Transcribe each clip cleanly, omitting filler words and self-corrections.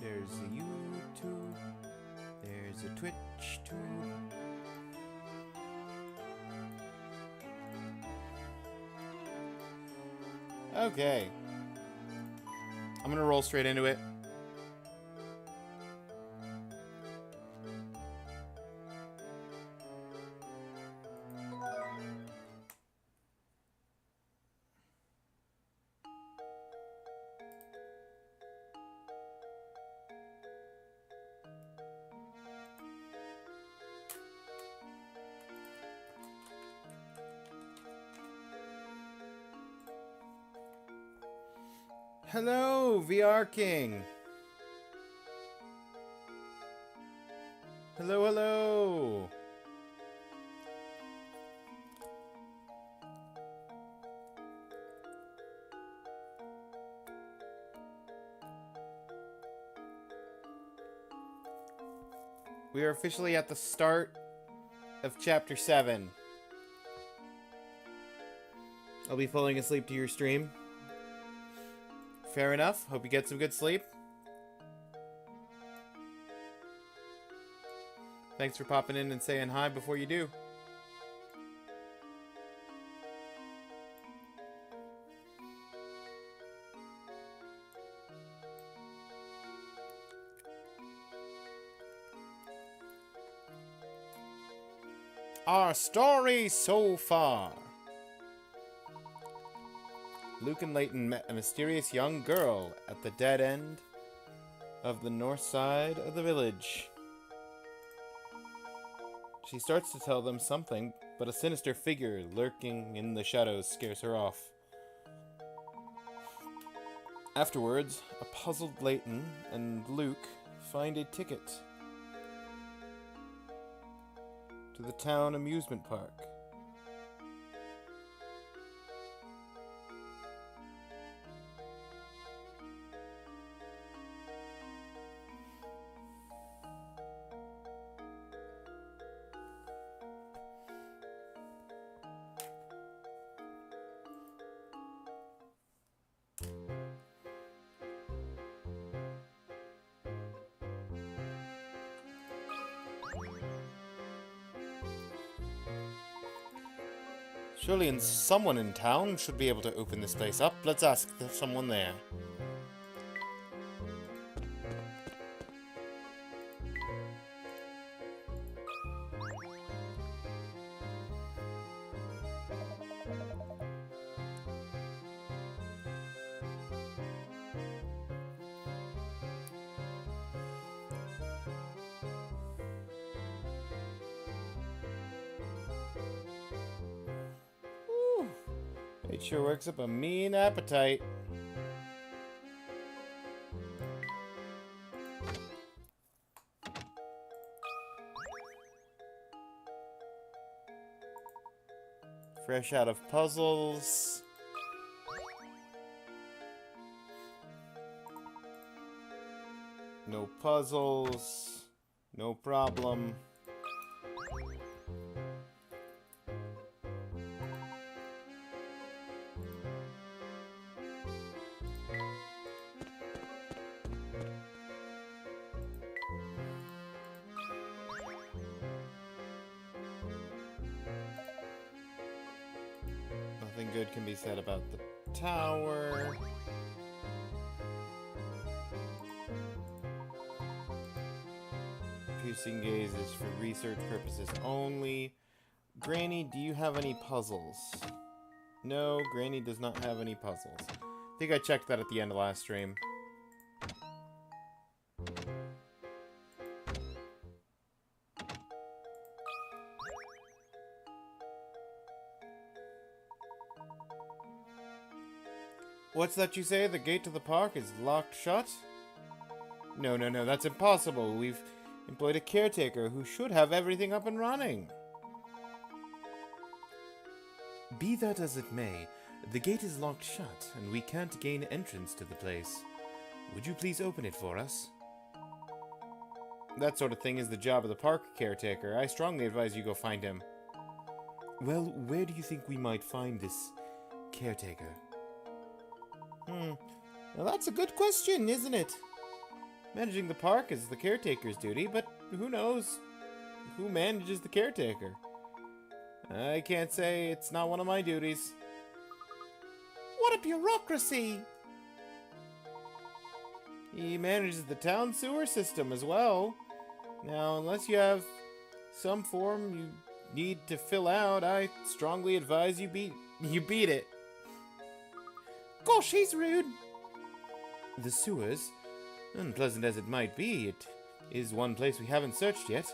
There's a YouTube. There's a Twitch tube. Okay. I'm gonna roll straight into it. Hello, VR King. Hello, hello. We are officially at the start of Chapter 7. I'll be falling asleep to your stream. Fair enough. Hope you get some good sleep. Thanks for popping in and saying hi before you do. Our story so far. Luke and Layton met a mysterious young girl at the dead end of the north side of the village. She starts to tell them something, but a sinister figure lurking in the shadows scares her off. Afterwards, a puzzled Layton and Luke find a ticket to the town amusement park. Surely someone in town should be able to open this place up. Let's ask someone there. It sure works up a mean appetite. Fresh out of puzzles. No puzzles. No problem. Nothing good can be said about the tower. Piercing gaze is for research purposes only. Granny, do you have any puzzles? No, Granny does not have any puzzles. I think I checked that at the end of last stream. What's that you say? The gate to the park is locked shut? No, that's impossible. We've employed a caretaker who should have everything up and running. Be that as it may, the gate is locked shut, and we can't gain entrance to the place. Would you please open it for us? That sort of thing is the job of the park caretaker. I strongly advise you go find him. Well, where do you think we might find this caretaker? Well, that's a good question, isn't it? Managing the park is the caretaker's duty, but who knows who manages the caretaker? I can't say it's not one of my duties. What a bureaucracy! He manages the town sewer system as well. Now, unless you have some form you need to fill out, I strongly advise you beat it. Gosh, he's rude. The sewers, unpleasant as it might be, it is one place we haven't searched yet.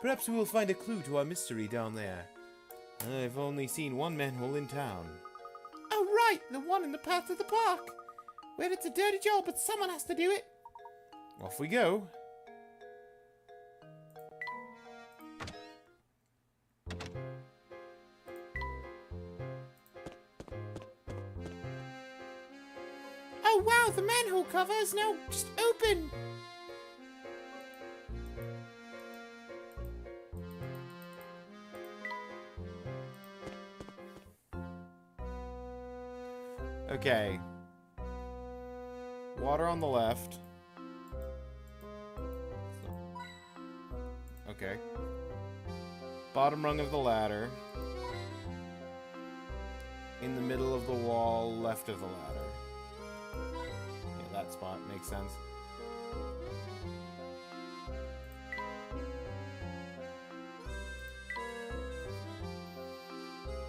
Perhaps we will find a clue to our mystery down there. I've only seen one manhole in town. Oh right, the one in the path to the park. Well, it's a dirty job, but someone has to do it. Off we go. Oh wow, the manhole cover is now just open! Okay. Water on the left. Okay. Bottom rung of the ladder. In the middle of the wall, left of the ladder. Yeah, that spot makes sense.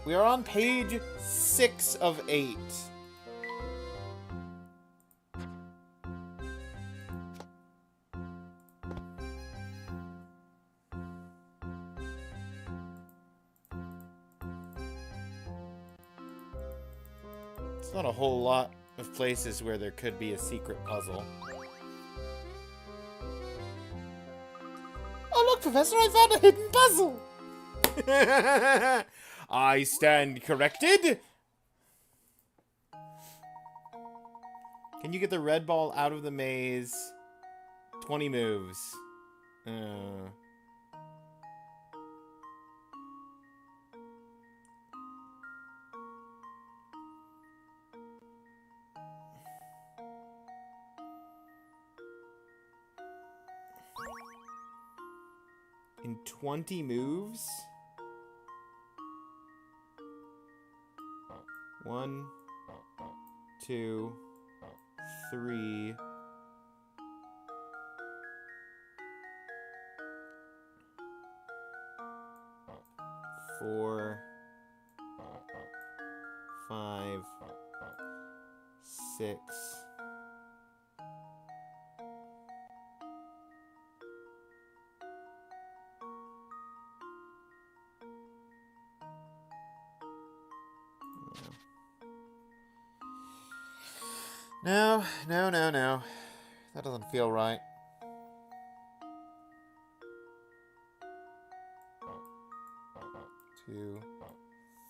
We are on page 6 of 8. It's not a whole lot of places where there could be a secret puzzle. Oh look, Professor, I found a hidden puzzle! I stand corrected! Can you get the red ball out of the maze? 20 moves. In 20 moves? 1, 2, 3. 4, 5, 6. No. That doesn't feel right. Two,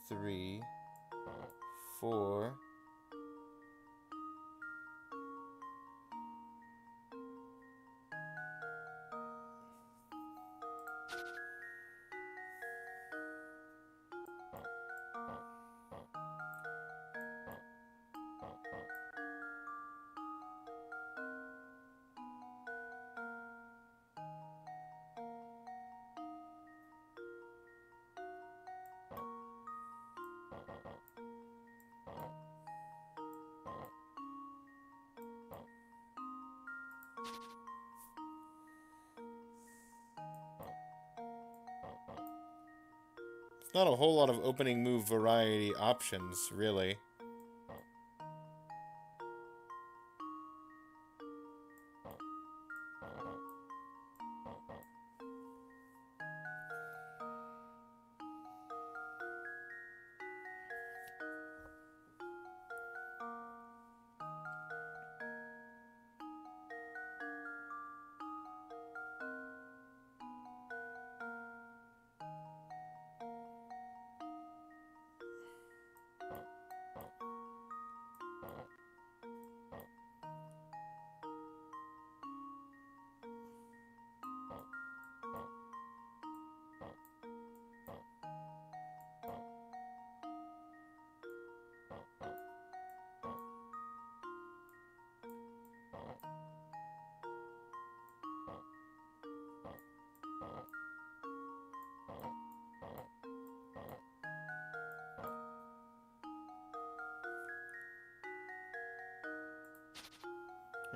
3, 4. Not a whole lot of opening move variety options, really.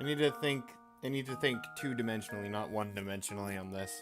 I need to think two-dimensionally, not one-dimensionally on this.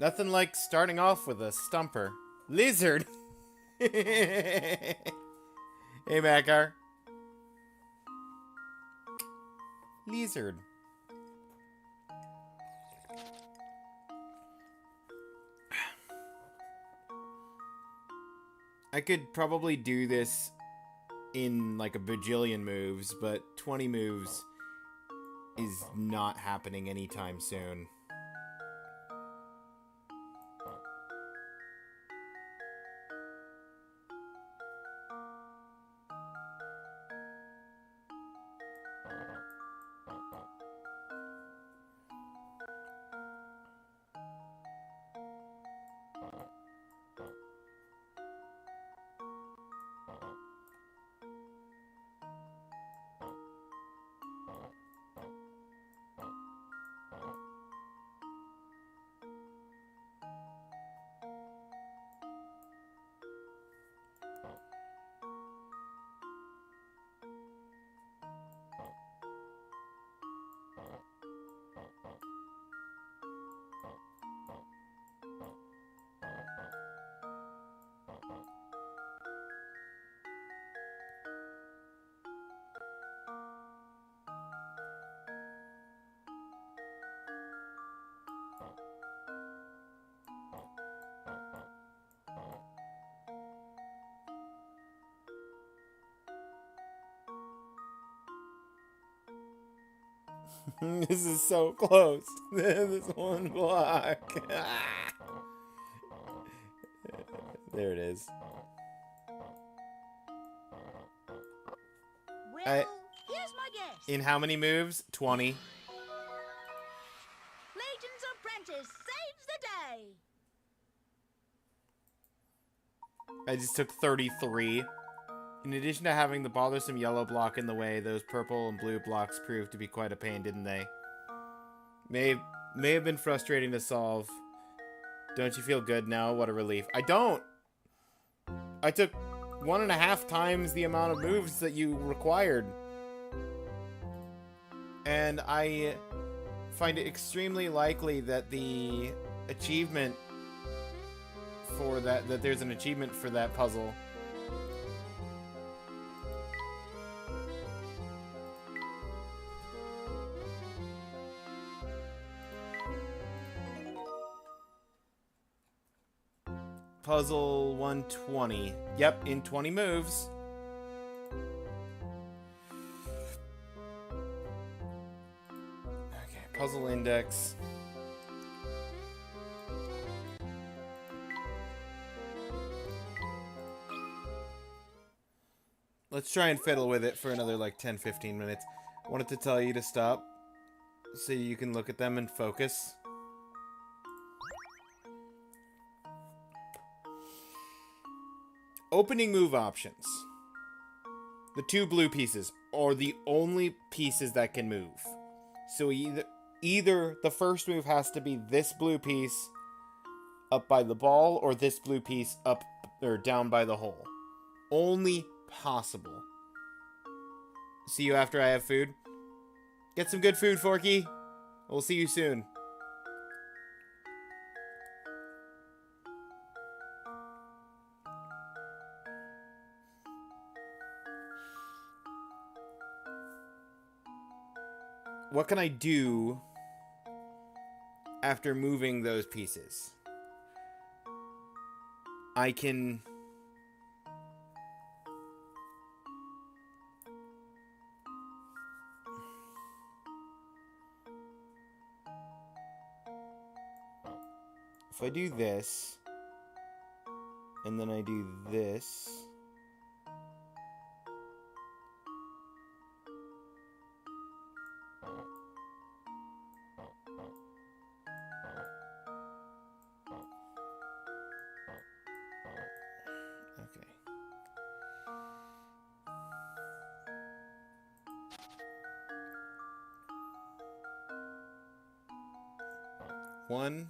Nothing like starting off with a stumper. Lizard! Hey, Makar. Lizard. I could probably do this in like a bajillion moves, but 20 moves is not happening anytime soon. This is so close. This one block. There it is. Well, here's my guess. In how many moves? 20. Legion's apprentice saves the day. I just took 33. In addition to having the bothersome yellow block in the way, those purple and blue blocks proved to be quite a pain, didn't they? May have been frustrating to solve. Don't you feel good now? What a relief. I don't! I took 1.5 times the amount of moves that you required. And I find it extremely likely that the achievement for that there's an achievement for that puzzle. Puzzle 120. Yep, in 20 moves. Okay, puzzle index. Let's try and fiddle with it for another like 10-15 minutes. I wanted to tell you to stop so you can look at them and focus. Opening move options. The 2 blue pieces are the only pieces that can move. So either the first move has to be this blue piece up by the ball or this blue piece up or down by the hole. Only possible. See you after I have food. Get some good food, Forky. We'll see you soon. What can I do after moving those pieces? I can... If I do this, and then I do this... Okay. One,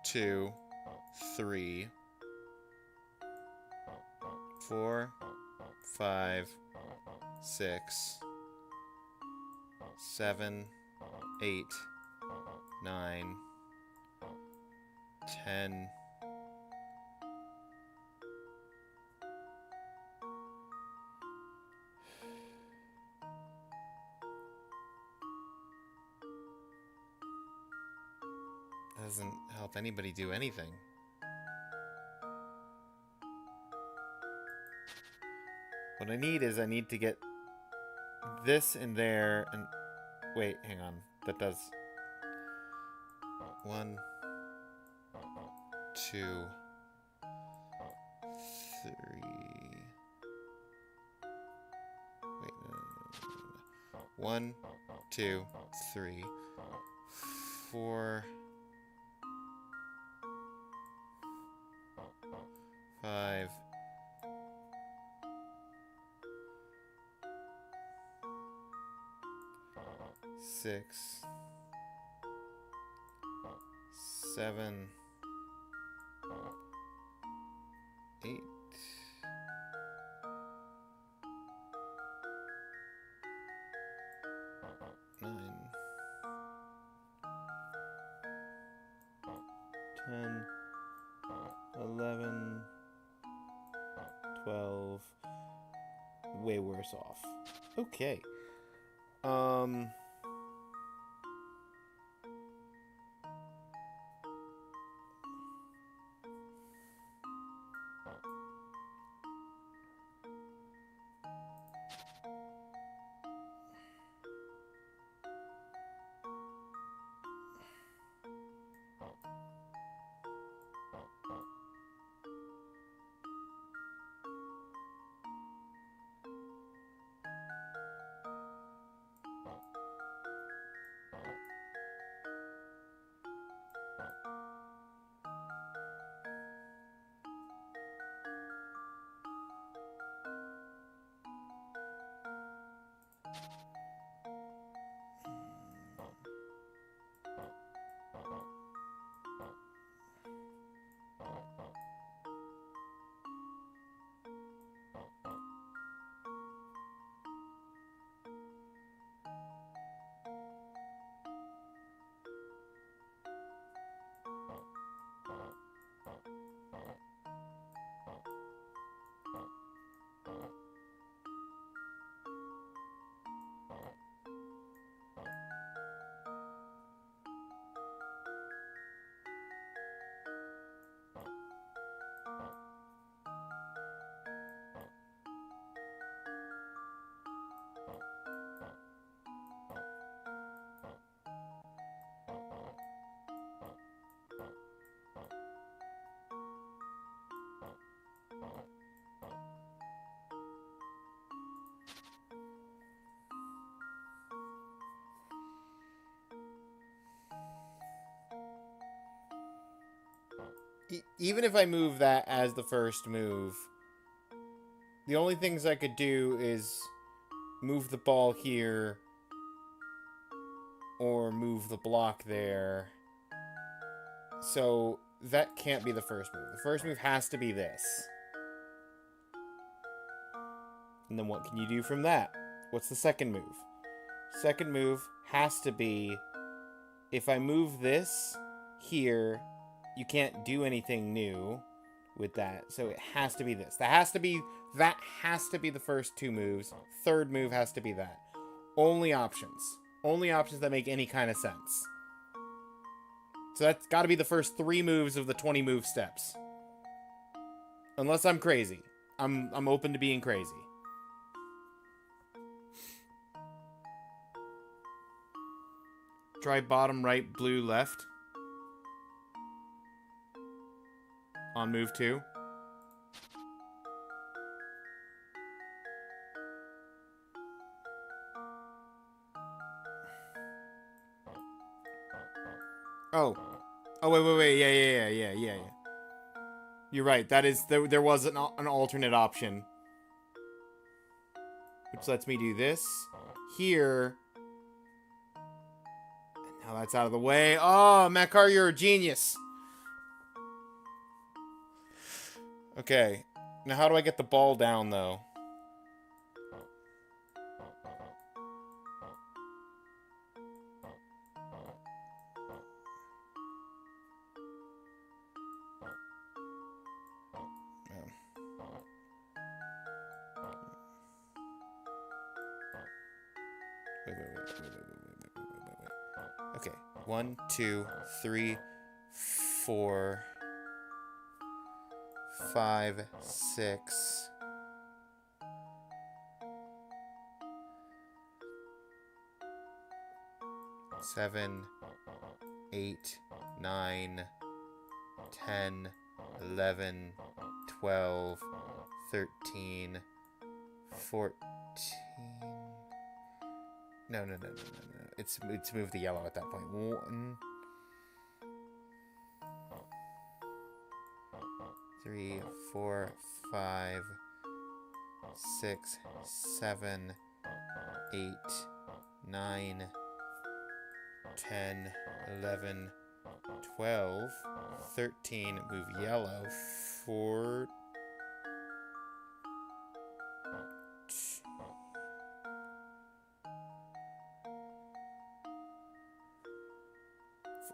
2, 3, 4, 5, 6, 7, 8, 9, 10. Doesn't help anybody do anything. What I need is I need to get this in there and wait, hang on. That does 1, 2, 3. Wait, no. 1, 2, 3, 4, 5, 6, 7, 8, 9, 10, 11, 12. Way worse off. Okay. even if I move that as the first move, the only things I could do is move the ball here or move the block there. So that can't be the first move. The first move has to be this. And then what can you do from that? What's the second move? Second move has to be, if I move this here, you can't do anything new with that. So it has to be this. That has to be the first two moves. Third move has to be that. Only options. Only options that make any kind of sense. So that's got to be the first 3 moves of the 20 move steps. Unless I'm crazy. I'm open to being crazy. Try bottom right, blue left. On move 2. Oh. Oh, wait. Yeah. You're right. That is, there was an alternate option. Which lets me do this. Here. Now that's out of the way. Oh, Makar, you're a genius. Okay. Now how do I get the ball down, though? Wait. Okay. 1, 2, 3, 4, 5, 6. 7, 8, 9, 10, 11, 12, 13, 14. No. It's move the yellow at that point. 1, 3, 4, 5, 6, 7, 8, 9, 10, 11, 12, 13, move yellow, 4.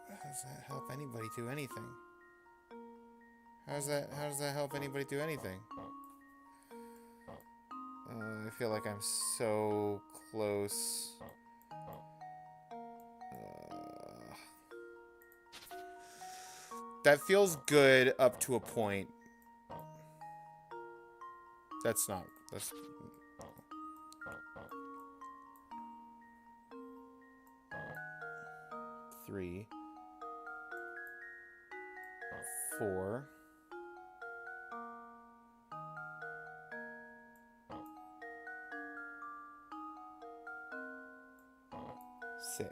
How does that help anybody do anything? How does that help anybody do anything? I feel like I'm so close. That feels good up to a point. That's 3, 4. 6.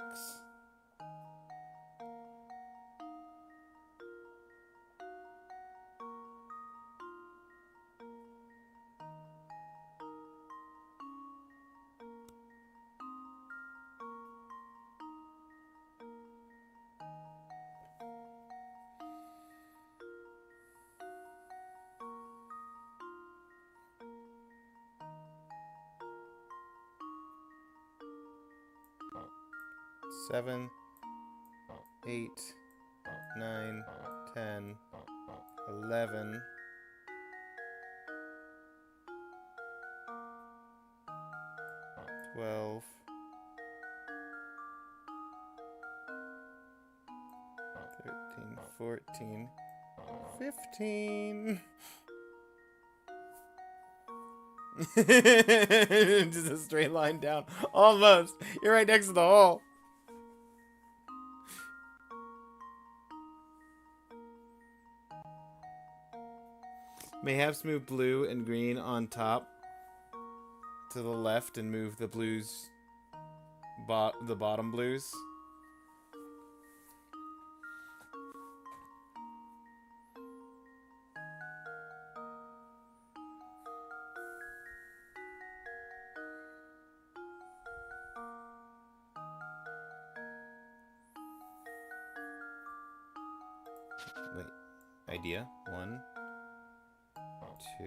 Seven, 8, 9, 10, 11, 12, 13, 14, 15. Just a straight line down. Almost. You're right next to the hole. Mayhaps move blue and green on top to the left and move the blues, the bottom blues. Wait. Idea. 1, 2.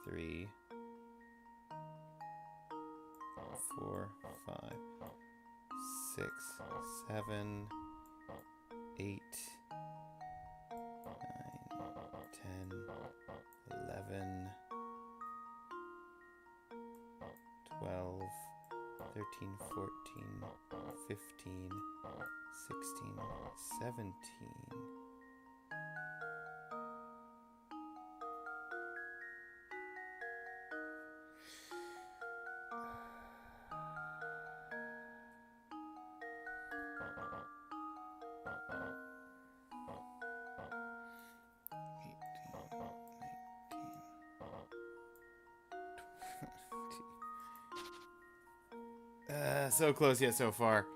3, 4, 5, 6, 7, 8, 9, 10, 11, 12, 13, 14, 15, 16, 17. So close yet so far.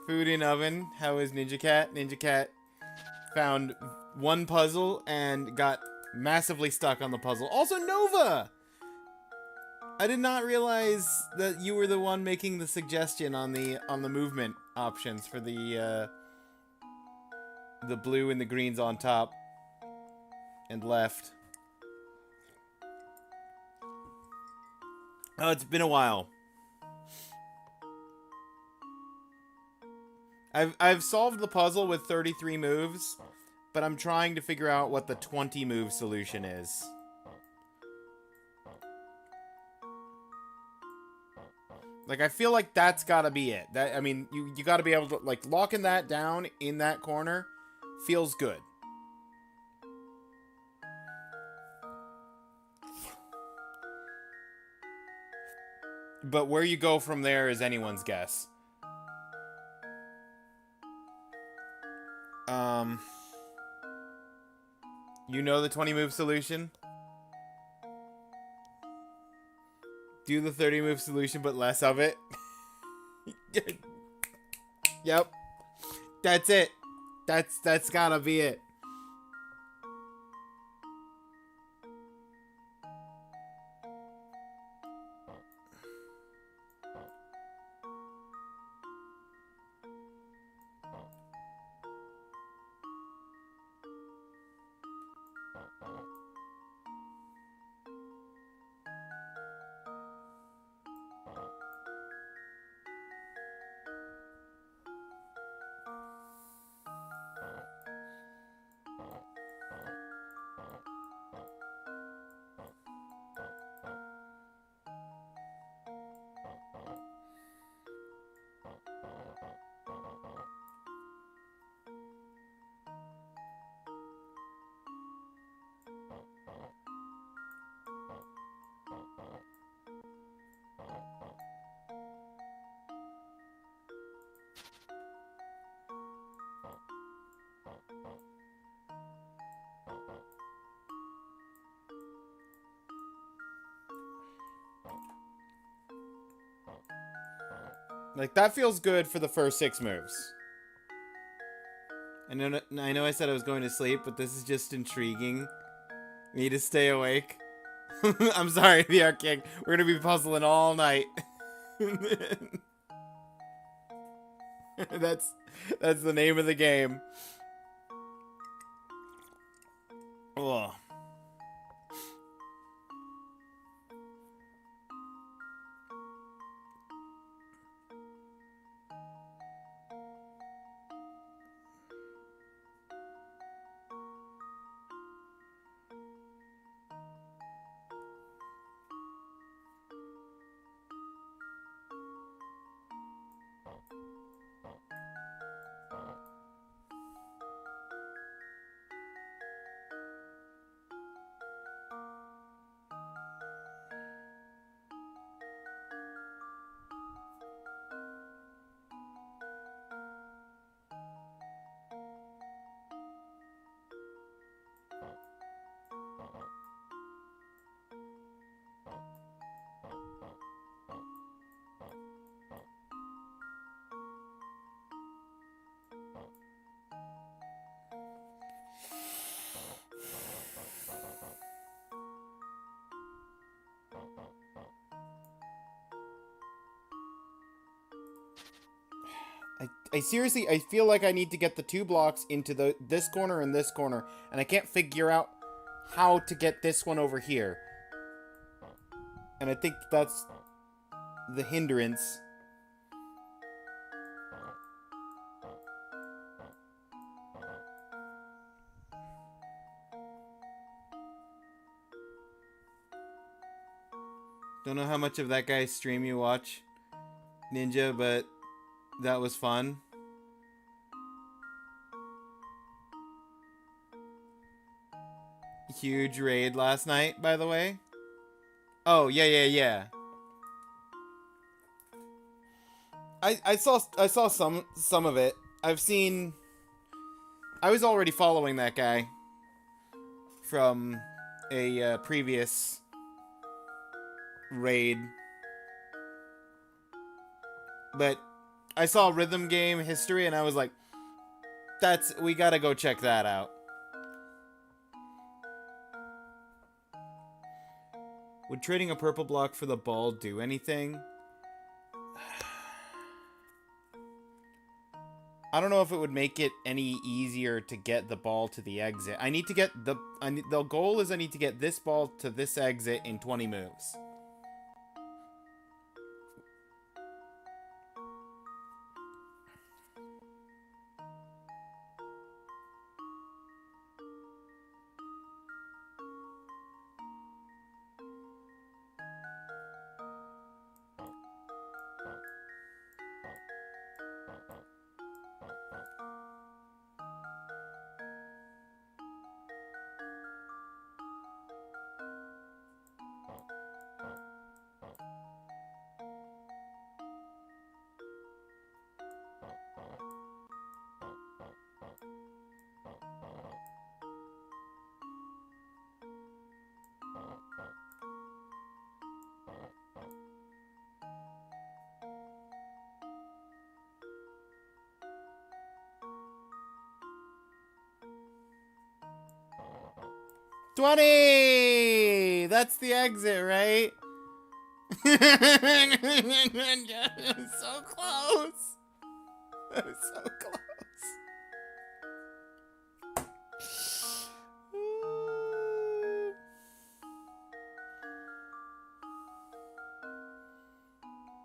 Food in oven. How is Ninja Cat? Ninja Cat found one puzzle and got massively stuck on the puzzle. Also, Nova! I did not realize that you were the one making the suggestion on the movement options for the blue and the greens on top and left. Oh, it's been a while. I've solved the puzzle with 33 moves, but I'm trying to figure out what the 20 move solution is. Like, I feel like that's gotta be it. That, I mean, you gotta be able to, like, locking that down in that corner feels good. But where you go from there is anyone's guess. You know the 20 move solution? Do the 30 move solution, but less of it. Yep. That's it. That's gotta be it. Like, that feels good for the first 6 moves. I know I said I was going to sleep, but this is just intriguing me to stay awake. I'm sorry, VR King. We're gonna be puzzling all night. that's the name of the game. Oh. I seriously, I feel like I need to get the 2 blocks into this corner and this corner, and I can't figure out how to get this one over here. And I think that's the hindrance. Don't know how much of that guy's stream you watch, Ninja, but that was fun. Huge raid last night, by the way. Oh, yeah. I saw some of it. I was already following that guy from a previous raid. But I saw Rhythm Game History and I was like, we gotta go check that out. Would trading a purple block for the ball do anything? I don't know if it would make it any easier to get the ball to the exit. I need to get the goal is I need to get this ball to this exit in 20 moves. $20! That's the exit, right? I'm so close. I'm so close.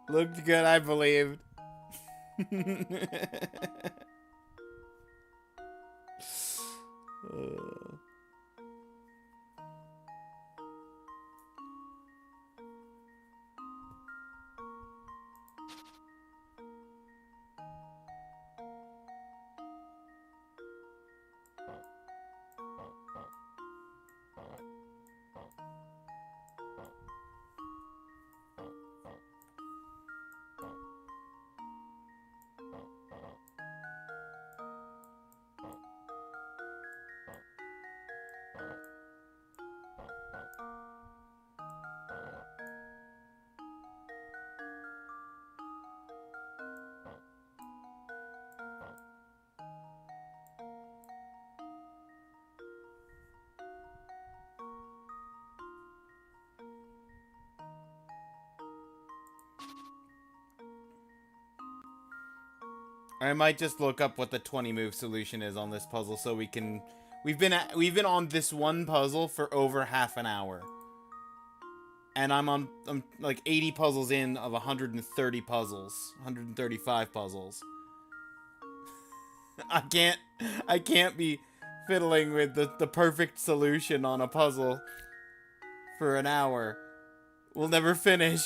Looked good, I believed. I might just look up what the 20 move solution is on this puzzle so we can... We've been on this one puzzle for over half an hour. And I'm like 80 puzzles in of 130 puzzles. 135 puzzles. I can't be fiddling with the perfect solution on a puzzle for an hour. We'll never finish.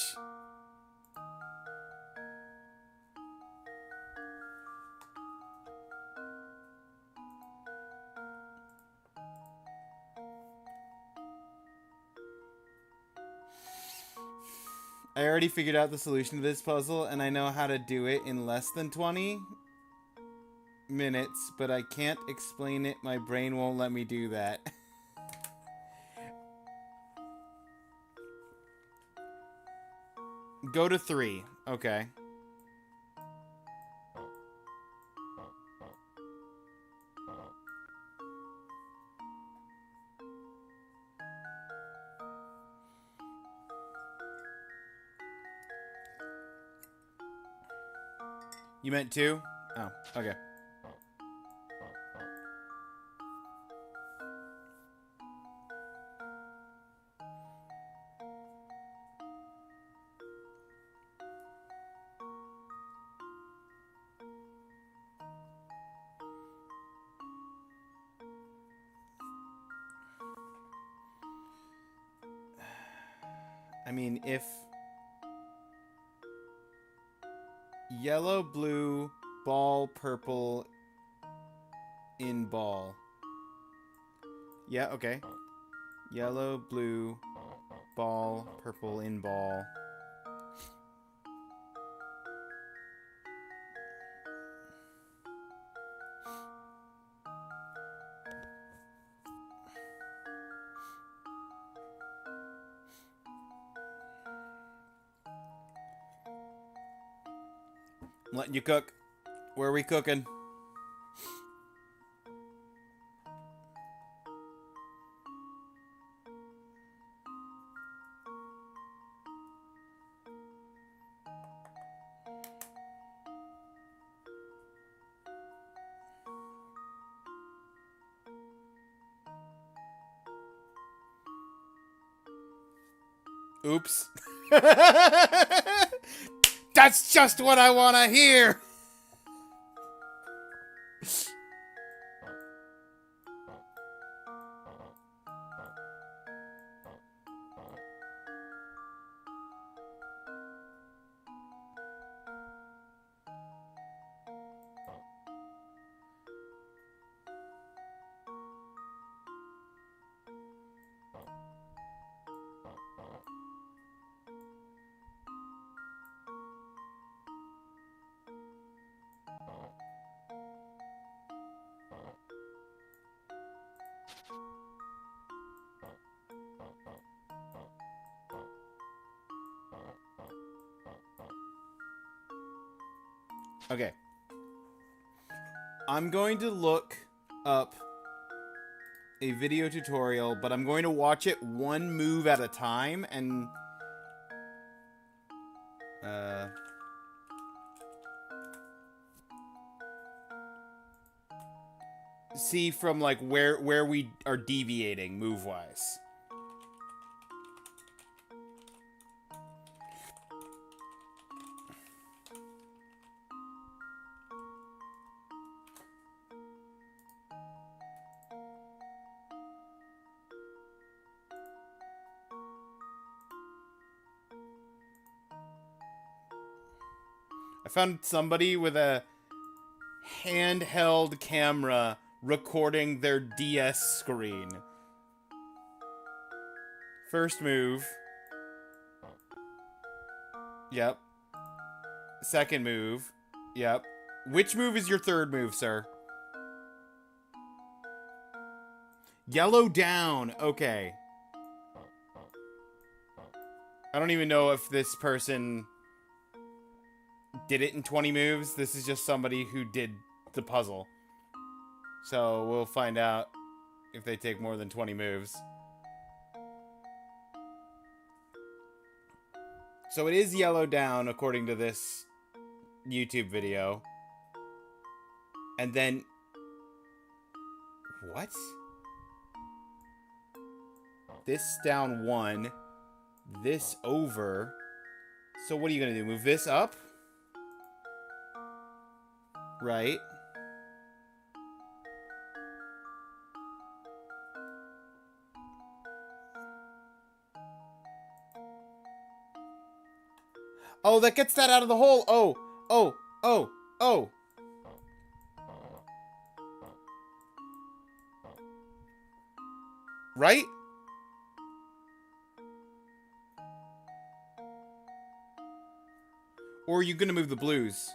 I already figured out the solution to this puzzle, and I know how to do it in less than 20 minutes, but I can't explain it. My brain won't let me do that. Go to 3. Okay. You meant 2? Oh, okay. I mean, if yellow, blue, ball, purple, in ball. Yeah, okay. Yellow, blue, ball, purple, in ball. I'm letting you cook. Where are we cooking? Oops. That's just what I want to hear. Okay. I'm going to look up a video tutorial, but I'm going to watch it one move at a time and see from like where we are deviating move-wise. I found somebody with a handheld camera recording their DS screen. First move. Yep. Second move. Yep. Which move is your third move, sir? Yellow down. Okay. I don't even know if this person did it in 20 moves. This is just somebody who did the puzzle. So we'll find out if they take more than 20 moves. So it is yellow down according to this YouTube video. And then... What? This down 1. This over. So what are you going to do? Move this up? Right. Oh, that gets that out of the hole. Oh. Right? Or are you gonna move the blues?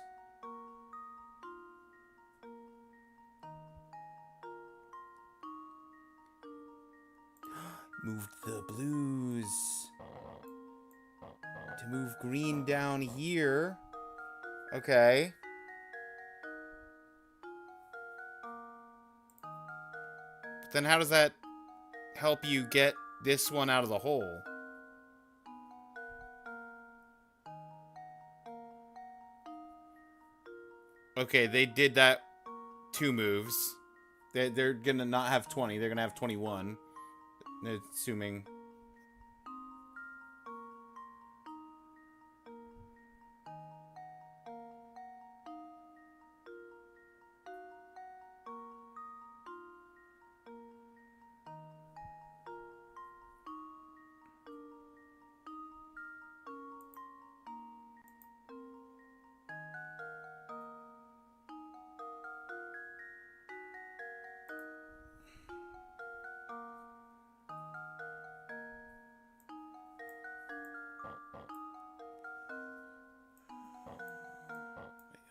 Moved the blues. To move green down here. Okay. But then how does that help you get this one out of the hole? Okay, they did that 2 moves. They're gonna not have 20. They're gonna have 21. Assuming...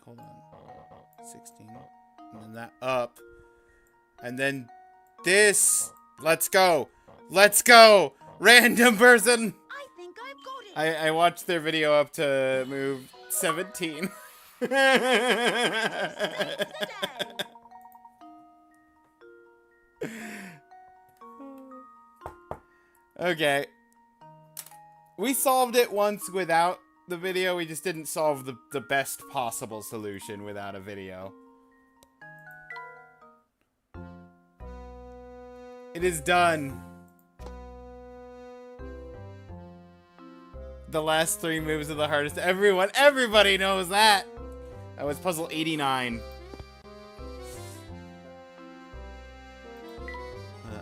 Hold on. 16. And then that up. And then this. Let's go. Let's go. Random person. I think I've got it. I watched their video up to move 17. Saves the day. Okay. We solved it once without the video. We just didn't solve the best possible solution without a video. It is done. The last 3 moves are the hardest. Everybody knows that. That was puzzle 89.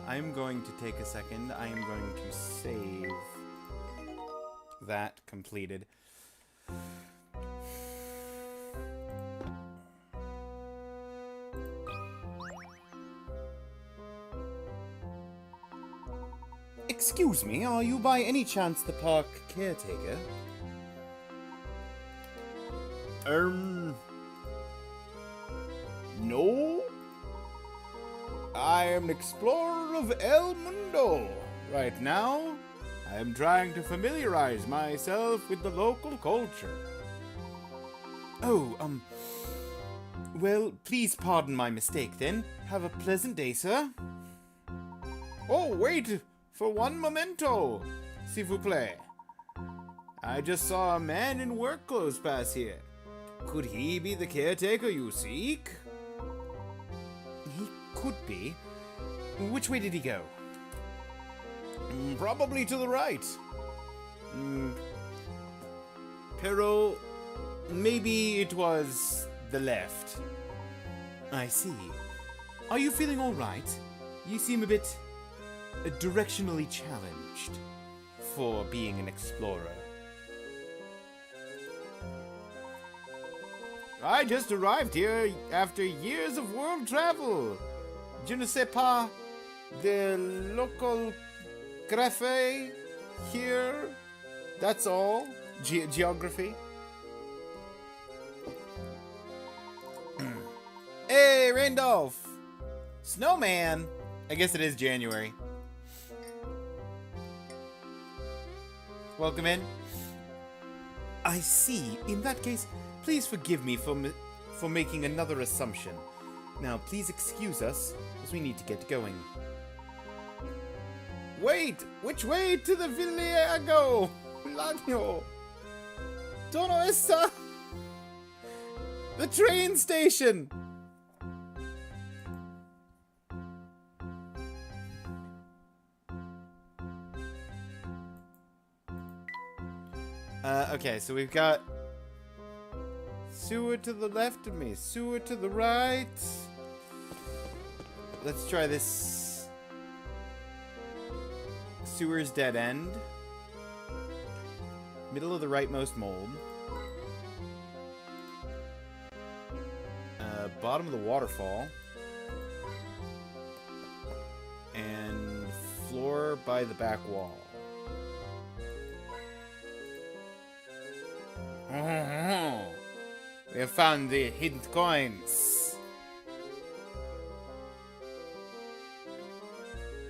I'm going to take a second. I am going to save that completed. Excuse me, are you by any chance the park caretaker? No? I am an explorer of El Mundo. Right now, I am trying to familiarize myself with the local culture. Oh, well, please pardon my mistake then. Have a pleasant day, sir. Oh, wait! For one memento, s'il vous plaît. I just saw a man in work clothes pass here. Could he be the caretaker you seek? He could be. Which way did he go? Probably to the right. Pero, maybe it was the left. I see. Are you feeling all right? You seem a bit directionally challenged for being an explorer. I just arrived here after years of world travel. Je ne sais pas the local café here. That's all. Geography. Hey, Randolph! Snowman! I guess it is January. Welcome in. I see. In that case, please forgive me for making another assumption. Now, please excuse us, as we need to get going. Wait! Which way to the Villago? Lanyo! Dono esta? The train station! Okay, so we've got sewer to the left of me, sewer to the right. Let's try this. Sewer's dead end. Middle of the rightmost mold. Bottom of the waterfall. And floor by the back wall. We have found the hidden coins.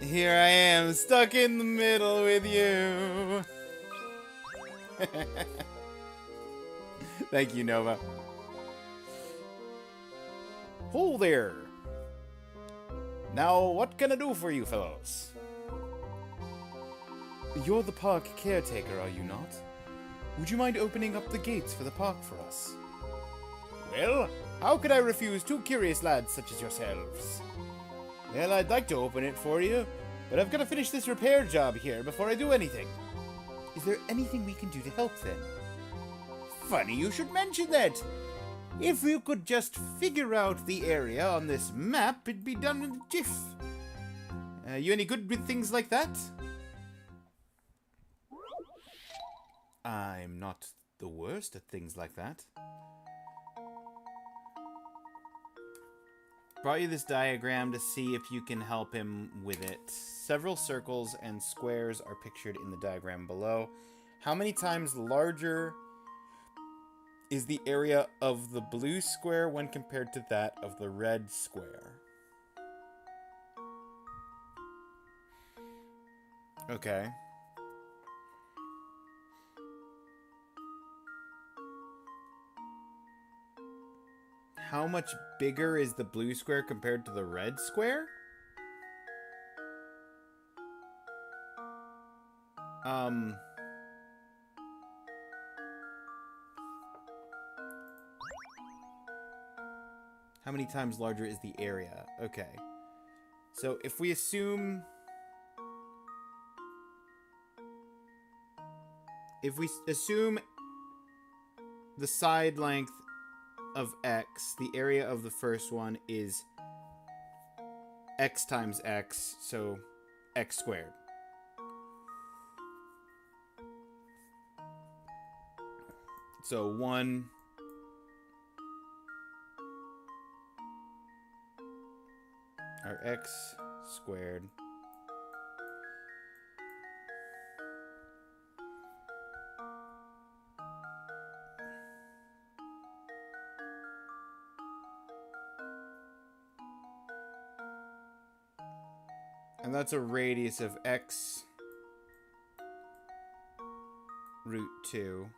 Here I am, stuck in the middle with you. Thank you, Nova. Ho there. Now, what can I do for you fellows? You're the park caretaker, are you not? Would you mind opening up the gates for the park for us? Well, how could I refuse two curious lads such as yourselves? Well, I'd like to open it for you, but I've got to finish this repair job here before I do anything. Is there anything we can do to help then? Funny you should mention that. If you could just figure out the area on this map, it'd be done in a jiff. You any good with things like that? I'm not the worst at things like that. Brought you this diagram to see if you can help him with it. Several circles and squares are pictured in the diagram below. How many times larger is the area of the blue square when compared to that of the red square? Okay. How much bigger is the blue square compared to the red square? How many times larger is the area? Okay. So if we assume... If we assume the side length of x, the area of the first one is x times x, so x squared. So 1 or x squared and that's a radius of x root 2.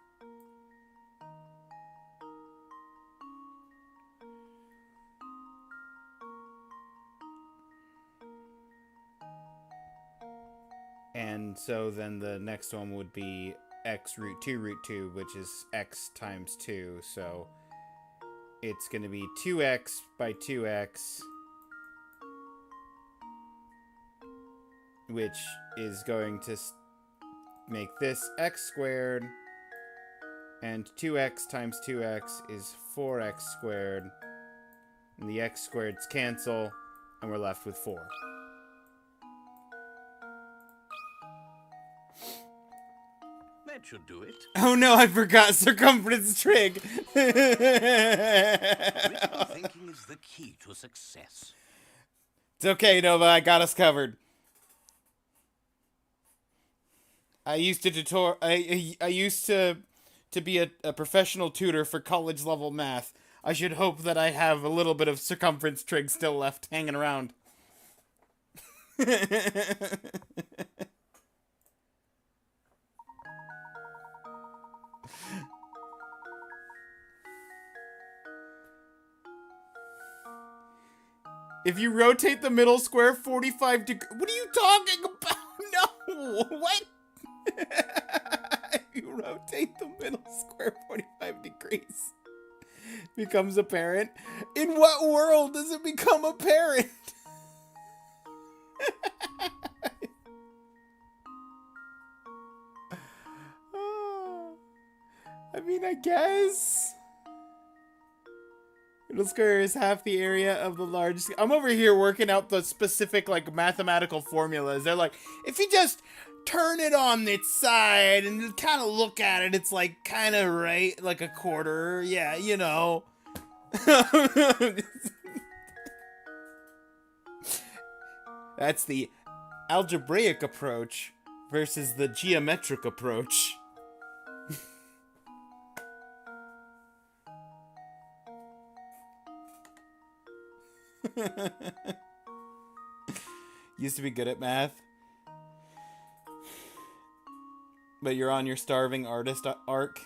And so then the next one would be x root 2, which is x times 2. So it's going to be 2x by 2x, which is going to make this x squared, and 2x times 2x is 4x squared, and the x squareds cancel, and we're left with 4. That should do it. Oh no, I forgot circumference trig! Critical thinking is the key to success. It's okay, Nova, I got us covered. I used to I used to be a professional tutor for college level math. I should hope that I have a little bit of circumference trig still left hanging around. If you rotate the middle square 45 degrees... What are you talking about? No! What? You rotate the middle square 45 degrees. Becomes apparent. In what world does it become apparent? guess. Middle square is half the area of the large. I'm over here working out the specific, like, mathematical formulas. They're like, if you just turn it on its side and kind of look at it, it's like kind of right, like a quarter. Yeah, you know. That's the algebraic approach versus the geometric approach. Used to be good at math. But you're on your starving artist arc.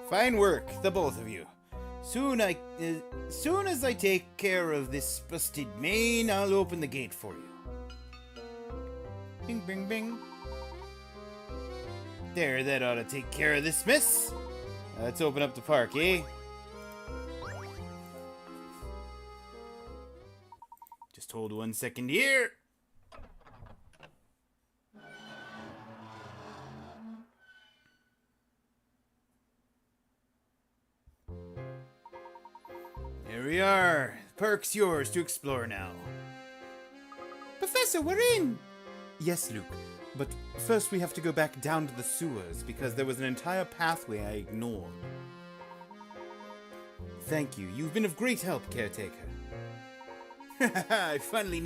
Fine work, the both of you. Soon as I take care of this busted main, I'll open the gate for you. Bing, bing, bing. There, that ought to take care of this mess. Let's open up the park, eh? Just hold 1 second here. Here we are. The park's yours to explore now. Professor, we're in! Yes, Luke. But first we have to go back down to the sewers, because there was an entire pathway I ignored. Thank you. You've been of great help, caretaker. I hardly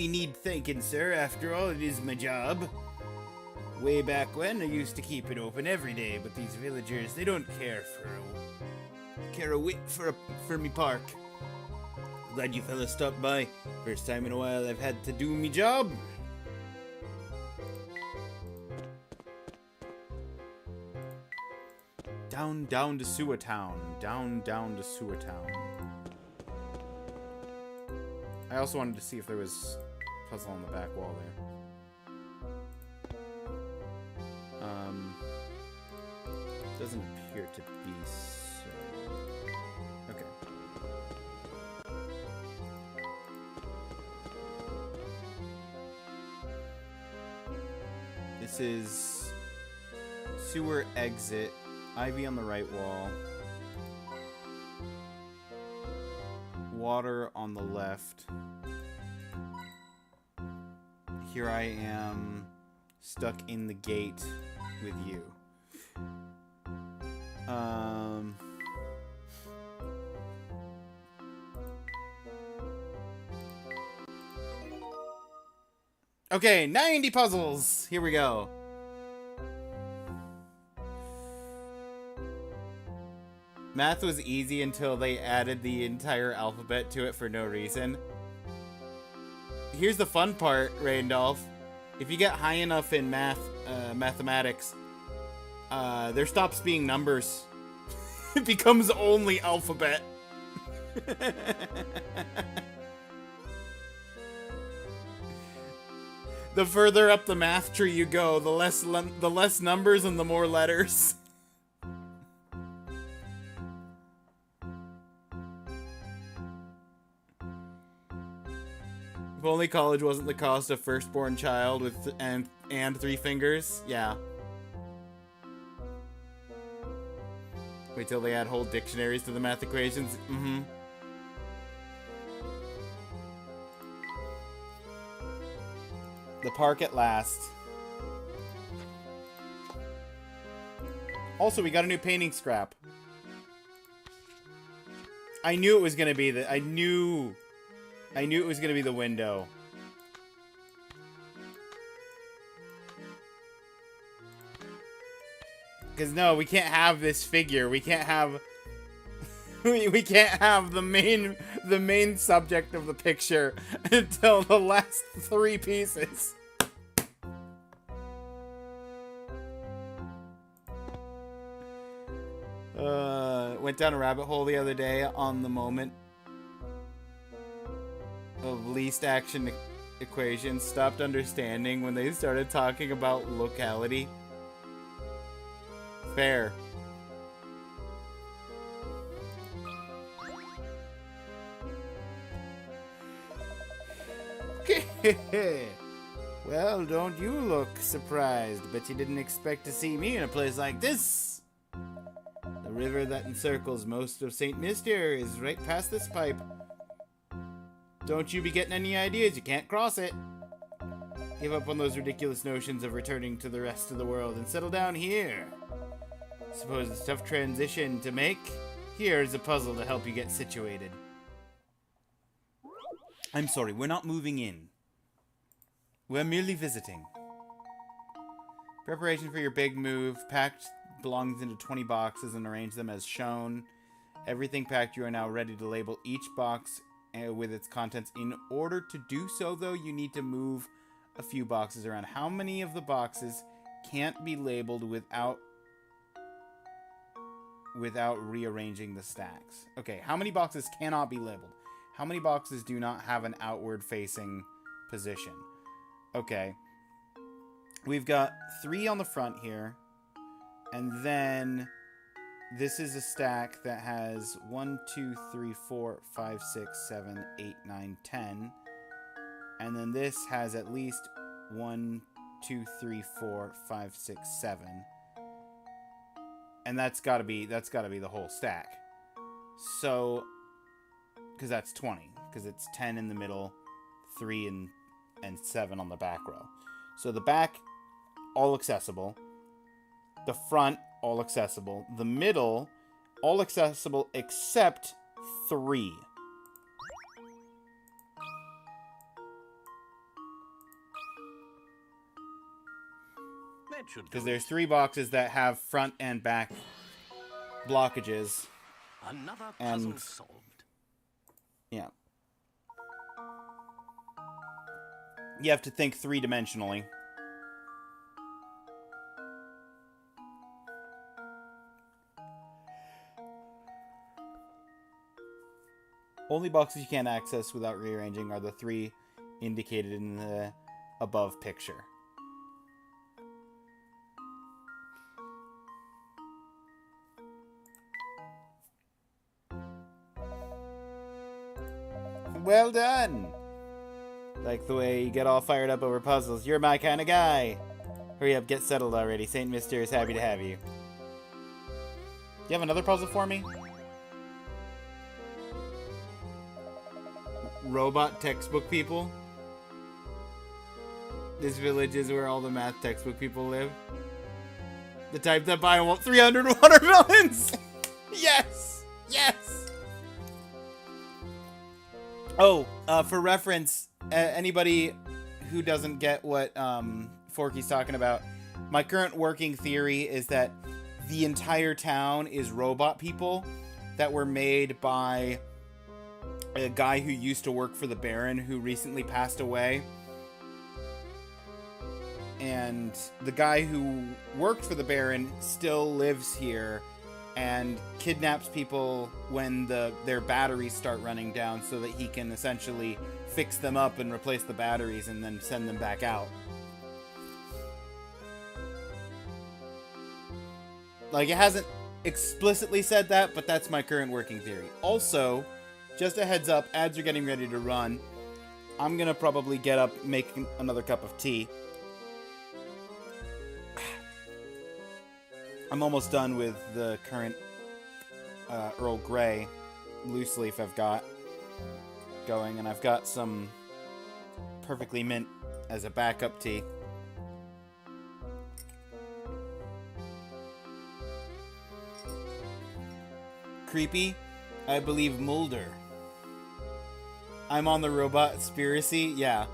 need thanking, sir. After all, it is my job. Way back when, I used to keep it open every day, but these villagers, they don't care a whit for me park. Glad you fellas stopped by. First time in a while I've had to do me job. Down to Sewer Town. Down to Sewer Town. I also wanted to see if there was a puzzle on the back wall there. Doesn't appear to be so. Okay. This is sewer exit. Ivy on the right wall. Water on the left. Here I am, stuck in the gate with you. Okay, 90 puzzles! Here we go. Math was easy until they added the entire alphabet to it for no reason. Here's the fun part, Randolph. If you get high enough in mathematics, there stops being numbers. It becomes only alphabet. The further up the math tree you go, the less numbers and the more letters. If only college wasn't the cost of firstborn child with and 3 fingers. Yeah. Wait till they add whole dictionaries to the math equations. The park at last. Also, we got a new painting scrap. I knew it was gonna be I knew it was gonna be the window. Because no, we can't have this figure. We can't have we can't have the main subject of the picture until the last 3 pieces. Went down a rabbit hole the other day on the moment of least action equations. Stopped understanding when they started talking about locality. Fair. Well, don't you look surprised. Bet you didn't expect to see me in a place like this. The river that encircles most of St. Mystere is right past this pipe. Don't you be getting any ideas, you can't cross it. Give up on those ridiculous notions of returning to the rest of the world and settle down here. Suppose it's a tough transition to make? Here's a puzzle to help you get situated. I'm sorry, we're not moving in. We're merely visiting. Preparation for your big move. Packed belongings into 20 boxes and arrange them as shown. Everything packed, you are now ready to label each box with its contents. In order to do so, though, you need to move a few boxes around. How many of the boxes can't be labeled without rearranging the stacks? Okay, how many boxes cannot be labeled? How many boxes do not have an outward-facing position? Okay. We've got 3 on the front here. And then this is a stack that has 1, 2, 3, 4, 5, 6, 7, 8, 9, 10. And then this has at least 1, 2, 3, 4, 5, 6, 7. And that's gotta be the whole stack. So, because that's 20. Because it's 10 in the middle, 3 and 7 on the back row. So the back, all accessible. The front, all accessible. The middle, all accessible except 3. Because there's 3 boxes that have front and back blockages. Another puzzle solved. Yeah. You have to think 3-dimensionally. Only boxes you can't access without rearranging are the 3 indicated in the above picture. Well done! Like the way you get all fired up over puzzles. You're my kind of guy. Hurry up, get settled already. St. Mystere is happy to have you. Do you have another puzzle for me? Robot textbook people? This village is where all the math textbook people live. The type that buy 300 watermelons! Yes! Yes! Oh, for reference, anybody who doesn't get what Forky's talking about, my current working theory is that the entire town is robot people that were made by a guy who used to work for the Baron who recently passed away. And the guy who worked for the Baron still lives here and kidnaps people when their batteries start running down so that he can essentially fix them up and replace the batteries and then send them back out. Like, it hasn't explicitly said that, but that's my current working theory. Also, just a heads up, ads are getting ready to run. I'm gonna probably get up, make another cup of tea. I'm almost done with the current Earl Grey loose leaf I've got going, and I've got some perfectly mint as a backup tea. Creepy? I believe Mulder. I'm on the robot conspiracy? Yeah.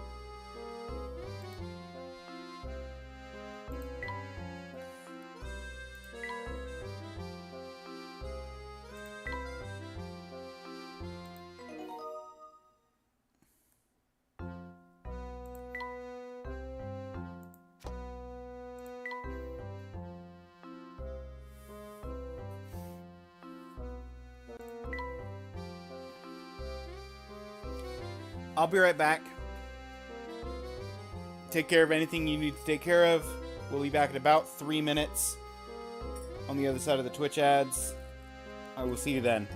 I'll be right back. Take care of anything you need to take care of. We'll be back in about 3 minutes on the other side of the Twitch ads. I will see you then.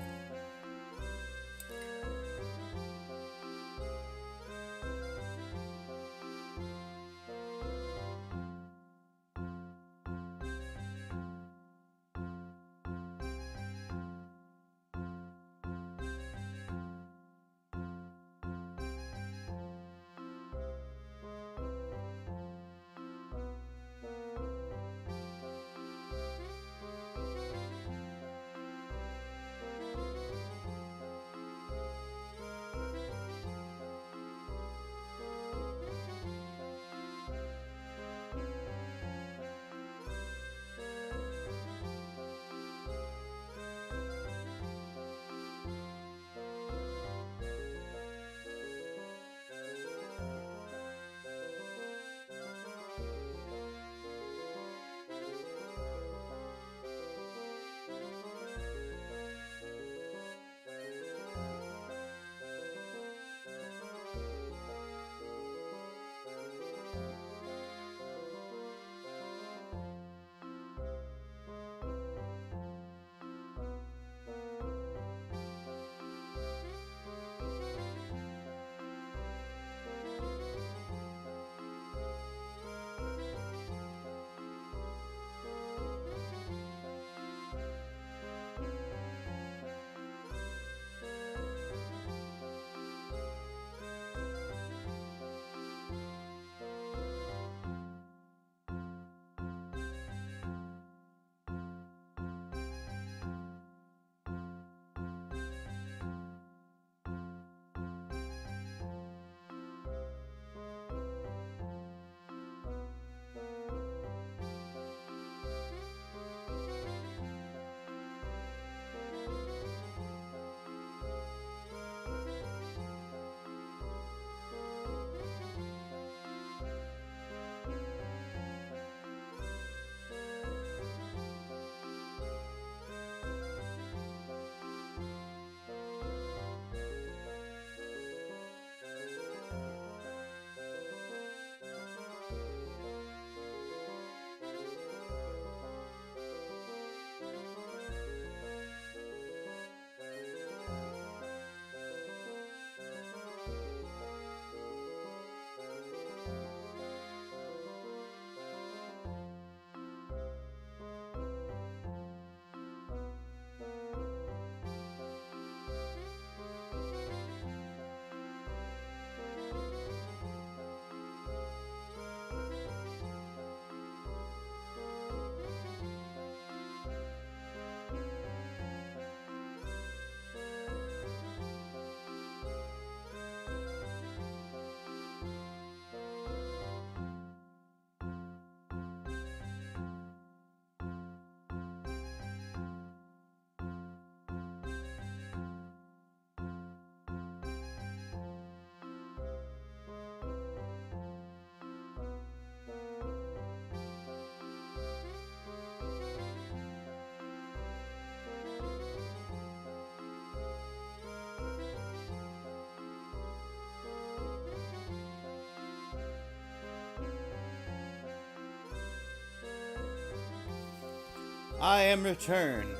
I am returned.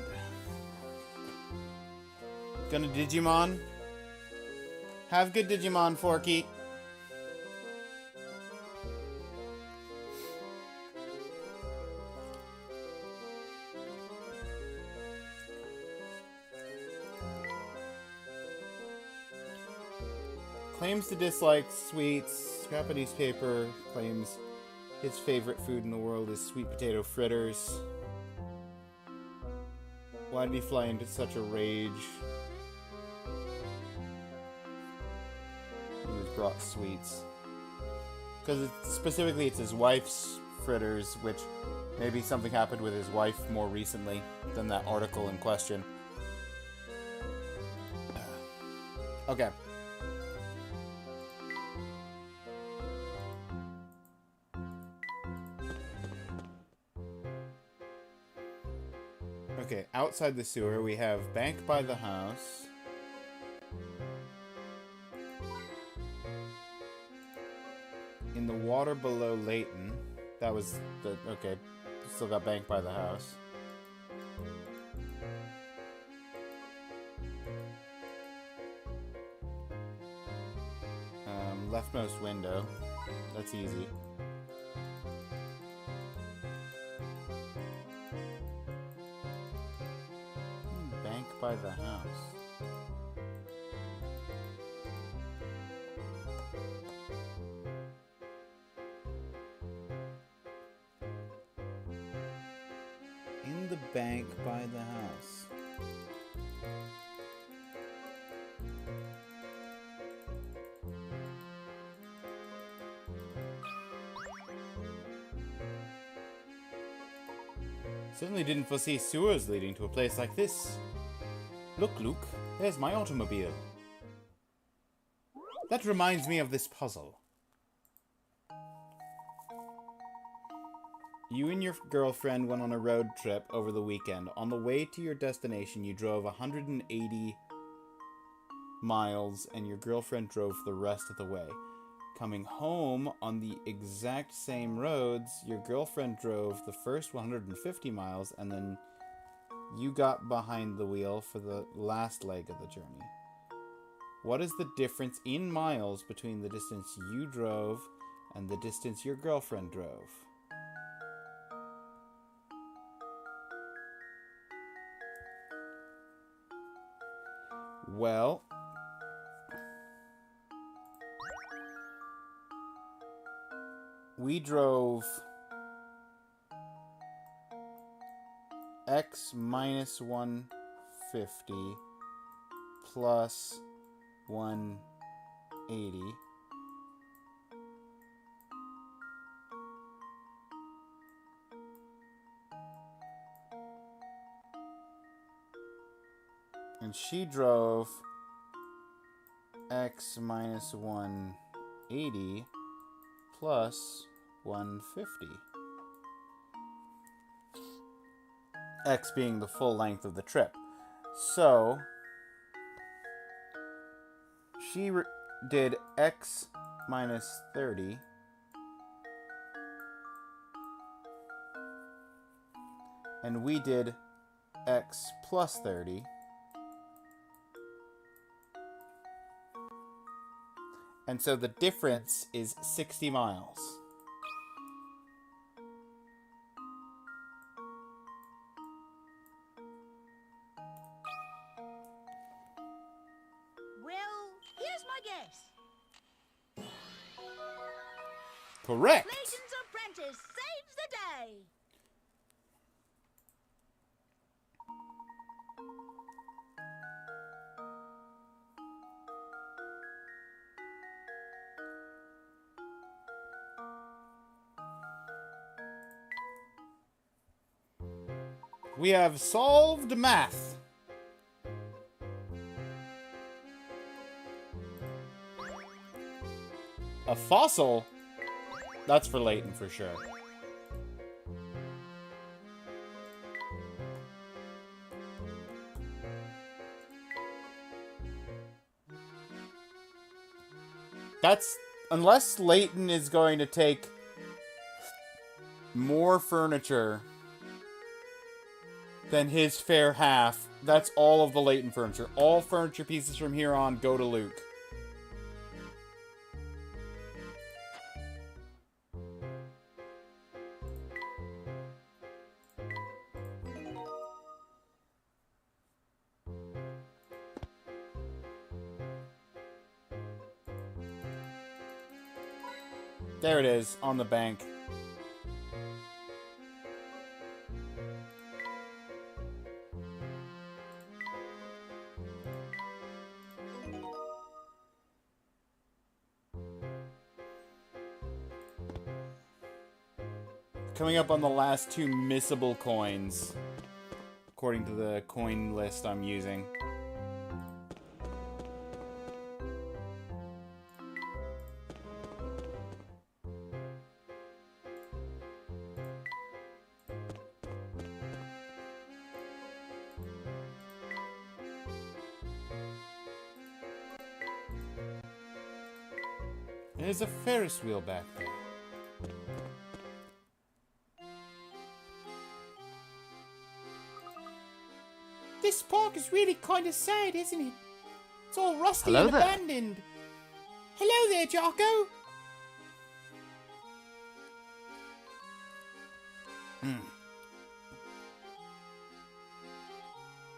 Gonna Digimon? Have good Digimon, Forky. Claims to dislike sweets. Scrap of newspaper. Claims his favorite food in the world is sweet potato fritters. Why did he fly into such a rage? He was brought sweets. Because specifically it's his wife's fritters, which maybe something happened with his wife more recently than that article in question. Okay. Okay, outside the sewer we have Bank by the House. In the water below Layton. That was the... okay, still got Bank by the House. Leftmost window. That's easy. Bank by the House. In the bank by the house. Certainly didn't foresee sewers leading to a place like this. Look, Luke, there's my automobile. That reminds me of this puzzle. You and your girlfriend went on a road trip over the weekend. On the way to your destination, you drove 180 miles, and your girlfriend drove the rest of the way. Coming home on the exact same roads, your girlfriend drove the first 150 miles, and then you got behind the wheel for the last leg of the journey. What is the difference in miles between the distance you drove and the distance your girlfriend drove? Well, we drove x minus 150 plus 180 and she drove x minus 180 plus 150. X being the full length of the trip. So, she did x minus 30 and we did x plus 30. And so the difference is 60 miles. Well, here's my guess. Correct! Layton's apprentice saves the day. We have solved math. A fossil? That's for Layton for sure. That's... unless Layton is going to take more furniture then his fair half. That's all of the Layton furniture. All furniture pieces from here on go to Luke. There it is, on the bank. Coming up on the last 2 missable coins, according to the coin list I'm using. There's a Ferris wheel back there. This park is really kind of sad, isn't it? It's all rusty Hello and there. abandoned. Hello there, Jocko.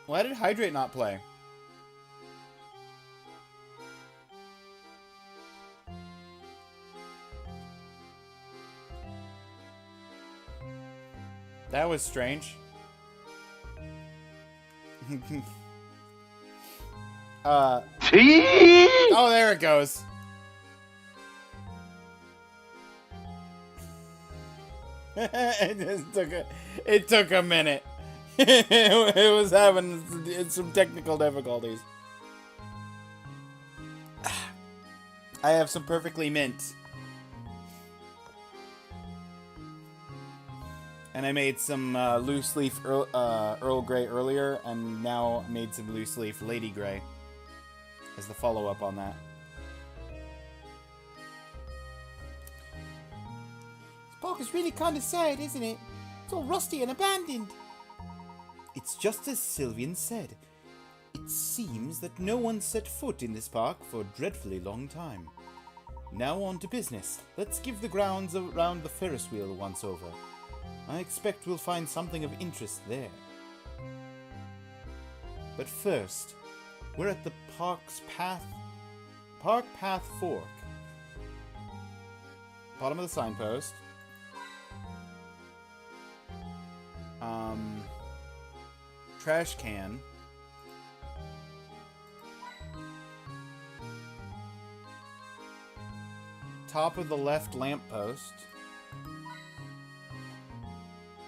Why did Hydrate not play? That was strange. Oh, there it goes. It took a minute. It was having some technical difficulties. I have some perfectly mint. And I made some loose leaf Earl Grey earlier, and now made some loose leaf Lady Grey as the follow-up on that. This park is really kind of sad, isn't it? It's all rusty and abandoned. It's just as Sylvian said. It seems that no one set foot in this park for a dreadfully long time. Now on to business. Let's give the grounds around the Ferris wheel once over. I expect we'll find something of interest there. But first, we're at the Park Path Fork. Bottom of the signpost. Trash can. Top of the left lamppost.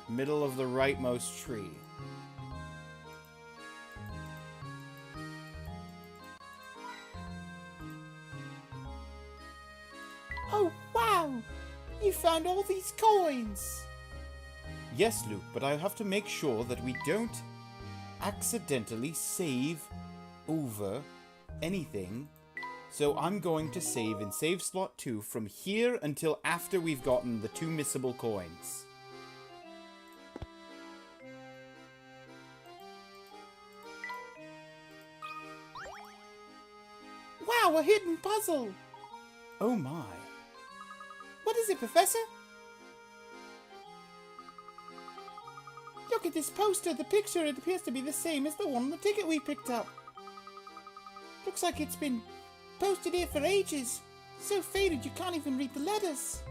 Middle of the rightmost tree. Oh, wow! You found all these coins! Yes, Luke, but I'll have to make sure that we don't accidentally save over anything. So I'm going to save in save slot 2 from here until after we've gotten the 2 missable coins. Wow, a hidden puzzle! Oh my. What is it, Professor? Look at this poster. The picture, it appears to be the same as the one on the ticket we picked up. Looks like it's been posted here for ages. So faded you can't even read the letters.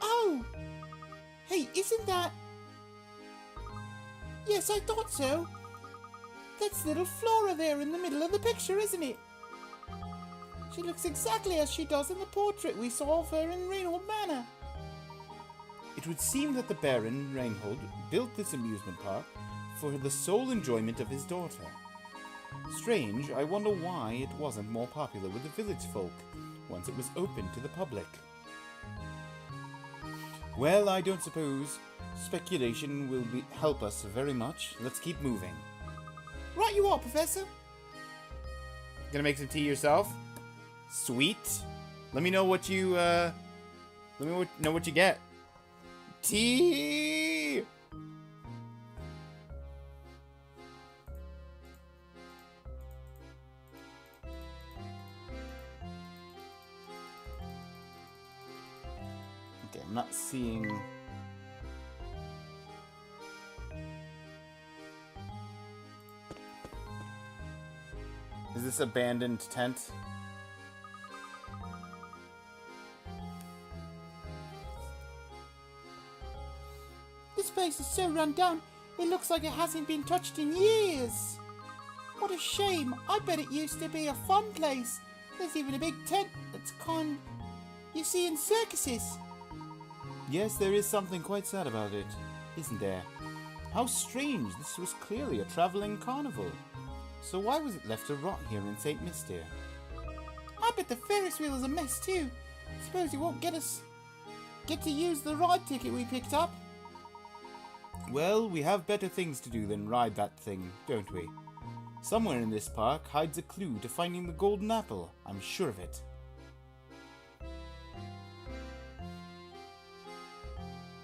Oh! Hey, isn't that... Yes, I thought so. That's little Flora there in the middle of the picture, isn't it? She looks exactly as she does in the portrait we saw of her in Reinhold Manor. It would seem that the Baron Reinhold built this amusement park for the sole enjoyment of his daughter. Strange, I wonder why it wasn't more popular with the village folk once it was open to the public. Well, I don't suppose speculation will help us very much. Let's keep moving. Right you are, Professor. Gonna make some tea yourself? Sweet. Let me know what you, know what you get. Tea! I'm not seeing... Is this abandoned tent? This place is so run down, it looks like it hasn't been touched in years. What a shame. I bet it used to be a fun place. There's even a big tent that's you see in circuses. Yes, there is something quite sad about it, isn't there? How strange. This was clearly a traveling carnival. So why was it left to rot here in St. Mystere? I bet the Ferris wheel is a mess too. Suppose it won't get to use the ride ticket we picked up. Well, we have better things to do than ride that thing, don't we? Somewhere in this park hides a clue to finding the golden apple. I'm sure of it.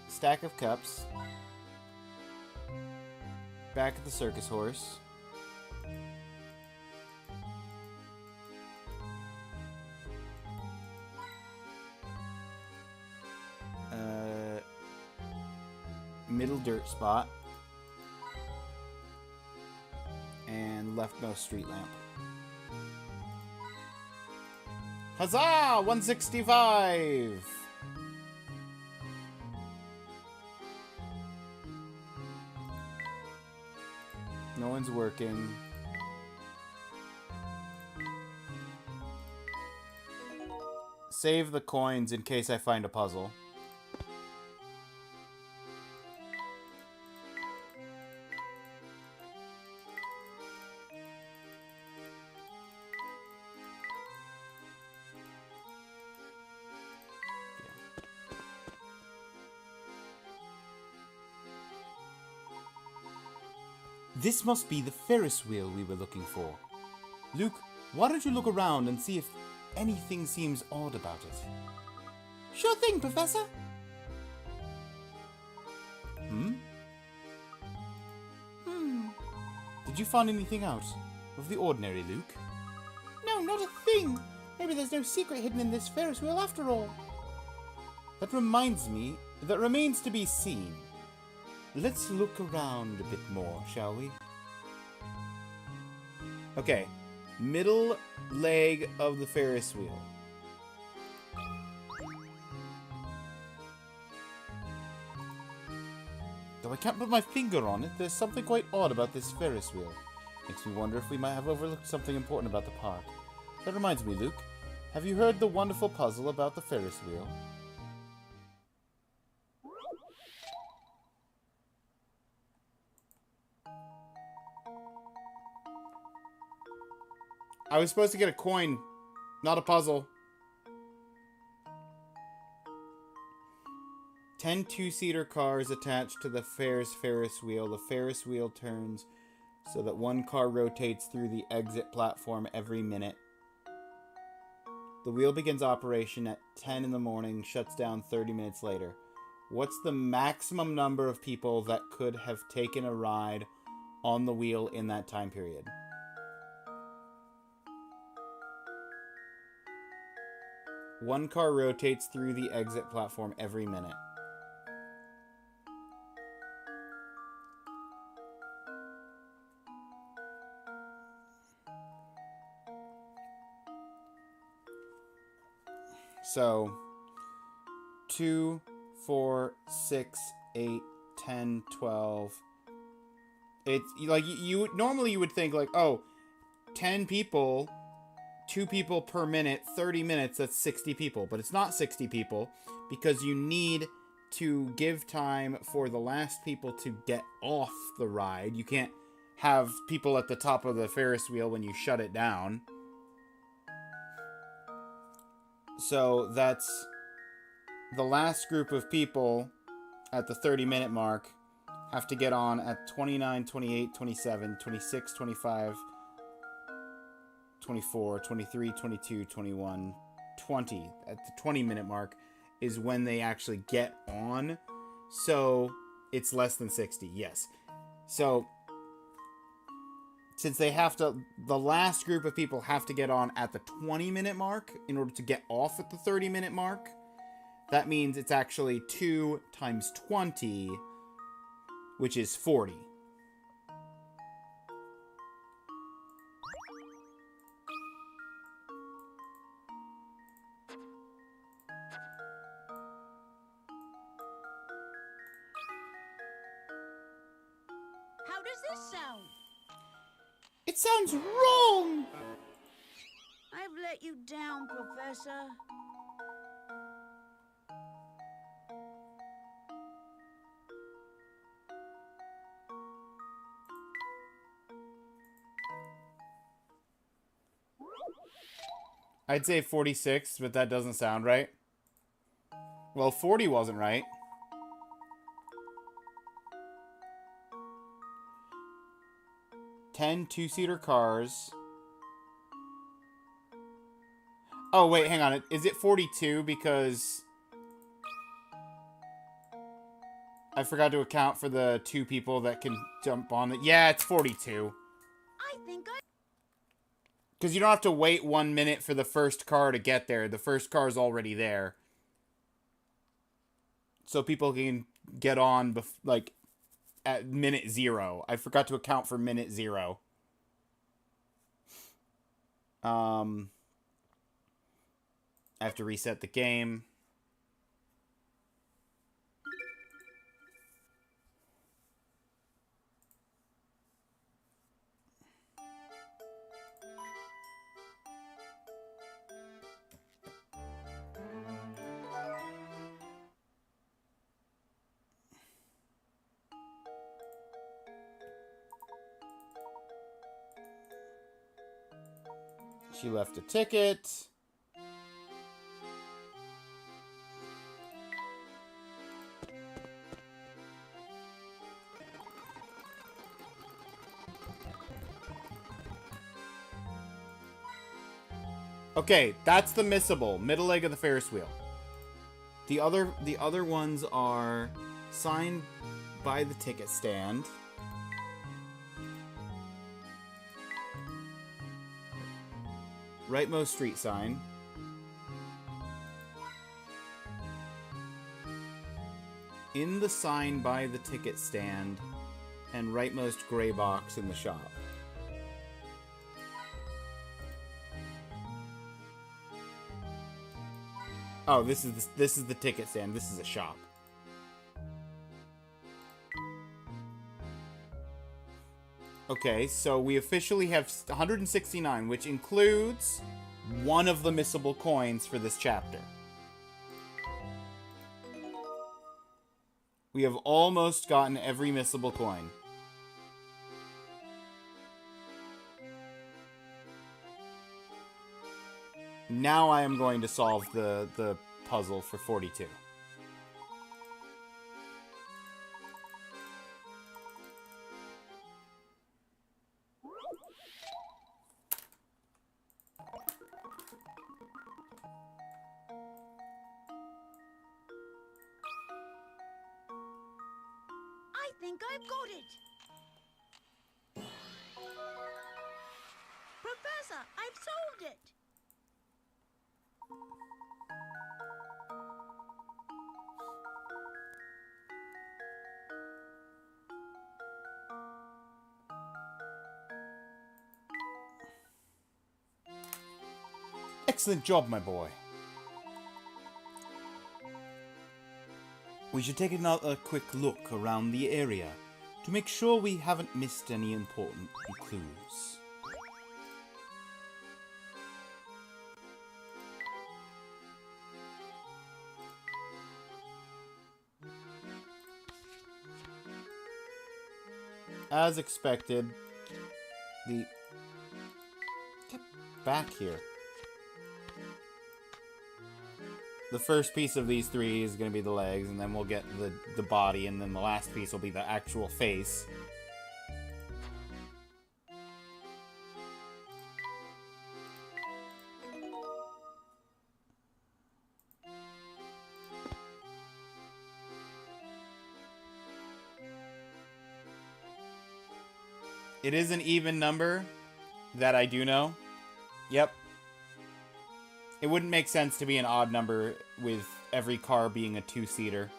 Stack of cups. Back at the circus horse. Middle dirt spot. And leftmost street lamp. Huzzah! 165! No one's working. Save the coins in case I find a puzzle. This must be the Ferris wheel we were looking for. Luke, why don't you look around and see if anything seems odd about it? Sure thing, Professor. Did you find anything out of the ordinary, Luke? No, not a thing. Maybe there's no secret hidden in this Ferris wheel after all. That reminds me, that remains to be seen. Let's look around a bit more, shall we? Okay, middle leg of the Ferris wheel. Though I can't put my finger on it, there's something quite odd about this Ferris wheel. Makes me wonder if we might have overlooked something important about the park. That reminds me, Luke. Have you heard the wonderful puzzle about the Ferris wheel? I was supposed to get a coin, not a puzzle. 10 two-seater cars attached to the Ferris wheel. The Ferris wheel turns so that one car rotates through the exit platform every minute. The wheel begins operation at 10 in the morning, shuts down 30 minutes later. What's the maximum number of people that could have taken a ride on the wheel in that time period? One car rotates through the exit platform every minute. So, 2, 4, 6, 8, 10, 12. It's like you normally you would think like, oh, 10 people, 2 people per minute, 30 minutes, that's 60 people. But it's not 60 people because you need to give time for the last people to get off the ride. You can't have people at the top of the Ferris wheel when you shut it down. So that's the last group of people at the 30-minute mark have to get on at 29, 28, 27, 26, 25, 24, 23, 22, 21, 20. At the 20-minute mark is when they actually get on. So it's less than 60, yes. So since they have to, the last group of people have to get on at the 20-minute mark in order to get off at the 30-minute mark, That means it's actually 2 times 20, which is 40. How does this sound? It sounds wrong! I've let you down, Professor. I'd say 46, but that doesn't sound right. Well, 40 wasn't right. Ten two-seater cars. Oh, wait, hang on. Is it 42? Because I forgot to account for the 2 people that can jump on it. Yeah, it's 42. I think I... Because you don't have to wait 1 minute for the first car to get there. The first car's already there. So people can get on, like, at minute 0. I forgot to account for minute 0. I have to reset the game. She left a ticket. Okay, that's the missable. Middle leg of the Ferris wheel. The other ones are signed by the ticket stand. Rightmost street sign. In the sign by the ticket stand. And rightmost gray box in the shop. Oh, this is the ticket stand. This is a shop. Okay, so we officially have 169, which includes one of the missable coins for this chapter. We have almost gotten every missable coin. Now I am going to solve the puzzle for 42. I think I've got it. Professor, I've solved it. Excellent job, my boy. We should take another quick look around the area to make sure we haven't missed any important clues. As expected, get back here. The first piece of these 3 is going to be the legs, and then we'll get the body, and then the last piece will be the actual face. It is an even number, that I do know. Yep. It wouldn't make sense to be an odd number with every car being a two-seater.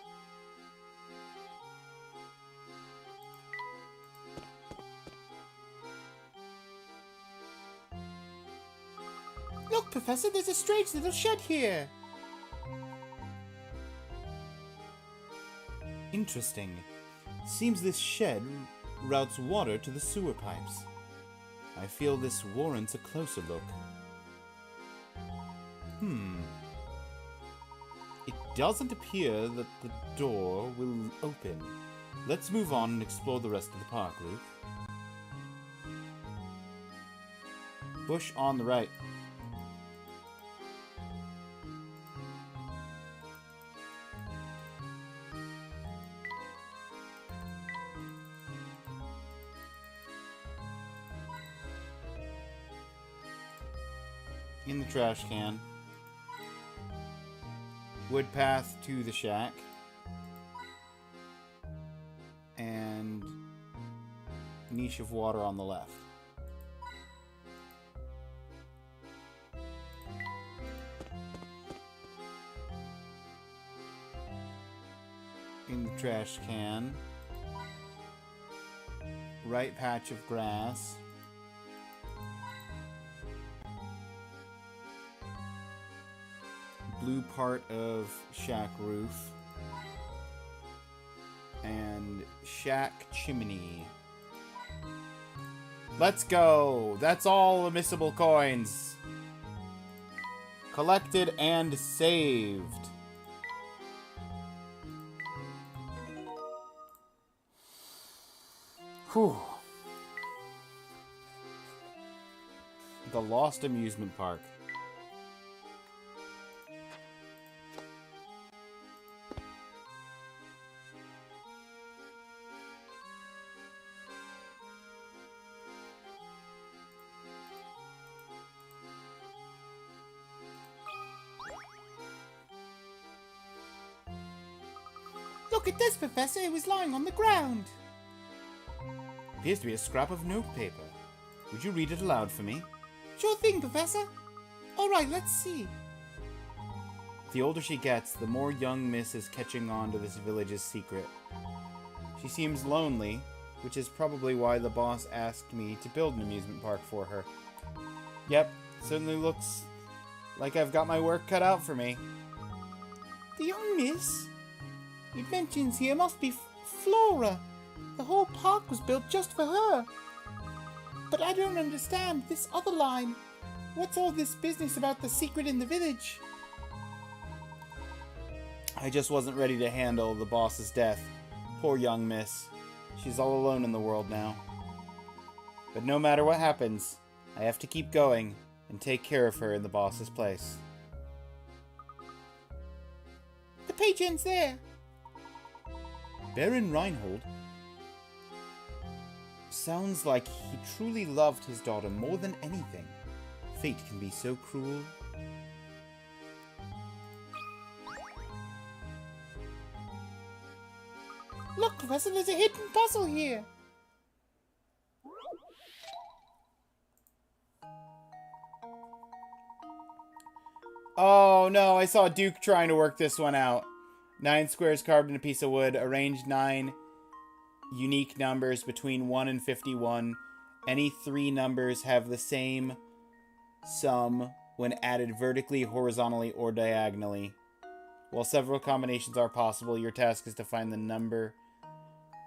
Look, Professor, there's a strange little shed here. Interesting. Seems this shed routes water to the sewer pipes. I feel this warrants a closer look. It doesn't appear that the door will open. Let's move on and explore the rest of the park, Luke. Bush on the right. In the trash can. Wood path to the shack. And niche of water on the left. In the trash can. Right patch of grass. Blue part of shack roof. And shack chimney. Let's go! That's all the missable coins. Collected and saved. Whew. The Lost Amusement Park. Look at this, Professor. It was lying on the ground. Appears to be a scrap of notepaper. Would you read it aloud for me? Sure thing, Professor. All right, let's see. The older she gets, the more young Miss is catching on to this village's secret. She seems lonely, which is probably why the boss asked me to build an amusement park for her. Yep, certainly looks like I've got my work cut out for me. The young miss? It mentions here must be Flora. The whole park was built just for her. But I don't understand this other line. What's all this business about the secret in the village? I just wasn't ready to handle the boss's death. Poor young miss. She's all alone in the world now. But no matter what happens, I have to keep going and take care of her in the boss's place. The page ends there. Baron Reinhold? Sounds like he truly loved his daughter more than anything. Fate can be so cruel. Look, Professor, there's a hidden puzzle here. Oh no, I saw Duke trying to work this one out. 9 squares carved in a piece of wood. Arrange 9 unique numbers between 1 and 51. Any 3 numbers have the same sum when added vertically, horizontally, or diagonally. While several combinations are possible, your task is to find the number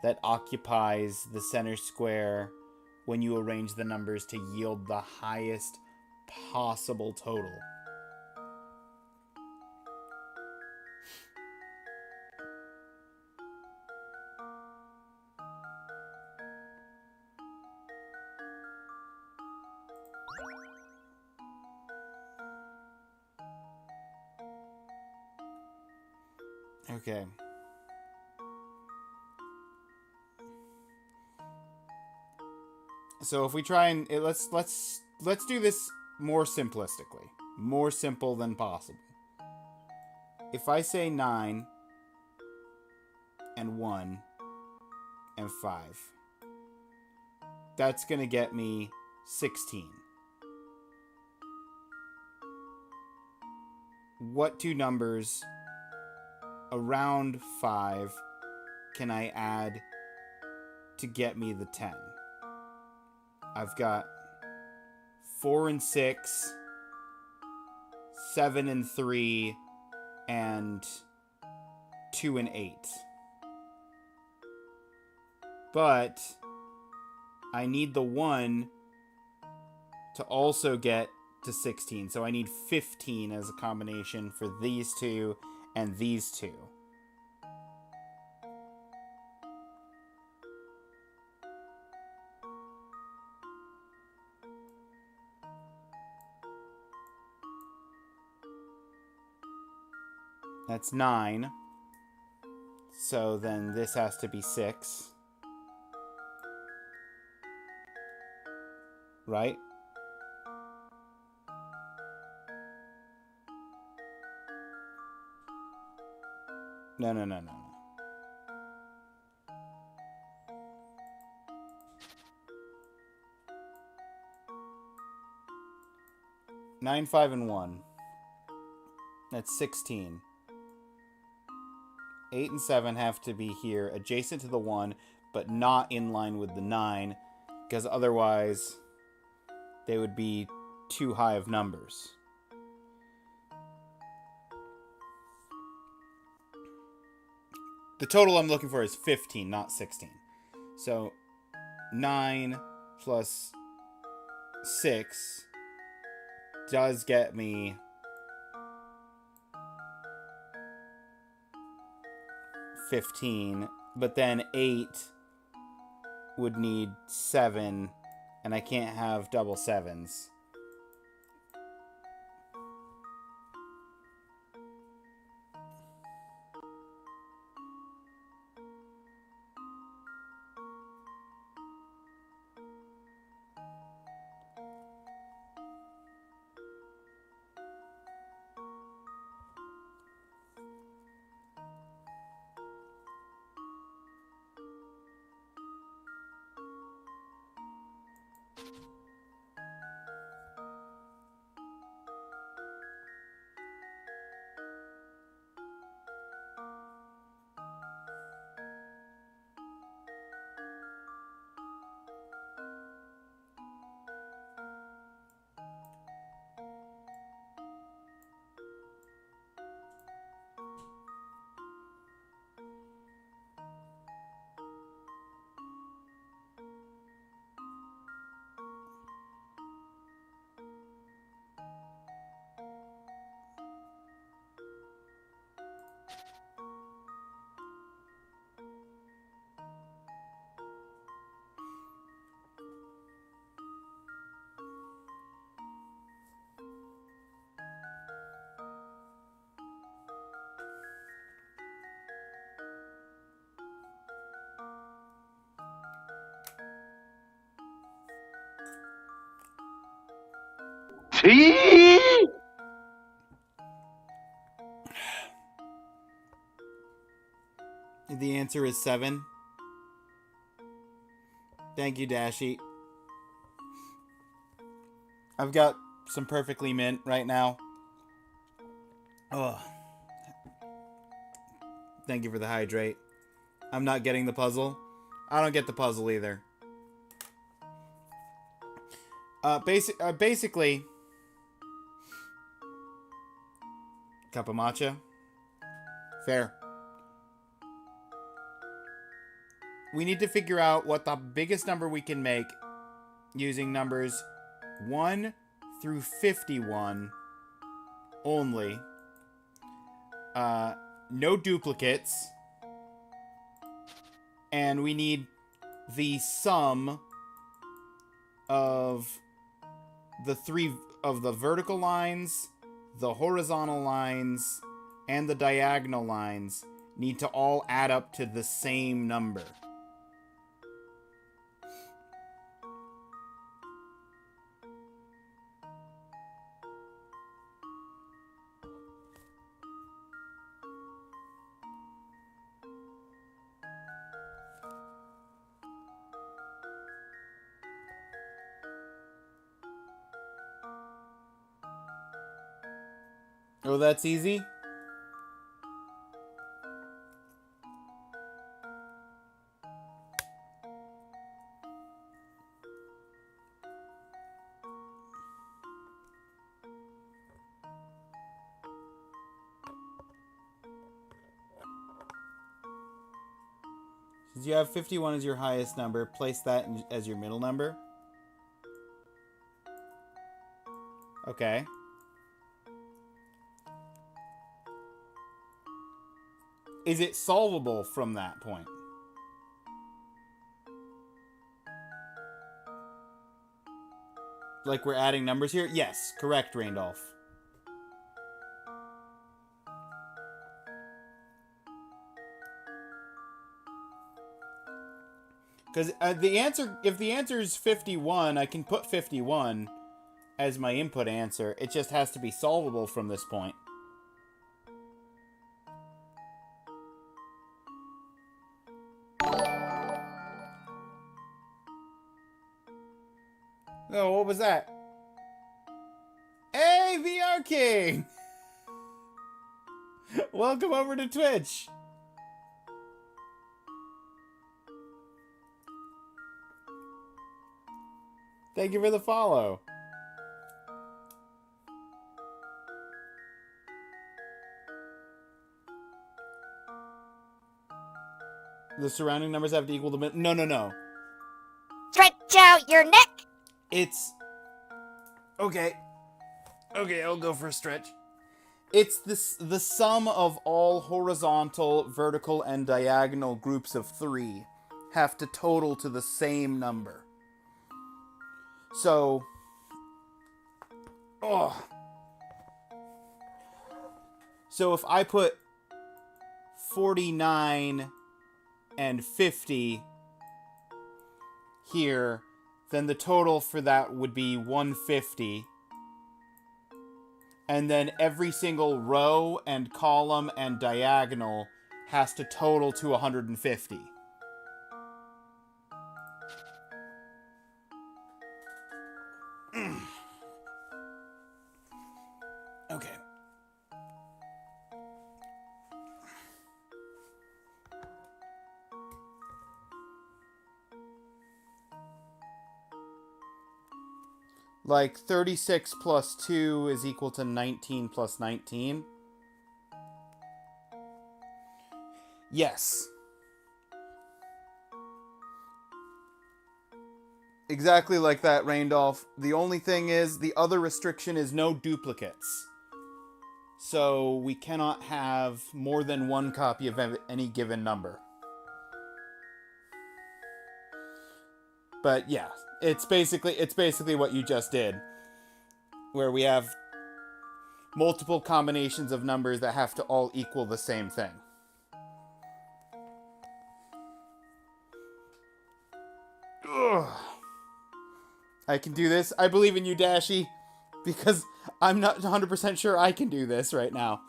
that occupies the center square when you arrange the numbers to yield the highest possible total. Okay. So if we try and let's do this more simplistically. More simple than possible. If I say 9 and 1 and 5, that's going to get me 16. What 2 numbers around 5 can I add to get me the 10? I've got 4 and 6, 7 and 3, and 2 and 8. But I need the 1 to also get to 16. So I need 15 as a combination for these two and these two. That's 9. So then this has to be 6. Right? No. 9, 5, and 1. That's 16. 8 and 7 have to be here, adjacent to the 1, but not in line with the 9, because otherwise they would be too high of numbers. The total I'm looking for is 15, not 16. So 9 plus 6 does get me 15, but then 8 would need 7, and I can't have double 7s. The answer is 7. Thank you, Dashy. I've got some perfectly mint right now. Oh. Thank you for the hydrate. I'm not getting the puzzle. I don't get the puzzle either. Basically, cup of matcha. Fair. We need to figure out what the biggest number we can make using numbers 1 through 51 only. No duplicates. And we need the sum of the vertical lines, the horizontal lines, and the diagonal lines need to all add up to the same number. Oh, that's easy? Since you have 51 as your highest number, place that as your middle number. Okay. Is it solvable from that point? Like we're adding numbers here? Yes, correct, Raindolph. Because the answer, if the answer is 51, I can put 51 as my input answer. It just has to be solvable from this point. Oh, what was that? Hey, VR King! Welcome over to Twitch. Thank you for the follow. The surrounding numbers have to equal the... No. Stretch out your neck! It's... Okay, I'll go for a stretch. It's the sum of all horizontal, vertical, and diagonal groups of 3 have to total to the same number. So... So if I put 49 and 50 here, then the total for that would be 150. And then every single row and column and diagonal has to total to 150. Okay. Like 36 plus 2 is equal to 19 plus 19. Yes. Exactly like that, Raindolph. The only thing is, the other restriction is no duplicates. So we cannot have more than one copy of any given number. But yeah, it's basically what you just did, where we have multiple combinations of numbers that have to all equal the same thing. Ugh. I can do this. I believe in you, Dashi, because I'm not 100% sure I can do this right now.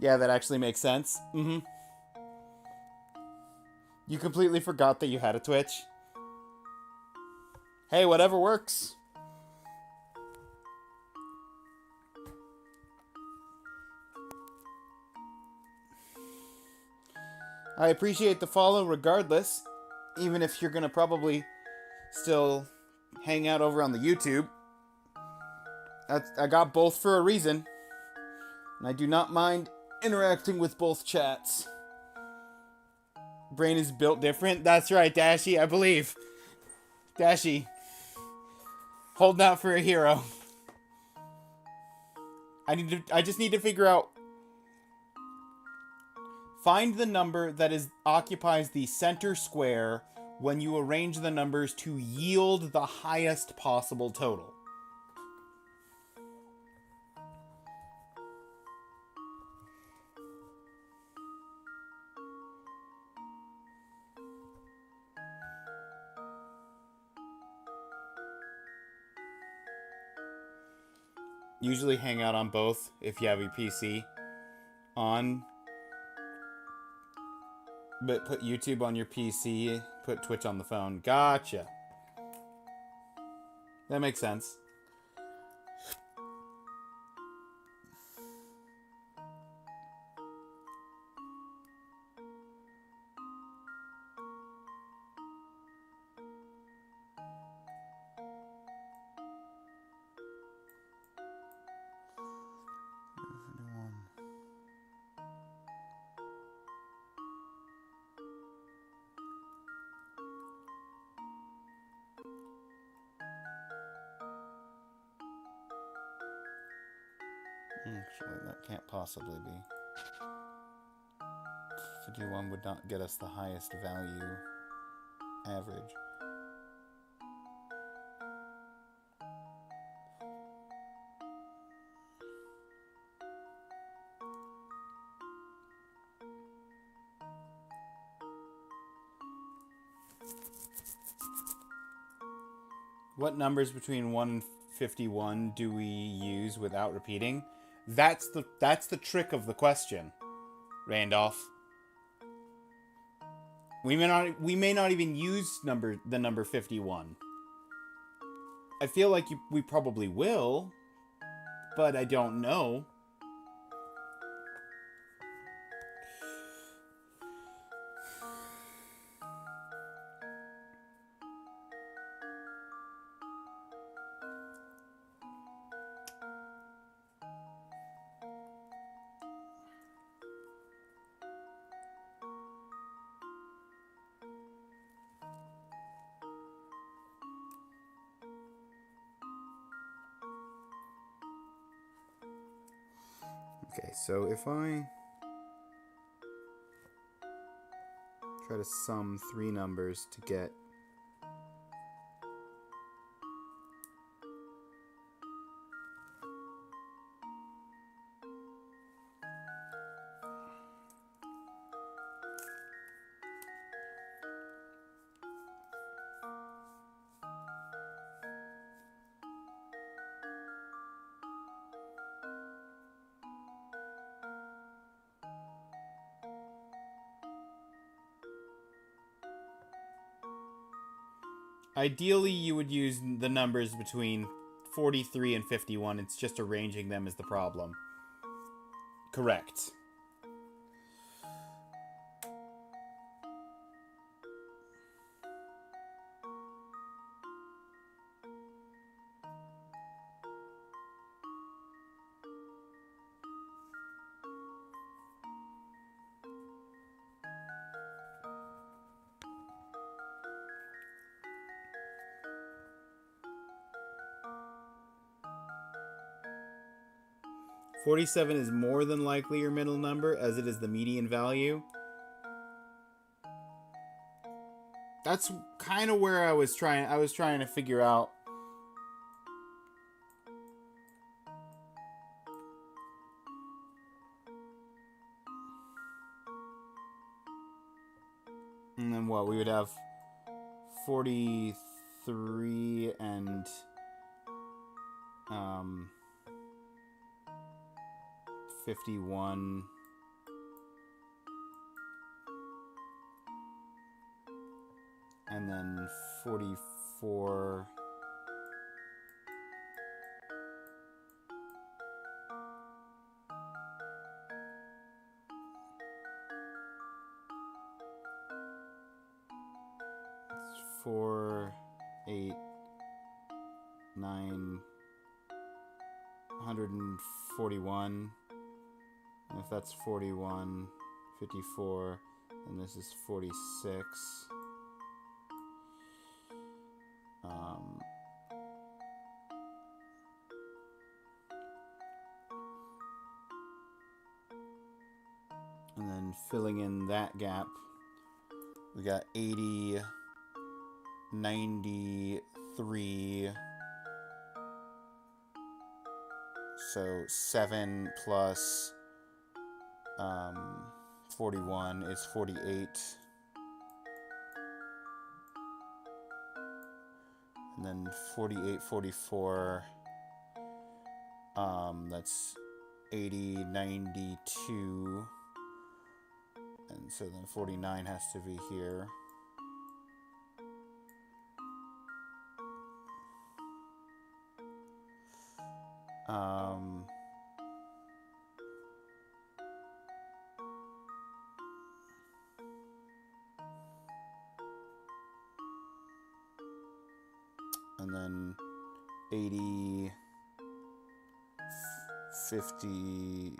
Yeah, that actually makes sense. Mm-hmm. You completely forgot that you had a Twitch. Hey, whatever works. I appreciate the follow regardless, even if you're gonna probably still hang out over on the YouTube. I got both for a reason, and I do not mind interacting with both chats. Brain is built different. That's right, Dashi, I believe. Dashi. Holding out for a hero. I just need to figure out... Find the number that occupies the center square when you arrange the numbers to yield the highest possible total. Usually hang out on both if you have your PC on. But put YouTube on your PC, put Twitch on the phone. Gotcha. That makes sense. Actually, that can't possibly be. 51 would not get us the highest value average. What numbers between 1 and 51 do we use without repeating? That's the trick of the question, Randolph. We may not even use the number 51. I feel like we probably will, but I don't know. Okay, so if I try to sum three numbers to get ideally, you would use the numbers between 43 and 51. It's just arranging them is the problem. Correct. $47 is more than likely your middle number, as it is the median value. That's kind of where I was trying to figure out. And then what? We would have 43 and 51. And then 44. It's 4, 8, 9, 141. And if that's 41, 54, and this is 46. And then filling in that gap, we got 80, 93. So 7 plus 41 is 48. And then 48, 44, that's 80, 92. And so then 49 has to be here. And then 80, 50,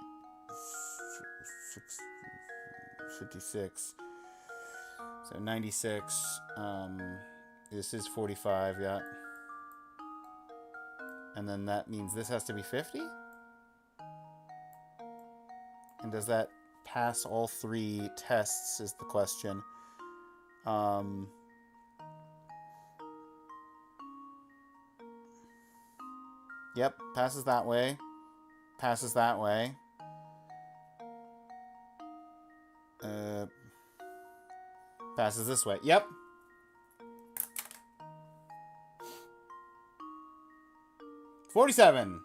56. So 96. This is 45, yeah. And then that means this has to be 50? And does that pass all 3 tests is the question. Yep, passes that way. Passes that way. Passes this way. Yep. $47.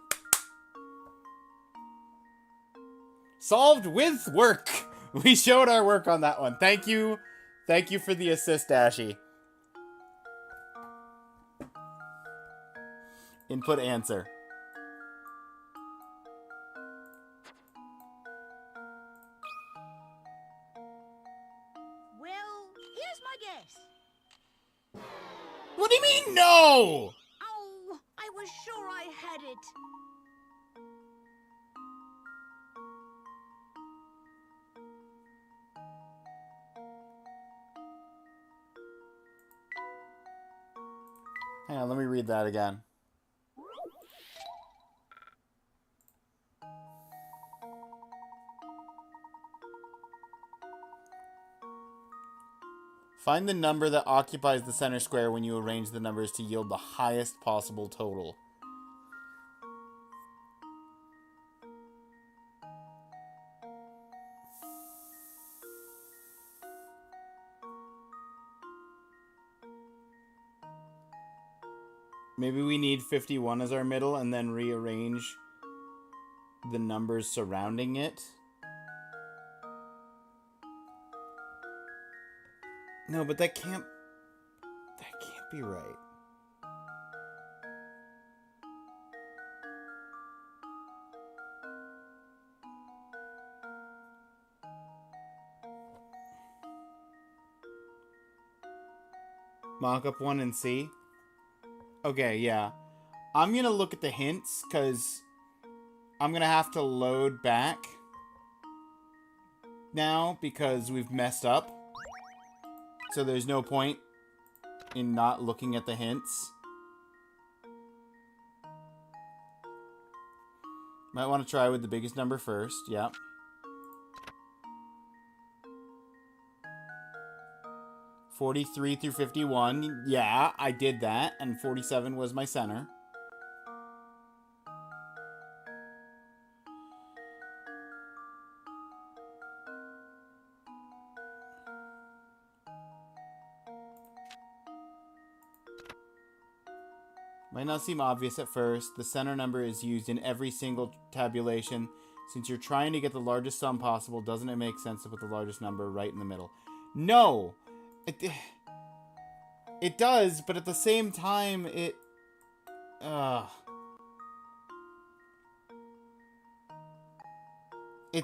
Solved with work. We showed our work on that one. Thank you. Thank you for the assist, Ashy. Input answer. Well, here's my guess. What do you mean, no? Oh, I was sure I had it. Hang on, let me read that again. Find the number that occupies the center square when you arrange the numbers to yield the highest possible total. Maybe we need 51 as our middle and then rearrange the numbers surrounding it. No, but that can't be right. Mock up 1 and see. Okay, yeah. I'm gonna look at the hints, because I'm gonna have to load back now, because we've messed up. So there's no point in not looking at the hints. Might want to try with the biggest number first, yep. $43 through $51, yeah, I did that, and 47 was my center. Might not seem obvious at first. The center number is used in every single tabulation. Since you're trying to get the largest sum possible, doesn't it make sense to put the largest number right in the middle? No! It does, but at the same time, it's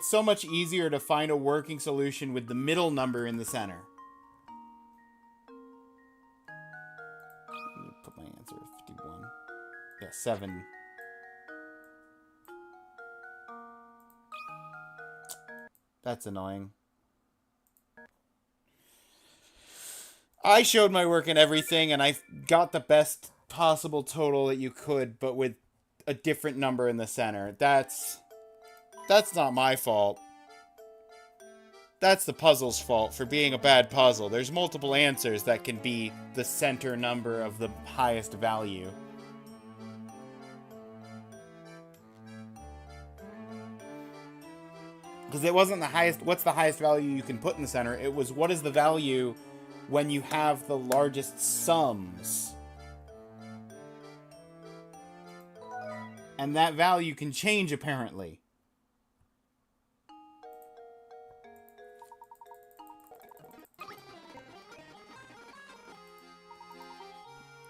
so much easier to find a working solution with the middle number in the center. Let me put my answer at 51. Yeah, 7. That's annoying. I showed my work and everything, and I got the best possible total that you could, but with a different number in the center. That's not my fault. That's the puzzle's fault for being a bad puzzle. There's multiple answers that can be the center number of the highest value. Because it wasn't the highest, what's the highest value you can put in the center? It was, what is the value when you have the largest sums? And that value can change, apparently.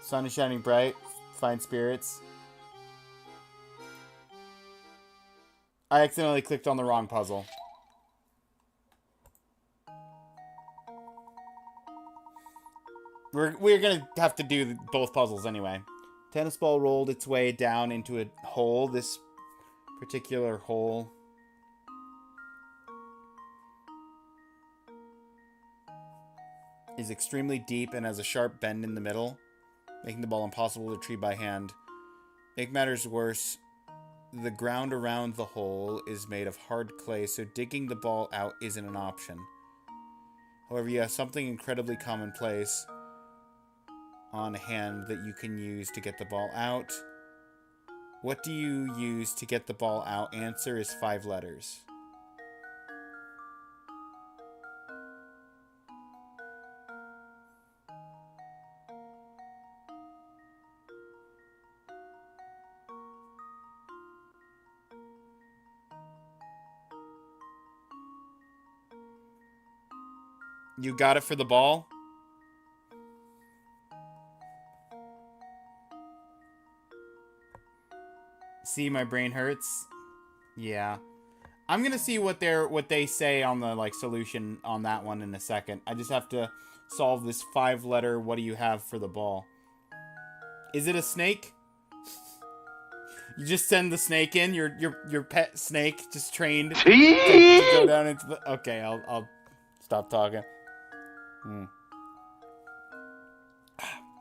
Sun is shining bright. Find spirits. I accidentally clicked on the wrong puzzle. We're gonna have to do both puzzles anyway. Tennis ball rolled its way down into a hole. This particular hole is extremely deep and has a sharp bend in the middle, making the ball impossible to retrieve by hand. Make matters worse, the ground around the hole is made of hard clay, so digging the ball out isn't an option. However, you have something incredibly commonplace on hand that you can use to get the ball out. What do you use to get the ball out? Answer is 5 letters. You got it for the ball? See, my brain hurts. Yeah. I'm gonna see what they say on the like solution on that one in a second. I just have to solve this 5-letter what do you have for the ball. Is it a snake? You just send the snake in, your pet snake just trained to go down into the... Okay, I'll stop talking.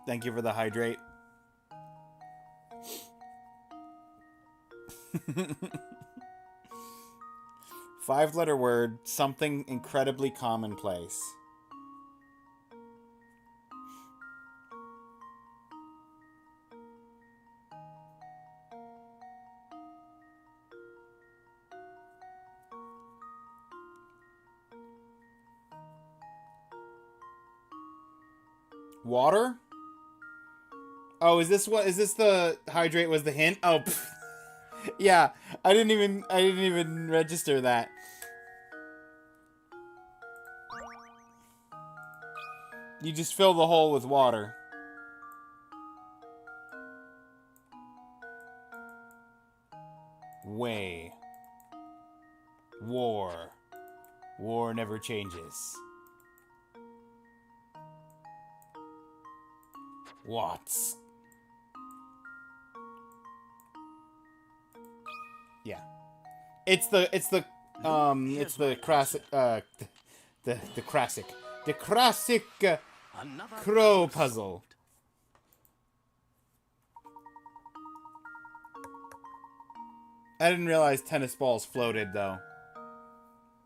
Thank you for the hydrate. Five-letter word, something incredibly commonplace. Water? Oh, is this the hydrate was the hint? Oh, pff. Yeah, I didn't even register that. You just fill the hole with water. Way. War. War never changes. Watts. Yeah. It's the classic the classic Another crow puzzle. I didn't realize tennis balls floated though.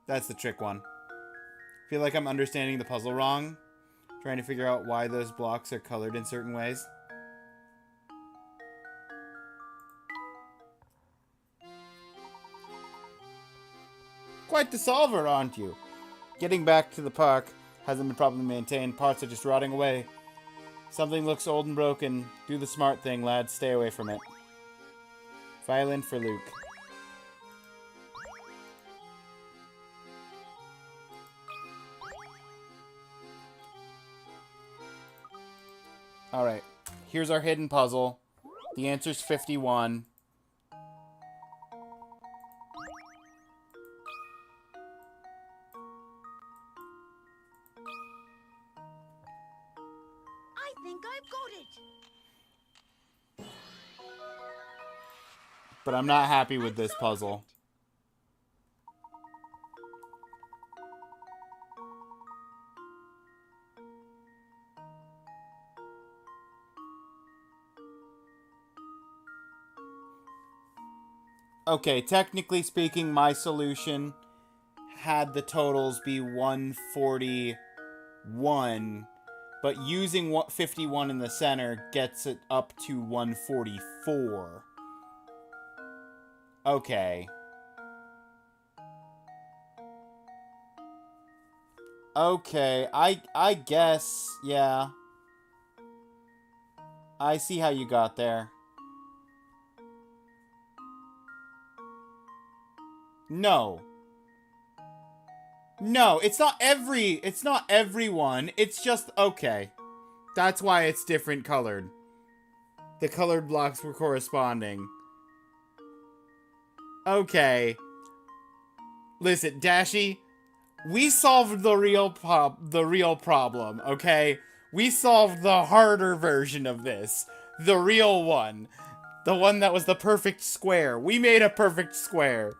That's the trick one. Feel like I'm understanding the puzzle wrong. Trying to figure out why those blocks are colored in certain ways. Quite the solver, aren't you? Getting back to the park hasn't been properly maintained. Parts are just rotting away. Something looks old and broken. Do the smart thing, lads. Stay away from it. Violin for Luke. Alright. Here's our hidden puzzle. The answer's 51. I think I've got it. But I'm not happy with this puzzle. Okay, technically speaking, my solution had the totals be 141, but using 51 in the center gets it up to 144. Okay. Okay, I guess, yeah. I see how you got there. No. No, it's not everyone. It's just, okay. That's why it's different colored. The colored blocks were corresponding. Okay. Listen, Dashi, we solved the real problem, okay? We solved the harder version of this. The real one. The one that was the perfect square. We made a perfect square.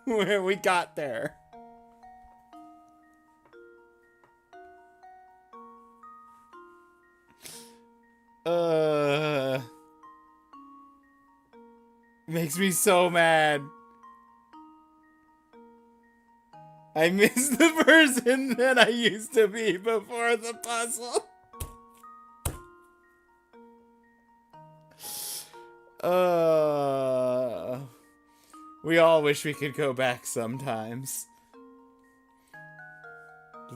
We got there. Makes me so mad. I miss the person that I used to be before the puzzle. We all wish we could go back sometimes.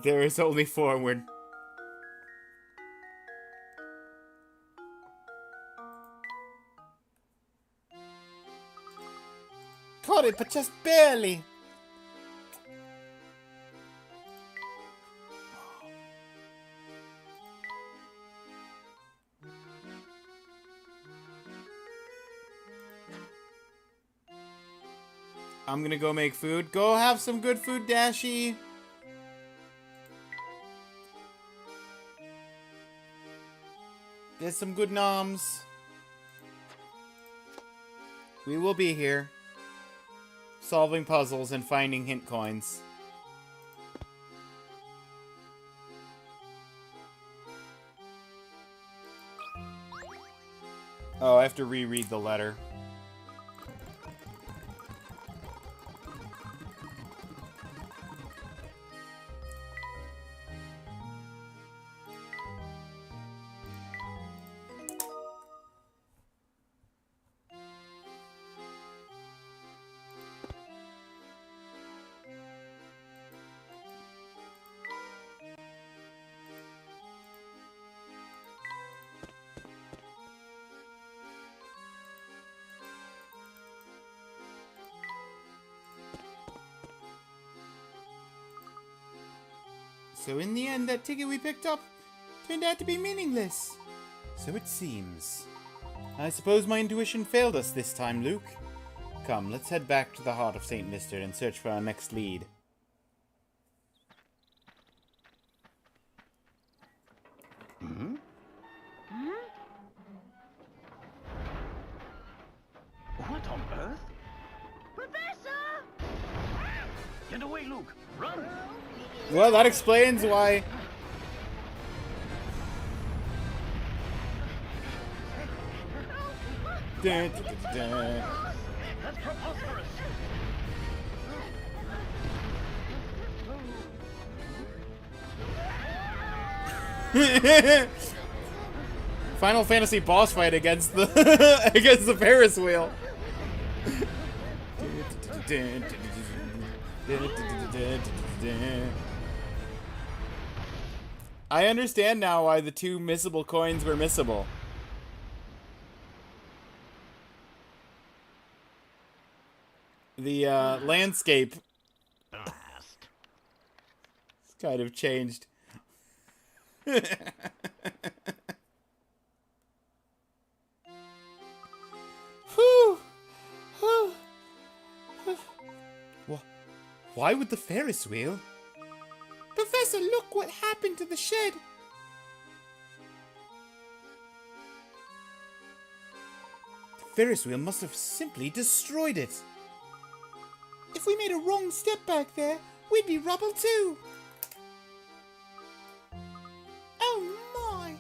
There is only forward. Caught it, but just barely. I'm gonna go make food. Go have some good food, Dashi. Get some good noms. We will be here. Solving puzzles and finding hint coins. Oh, I have to reread the letter. So in the end, that ticket we picked up turned out to be meaningless. So it seems. I suppose my intuition failed us this time, Luke. Come, let's head back to the heart of St. Mystard and search for our next lead. What on earth? Professor! Get away, Luke! Run! Well, that explains why... Dun, dun, dun, dun. That's preposterous! Final Fantasy boss fight against the against the Ferris wheel. I understand now why the two missable coins were missable. The landscape Blast. kind of changed. Whew. Whew. Why would the Ferris wheel? Professor, look what happened to the shed. The Ferris wheel must have simply destroyed it. If we made a wrong step back there, we'd be rubble too. Oh my.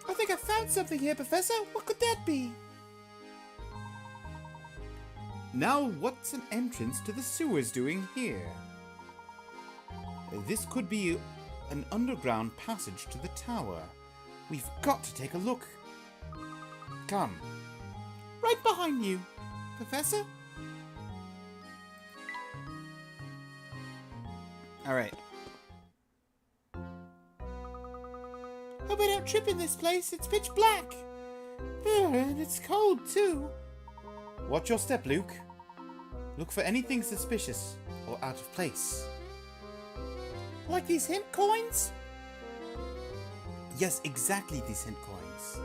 I think I found something here, Professor. What could that be? Now, what's an entrance to the sewers doing here? This could be an underground passage to the tower. We've got to take a look. Come. Right behind you, Professor. Alright. Hope I don't trip in this place. It's pitch black. And it's cold, too. Watch your step, Luke. Look for anything suspicious or out of place. Like these hint coins? Yes, exactly these hint coins.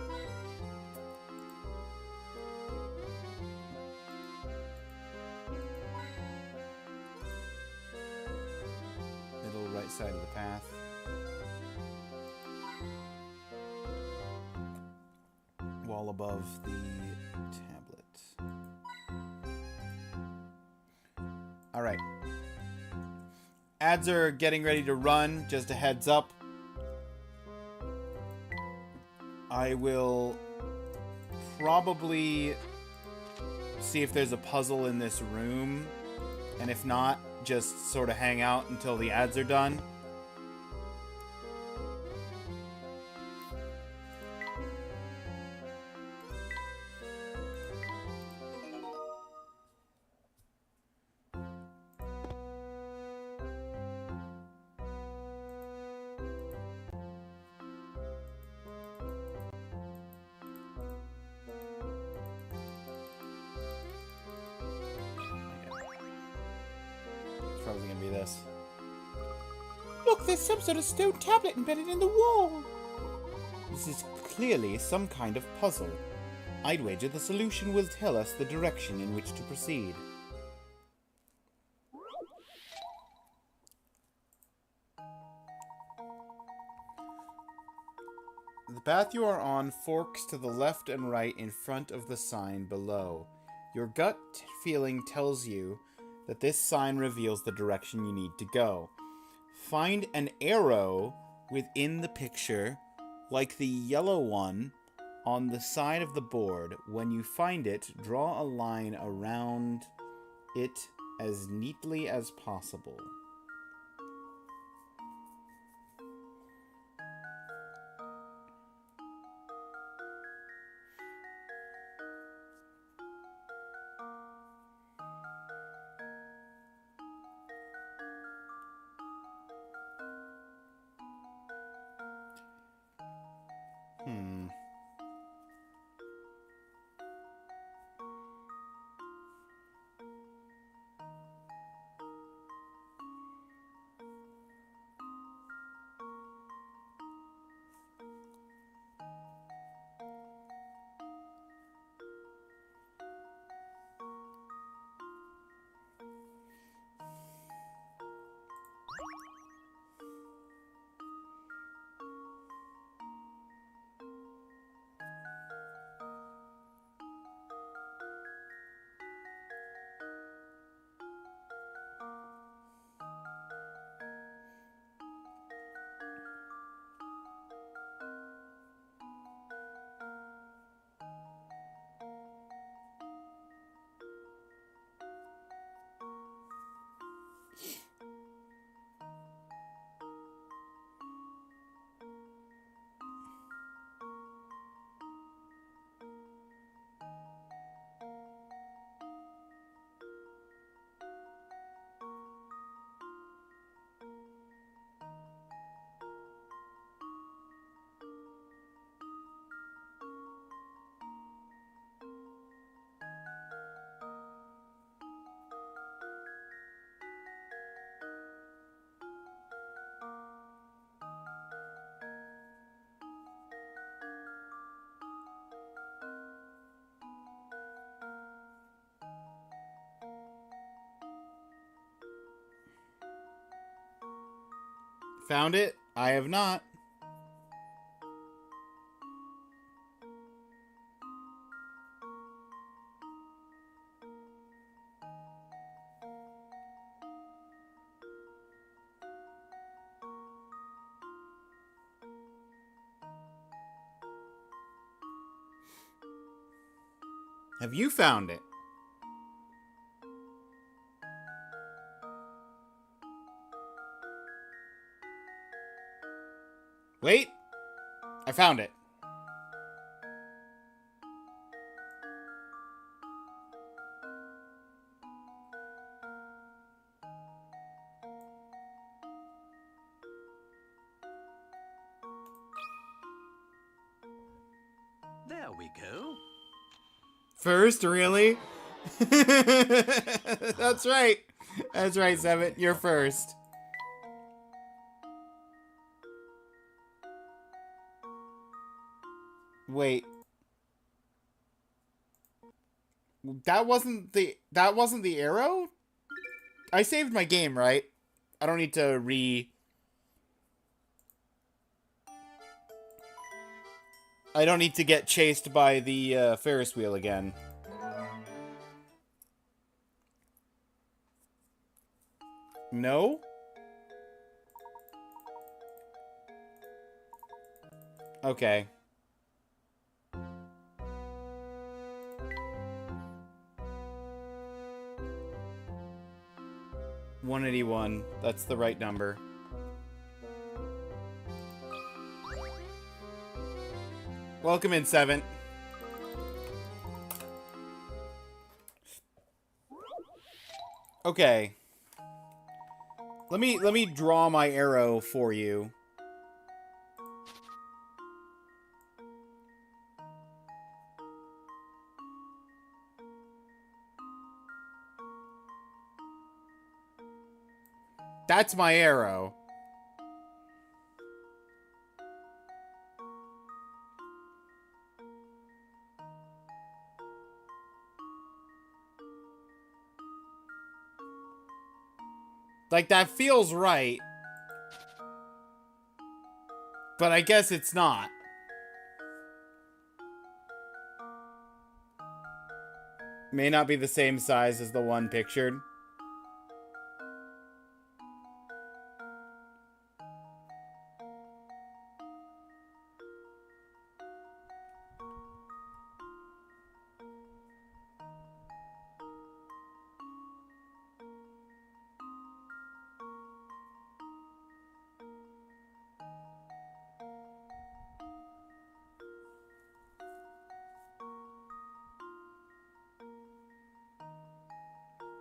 Middle right side of the path. Wall above the tablet. Alright. Ads are getting ready to run, just a heads up. I will probably see if there's a puzzle in this room, and if not, just sort of hang out until the ads are done. Probably gonna be this. Look, there's some sort of stone tablet embedded in the wall. This is clearly some kind of puzzle. I'd wager the solution will tell us the direction in which to proceed. The path you are on forks to the left and right in front of the sign below. Your gut feeling tells you that this sign reveals the direction you need to go. Find an arrow within the picture, like the yellow one on the side of the board. When you find it, draw a line around it as neatly as possible. Found it? I have not. Have you found it? Wait. I found it. There we go. First, really? That's right. That's right, Seven. You're first. Wait. That wasn't the arrow? I saved my game, right? I don't need to I don't need to get chased by the Ferris wheel again. No? Okay. 181. That's the right number. Welcome in, Seven. Okay. Let me draw my arrow for you. That's my arrow. Like, that feels right. But I guess it's not. May not be the same size as the one pictured.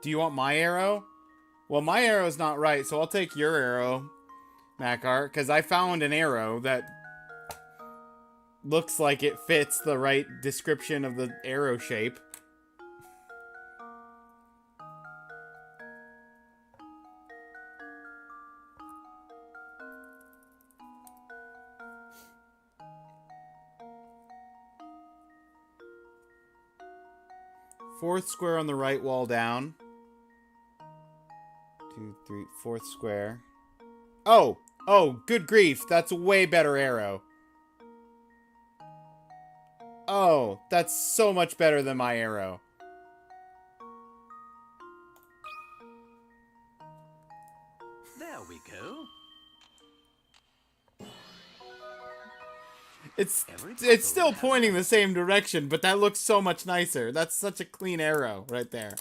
Do you want my arrow? Well, my arrow's not right, so I'll take your arrow, Makar, because I found an arrow that looks like it fits the right description of the arrow shape. Fourth square on the right wall down. 2, 3, fourth square. Oh! Oh, good grief. That's a way better arrow. Oh, that's so much better than my arrow. There we go. It's still pointing the same direction, but that looks so much nicer. That's such a clean arrow right there.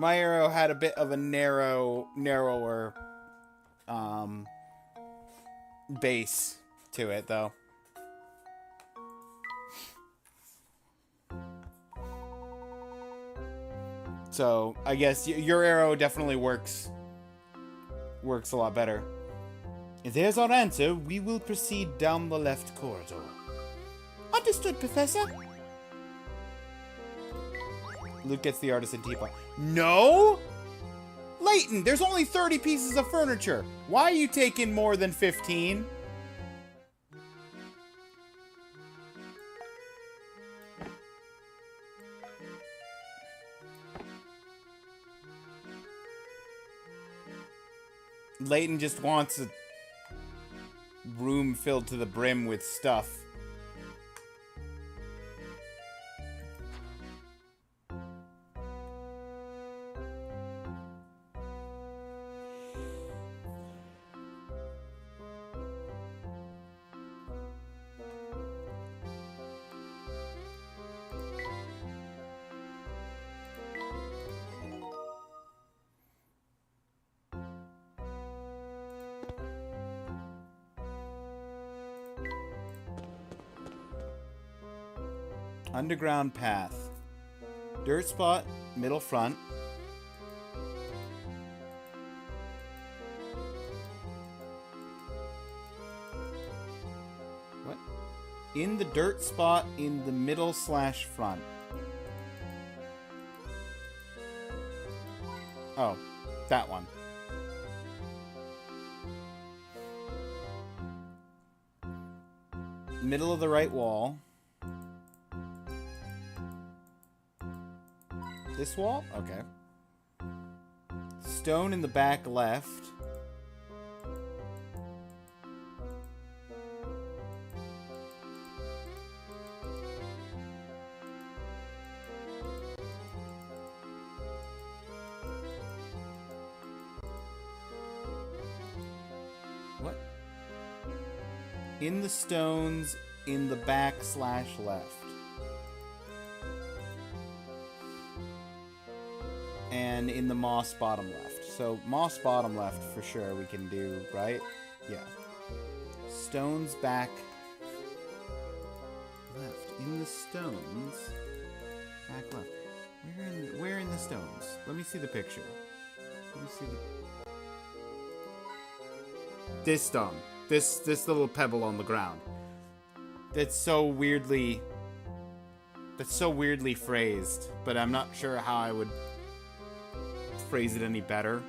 My arrow had a bit of a narrower base to it, though. So, I guess your arrow definitely works a lot better. If there's our answer, we will proceed down the left corridor. Understood, Professor. Luke gets the artisan teapot. No? Layton, there's only 30 pieces of furniture. Why are you taking more than 15? Layton just wants a room filled to the brim with stuff. Underground path. Dirt spot, middle front. What? In the dirt spot in the middle / front. Oh, that one. Middle of the right wall. This wall? Okay. Stone in the back left. What? In the stones in the back / left. and in the moss bottom left. So moss bottom left for sure we can do, right? Yeah. Stones back left. In the stones. Back left. Where in the stones? Let me see the picture. Let me see the... This stone. This little pebble on the ground. That's so weirdly phrased, but I'm not sure how I would phrase it any better.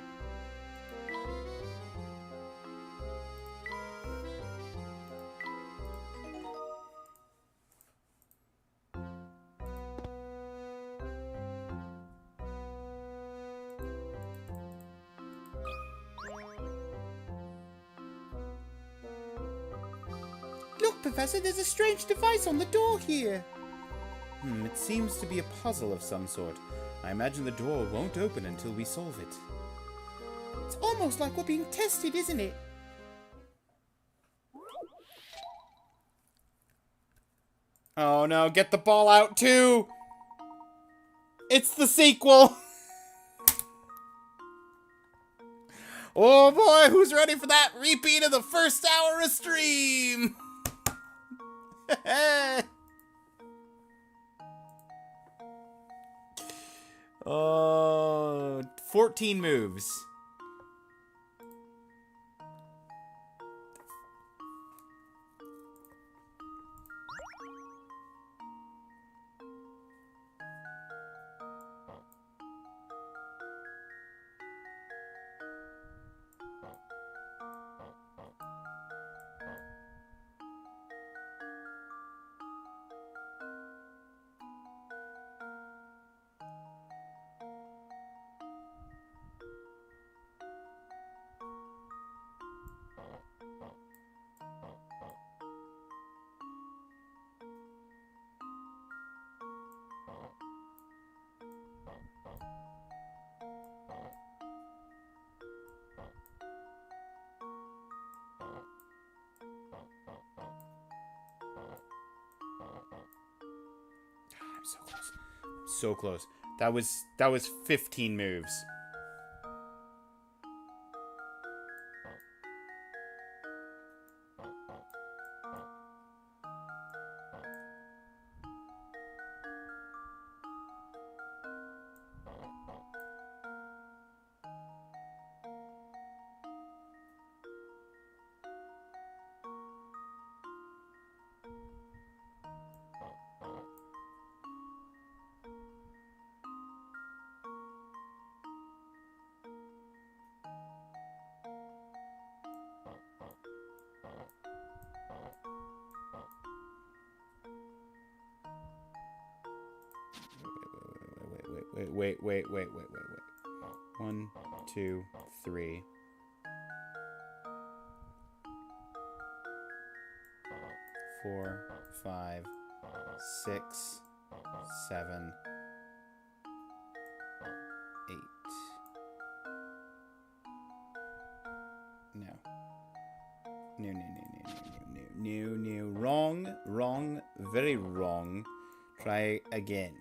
Look, Professor, there's a strange device on the door here. It seems to be a puzzle of some sort. I imagine the door won't open until we solve it. It's almost like we're being tested, isn't it? Oh no, get the ball out too! It's the sequel! Oh boy, who's ready for that repeat of the first hour of stream? Oh, 14 moves. I'm so close. So close. That was 15 moves. Wait. 1, 2, 3. 4, 5, 6, 7, 8. No. Wrong. Very wrong. Try again.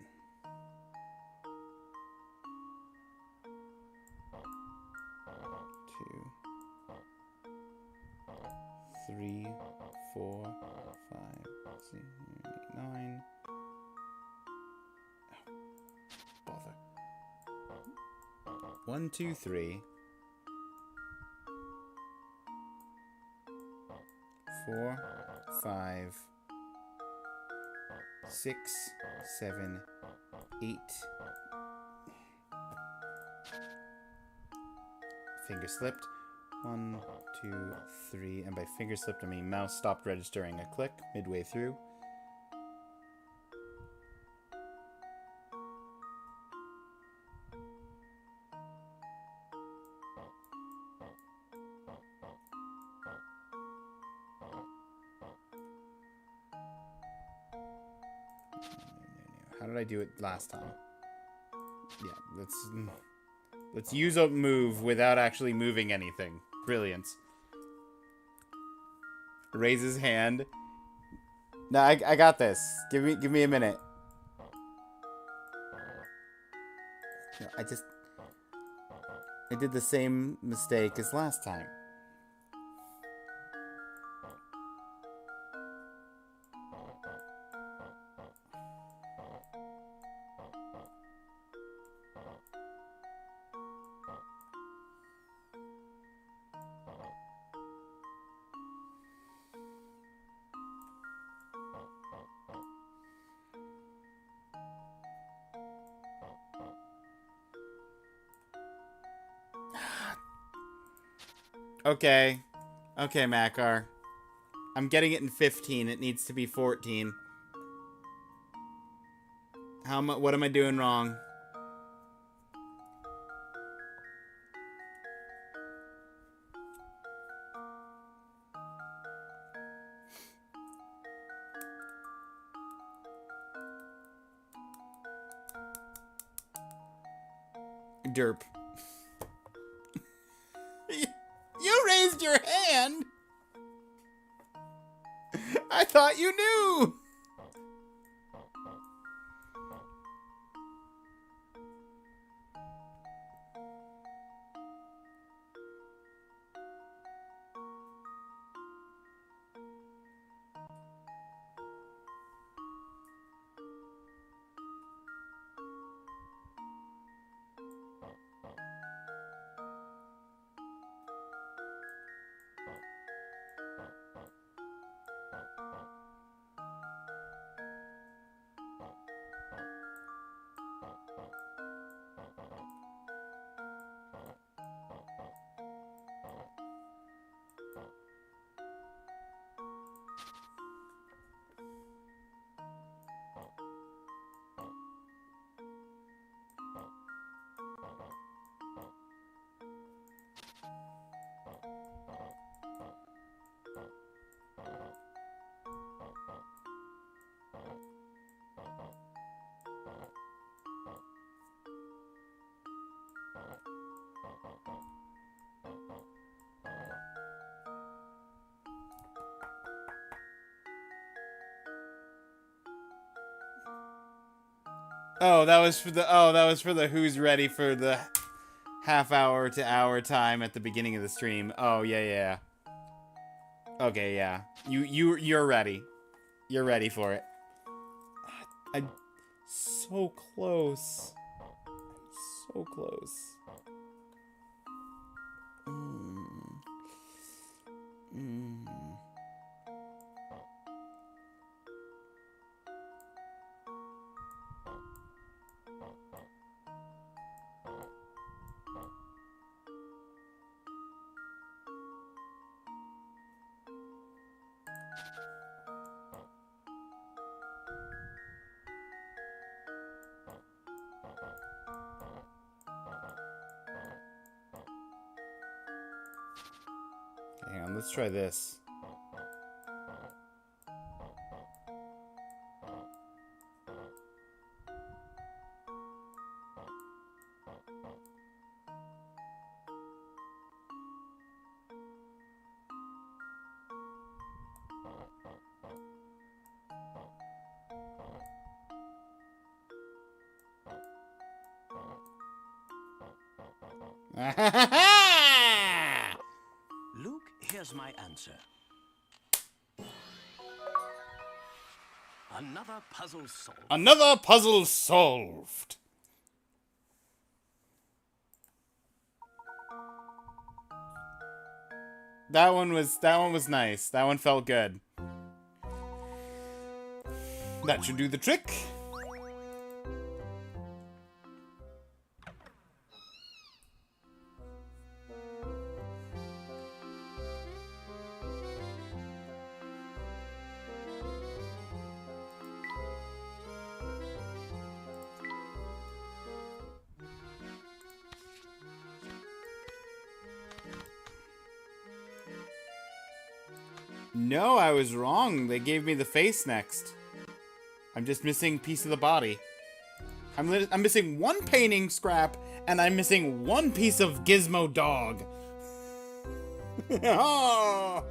3, 4, 5, 6, 7, 8, 9. Oh, bother. 1, 2, 3. 4, 5, 6, 7, 8. Finger slipped. 1, 2, 3, and by finger slipped I mean mouse stopped registering a click midway through. How did I do it last time? Yeah, let's use a move without actually moving anything. Brilliance. Raise his hand. No, I got this. Give me a minute. No, I did the same mistake as last time. Okay. Okay, Makar. I'm getting it in 15. It needs to be 14. What am I doing wrong? Derp. You raised your hand? I thought you knew! Oh, that was for the who's ready for the half hour to hour time at the beginning of the stream. Oh, yeah. Okay, yeah. You're ready. You're ready for it. I'm so close. So close. Hang on, let's try this. Luke, here's my answer. Another puzzle solved. Another puzzle solved. That one was nice. That one felt good. That should do the trick. No, I was wrong. They gave me the face next. I'm just missing a piece of the body. I'm missing one painting scrap, and I'm missing one piece of Gizmo dog. Oh!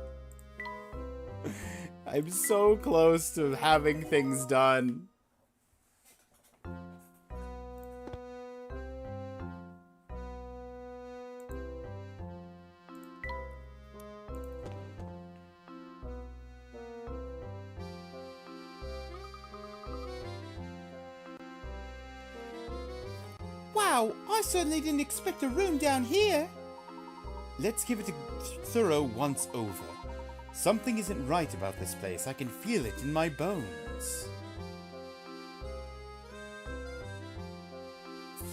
I'm so close to having things done. Wow, I certainly didn't expect a room down here. Let's give it a thorough once over. Something isn't right about this place. I can feel it in my bones.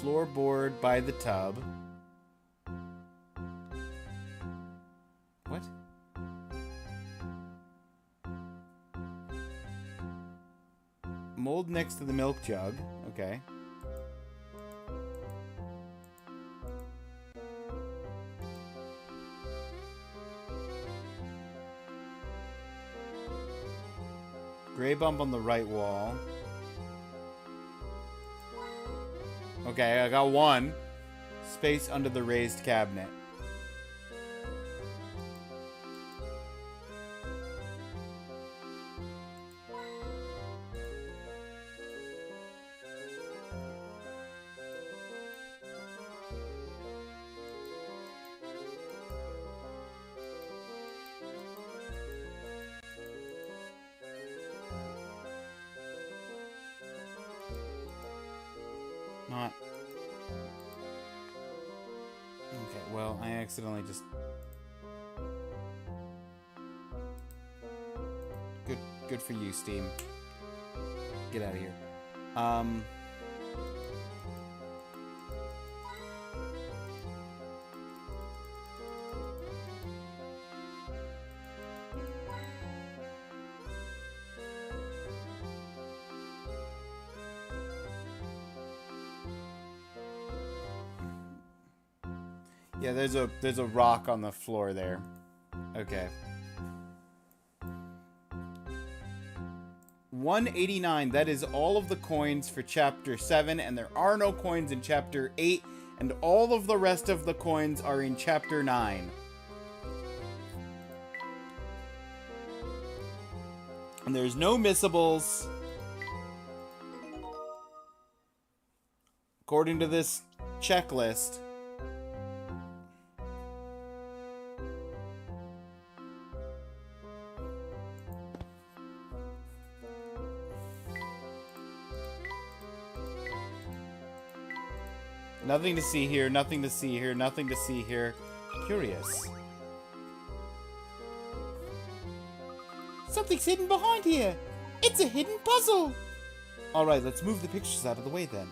Floorboard by the tub. What? Mold next to the milk jug. Okay. Gray bump on the right wall. Okay, I got one. Space under the raised cabinet. Not. Okay, well, I accidentally just... Good for you, Steam. Get out of here. Yeah, there's a rock on the floor there. Okay. 189, that is all of the coins for chapter 7, and there are no coins in chapter 8, and all of the rest of the coins are in chapter 9. And there's no missables. According to this checklist. Nothing to see here, nothing to see here, nothing to see here. Curious. Something's hidden behind here. It's a hidden puzzle. Alright, let's move the pictures out of the way then.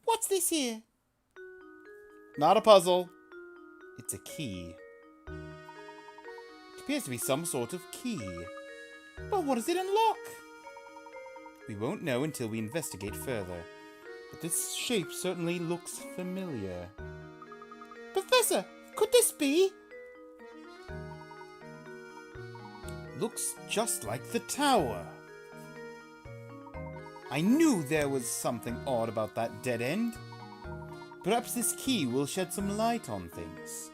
What's this here? Not a puzzle. It's a key. It appears to be some sort of key. But what does it unlock? We won't know until we investigate further. But this shape certainly looks familiar. Professor, could this be? Looks just like the tower. I knew there was something odd about that dead end. Perhaps this key will shed some light on things.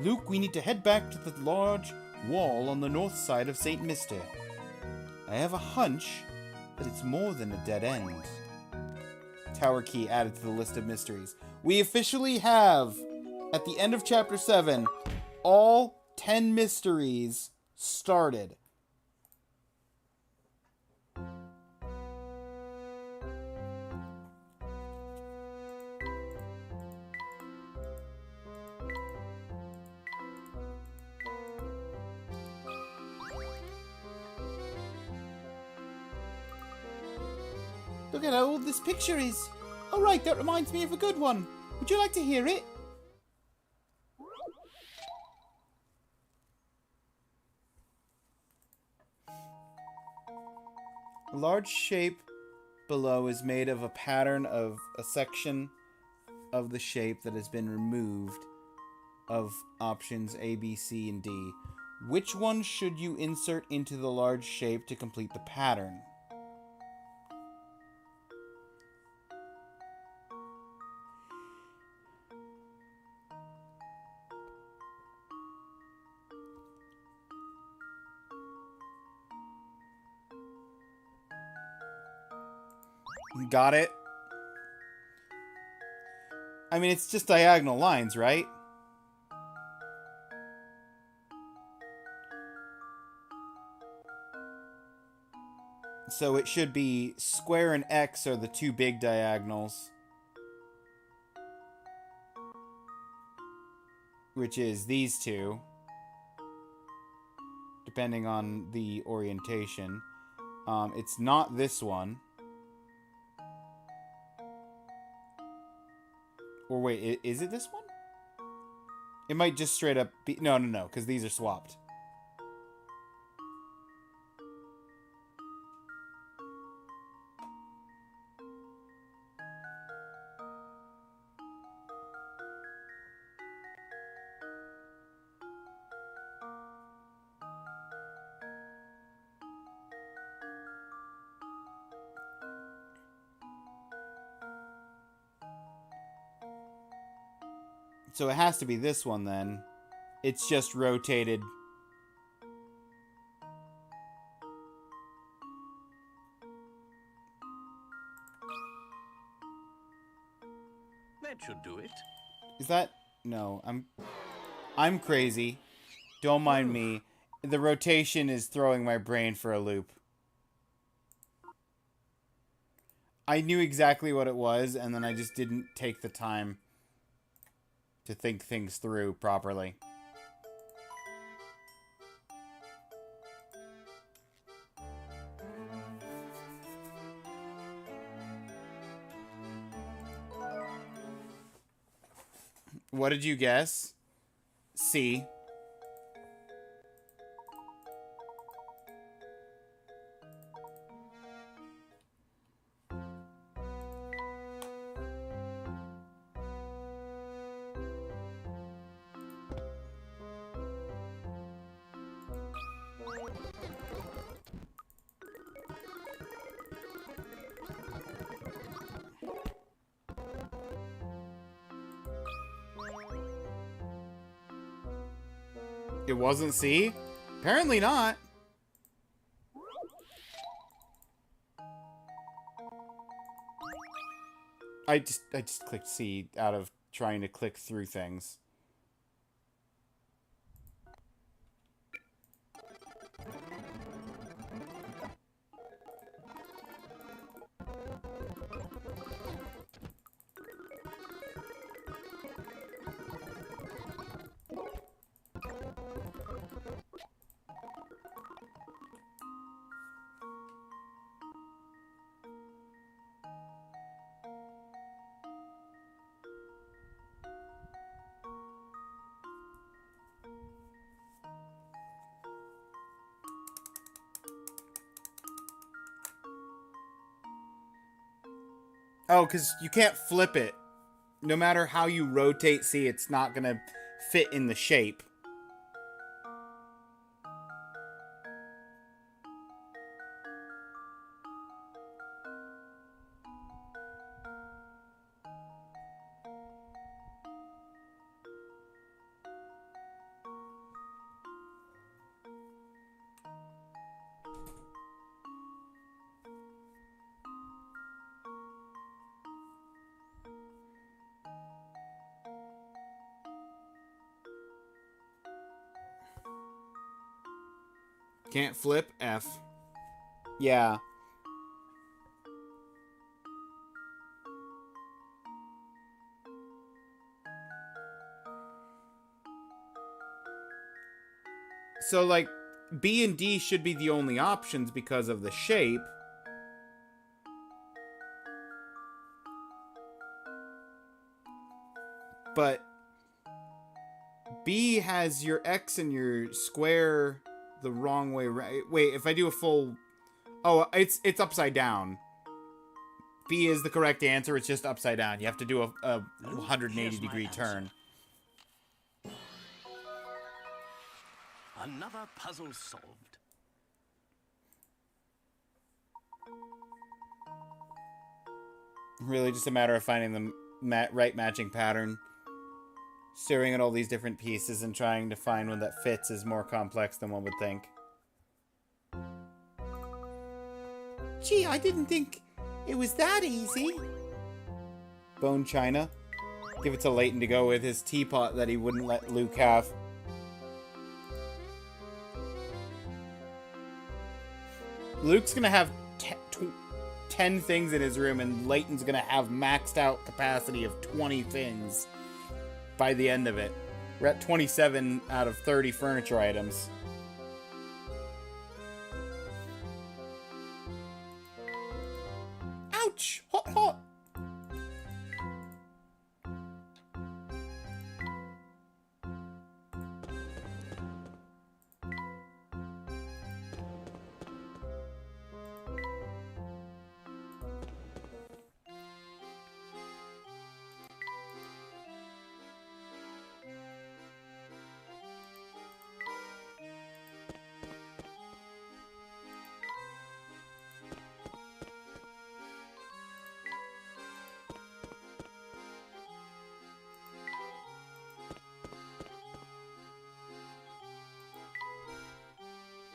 Luke, we need to head back to the large wall on the north side of St. Mister. I have a hunch that it's more than a dead end. Tower key added to the list of mysteries. We officially have, at the end of chapter 7, all 10 mysteries started. Look at how old this picture is. Oh right, that reminds me of a good one. Would you like to hear it? A large shape below is made of a pattern of a section of the shape that has been removed of options A, B, C, and D. Which one should you insert into the large shape to complete the pattern? Got it? I mean, it's just diagonal lines, right? So it should be square and X are the two big diagonals. Which is these two. Depending on the orientation. It's not this one. Or wait, is it this one? It might just straight up be... No, because these are swapped. So it has to be this one then. It's just rotated. That should do it. Is that... No, I'm crazy. Don't mind me. The rotation is throwing my brain for a loop. I knew exactly what it was, and then I just didn't take the time to think things through properly. What did you guess? C. It wasn't C? Apparently not. I just clicked C out of trying to click through things. Oh, because you can't flip it. No matter how you rotate C, it's not going to fit in the shape. Can't flip F. Yeah. So, like, B and D should be the only options because of the shape. But B has your X and your square the wrong way. Wait, if I do a full... Oh, it's upside down. B is the correct answer. It's just upside down. You have to do a 180-degree turn. Another puzzle solved. Really just a matter of finding the right matching pattern. Staring at all these different pieces and trying to find one that fits is more complex than one would think. Gee, I didn't think it was that easy. Bone china. Give it to Layton to go with his teapot that he wouldn't let Luke have. Luke's gonna have 10 things in his room, and Layton's gonna have maxed out capacity of 20 things by the end of it. We're at 27 out of 30 furniture items. Ouch! Hot, hot!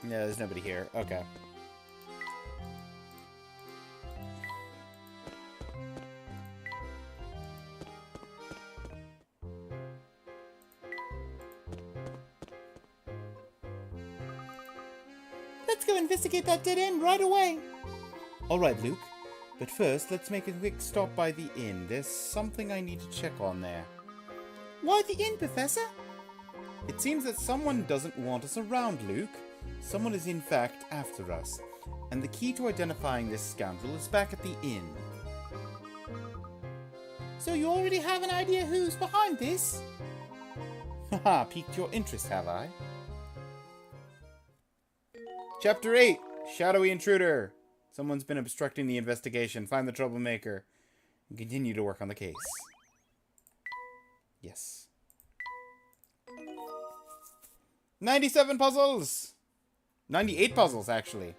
Yeah, there's nobody here. Okay. Let's go investigate that dead end right away. All right, Luke. But first, let's make a quick stop by the inn. There's something I need to check on there. Why the inn, Professor? It seems that someone doesn't want us around, Luke. Someone is in fact after us. And the key to identifying this scoundrel is back at the inn. So you already have an idea who's behind this? Haha, piqued your interest, have I? Chapter 8, Shadowy Intruder. Someone's been obstructing the investigation. Find the troublemaker and continue to work on the case. Yes. 97 puzzles! 98 puzzles, actually.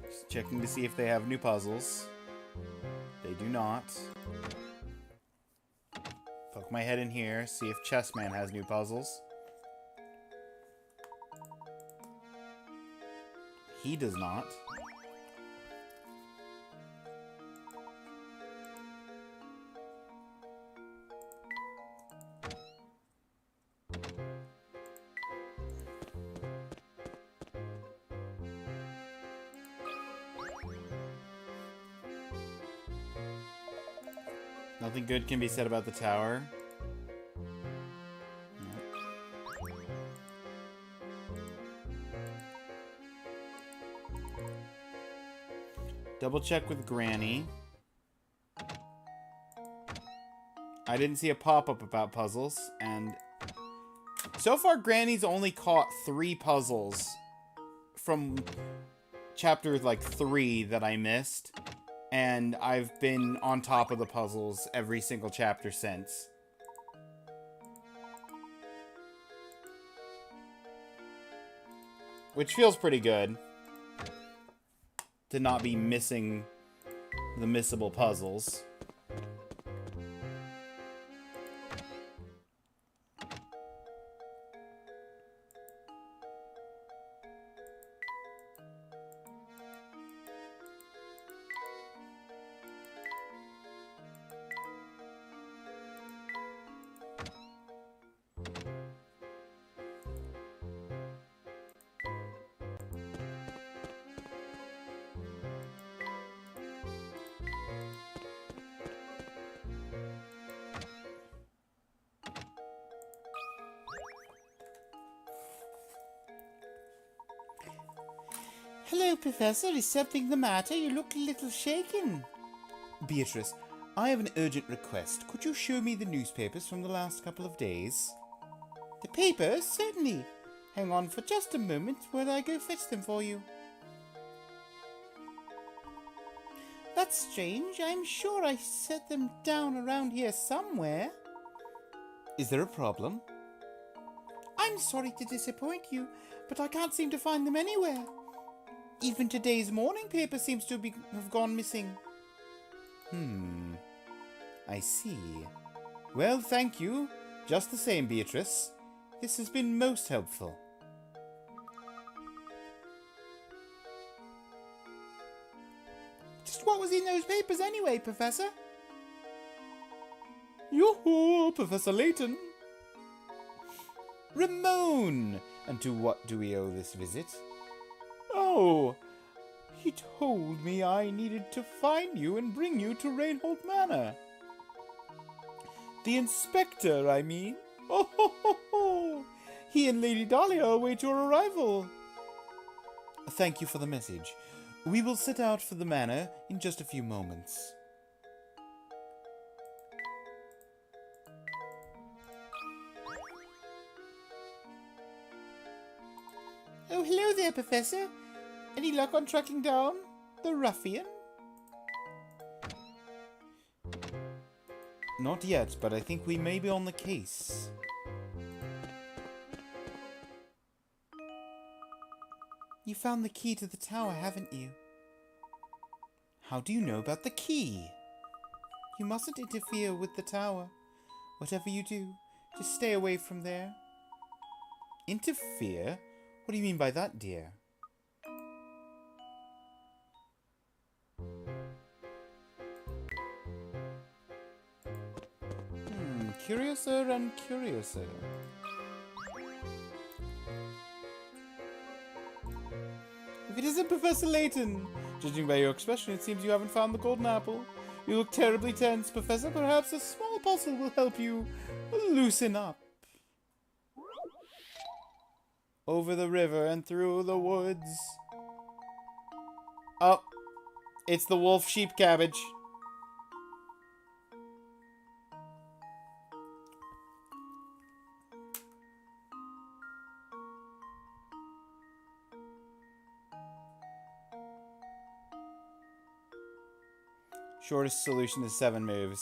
Just checking to see if they have new puzzles. They do not. Poke my head in here, see if Chessman has new puzzles. He does not. Nothing good can be said about the tower. No. Double check with Granny. I didn't see a pop-up about puzzles, and so far Granny's only caught 3 puzzles from chapter like 3 that I missed. And I've been on top of the puzzles every single chapter since. Which feels pretty good. To not be missing the missable puzzles. Hello, Professor. Is something the matter? You look a little shaken. Beatrice, I have an urgent request. Could you show me the newspapers from the last couple of days? The papers? Certainly. Hang on for just a moment while I go fetch them for you. That's strange. I'm sure I set them down around here somewhere. Is there a problem? I'm sorry to disappoint you, but I can't seem to find them anywhere. Even today's morning paper seems to have gone missing. I see. Well, thank you. Just the same, Beatrice. This has been most helpful. Just what was in those papers anyway, Professor? Yoo-hoo, Professor Layton. Ramon! And to what do we owe this visit? Oh, he told me I needed to find you and bring you to Rainhold Manor. The inspector, I mean. Oh, ho, ho, ho. He and Lady Dahlia await your arrival. Thank you for the message. We will set out for the manor in just a few moments. Oh, hello there, Professor. Any luck on tracking down the ruffian? Not yet, but I think we may be on the case. You found the key to the tower, haven't you? How do you know about the key? You mustn't interfere with the tower. Whatever you do, just stay away from there. Interfere? What do you mean by that, dear? Curiouser and curiouser. If it isn't Professor Layton, judging by your expression, it seems you haven't found the golden apple. You look terribly tense, Professor. Perhaps a small puzzle will help you loosen up. Over the river and through the woods. Oh, it's the wolf sheep cabbage. Shortest solution is 7 moves.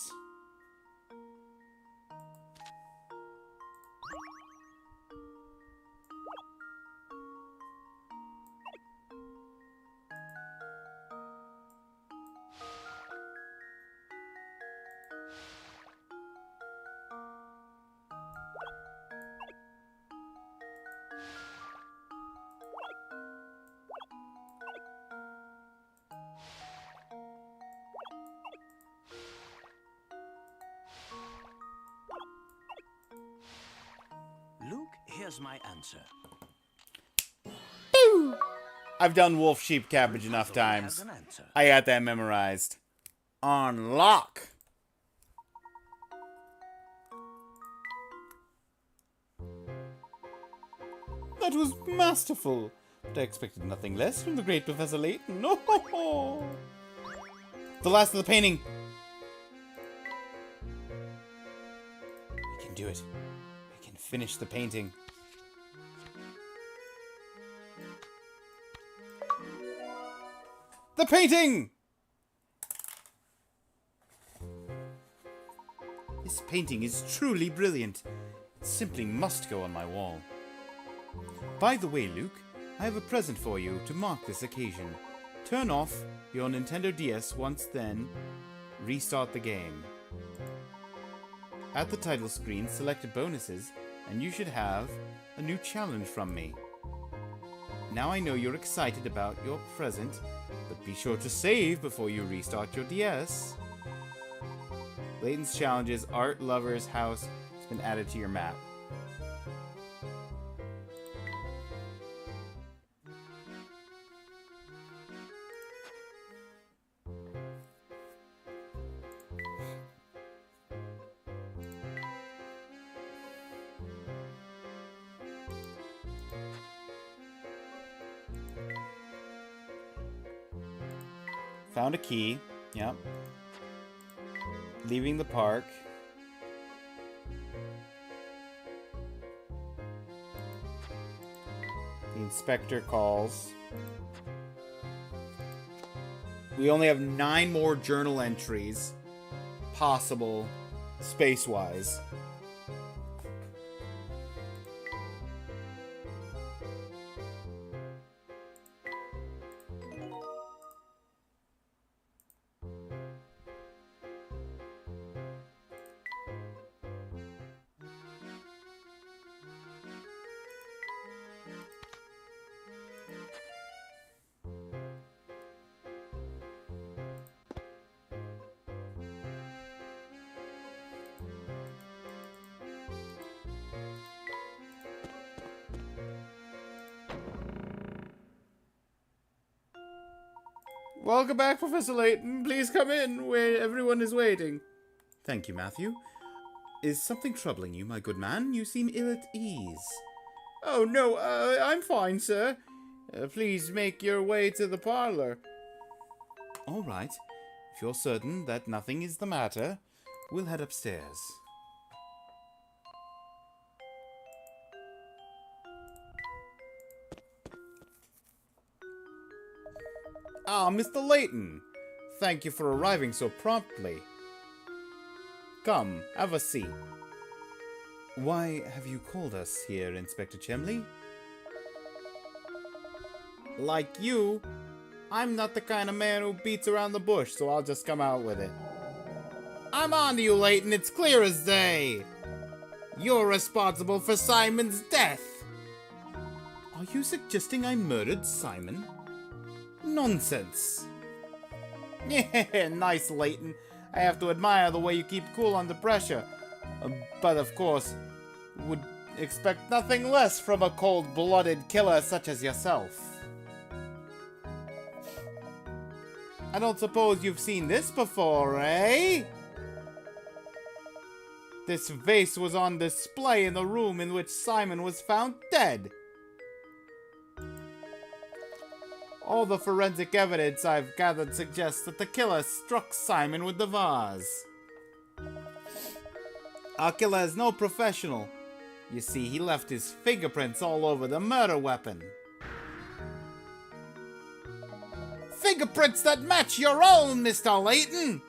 Luke, here's my answer. I've done wolf sheep cabbage enough Puzzle has times. an answer. I got that memorized. Unlock! That was masterful. But I expected nothing less from the great Professor Layton. Oh, ho, ho. The last of the painting! We can do it. We can finish the painting. The painting! This painting is truly brilliant. It simply must go on my wall. By the way, Luke, I have a present for you to mark this occasion. Turn off your Nintendo DS once, then restart the game. At the title screen, select bonuses, and you should have a new challenge from me. Now I know you're excited about your present, but be sure to save before you restart your DS. Layton's challenge is Art Lover's House. It's been added to your map. Found a key. Yep. Leaving the park. The inspector calls. We only have 9 more journal entries possible space-wise. Welcome back, Professor Layton. Please come in where everyone is waiting. Thank you, Matthew. Is something troubling you, my good man? You seem ill at ease. Oh, no, I'm fine, sir. Please make your way to the parlor. All right. If you're certain that nothing is the matter, we'll head upstairs. Ah, Mr. Layton. Thank you for arriving so promptly. Come, have a seat. Why have you called us here, Inspector Chemley? Like you, I'm not the kind of man who beats around the bush, so I'll just come out with it. I'm on to you, Layton. It's clear as day. You're responsible for Simon's death. Are you suggesting I murdered Simon? Nonsense. Yeah, nice, Layton. I have to admire the way you keep cool under pressure. But of course, would expect nothing less from a cold-blooded killer such as yourself. I don't suppose you've seen this before, eh? This vase was on display in the room in which Simon was found dead. All the forensic evidence I've gathered suggests that the killer struck Simon with the vase. Our killer is no professional. You see, he left his fingerprints all over the murder weapon. Fingerprints that match your own, Mr. Layton!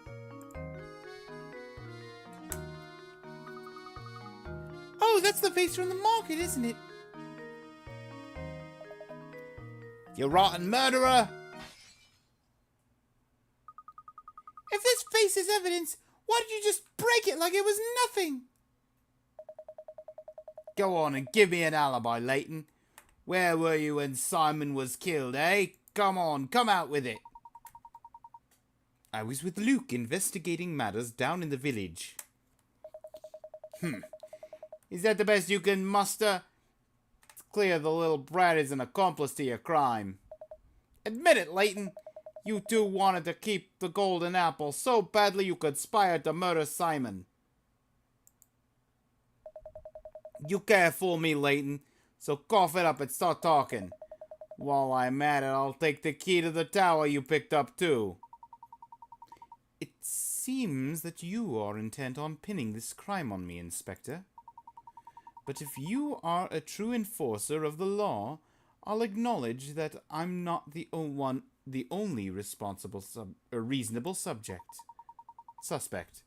Oh, that's the vase from the market, isn't it? You rotten murderer! If this vase is evidence, why did you just break it like it was nothing? Go on and give me an alibi, Layton. Where were you when Simon was killed, eh? Come on, come out with it. I was with Luke investigating matters down in the village. Is that the best you can muster? It's clear the little brat is an accomplice to your crime. Admit it, Layton. You two wanted to keep the golden apple so badly you conspired to murder Simon. You can't fool me, Layton, so cough it up and start talking. While I'm at it, I'll take the key to the tower you picked up, too. It seems that you are intent on pinning this crime on me, Inspector. But if you are a true enforcer of the law, I'll acknowledge that I'm not the only responsible reasonable suspect.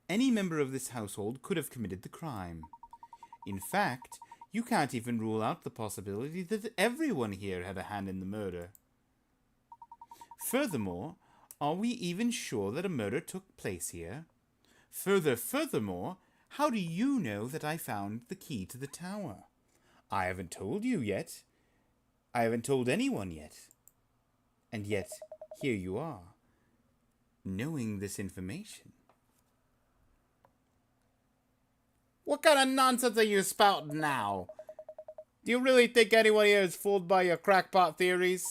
Any member of this household could have committed the crime. In fact, you can't even rule out the possibility that everyone here had a hand in the murder. Furthermore, are we even sure that a murder took place here? Furthermore, how do you know that I found the key to the tower? I haven't told you yet. I haven't told anyone yet. And yet, here you are, knowing this information. What kind of nonsense are you spouting now? Do you really think anyone here is fooled by your crackpot theories?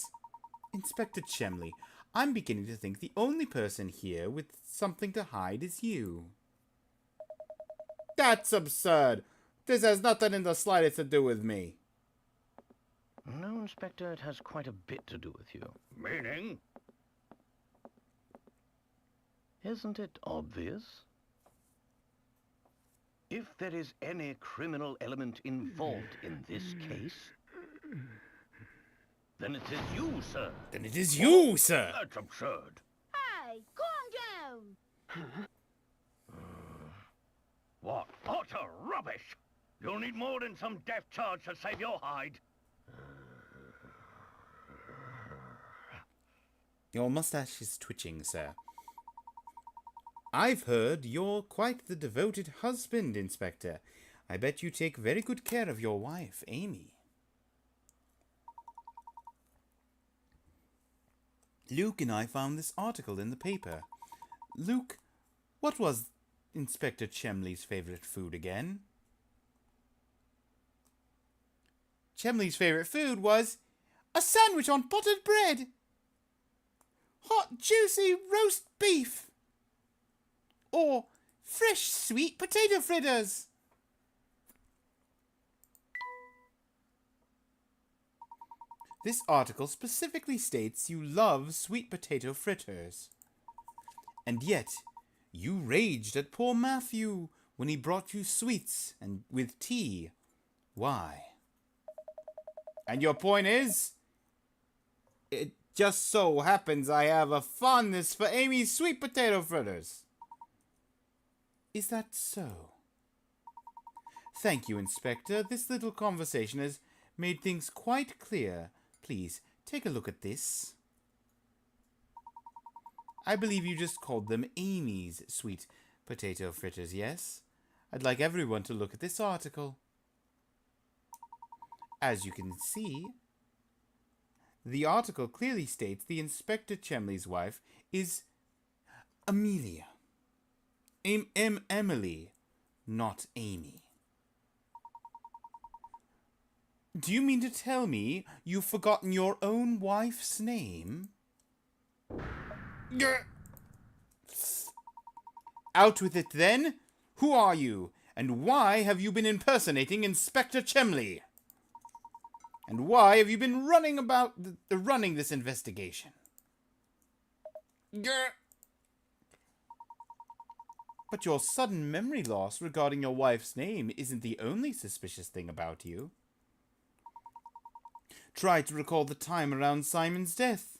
Inspector Chemley, I'm beginning to think the only person here with something to hide is you. That's absurd. This has nothing in the slightest to do with me. No, Inspector, it has quite a bit to do with you. Meaning? Isn't it obvious? If there is any criminal element involved in this case, then it is you, sir. Then it is you, sir. That's absurd. Hey, calm down. What utter rubbish! You'll need more than some death charge to save your hide. Your mustache is twitching, sir. I've heard you're quite the devoted husband, Inspector. I bet you take very good care of your wife, Amy. Luke and I found this article in the paper. Luke, what was Inspector Chemley's favorite food again? Chemley's favorite food was a sandwich on buttered bread. Hot, juicy roast beef. Or fresh sweet potato fritters. This article specifically states you love sweet potato fritters. And yet, you raged at poor Matthew when he brought you sweets and with tea. Why? And your point is? It just so happens I have a fondness for Amy's sweet potato fritters. Is that so? Thank you, Inspector. This little conversation has made things quite clear. Please, take a look at this. I believe you just called them Amy's sweet potato fritters, yes? I'd like everyone to look at this article. As you can see, the article clearly states the Inspector Chemley's wife is Amelia. Emily, not Amy. Do you mean to tell me you've forgotten your own wife's name? Out with it, then! Who are you? And why have you been impersonating Inspector Chemley? And why have you been running this investigation? But your sudden memory loss regarding your wife's name isn't the only suspicious thing about you. Try to recall the time around Simon's death.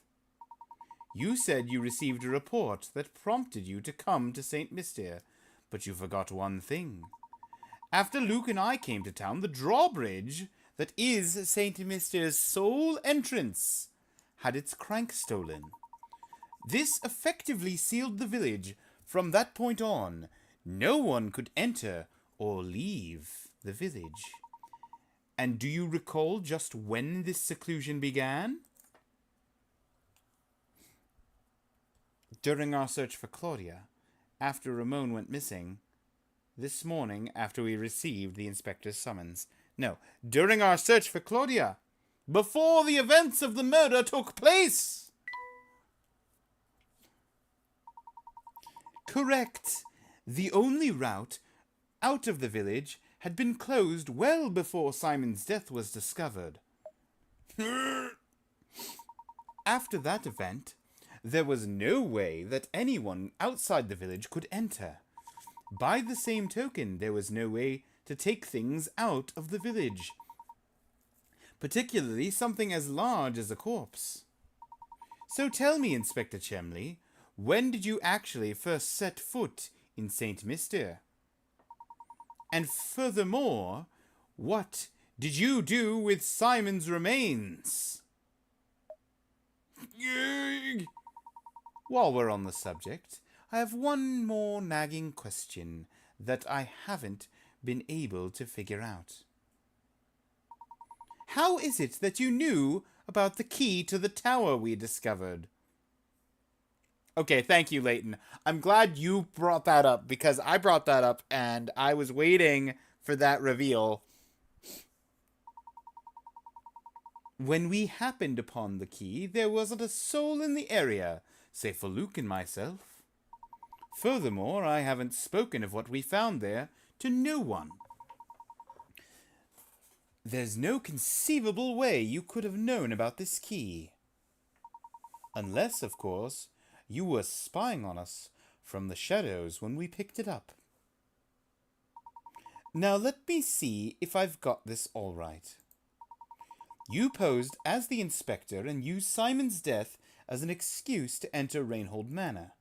You said you received a report that prompted you to come to St. Mystere, but you forgot one thing. After Luke and I came to town, the drawbridge that is St. Mystere's sole entrance had its crank stolen. This effectively sealed the village. From that point on, no one could enter or leave the village. And do you recall just when this seclusion began? During our search for Claudia, after Ramon went missing, this morning after we received the inspector's summons. No, during our search for Claudia, before the events of the murder took place! Correct. The only route out of the village had been closed well before Simon's death was discovered. After that event, there was no way that anyone outside the village could enter. By the same token, there was no way to take things out of the village, particularly something as large as a corpse. So tell me, Inspector Chemley, when did you actually first set foot in St. Mystere? And furthermore, what did you do with Simon's remains? While we're on the subject, I have one more nagging question that I haven't been able to figure out. How is it that you knew about the key to the tower we discovered? Okay, thank you, Leighton. I'm glad you brought that up, because I brought that up and I was waiting for that reveal. When we happened upon the key, there wasn't a soul in the area, save for Luke and myself. Furthermore, I haven't spoken of what we found there to no one. There's no conceivable way you could have known about this key. Unless, of course, you were spying on us from the shadows when we picked it up. Now let me see if I've got this all right. You posed as the inspector and used Simon's death as an excuse to enter Rainhold Manor.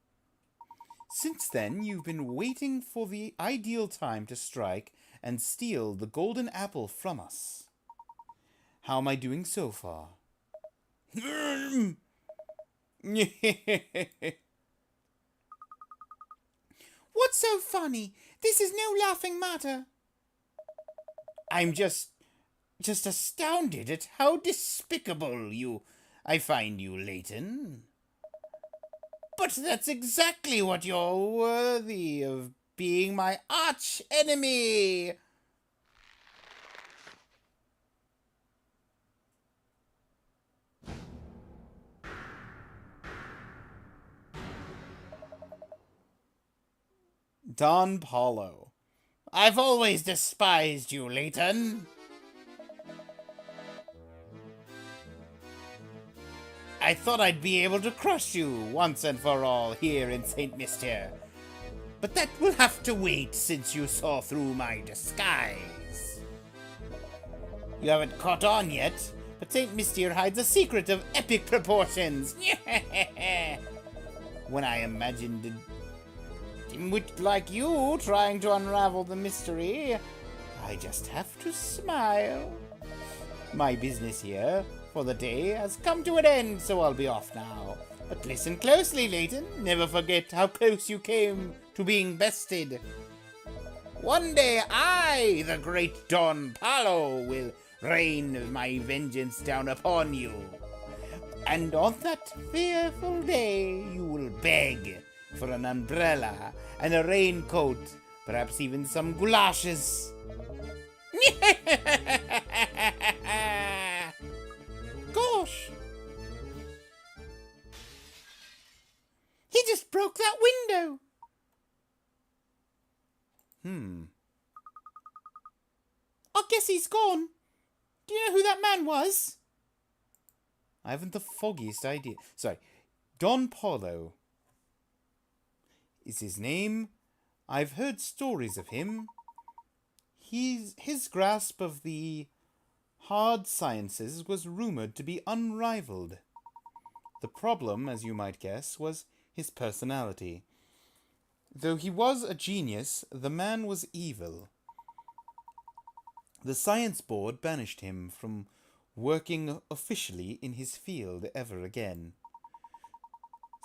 Since then, you've been waiting for the ideal time to strike and steal the golden apple from us. How am I doing so far? What's so funny? This is no laughing matter. I'm just astounded at how despicable I find you, Leighton. But that's exactly what you're worthy of being my arch enemy. Don Paulo. I've always despised you, Leighton. I thought I'd be able to crush you once and for all here in St. Mystere. But that will have to wait since you saw through my disguise. You haven't caught on yet, but St. Mystere hides a secret of epic proportions. When I imagined a dimwit like you trying to unravel the mystery, I just have to smile. My business here for the day has come to an end, so I'll be off now. But listen closely, Leighton. Never forget how close you came to being bested. One day I, the great Don Paulo, will rain my vengeance down upon you. And on that fearful day, you will beg for an umbrella and a raincoat, perhaps even some goulashes. Gosh! He just broke that window! I guess he's gone. Do you know who that man was? I haven't the foggiest idea. Sorry. Don Paulo is his name. I've heard stories of him. His grasp of the hard sciences was rumored to be unrivaled. The problem, as you might guess, was his personality. Though he was a genius, the man was evil. The Science Board banished him from working officially in his field ever again.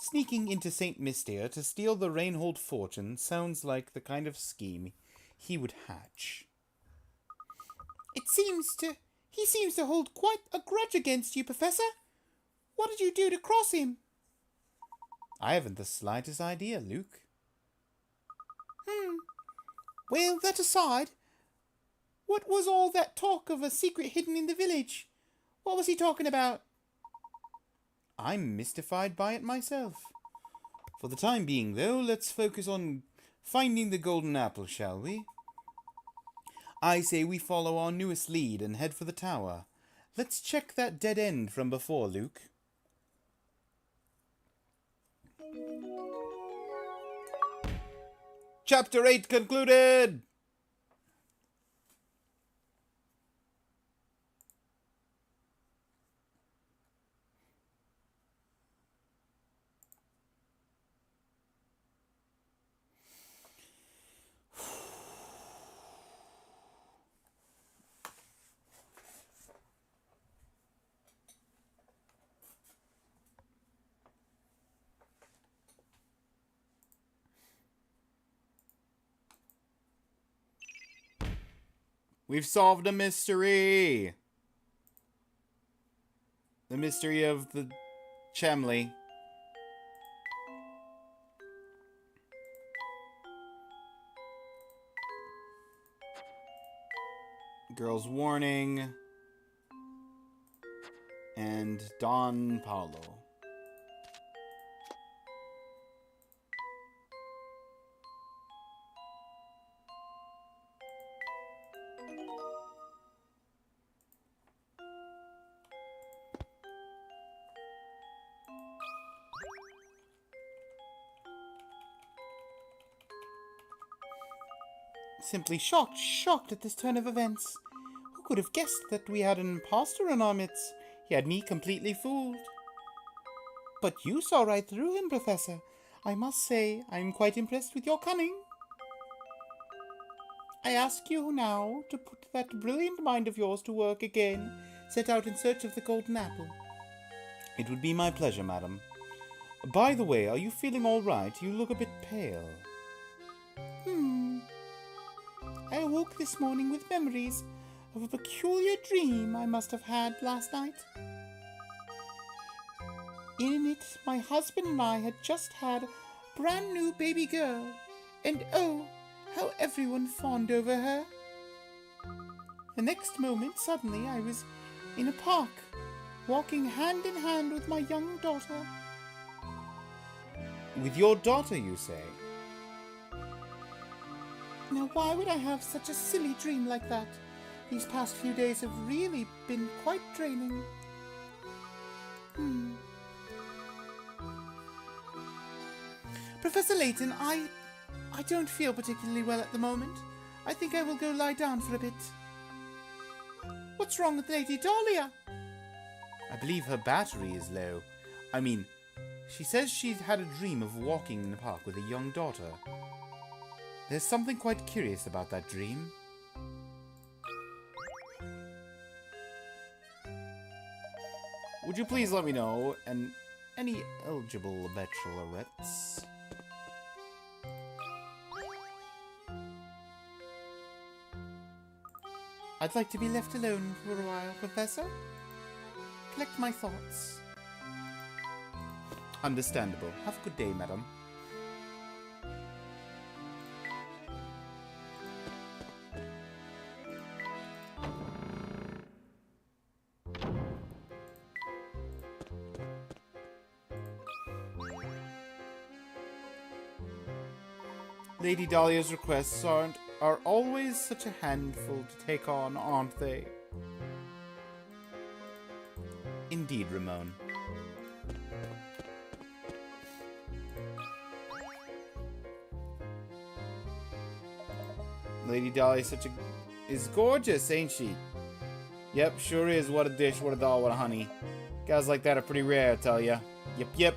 Sneaking into St. Mystere to steal the Reinhold fortune sounds like the kind of scheme he would hatch. He seems to hold quite a grudge against you, Professor. What did you do to cross him? I haven't the slightest idea, Luke. Well, that aside, what was all that talk of a secret hidden in the village? What was he talking about? I'm mystified by it myself. For the time being, though, let's focus on finding the golden apple, shall we? I say we follow our newest lead and head for the tower. Let's check that dead end from before, Luke. Chapter 8 concluded! We've solved a mystery! The mystery of the Chemley. Girl's Warning. And Don Paulo. Simply shocked at this turn of events. Who could have guessed that we had an impostor in our midst? He had me completely fooled. But you saw right through him, Professor. I must say, I am quite impressed with your cunning. I ask you now to put that brilliant mind of yours to work again. Set out in search of the golden apple. It would be my pleasure, madam. By the way, are you feeling all right? You look a bit pale. I awoke this morning with memories of a peculiar dream I must have had last night. In it, my husband and I had just had a brand new baby girl, and oh, How everyone fawned over her. The next moment, suddenly, I was in a park, walking hand in hand with my young daughter. With your daughter, you say? Now, why would I have such a silly dream like that? These past few days have really been quite draining. Professor Layton, I don't feel particularly well at the moment. I think I will go lie down for a bit. What's wrong with Lady Dahlia? I believe her battery is low. I mean, she says she's had a dream of walking in the park with a young daughter. There's something quite curious about that dream. Would you please let me know, and any eligible bachelorettes? I'd like to be left alone for a while, Professor. Collect my thoughts. Understandable. Have a good day, madam. Lady Dahlia's requests are always such a handful to take on, aren't they? Indeed, Ramon. Lady Dahlia is gorgeous, ain't she? Yep, sure is. What a dish, what a doll, what a honey. Guys like that are pretty rare, I tell ya. Yep, yep.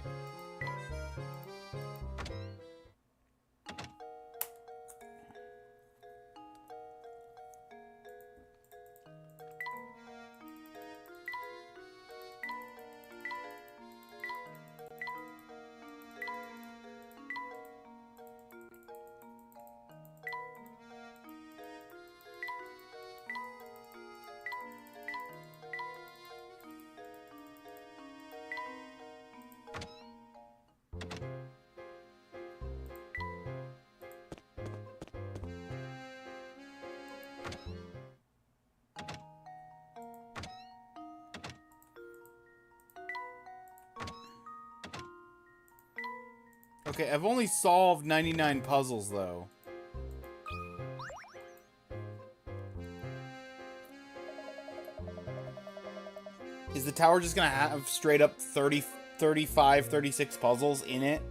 Okay, I've only solved 99 puzzles, though. Is the tower just gonna have straight up 30, 35, 36 puzzles in it?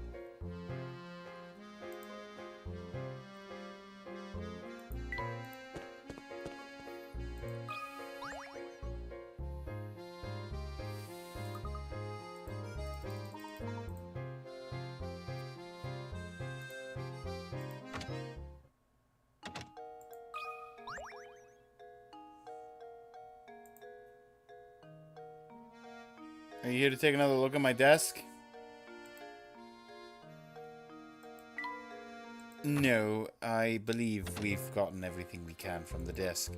Are you here to take another look at my desk? No, I believe we've gotten everything we can from the desk.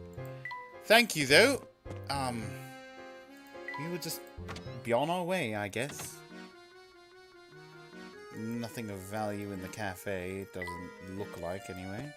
Thank you, though. We will just be on our way, I guess. Nothing of value in the cafe, it doesn't look like, anyway.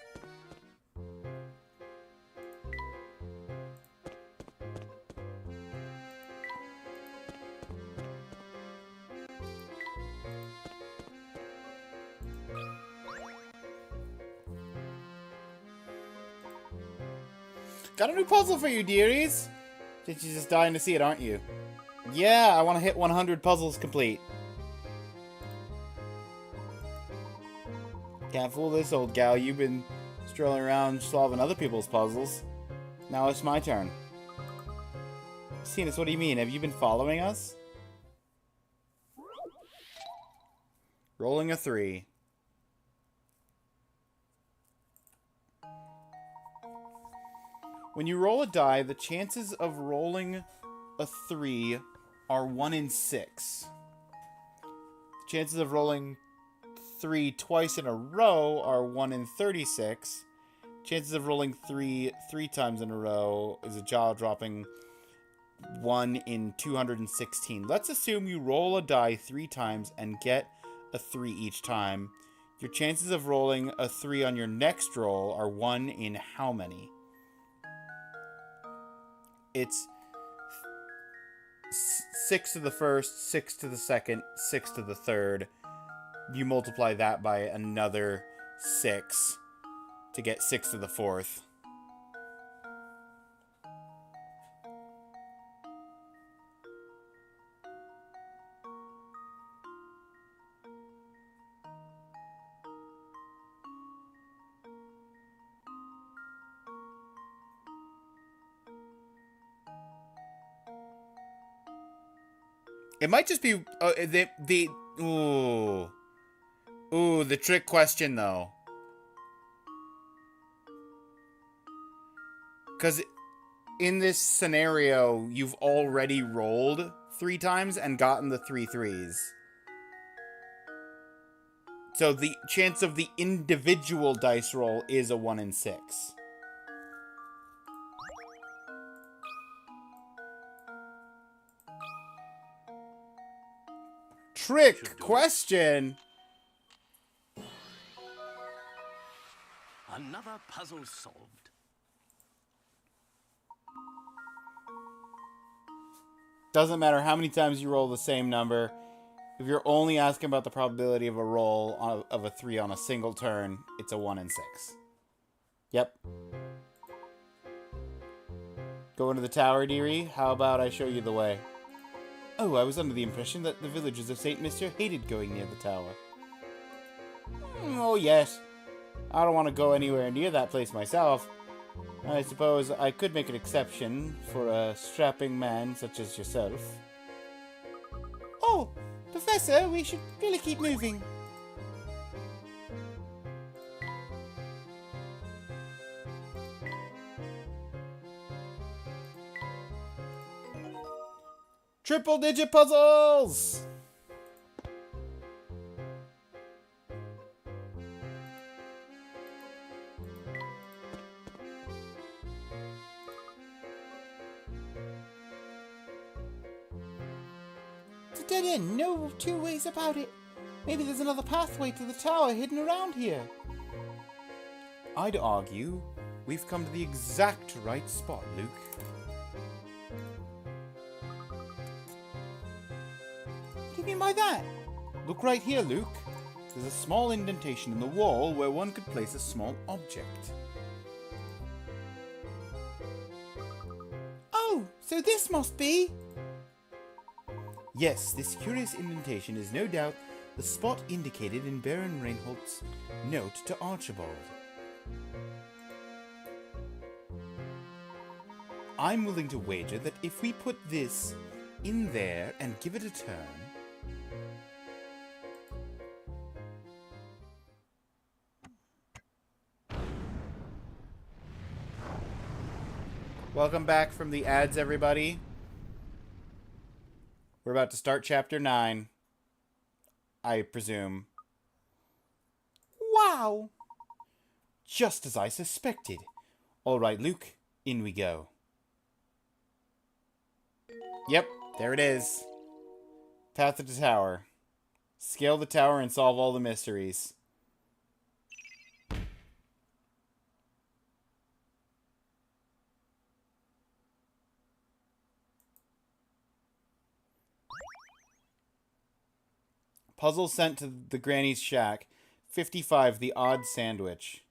Got a new puzzle for you, dearies! You're just dying to see it, aren't you? Yeah, I want to hit 100 puzzles complete. Can't fool this old gal. You've been strolling around solving other people's puzzles. Now it's my turn. Cenas, what do you mean? Have you been following us? Rolling a 3. When you roll a die, the chances of rolling a 3 are 1 in 6. The chances of rolling 3 twice in a row are 1 in 36. Chances of rolling 3 times in a row is a jaw-dropping 1 in 216. Let's assume you roll a die 3 times and get a 3 each time. Your chances of rolling a 3 on your next roll are 1 in how many? It's 6 to the first, 6 to the second, 6 to the third. You multiply that by another 6 to get 6 to the fourth. It might just be the trick question though. Because in this scenario, you've already rolled 3 times and gotten the 3 threes. So the chance of the individual dice roll is a 1 in 6. Trick question. Another puzzle solved. Doesn't matter how many times you roll the same number. If you're only asking about the probability of a roll of a 3 on a single turn, it's a 1 in 6. Yep. Going to the tower, dearie? How about I show you the way? Oh, I was under the impression that the villagers of St. Mister hated going near the tower. Oh, yes. I don't want to go anywhere near that place myself. I suppose I could make an exception for a strapping man such as yourself. Oh, Professor, we should really keep moving. Triple-digit puzzles! It's a dead end, no two ways about it. Maybe there's another pathway to the tower hidden around here. I'd argue we've come to the exact right spot, Luke. What do you mean by that? Look right here, Luke. There's a small indentation in the wall where one could place a small object. Oh, so this must be... Yes, this curious indentation is no doubt the spot indicated in Baron Reinhold's note to Archibald. I'm willing to wager that if we put this in there and give it a turn... Welcome back from the ads, everybody. We're about to start Chapter 9. I presume. Wow! Just as I suspected. All right, Luke, in we go. Yep, there it is. Path to the tower. Scale the tower and solve all the mysteries. Puzzle sent to the granny's shack. 55, the odd sandwich.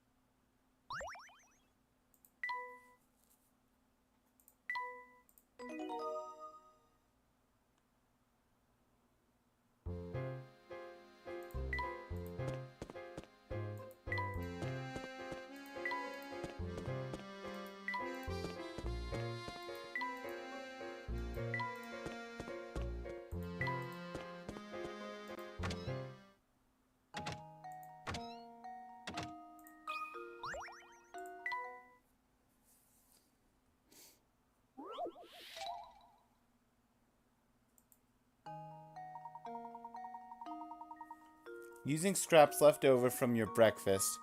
Using scraps left over from your breakfast,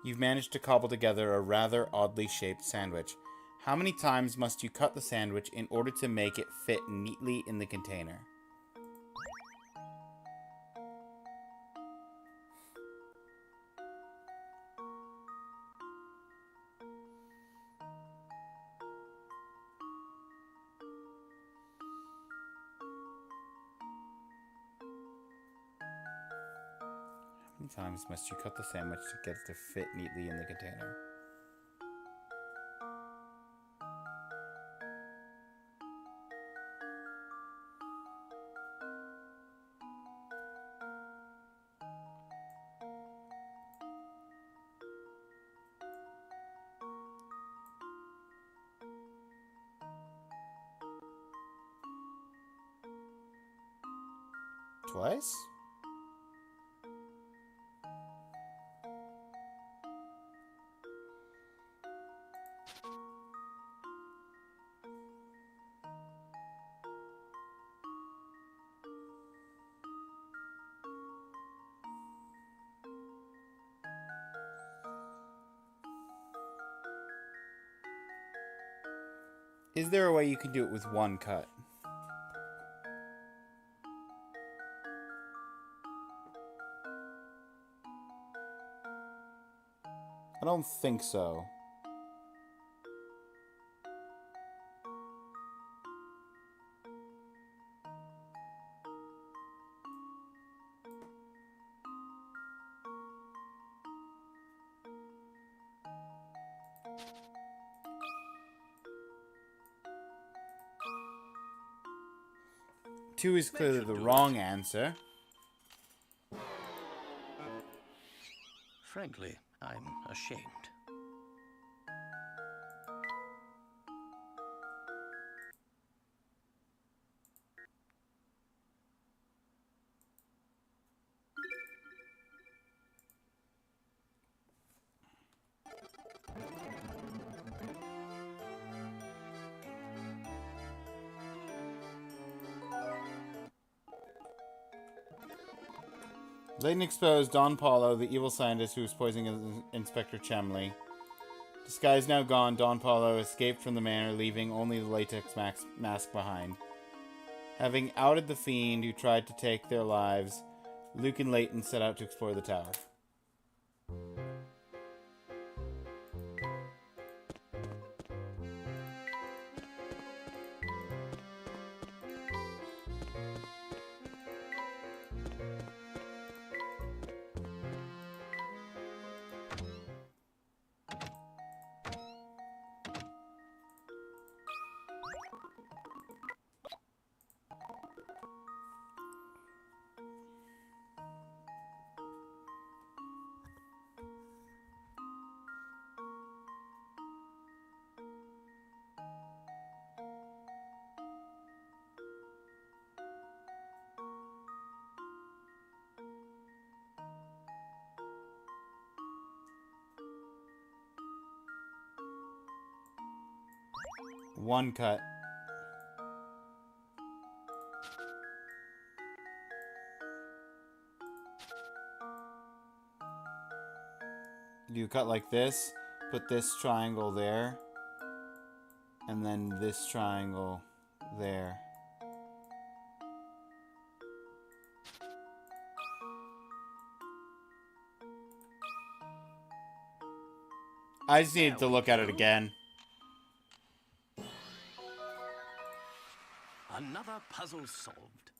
you've managed to cobble together a rather oddly shaped sandwich. How many times must you cut the sandwich in order to make it fit neatly in the container? How many times must you cut the sandwich to get it to fit neatly in the container? Twice? Is there a way you can do it with one cut? I don't think so. Two is clearly the wrong answer. Frankly, I'm ashamed. Layton exposed Don Paulo, the evil scientist who was poisoning Inspector Chemley. Disguise now gone, Don Paulo escaped from the manor, leaving only the latex mask behind. Having outed the fiend who tried to take their lives, Luke and Layton set out to explore the tower. One cut. You cut like this, put this triangle there, and then this triangle there. I just needed to look at it again. Another puzzle solved.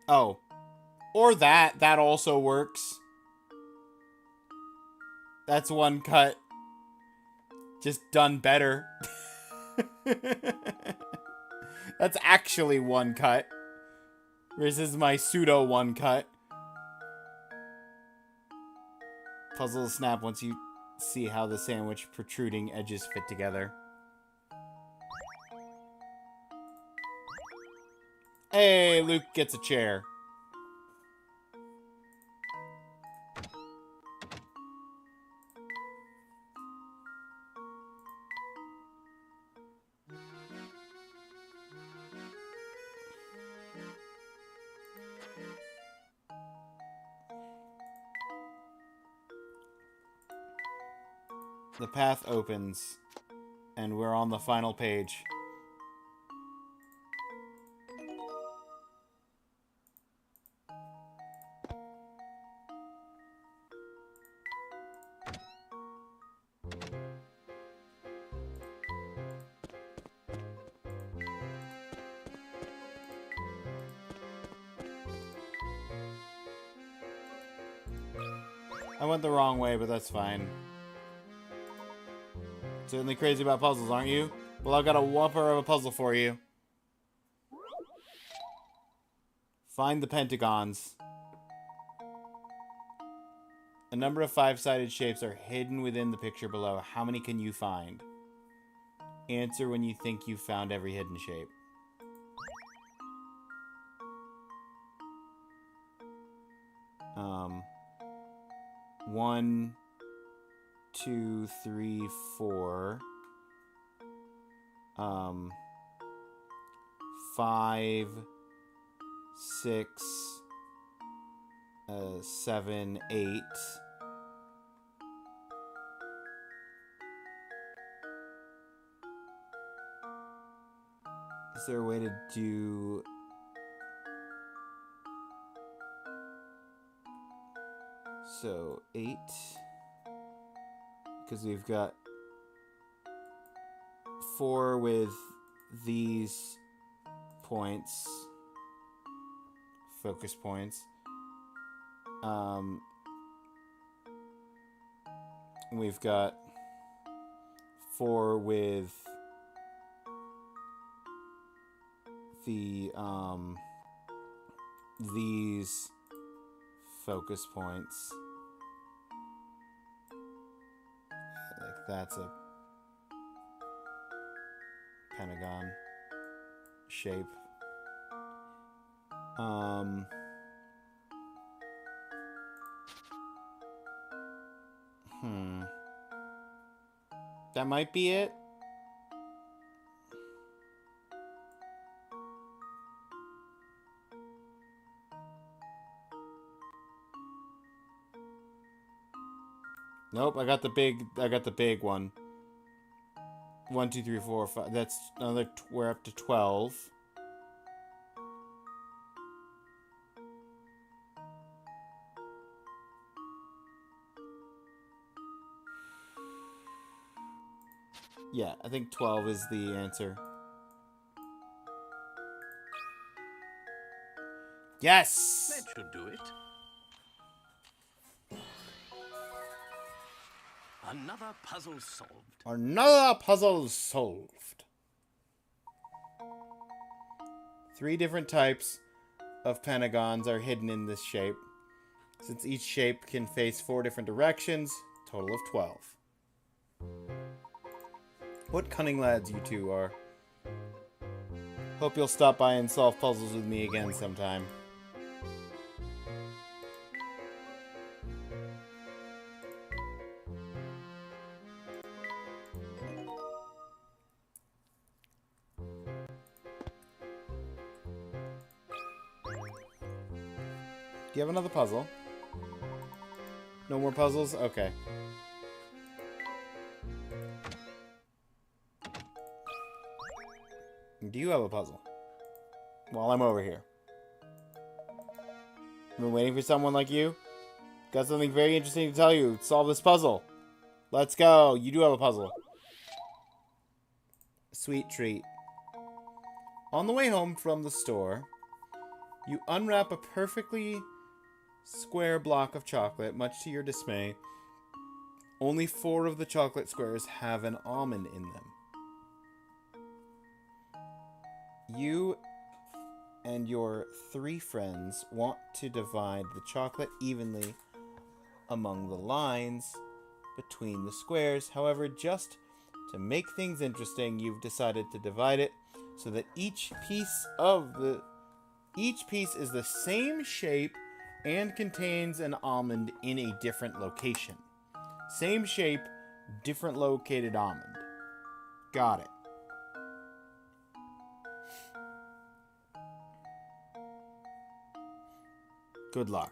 Oh. Or that. That also works. That's one cut. Just done better. That's actually one cut. Versus my pseudo one cut. Puzzles snap once you see how the sandwich protruding edges fit together. Hey, Luke gets a chair. The path opens, and we're on the final page. I went the wrong way, but that's fine. Certainly crazy about puzzles, aren't you? Well, I've got a whopper of a puzzle for you. Find the pentagons. A number of 5-sided shapes are hidden within the picture below. How many can you find? Answer when you think you've found every hidden shape. One, 2, 3, 4. 5, 6, 7, 8. Is there a way to do... So, 8. Because we've got 4 with these points. Focus points. We've got 4 with the these focus points. Like that's a pentagon shape. That might be it. Nope, I got the big one. 1, 2, 3, 4, 5. That's another. We're up to 12. Yeah, I think 12 is the answer. Yes! That should do it. Another puzzle solved. Another puzzle solved. 3 different types of pentagons are hidden in this shape. Since each shape can face 4 different directions, total of 12. What cunning lads you two are. Hope you'll stop by and solve puzzles with me again sometime. Do you have another puzzle? No more puzzles? Okay. Do you have a puzzle? While I'm over here. I've been waiting for someone like you. Got something very interesting to tell you. Solve this puzzle. Let's go. You do have a puzzle. Sweet treat. On the way home from the store, you unwrap a perfectly square block of chocolate, much to your dismay. Only 4 of the chocolate squares have an almond in them. You and your 3 friends want to divide the chocolate evenly among the lines between the squares. However, just to make things interesting, you've decided to divide it so that each piece is the same shape and contains an almond in a different location. Same shape, different located almond. Got it. Good luck.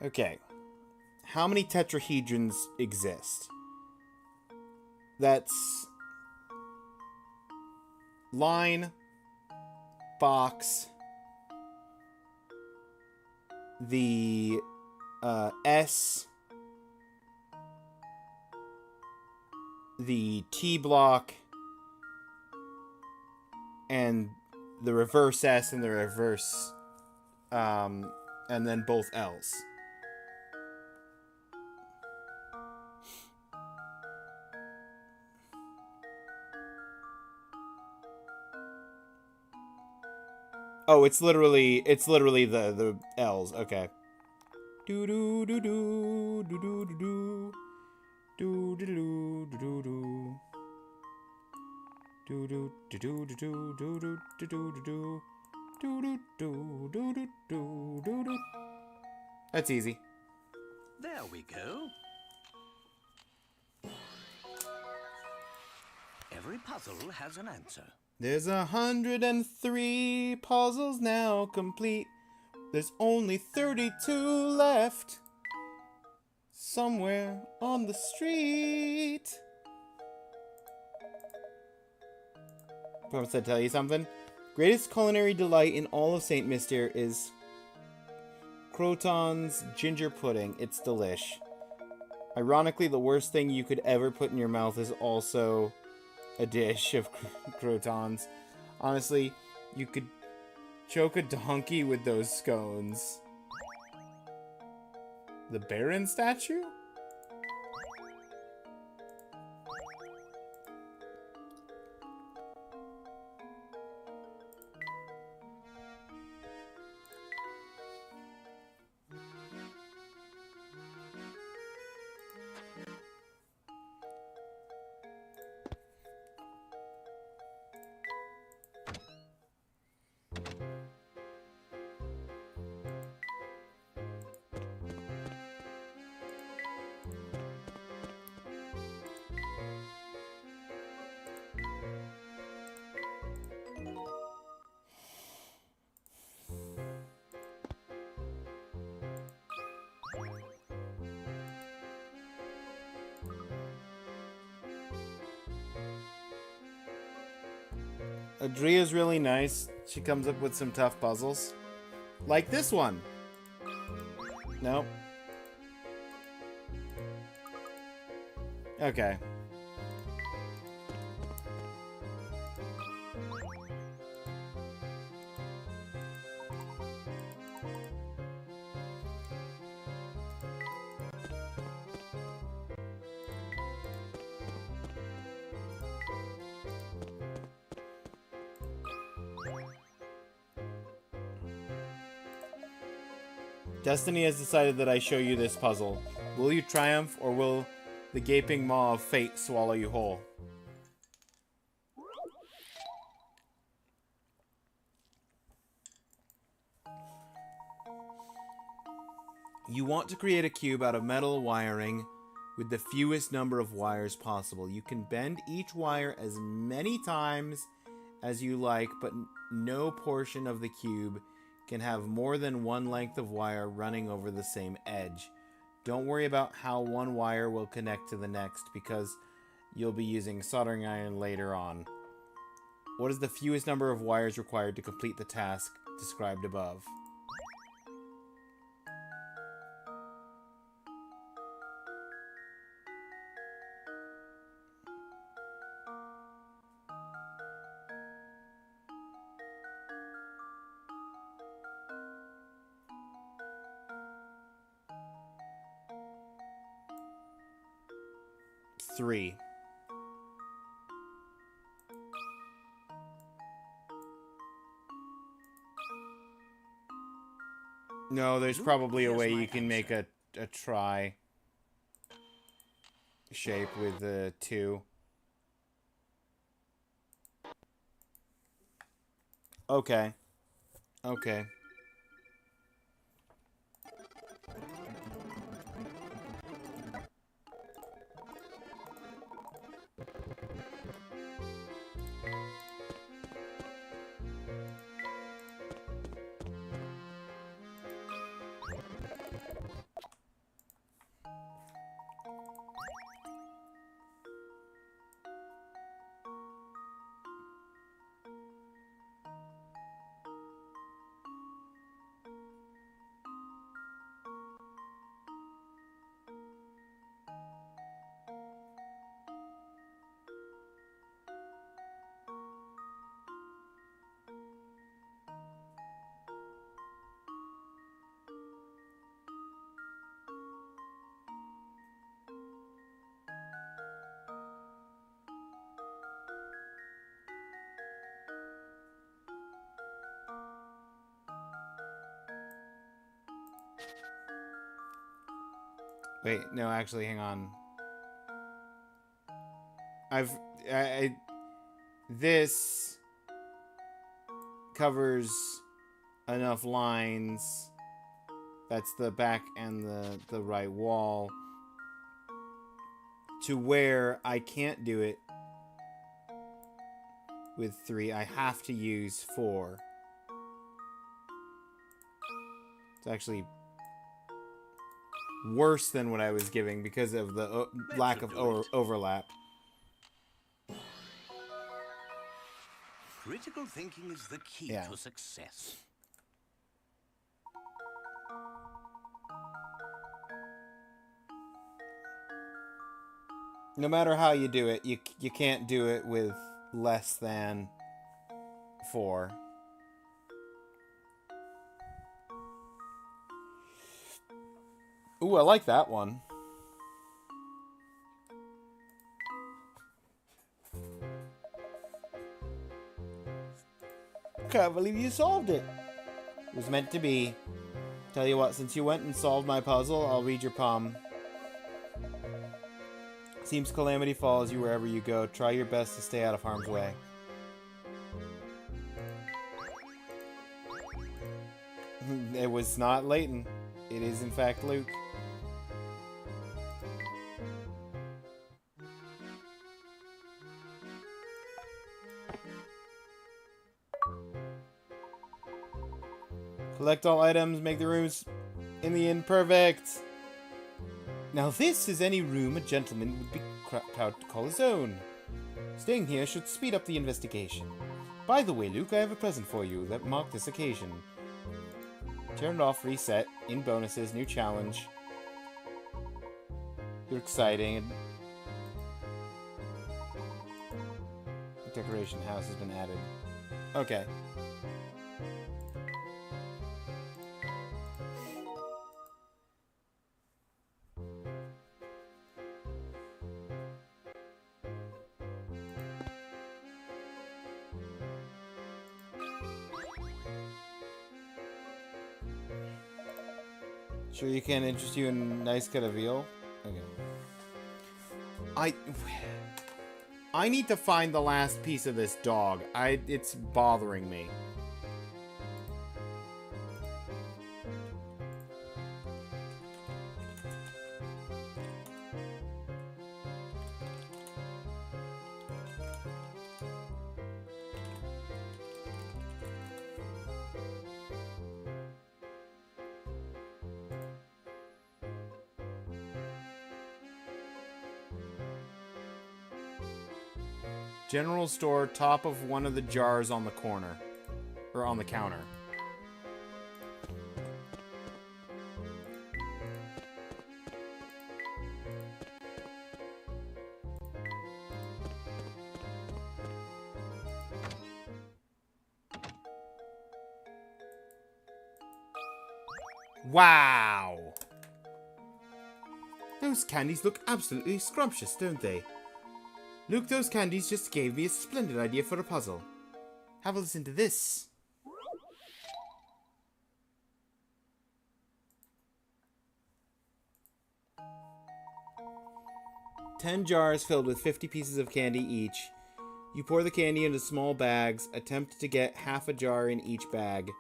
Okay. How many tetrahedrons exist? That's line, box, the S, the T block, and the reverse S and the reverse and then both L's. Oh, it's literally the L's. Okay. Do do do do do do do do do do do do. Do do do do do do do do do do do do do do do do do. That's easy. There we go. Every puzzle has an answer. There's 103 puzzles now complete. There's only 32 left. Somewhere on the street. Promise I'd tell you something. Greatest culinary delight in all of St. Mystere is Croton's ginger pudding. It's delish. Ironically, the worst thing you could ever put in your mouth is also a dish of Crotons. Honestly, you could choke a donkey with those scones. The Baron statue? Adria's really nice. She comes up with some tough puzzles. Like this one. Nope. Okay. Destiny has decided that I show you this puzzle. Will you triumph, or will the gaping maw of fate swallow you whole? You want to create a cube out of metal wiring with the fewest number of wires possible. You can bend each wire as many times as you like, but no portion of the cube can have more than one length of wire running over the same edge. Don't worry about how one wire will connect to the next, because you'll be using soldering iron later on. What is the fewest number of wires required to complete the task described above? Three. No, there's probably a way you can make a try shape with the 2. Okay. Okay. Wait, no, actually, hang on. This covers enough lines. That's the back and the right wall. To where I can't do it with 3. I have to use 4. It's actually worse than what I was giving because of the lack of overlap. Critical thinking is the key Yeah. to success. No matter how you do it, you can't do it with less than 4. Ooh, I like that one. Can't believe you solved it. It was meant to be. Tell you what, since you went and solved my puzzle, I'll read your palm. Seems calamity follows you wherever you go. Try your best to stay out of harm's way. It was not Layton. It is, in fact, Luke. Collect all items, make the rooms in the inn perfect. Now this is any room a gentleman would be proud to call his own. Staying here should speed up the investigation. By the way, Luke, I have a present for you that marked this occasion. Turn it off, reset, in bonuses, new challenge. You're exciting. The decoration house has been added. Okay. Sure you can interest you in a nice cut of veal? Okay. I need to find the last piece of this dog. It's bothering me. General store, top of one of the jars on the corner. Or on the counter. Wow! Those candies look absolutely scrumptious, don't they? Luke, those candies just gave me a splendid idea for a puzzle. Have a listen to this. "10 jars filled with 50 pieces of candy each. You pour the candy into small bags, attempt to get half a jar in each bag.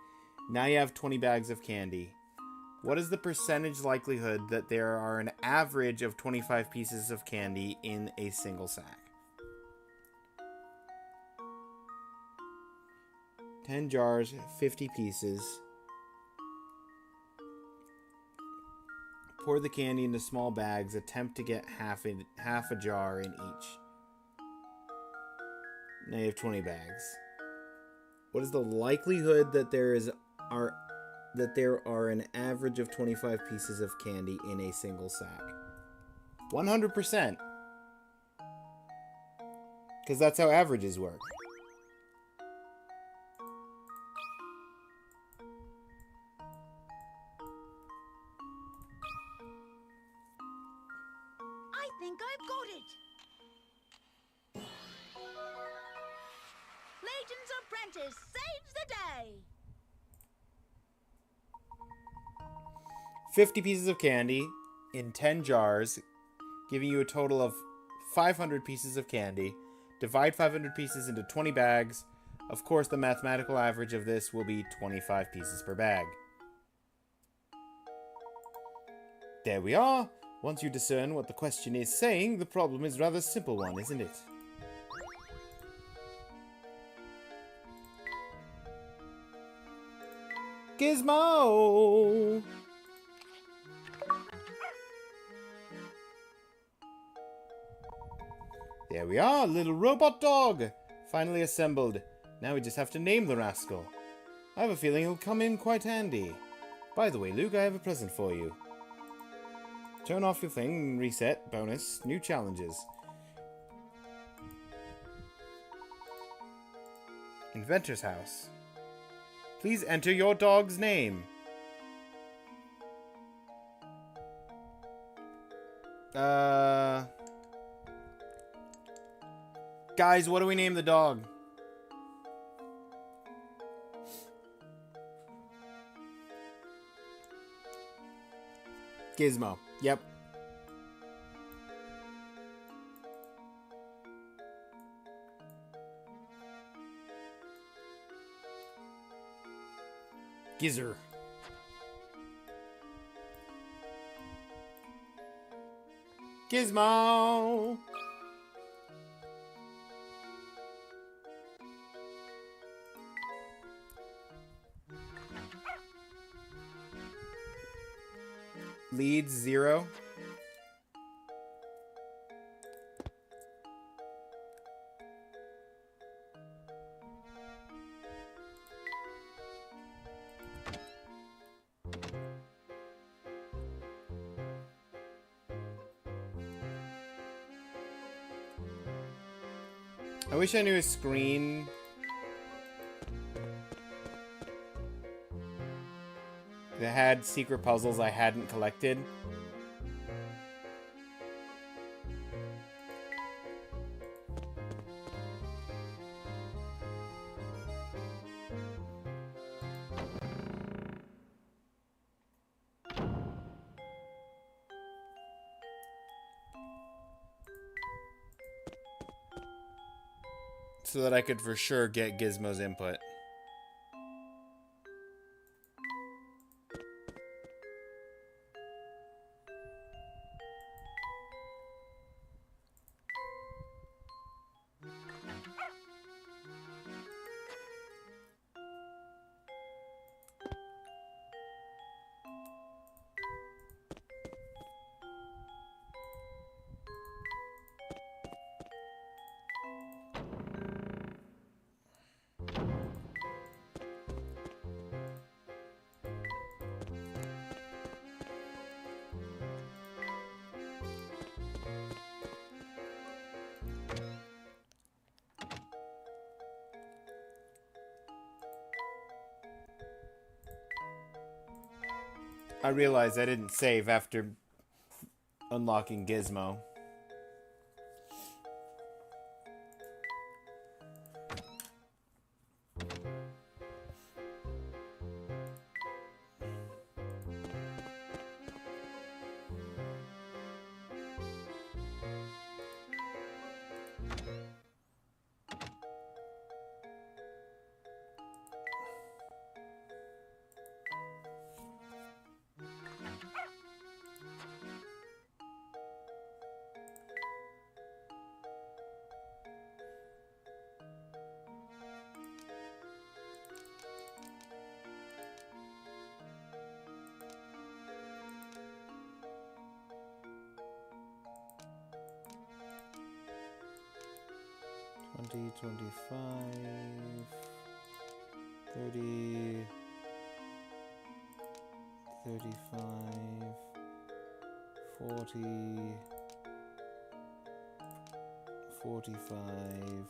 Now you have 20 bags of candy. What is the percentage likelihood that there are an average of 25 pieces of candy in a single sack?" 10 jars, 50 pieces. Pour the candy into small bags. Attempt to get half a jar in each. Now you have 20 bags. What is the likelihood that there are an average of 25 pieces of candy in a single sack? 100%. Because that's how averages work. I think I've got it. Layton's apprentice saves the day. 50 pieces of candy, in 10 jars, giving you a total of 500 pieces of candy. Divide 500 pieces into 20 bags. Of course, the mathematical average of this will be 25 pieces per bag. There we are. Once you discern what the question is saying, the problem is a rather simple one, isn't it? Gizmo! There we are, little robot dog! Finally assembled. Now we just have to name the rascal. I have a feeling he'll come in quite handy. By the way, Luke, I have a present for you. Turn off your thing, reset, bonus, new challenges. Inventor's house. Please enter your dog's name. Guys, what do we name the dog? Gizmo. Yep. Gizzer. Gizmo! Leads 0. I wish I knew a screen that had secret puzzles I hadn't collected. So that I could for sure get Gizmo's input. I realized I didn't save after unlocking Gizmo. $20, $25, $30, $35, $40, $45,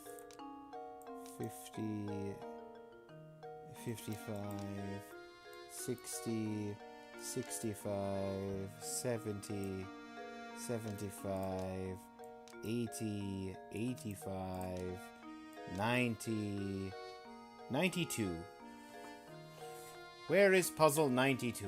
$50, $55, $60, $65, $70, $75, $80, $85, $90, $92. Where is puzzle 92?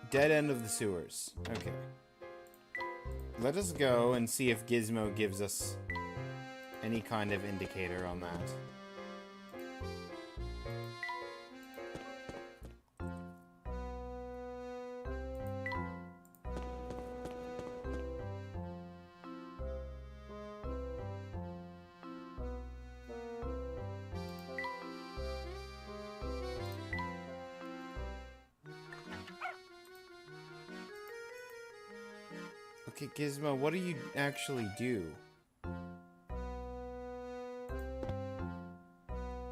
Dead end of the sewers. Okay. Let us go and see if Gizmo gives us any kind of indicator on that. Okay, Gizmo, what do you actually do?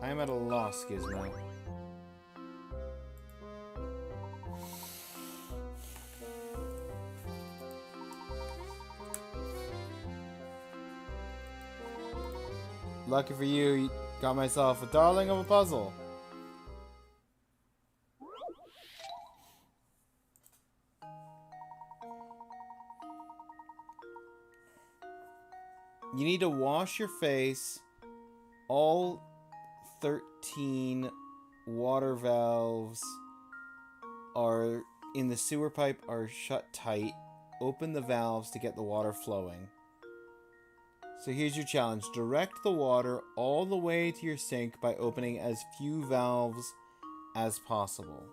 I am at a loss, Gizmo. Lucky for you, got myself a darling of a puzzle. You need to wash your face. All 13 water valves are in the sewer pipe are shut tight. Open the valves to get the water flowing. So here's your challenge. Direct the water all the way to your sink by opening as few valves as possible.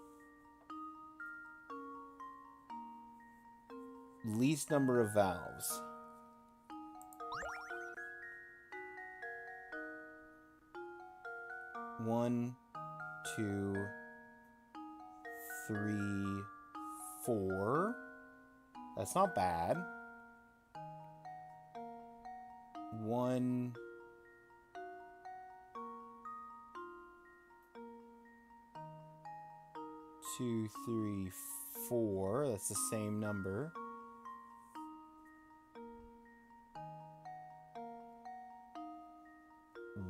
Least number of valves. One, 2, 3, 4. That's not bad. 1, 2, 3, 4. That's the same number.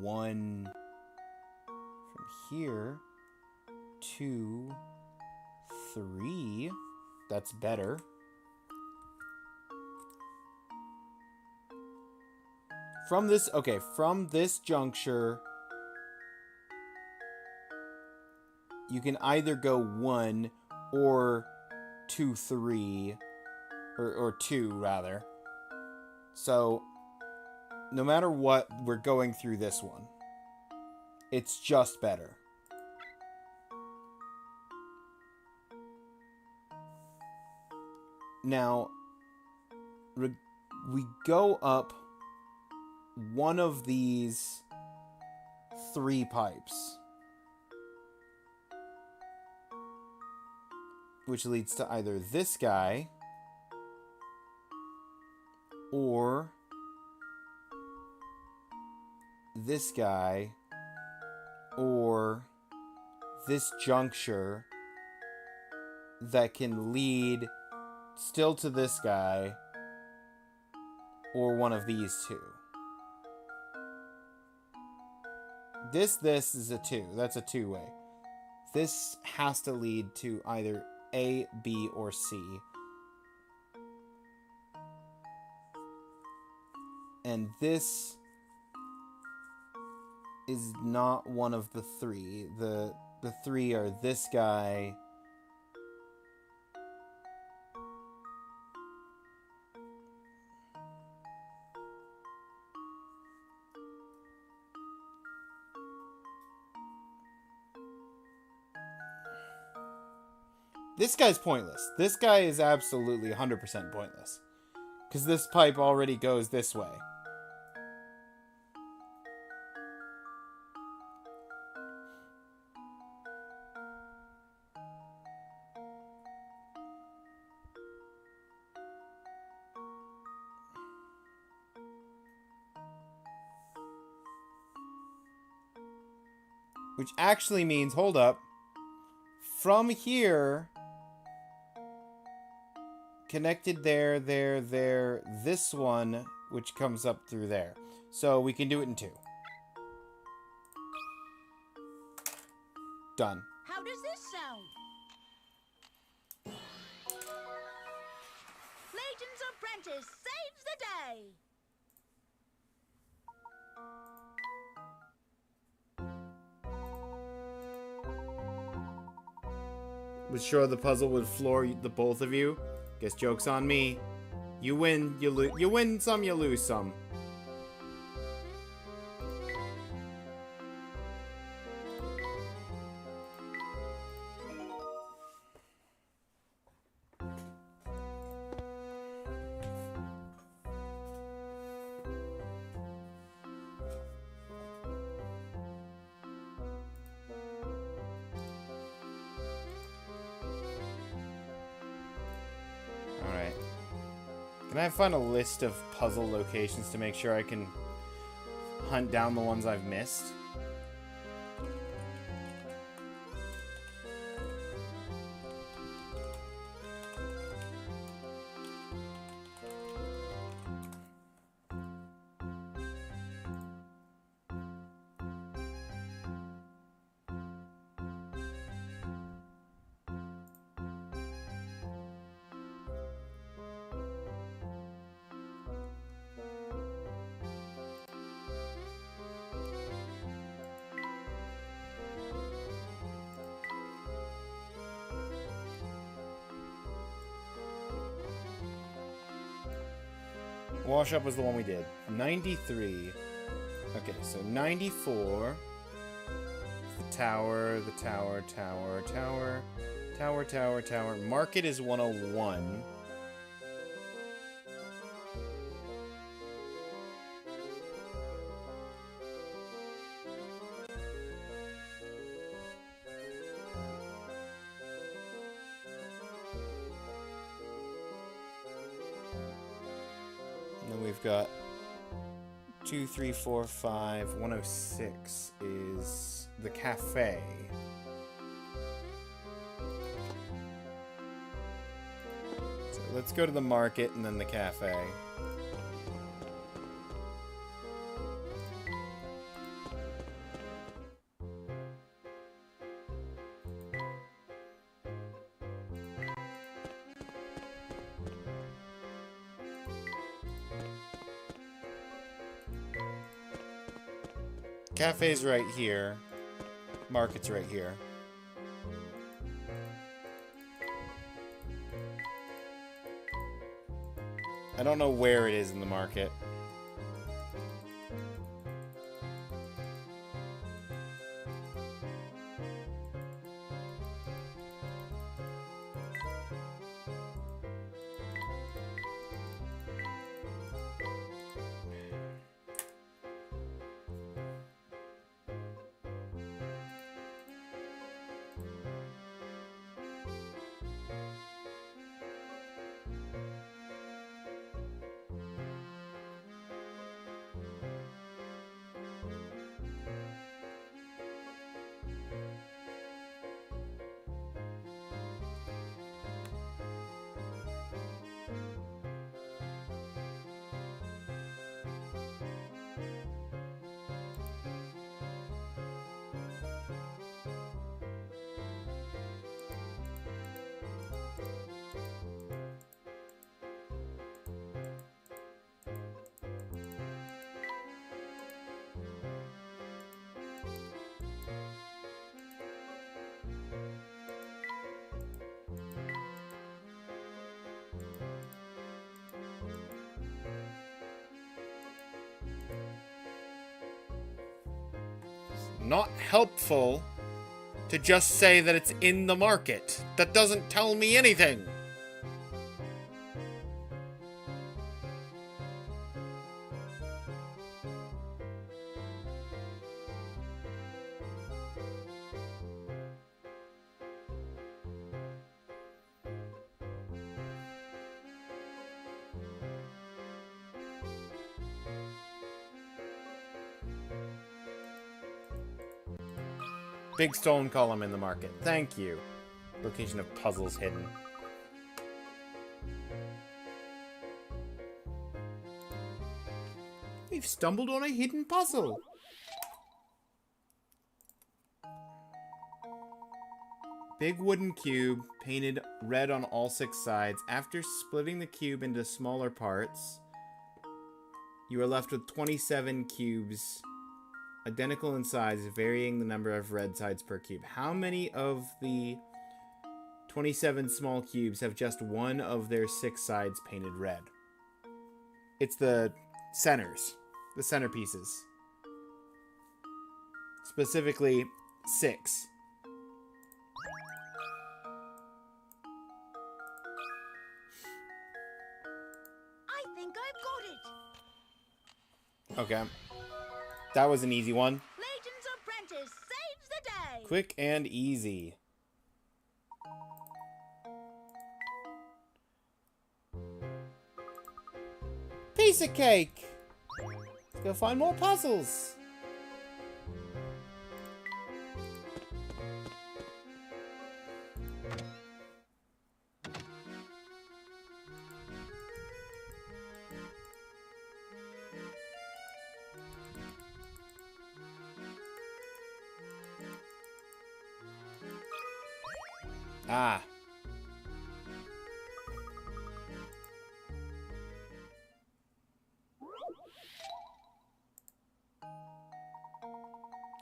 One from here. 2, 3. That's better. From this, okay, from this juncture, you can either go 1 or 2, 3, or 2 rather. So, no matter what, we're going through this one. It's just better. Now, we go up one of these 3 pipes, which leads to either this guy or this guy or this juncture that can lead still to this guy or one of these 2. This is a 2. That's a 2-way. This has to lead to either A, B, or C. And this is not one of the 3. The 3 are this guy, this guy's pointless. This guy is absolutely 100% pointless. Because this pipe already goes this way. Which actually means, hold up, from here, connected there, this one, which comes up through there. So we can do it in 2. Done. How does this sound? Layton's apprentice saves the day. Was sure the puzzle would floor the both of you. Guess joke's on me. You win, you lose. You win some, you lose some. Alright. Can I find a list of puzzle locations to make sure I can hunt down the ones I've missed? Wash Up was the one we did. 93. Okay, so 94. The tower, the tower, tower, tower. Tower, tower, tower. Market is 101. And then we've got 2, 3, 4, 5. 106 is the cafe. So let's go to the market and then the cafe. Cafe's right here. Market's right here. I don't know where it is in the market. Not helpful to just say that it's in the market. That doesn't tell me anything. Big stone column in the market. Thank you. Location of puzzles hidden. We've stumbled on a hidden puzzle. Big wooden cube, painted red on all 6 sides. After splitting the cube into smaller parts, you are left with 27 cubes, identical in size, varying the number of red sides per cube. How many of the 27 small cubes have just one of their 6 sides painted red. It's the centers, the centerpieces. Specifically, 6. I think I've got it. Okay. That was an easy one. Legion's apprentice saves the day. Quick and easy. Piece of cake. Let's go find more puzzles. Ah.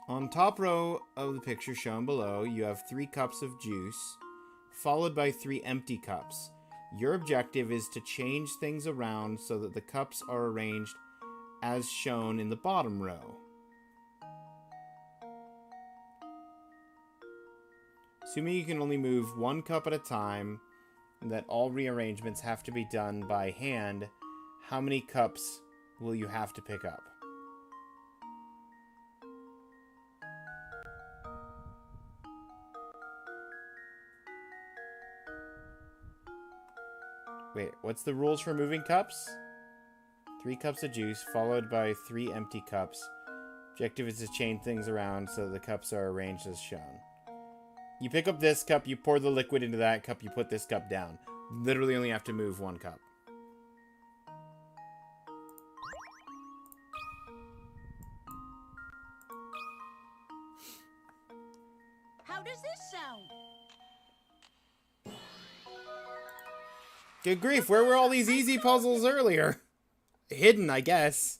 On top row of the picture shown below, you have 3 cups of juice, followed by 3 empty cups. Your objective is to change things around so that the cups are arranged as shown in the bottom row. Assuming you can only move 1 cup at a time, and that all rearrangements have to be done by hand, how many cups will you have to pick up? Wait, what's the rules for moving cups? 3 cups of juice, followed by 3 empty cups. Objective is to change things around so that the cups are arranged as shown. You pick up this cup, you pour the liquid into that cup, you put this cup down. Literally only have to move 1 cup. How does this sound? Good grief, where were all these easy puzzles earlier? Hidden, I guess.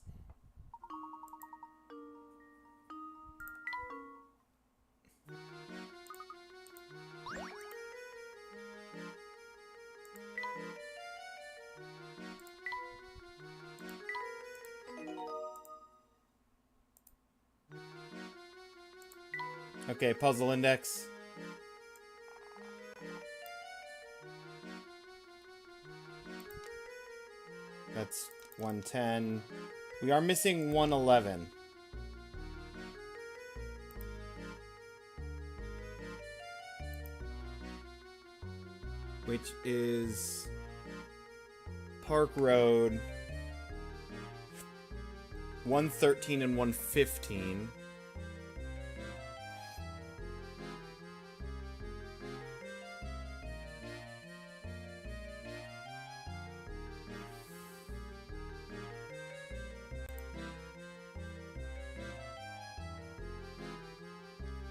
Okay, puzzle index. That's 110. We are missing 111. Which is Park Road, 113 and 115.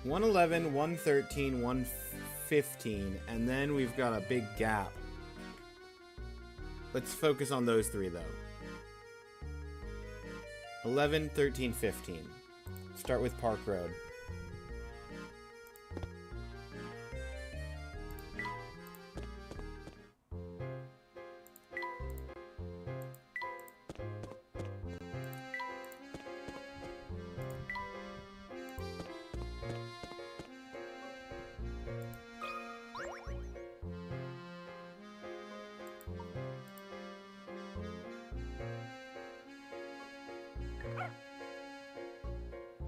One 111, 113, 115, and then we've got a big gap. Let's focus on those 3 though. 11, 13, 15. Start with Park Road.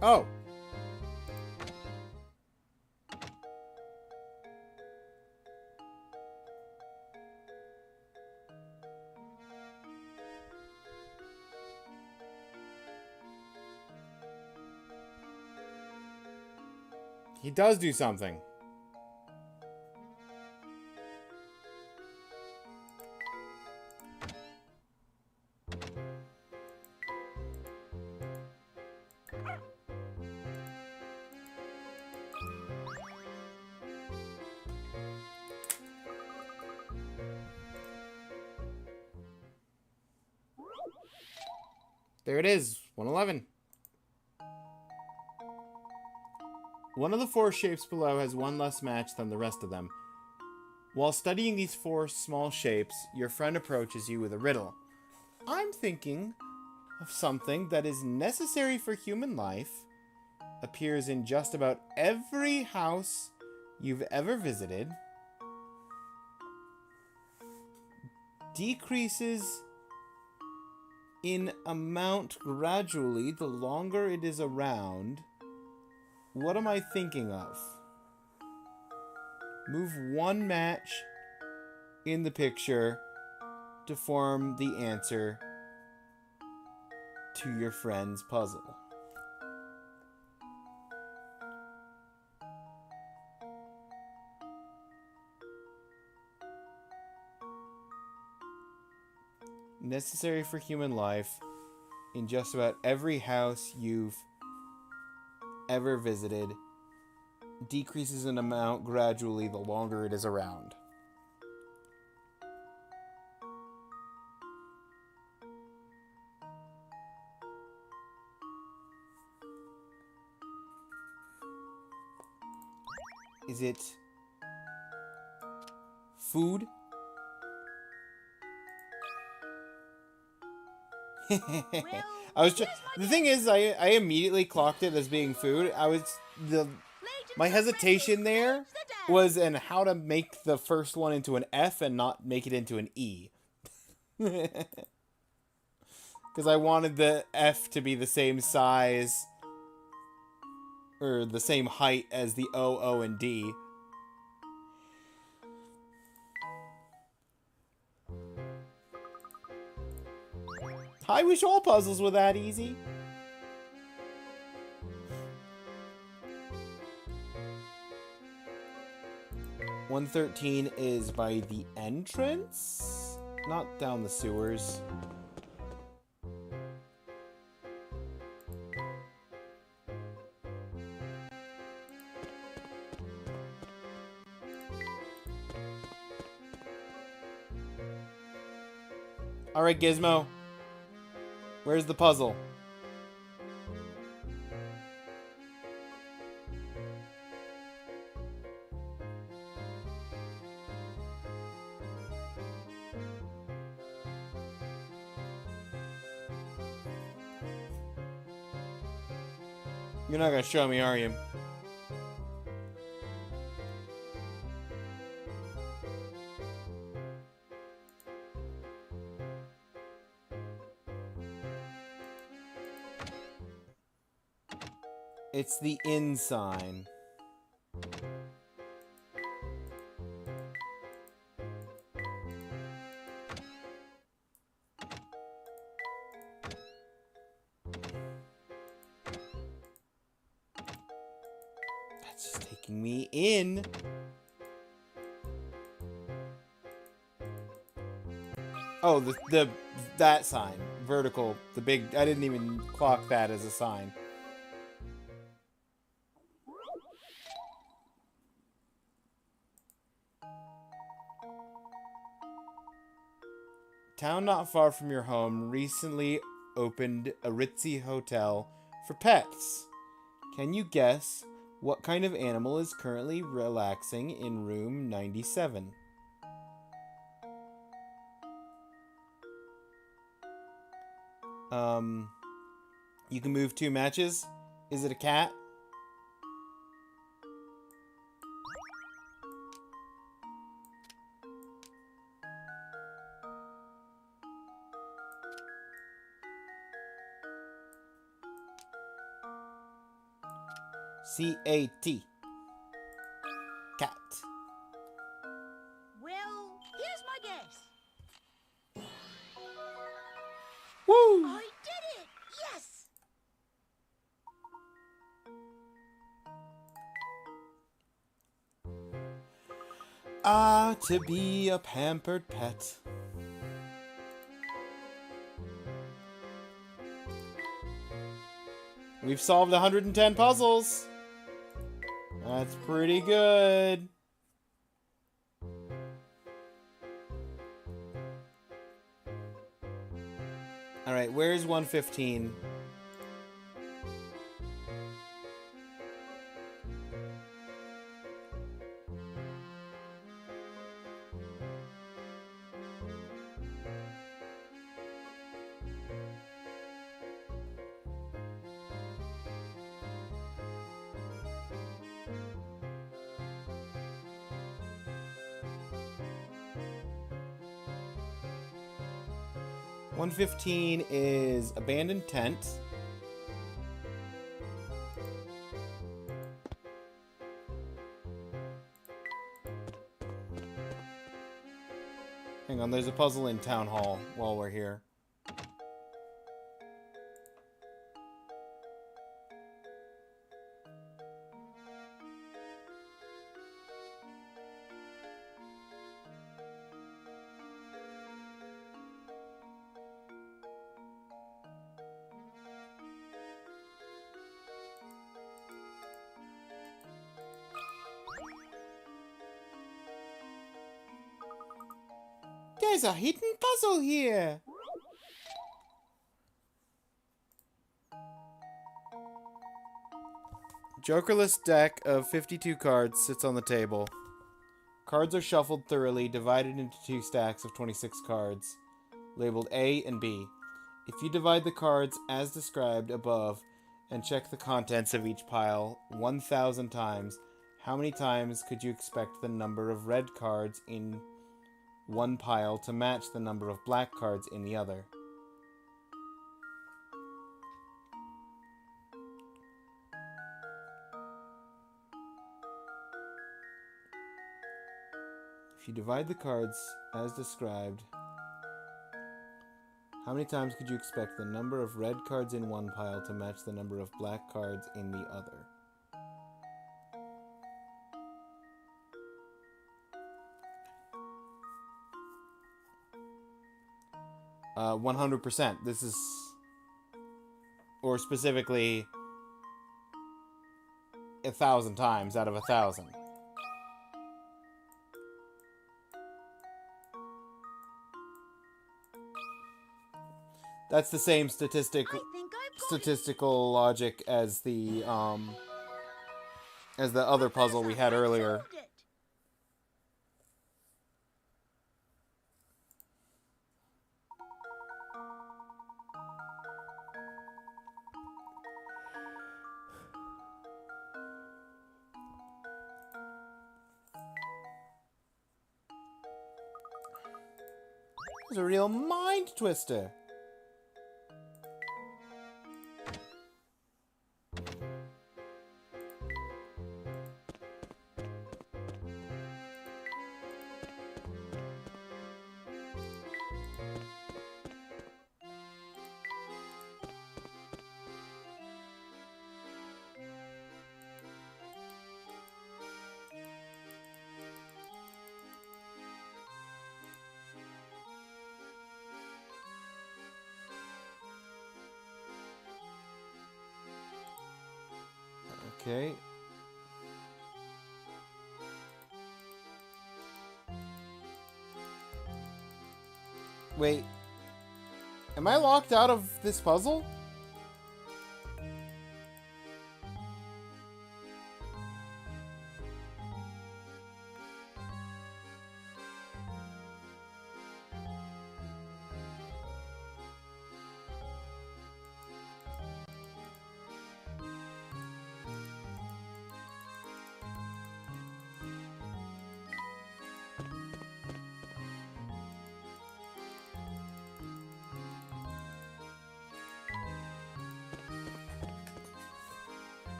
Oh! He does do something. There it is, 111. One of the 4 shapes below has 1 less match than the rest of them. While studying these 4 small shapes, your friend approaches you with a riddle. I'm thinking of something that is necessary for human life, appears in just about every house you've ever visited, decreases in amount gradually the longer it is around. What am I thinking of? Move 1 match in the picture to form the answer to your friend's puzzle. Necessary for human life in just about every house you've ever visited. Decreases in amount gradually the longer it is around. Is it food? I was just the thing is I immediately clocked it as being food. My hesitation there was in how to make the first one into an F and not make it into an E. Because I wanted the F to be the same size or the same height as the O, O, and D. I wish all puzzles were that easy. $113 is by the entrance, not down the sewers. All right, Gizmo. Where's the puzzle? You're not gonna show me, are you? It's the in sign. That's just taking me in. Oh, that sign. Vertical. The big... I didn't even clock that as a sign. Town not far from your home recently opened a ritzy hotel for pets. Can you guess what kind of animal is currently relaxing in room 97? You can move 2 matches. Is it a cat? C-A-T. Cat. Well, here's my guess. Woo! I did it! Yes! Ah, to be a pampered pet. We've solved 110 puzzles. That's pretty good. Alright, where's 115? 115 is abandoned tent. Hang on, there's a puzzle in Town Hall while we're here. There's a hidden puzzle here. Jokerless deck of 52 cards sits on the table. Cards are shuffled thoroughly, divided into 2 stacks of 26 cards, labeled A and B. If you divide the cards as described above and check the contents of each pile 1,000 times, how many times could you expect the number of red cards in one pile to match the number of black cards in the other? If you divide the cards as described, how many times could you expect the number of red cards in one pile to match the number of black cards in the other? Uh, 100%. This is, or specifically, 1,000 times out of 1,000. That's the same I think I've got it. statistical logic as the other puzzle we had earlier. Solved it. It's a real mind twister. Okay. Wait. Am I locked out of this puzzle?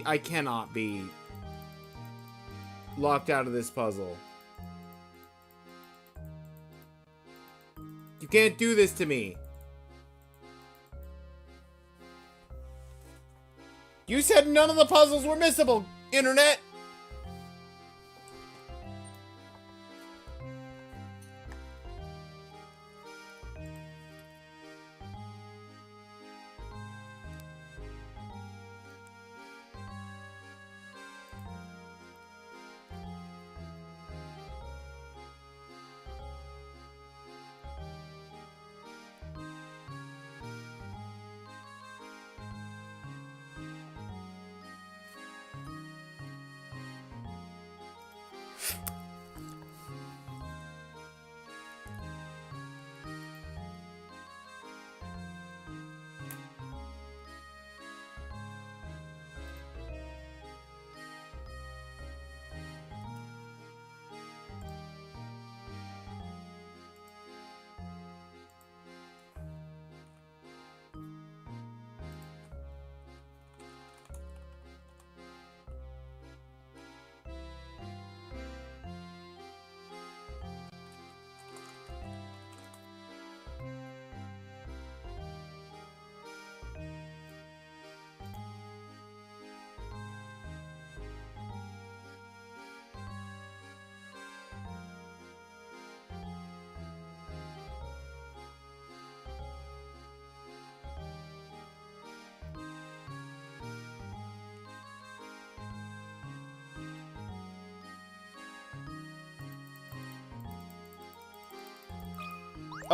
I cannot be locked out of this puzzle. You can't do this to me. You said none of the puzzles were missable, Internet!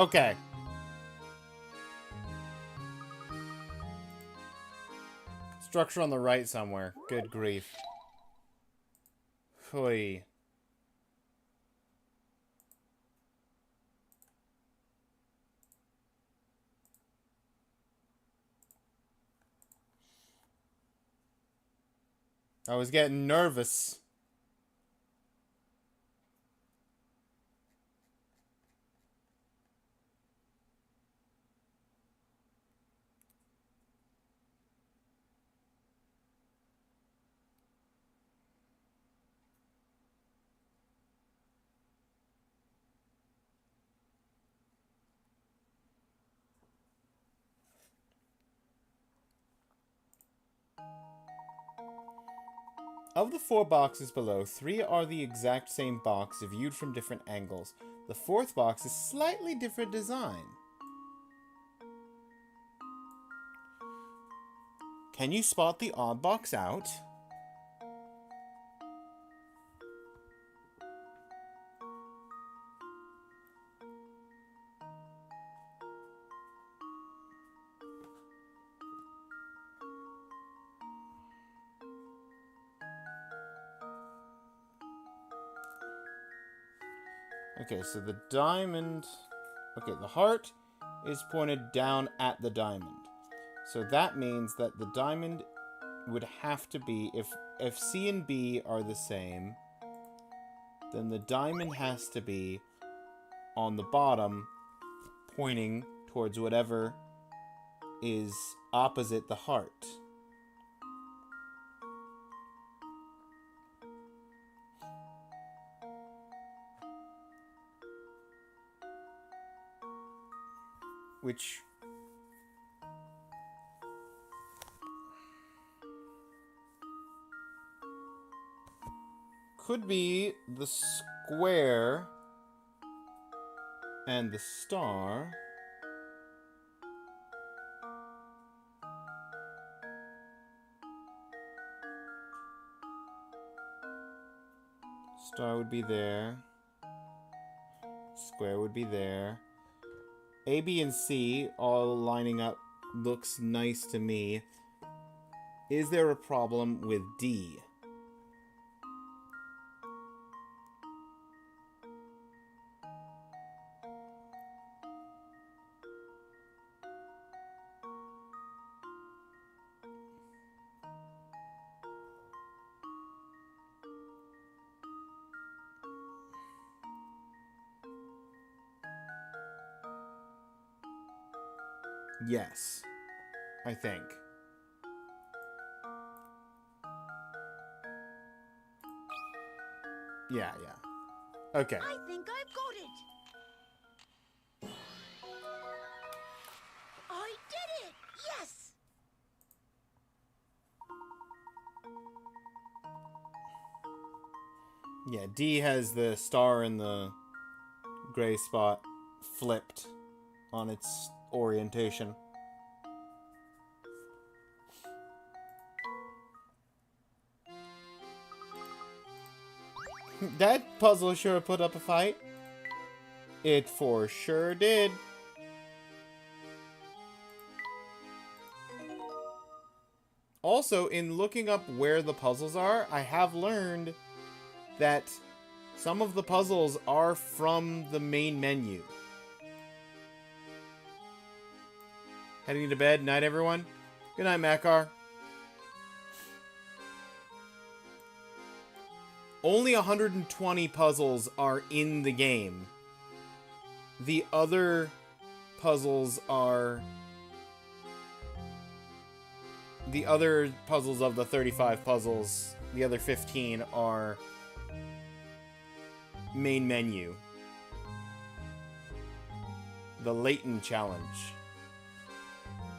Okay. Structure on the right somewhere. Good grief. Hoi. I was getting nervous. Of the 4 boxes below, 3 are the exact same box viewed from different angles. The 4th box is slightly different design. Can you spot the odd box out? Okay, so the diamond... Okay, the heart is pointed down at the diamond. So that means that the diamond would have to be... If C and B are the same, then the diamond has to be on the bottom, pointing towards whatever is opposite the heart. Which could be the square and the star. Star would be there. Square would be there. A, B, and C all lining up looks nice to me. Is there a problem with D? Yes, I think. Yeah. Okay. I think I've got it. I did it! Yes! Yeah, D has the star and the gray spot flipped on its orientation. That puzzle sure put up a fight. It for sure did. Also, in looking up where the puzzles are, I have learned that some of the puzzles are from the main menu. Heading to bed. Night, everyone. Good night, Makar. Only 120 puzzles are in the game. The other puzzles are... The other puzzles of the 35 puzzles, the other 15 are main menu. The Layton Challenge.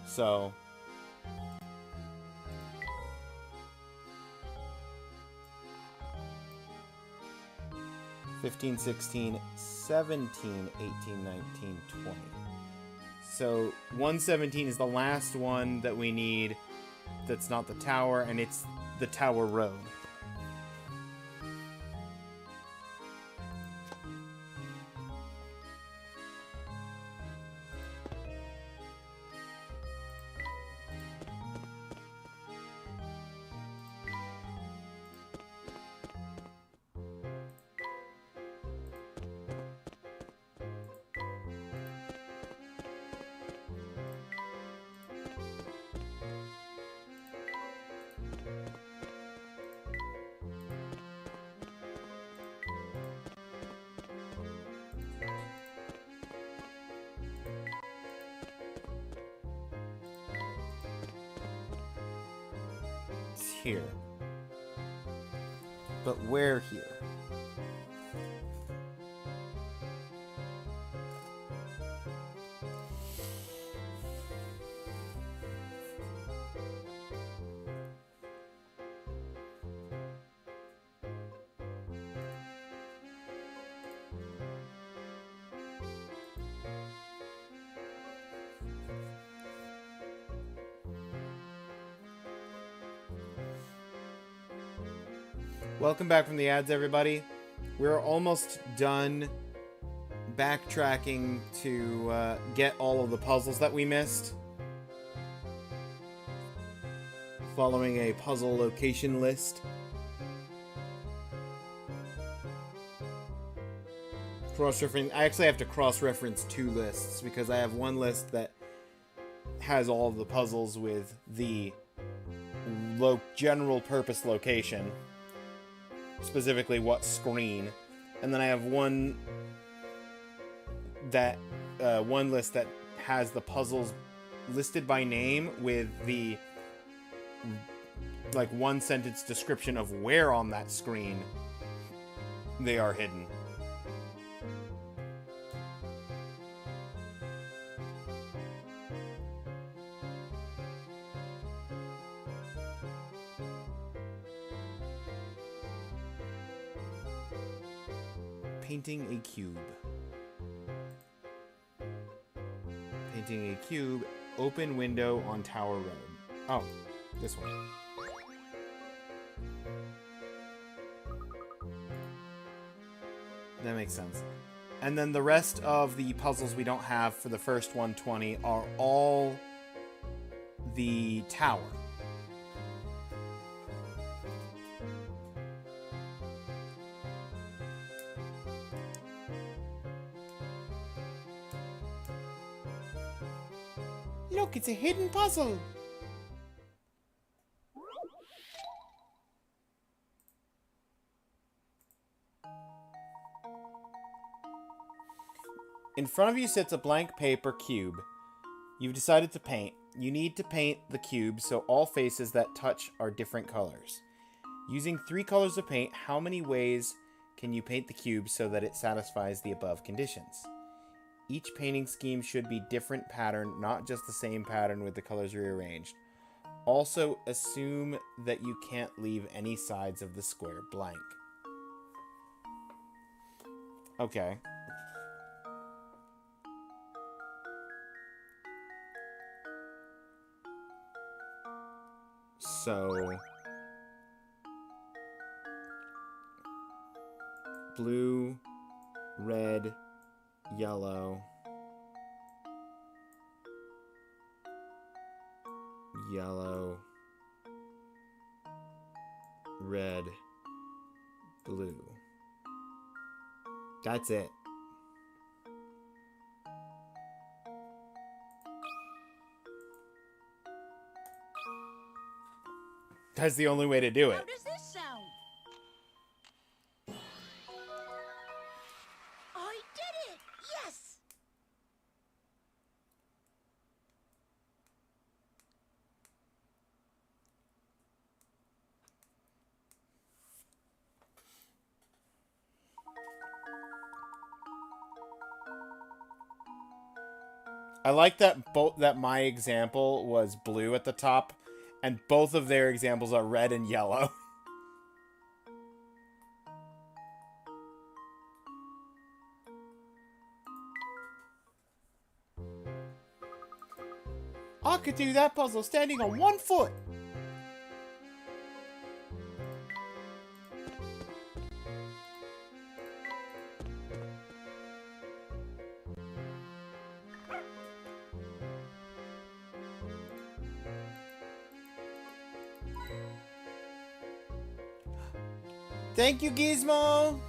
So... 15, 16, 17, 18, 19, 20. So 117 is the last one that we need that's not the tower, and it's the Tower Road. here. But where here? Welcome back from the ads, everybody. We're almost done backtracking to get all of the puzzles that we missed. Following a puzzle location list. Cross-referencing. I actually have to cross-reference 2 lists because I have one list that has all of the puzzles with the general purpose location. Specifically what screen, and then I have one list that has the puzzles listed by name with the like 1-sentence description of where on that screen they are hidden. Painting a cube. Painting a cube. Open window on Tower Road. Oh, this one. That makes sense. And then the rest of the puzzles we don't have for the first 120 are all the tower. Look, it's a hidden puzzle. In front of you sits a blank paper cube. You've decided to paint. You need to paint the cube so all faces that touch are different colors. Using 3 colors of paint, how many ways can you paint the cube so that it satisfies the above conditions? Each painting scheme should be different pattern, not just the same pattern with the colors rearranged. Also, assume that you can't leave any sides of the square blank. Okay. So, blue, red, yellow, yellow, red, blue. That's it. That's the only way to do How it. does this sound? I did it! Yes! I like that that my example was blue at the top, and both of their examples are red and yellow. I could do that puzzle standing on 1 foot. Thank you, Gizmo!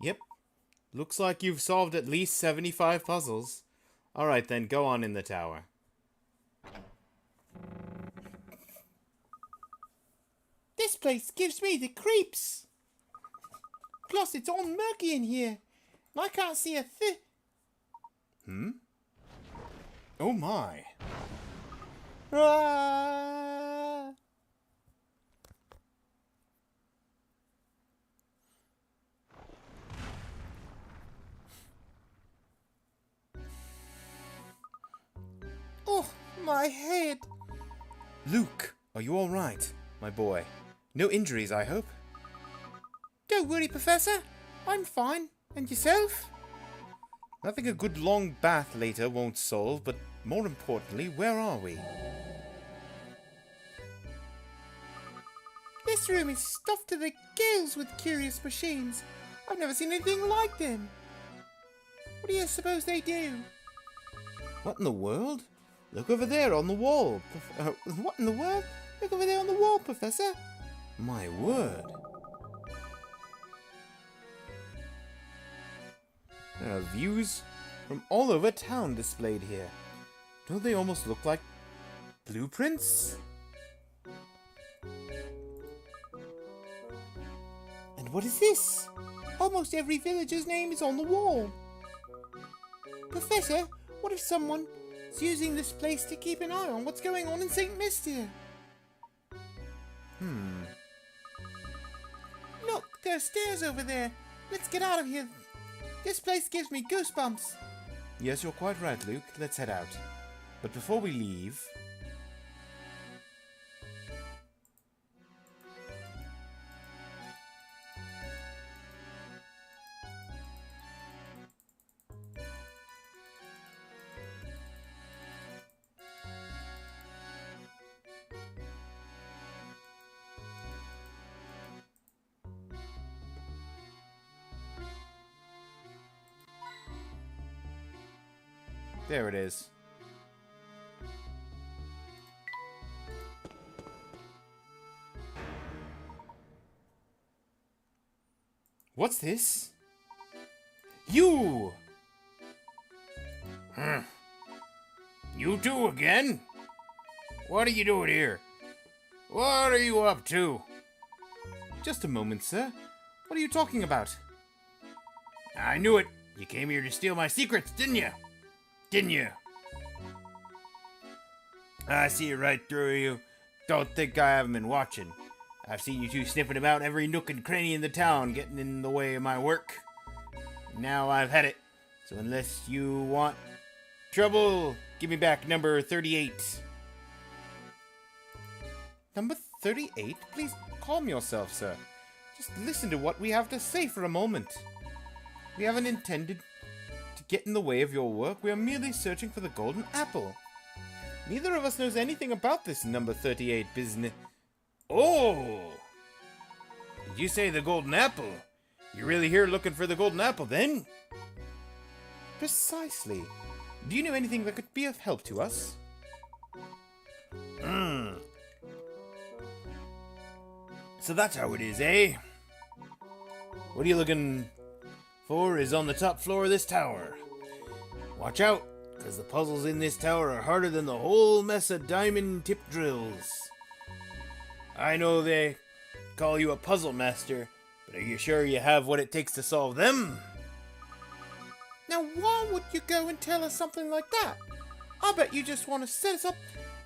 Yep. Looks like you've solved at least 75 puzzles. Alright then, go on in the tower. This place gives me the creeps. Plus, it's all murky in here. And I can't see a Oh my. Ah! Oh, my head. Luke, are you alright, my boy? No injuries, I hope? Don't worry, Professor. I'm fine. And yourself? Nothing a good long bath later won't solve, but more importantly, where are we? This room is stuffed to the gills with curious machines. I've never seen anything like them. What do you suppose they do? What in the world? Look over there on the wall. What in the world? Look over there on the wall, Professor. My word. There are views from all over town displayed here. Don't they almost look like blueprints? And what is this? Almost every villager's name is on the wall. Professor, what if someone is using this place to keep an eye on what's going on in St. Mystia? Look, there are stairs over there. Let's get out of here. This place gives me goosebumps. Yes, you're quite right, Luke. Let's head out. But before we leave... There it is. What's this? You! You two again? What are you doing here? What are you up to? Just a moment, sir. What are you talking about? I knew it. You came here to steal my secrets, didn't you? Didn't you? I see it right through you. Don't think I haven't been watching. I've seen you two sniffing about every nook and cranny in the town, getting in the way of my work. Now I've had it. So unless you want trouble, give me back number 38. Number 38? Please calm yourself, sir. Just listen to what we have to say for a moment. We haven't intended to get in the way of your work. We are merely searching for the golden apple. Neither of us knows anything about this number 38 business. Oh! Did you say the golden apple? You're really here looking for the golden apple, then? Precisely. Do you know anything that could be of help to us? So that's how it is, eh? What are you looking for is on the top floor of this tower. Watch out, because the puzzles in this tower are harder than the whole mess of diamond tip drills. I know they call you a puzzle master, but are you sure you have what it takes to solve them? Now, why would you go and tell us something like that? I bet you just want to set us up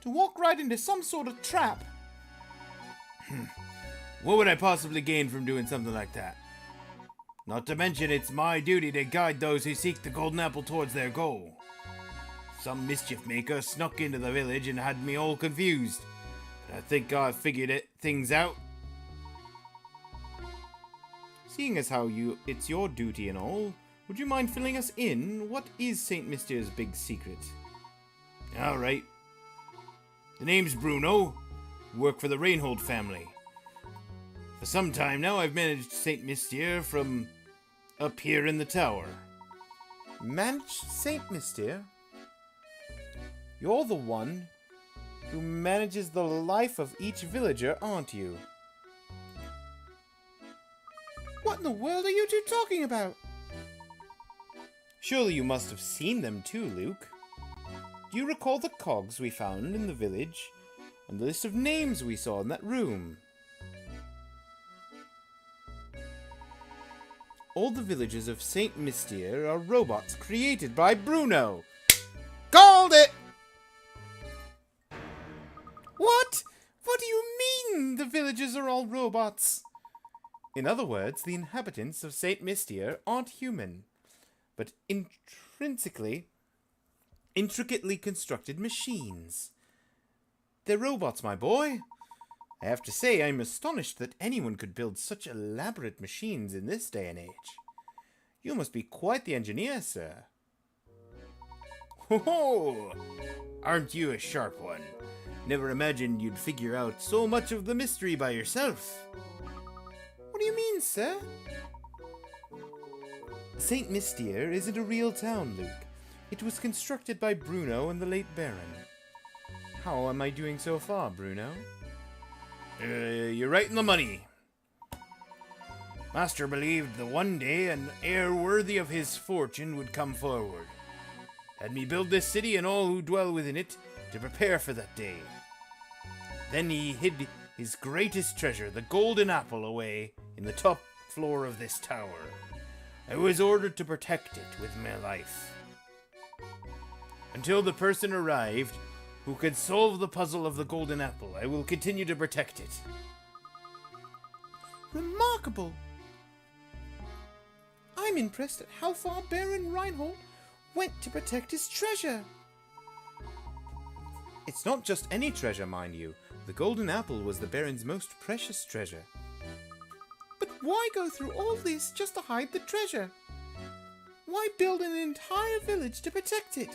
to walk right into some sort of trap. What would I possibly gain from doing something like that? Not to mention, it's my duty to guide those who seek the golden apple towards their goal. Some mischief maker snuck into the village and had me all confused. But I think I've figured things out. Seeing as how it's your duty and all, would you mind filling us in? What is St. Mystia's big secret? Alright. The name's Bruno. Work for the Reinhold family. For some time now, I've managed St. Mystia from up here in the tower. Managed St. Mystia? You're the one who manages the life of each villager, aren't you? What in the world are you two talking about? Surely you must have seen them too, Luke. Do you recall the cogs we found in the village? And the list of names we saw in that room? All the villagers of St. Mystier are robots created by Bruno. Called it! What? What do you mean the villagers are all robots? In other words, the inhabitants of St. Mystier aren't human, but intricately constructed machines. They're robots, my boy. I have to say, I'm astonished that anyone could build such elaborate machines in this day and age. You must be quite the engineer, sir. Ho ho! Aren't you a sharp one? Never imagined you'd figure out so much of the mystery by yourself. What do you mean, sir? St. Mystier isn't a real town, Luke. It was constructed by Bruno and the late Baron. How am I doing so far, Bruno? You're right in the money. Master believed that one day an heir worthy of his fortune would come forward. Had me build this city and all who dwell within it to prepare for that day. Then he hid his greatest treasure, the golden apple, away in the top floor of this tower. I was ordered to protect it with my life. Until the person arrived who could solve the puzzle of the golden apple, I will continue to protect it. Remarkable! I'm impressed at how far Baron Reinhold went to protect his treasure. It's not just any treasure, mind you. The golden apple was the Baron's most precious treasure. But why go through all this just to hide the treasure? Why build an entire village to protect it?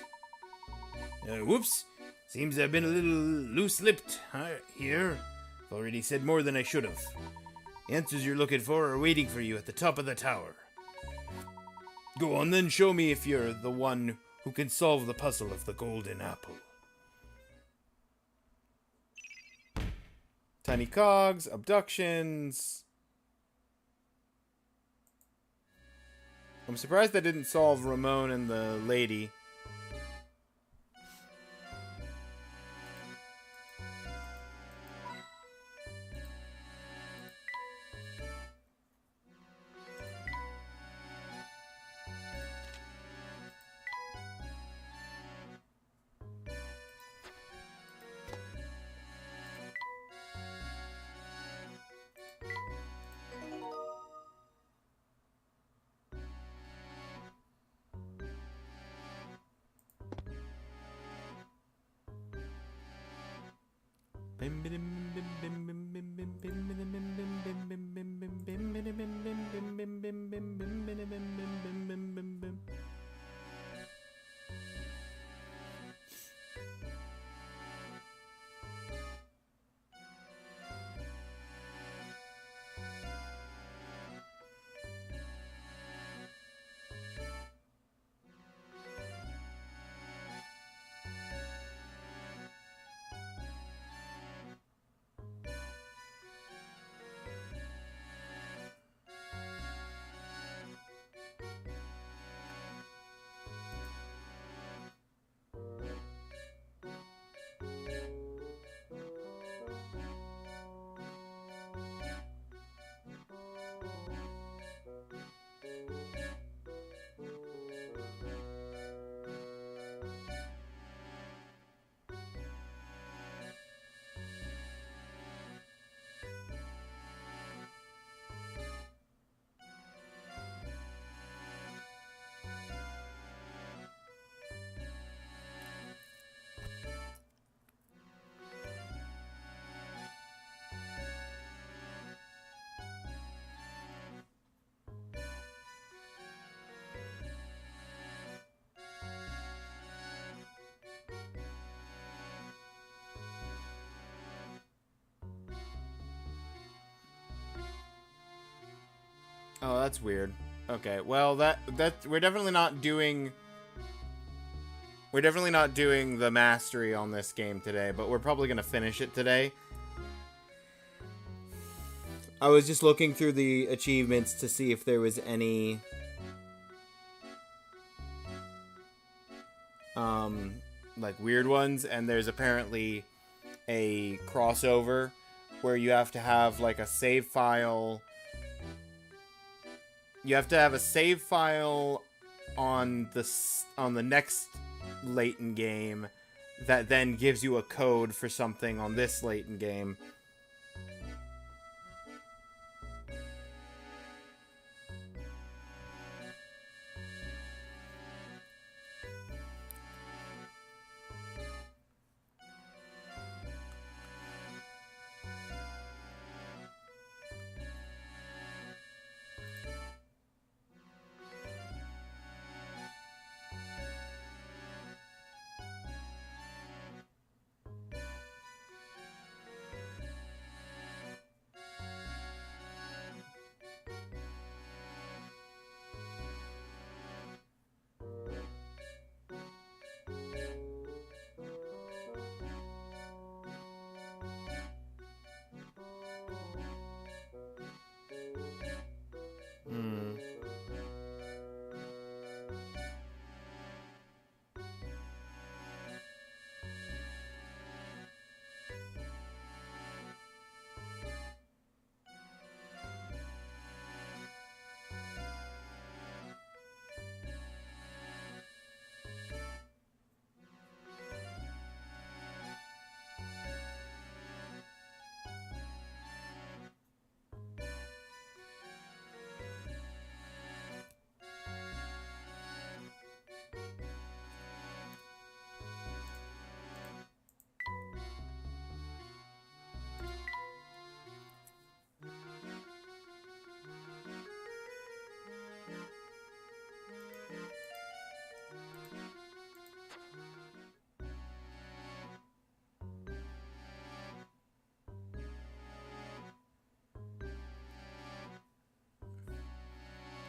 Whoops. Seems I've been a little loose-lipped here. I've already said more than I should have. The answers you're looking for are waiting for you at the top of the tower. Go on then, show me if you're the one who can solve the puzzle of the golden apple. Tiny cogs, abductions. I'm surprised that didn't solve Ramon and the lady. Oh, that's weird. Okay, well, that we're definitely not doing the mastery on this game today, but we're probably gonna finish it today. I was just looking through the achievements to see if there was any like weird ones, and there's apparently a crossover where you have to have like a save file. You have to have a save file on the next Layton game that then gives you a code for something on this Layton game.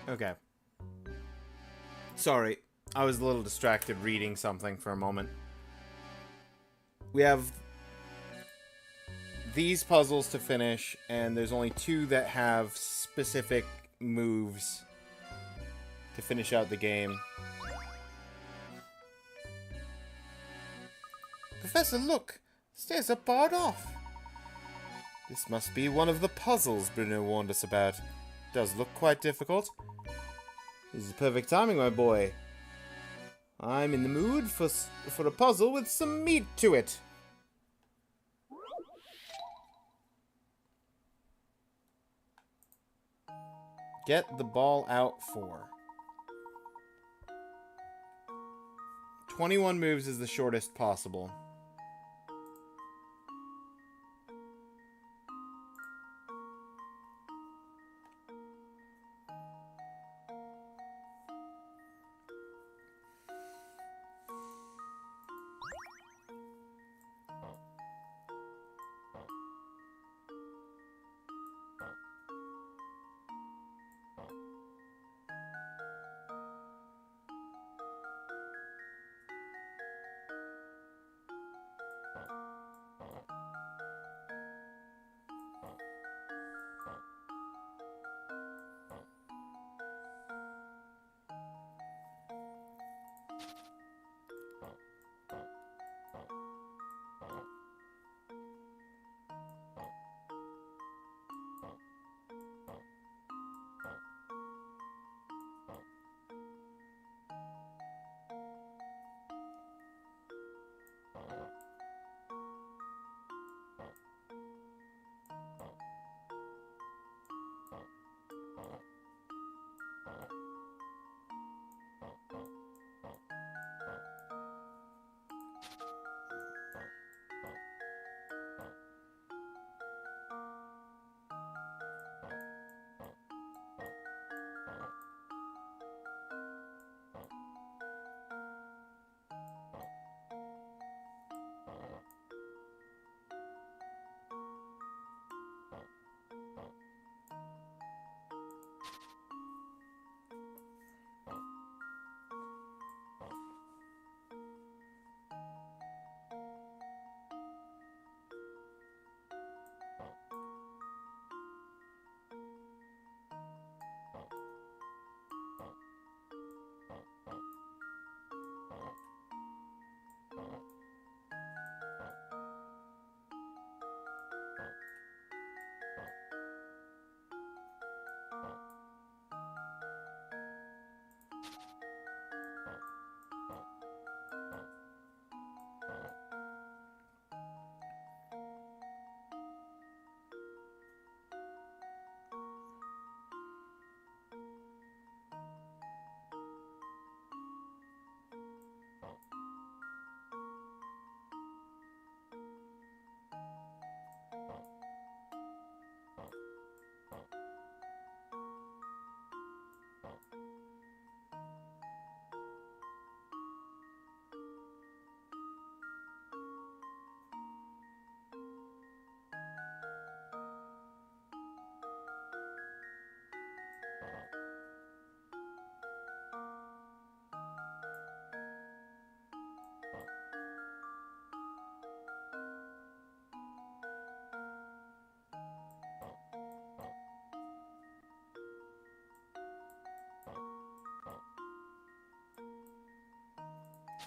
Okay. Sorry, I was a little distracted reading something for a moment. We have these puzzles to finish, and there's only 2 that have specific moves to finish out the game. Professor, look! Stairs are barred off! This must be one of the puzzles Bruno warned us about. Does look quite difficult. This is perfect timing, my boy. I'm in the mood for a puzzle with some meat to it. Get the ball out 4. 21 moves is the shortest possible.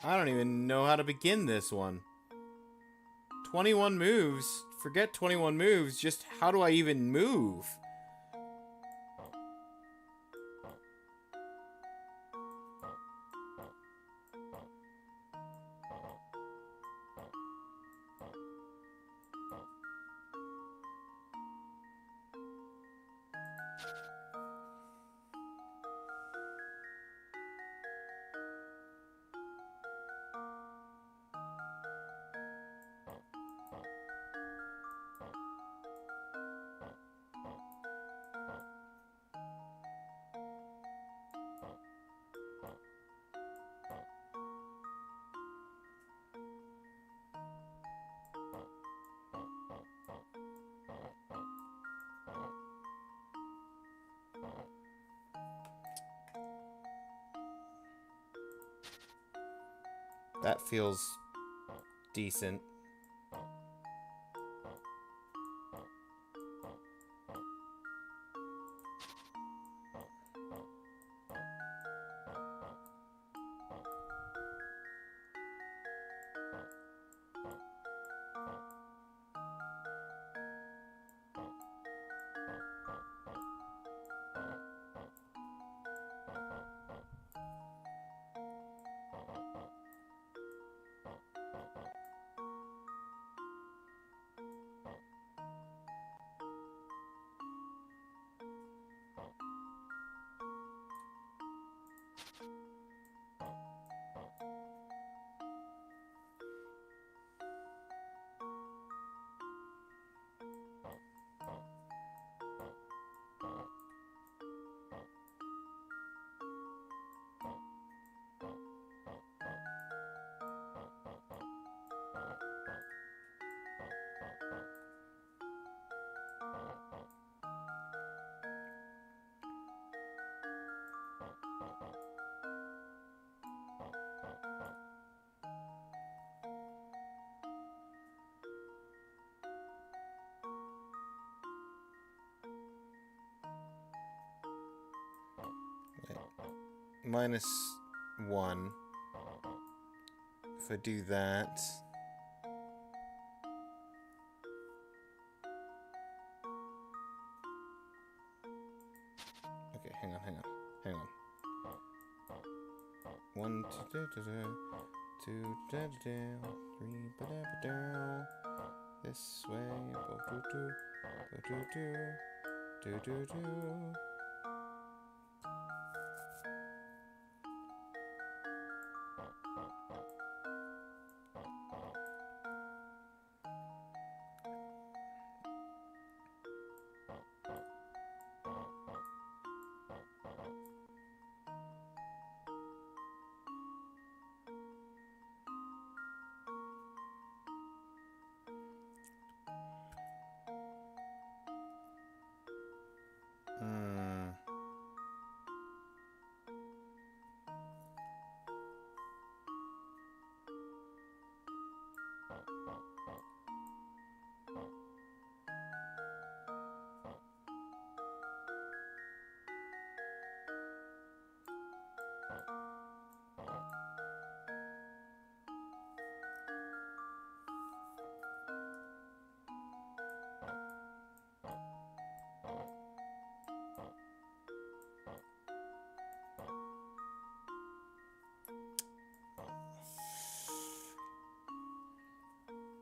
I don't even know how to begin this one. 21 moves. Forget 21 moves. Just how do I even move? That feels decent. -1. If I do that... Okay, hang on. 1, 2, 2, 3, this way, do.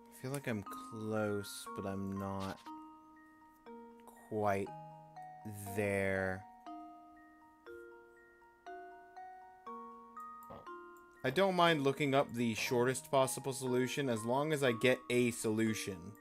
I feel like I'm close, but I'm not quite there. I don't mind looking up the shortest possible solution as long as I get a solution.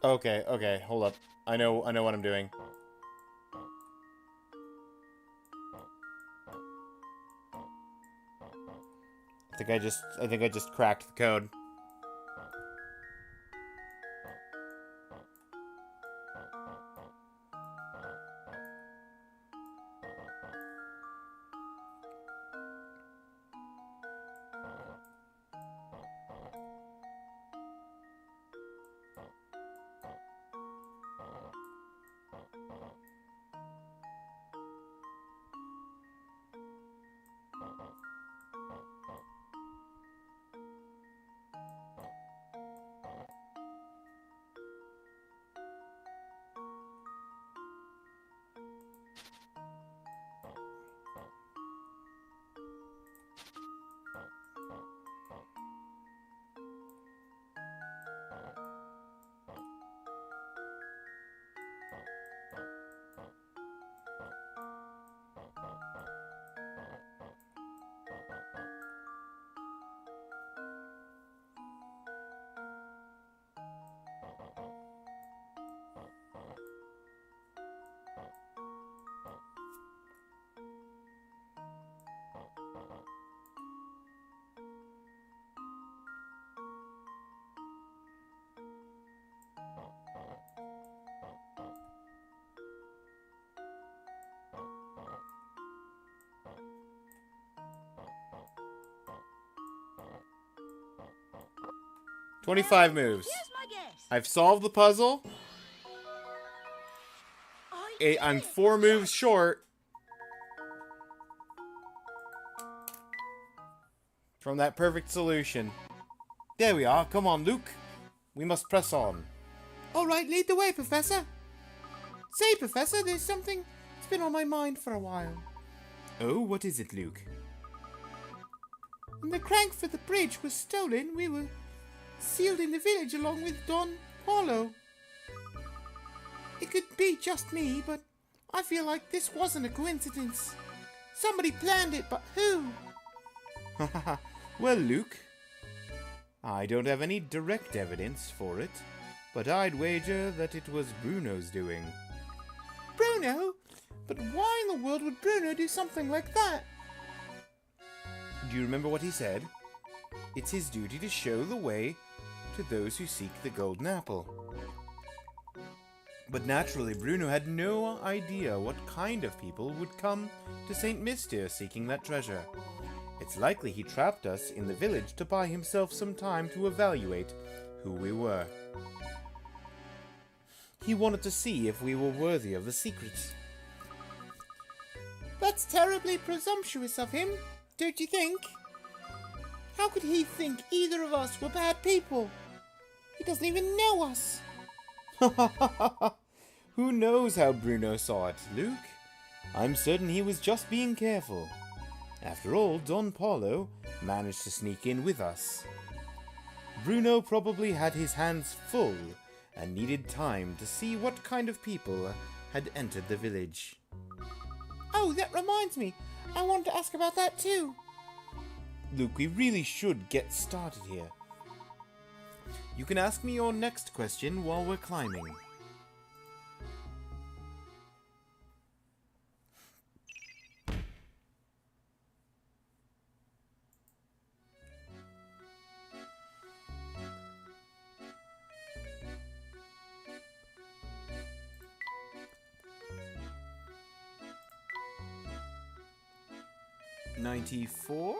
Okay, okay, hold up. I know what I'm doing. I think I just cracked the code. $25 moves. Here's my guess. I've solved the puzzle. I I'm did it. 4 moves short from that perfect solution. There we are. Come on, Luke. We must press on. All right, lead the way, Professor. Say, Professor, there's something that's been on my mind for a while. Oh, what is it, Luke? When the crank for the bridge was stolen, we were sealed in the village along with Don Paulo. It could be just me, but I feel like this wasn't a coincidence. Somebody planned it, but who? Well, Luke, I don't have any direct evidence for it, but I'd wager that it was Bruno's doing. Bruno? But why in the world would Bruno do something like that? Do you remember what he said? It's his duty to show the way to those who seek the golden apple. But naturally, Bruno had no idea what kind of people would come to St. Mystere seeking that treasure. It's likely he trapped us in the village to buy himself some time to evaluate who we were. He wanted to see if we were worthy of the secret. That's terribly presumptuous of him, don't you think? How could he think either of us were bad people? He doesn't even know us. Who knows how Bruno saw it, Luke? I'm certain he was just being careful. After all, Don Paulo managed to sneak in with us. Bruno probably had his hands full and needed time to see what kind of people had entered the village. Oh, that reminds me. I wanted to ask about that too. Luke, we really should get started here. You can ask me your next question while we're climbing. $94?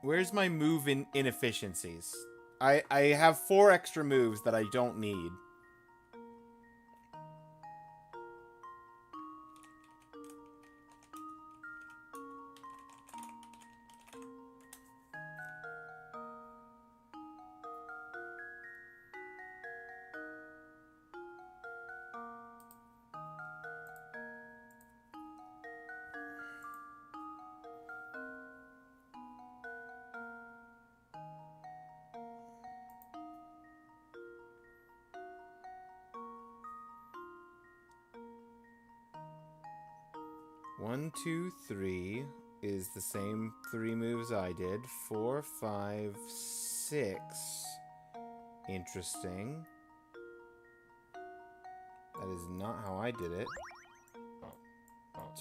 Where's my move in inefficiencies? I have 4 extra moves that I don't need. 1, 2, 3 is the same 3 moves I did. 4, 5, 6. Interesting. That is not how I did it.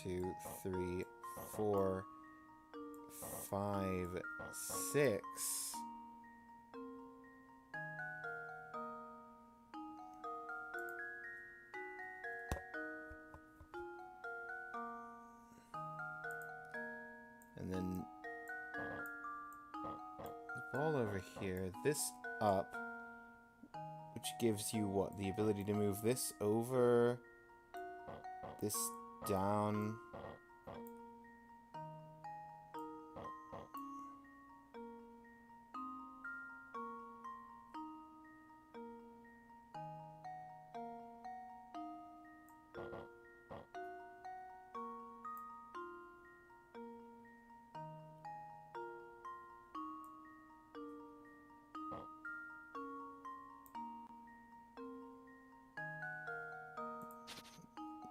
2, 3, 4, 5, 6. And then the ball over here, this up, which gives you what? The ability to move this over, this down.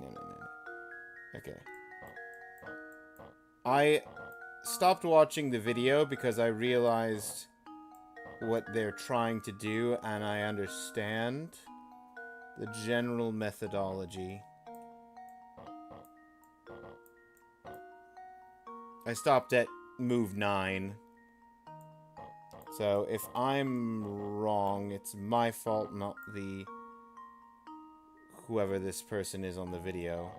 No. Okay. I stopped watching the video because I realized what they're trying to do, and I understand the general methodology. I stopped at move 9. So if I'm wrong, it's my fault, not the whoever this person is on the video.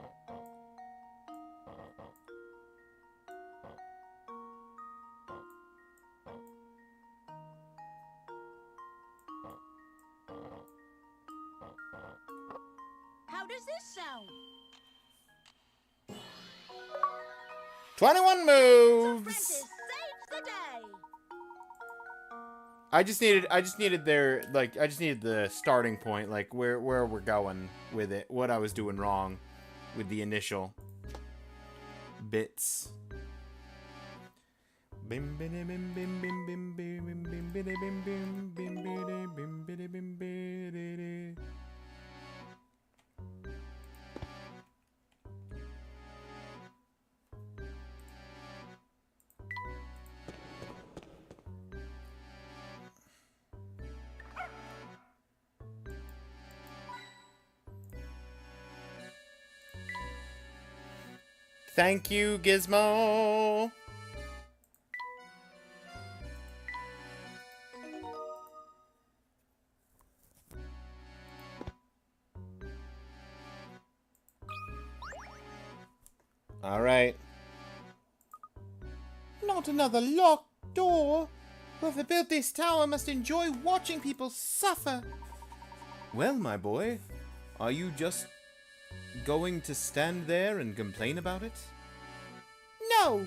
How does this sound? 21 Apprentice moves. saves the day. I just needed the starting point, like where we're going with it, what I was doing wrong with the initial bits. Thank you, Gizmo. All right. Not another locked door. Whoever built this tower must enjoy watching people suffer. Well, my boy, are you just going to stand there and complain about it? No!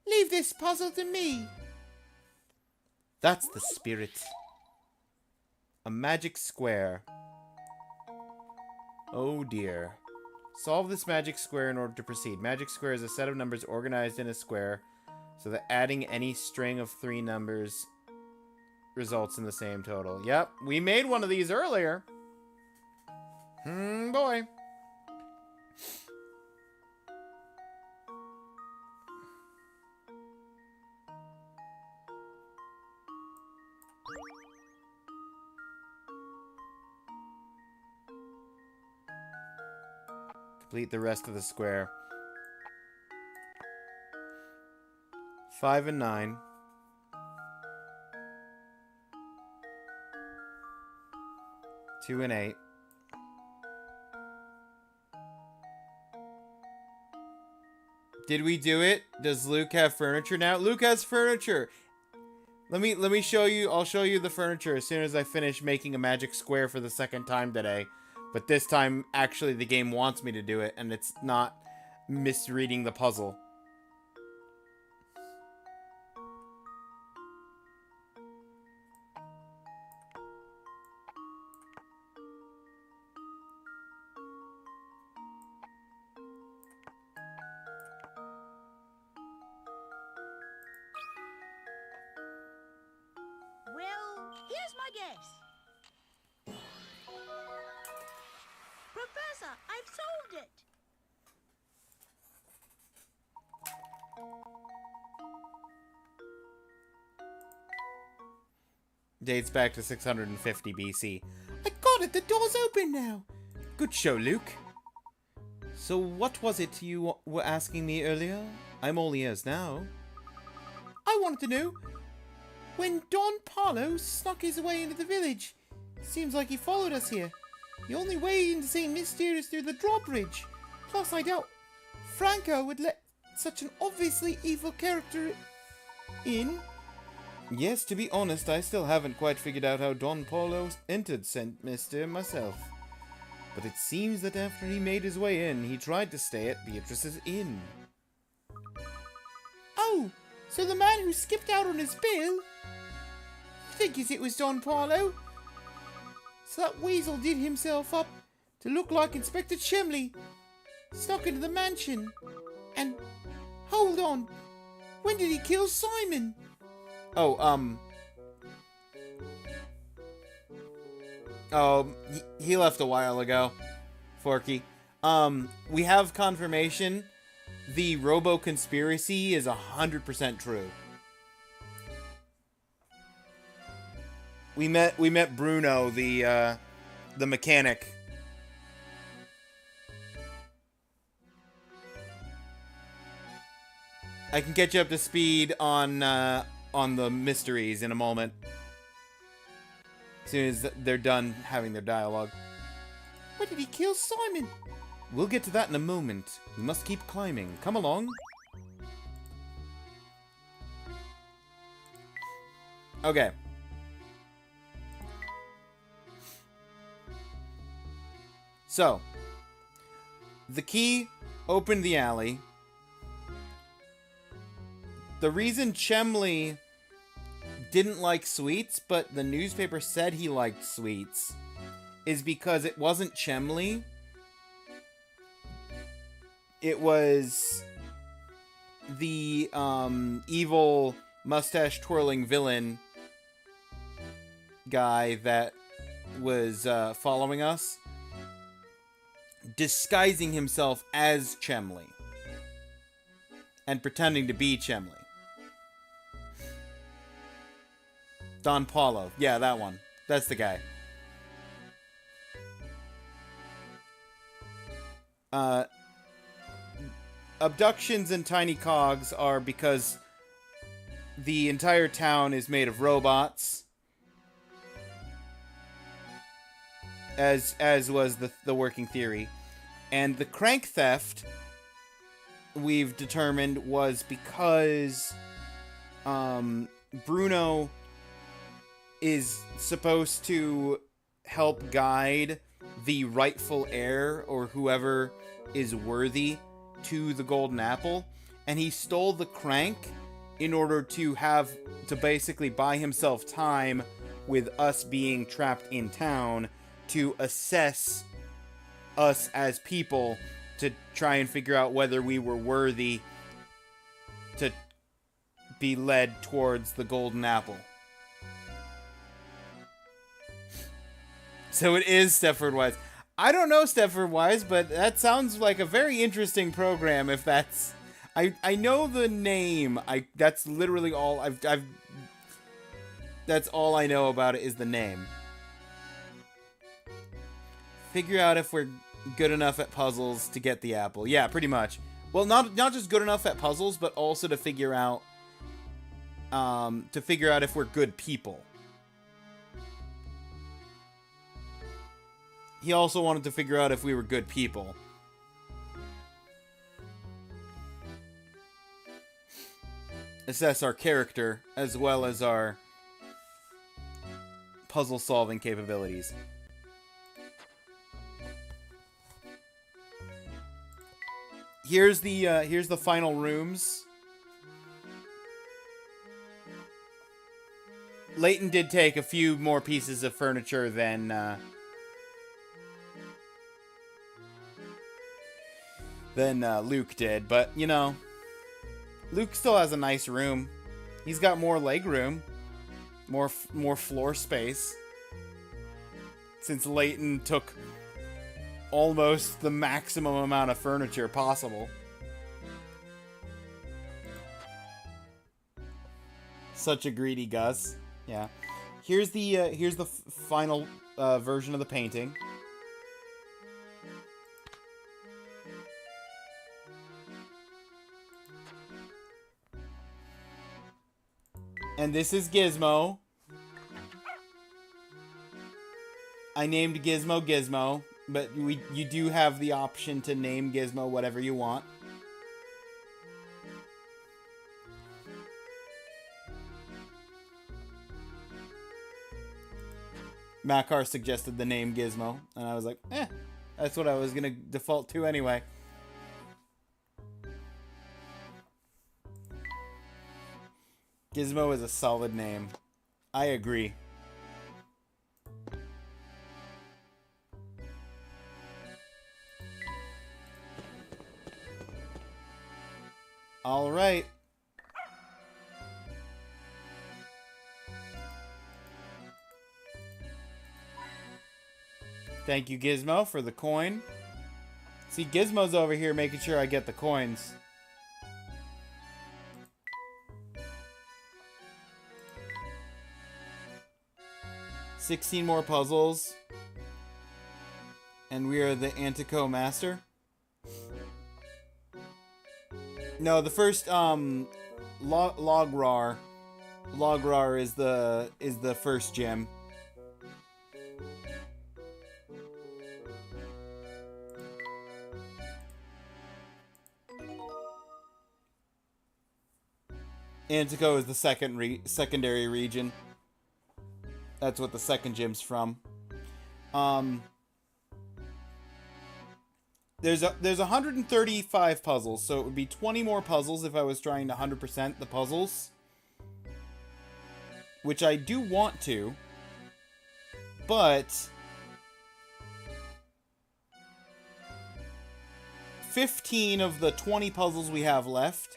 Leave this puzzle to me. That's the spirit. A magic square. Oh dear. Solve this magic square in order to proceed. Magic square is a set of numbers organized in a square, so that adding any string of 3 numbers results in the same total. Yep, we made one of these earlier. Boy. Complete the rest of the square. 5 and 9. 2 and 8. Did we do it? Does Luke have furniture now? Luke has furniture. Let me show you. I'll show you the furniture as soon as I finish making a magic square for the second time today. But this time, actually, the game wants me to do it, and it's not misreading the puzzle. Well, here's my guess. Professor, I've solved it. Dates back to 650 BC. I got it. The door's open now. Good show, Luke. So what was it you were asking me earlier? I'm all ears now. I wanted to know when Don Paulo snuck his way into the village. Seems like he followed us here. The only way into St. Mystere is through the drawbridge. Plus, I doubt Franco would let such an obviously evil character in. Yes, to be honest, I still haven't quite figured out how Don Paulo entered St. Mystere myself. But it seems that after he made his way in, he tried to stay at Beatrice's inn. Oh, so the man who skipped out on his bill figures it was Don Paulo. So that weasel did himself up to look like Inspector Chimley, snuck into the mansion. And, hold on, when did he kill Simon? Oh, he left a while ago, Forky. We have confirmation. The Robo-conspiracy is 100% true. We met Bruno, the mechanic. I can get you up to speed on the mysteries in a moment. As soon as they're done having their dialogue. When did he kill Simon? We'll get to that in a moment. We must keep climbing. Come along. Okay. So, the key opened the alley. The reason Chemley didn't like sweets, but the newspaper said he liked sweets, is because it wasn't Chemley. It was the evil mustache-twirling villain guy that was following us, disguising himself as Chemley and pretending to be Chemley. Don Paulo. Yeah, that one. That's the guy. Abductions and tiny cogs are because the entire town is made of robots. As was the working theory. And the crank theft, we've determined, was because Bruno is supposed to help guide the rightful heir, or whoever is worthy, to the golden apple, and he stole the crank in order to basically buy himself time with us being trapped in town to assess us as people, to try and figure out whether we were worthy to be led towards the golden apple. So it is Stepford Wise. I don't know Stepford Wise, but that sounds like a very interesting program. If that's, I know the name. That's literally all I've. That's all I know about it is the name. Figure out if we're good enough at puzzles to get the apple. Yeah, pretty much. Well, not just good enough at puzzles, but also to figure out if we're good people. He also wanted to figure out if we were good people. Assess our character, as well as our puzzle-solving capabilities. Here's the final rooms. Layton did take a few more pieces of furniture than Luke did, but, you know, Luke still has a nice room. He's got more leg room, more floor space, since Layton took almost the maximum amount of furniture possible. Such a greedy Gus. Yeah. here's the final version of the painting. And this is Gizmo. I named Gizmo Gizmo, but you do have the option to name Gizmo whatever you want. Makar suggested the name Gizmo, and I was like, that's what I was gonna default to anyway. Gizmo is a solid name. I agree. All right. Thank you, Gizmo, for the coin. See, Gizmo's over here making sure I get the coins. $16 more puzzles. And we are the Antico Master. No, the first, Lograr. Lograr is the first gem. Antico is the secondary region. That's what the second gem's from. There's 135 puzzles, so it would be 20 more puzzles if I was trying to 100% the puzzles. Which I do want to. But 15 of the 20 puzzles we have left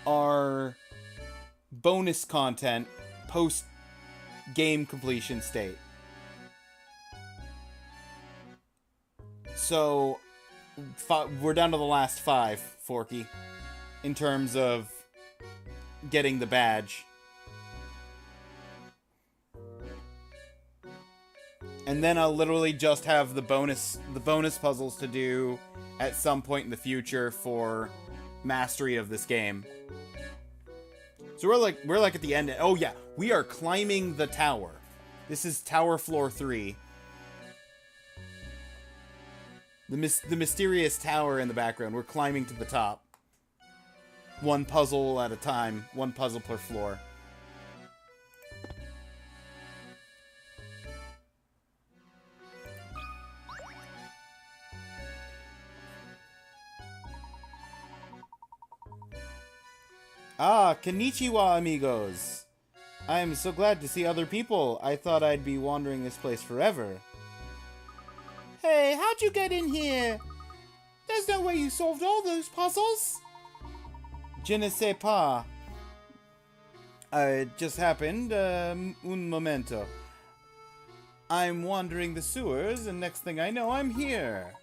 are bonus content post game completion state. So we're down to the last 5, Forky, in terms of getting the badge. And then I'll literally just have the bonus puzzles to do at some point in the future for mastery of this game. So we're like at the end. Oh yeah, we are climbing the tower. This is tower floor 3. The mysterious tower in the background. We're climbing to the top. One puzzle at a time. One puzzle per floor. Ah, konnichiwa, amigos. I am so glad to see other people. I thought I'd be wandering this place forever. Hey, how'd you get in here? There's no way you solved all those puzzles. Je ne sais pas. It just happened. Un momento. I'm wandering the sewers, and next thing I know, I'm here.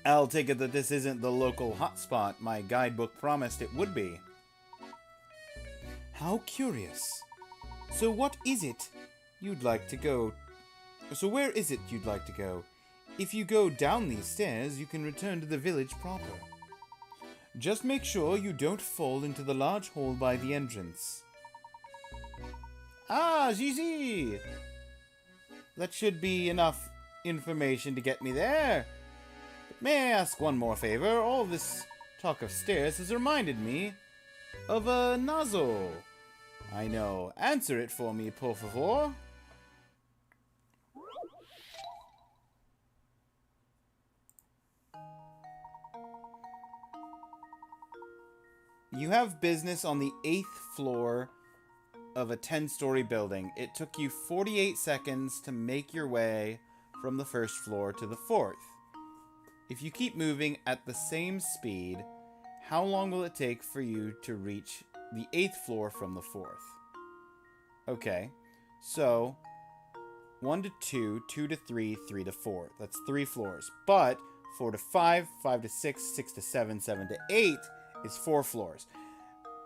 I'll take it that this isn't the local hotspot my guidebook promised it would be. How curious. So what is it you'd like to go? So where is it you'd like to go? If you go down these stairs, you can return to the village proper. Just make sure you don't fall into the large hole by the entrance. Ah, Gigi! That should be enough information to get me there. May I ask one more favor? All this talk of stairs has reminded me of a nozzle. I know. Answer it for me, por favor. You have business on the 8th floor of a 10-story building. It took you 48 seconds to make your way from the 1st floor to the 4th. If you keep moving at the same speed, how long will it take for you to reach the 8th floor from the 4th? Okay, so 1 to 2, 2 to 3, 3 to 4. That's 3 floors. But 4 to 5, 5 to 6, 6 to 7, 7 to 8 is 4 floors.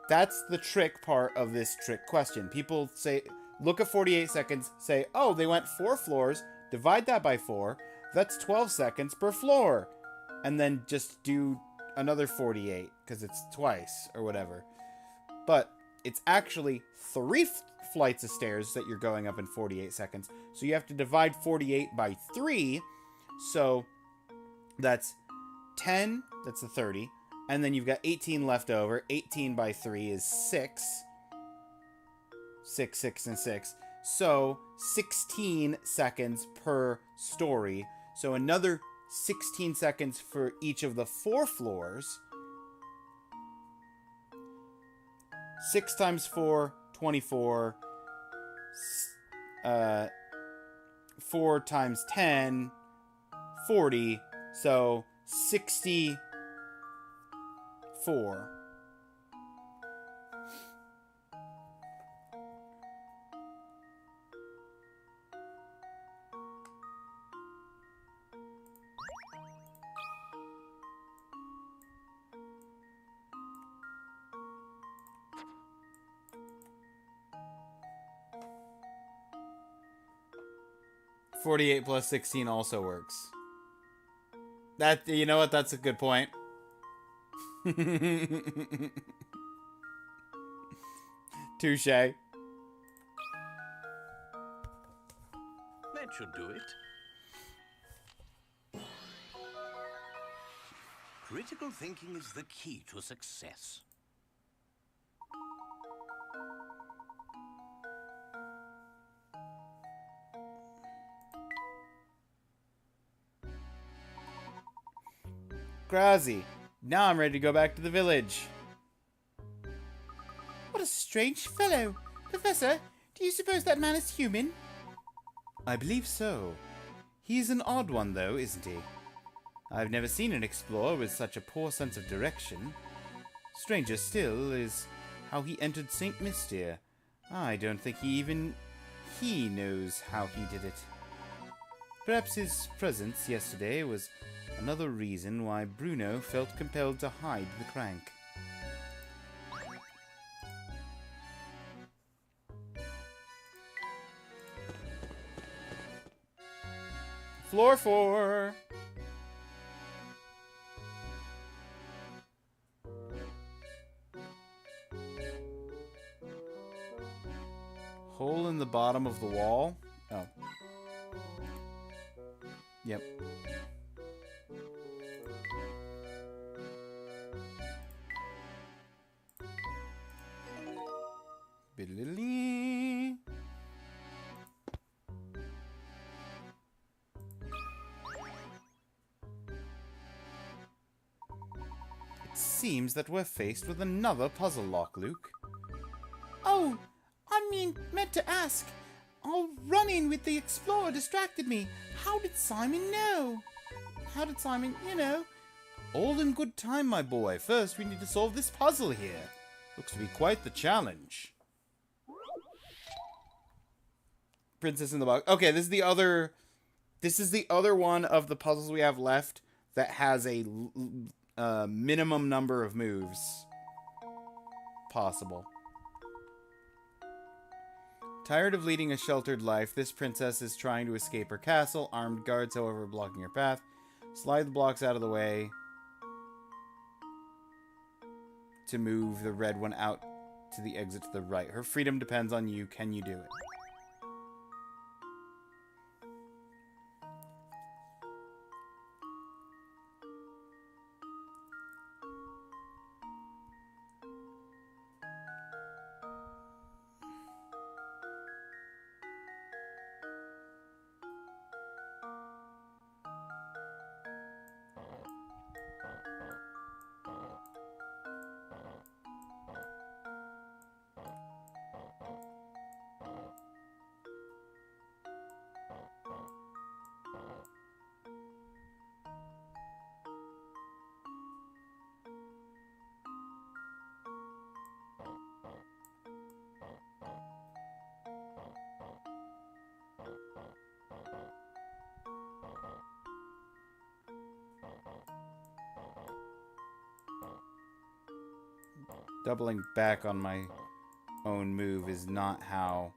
That's the trick part of this trick question. People say, look at 48 seconds, say, oh, they went 4 floors, divide that by 4, that's 12 seconds per floor. And then just do another 48, because it's twice, or whatever. But it's actually 3 flights of stairs that you're going up in 48 seconds. So you have to divide 48 by 3, so that's 10, that's the 30. And then you've got 18 left over. 18 by 3 is 6. 6, 6, and 6. So 16 seconds per story. So another 16 seconds for each of the 4 floors. 6 times 4, 24. 4 times 10, 40. So 64. $48 plus 16 also works. That, you know what? That's a good point. Touche. That should do it. Critical thinking is the key to success. Grazi. Now I'm ready to go back to the village. What a strange fellow. Professor, do you suppose that man is human? I believe so. He's an odd one, though, isn't he? I've never seen an explorer with such a poor sense of direction. Stranger still is how he entered St. Mystere. I don't think he knows how he did it. Perhaps his presence yesterday was another reason why Bruno felt compelled to hide the crank. Floor 4! Hole in the bottom of the wall? Oh. Yep. Biddly-lee. It seems that we're faced with another puzzle lock, Luke. Oh, meant to ask. Our run-in with the explorer distracted me. How did Simon know? How did Simon, All in good time, my boy. First, we need to solve this puzzle here. Looks to be quite the challenge. Princess in the Box. Okay, this is the other one of the puzzles we have left that has a minimum number of moves possible. Tired of leading a sheltered life, this princess is trying to escape her castle. Armed guards, however, blocking her path. Slide the blocks out of the way to move the red one out to the exit to the right. Her freedom depends on you. Can you do it? doubling back on my own move is not how...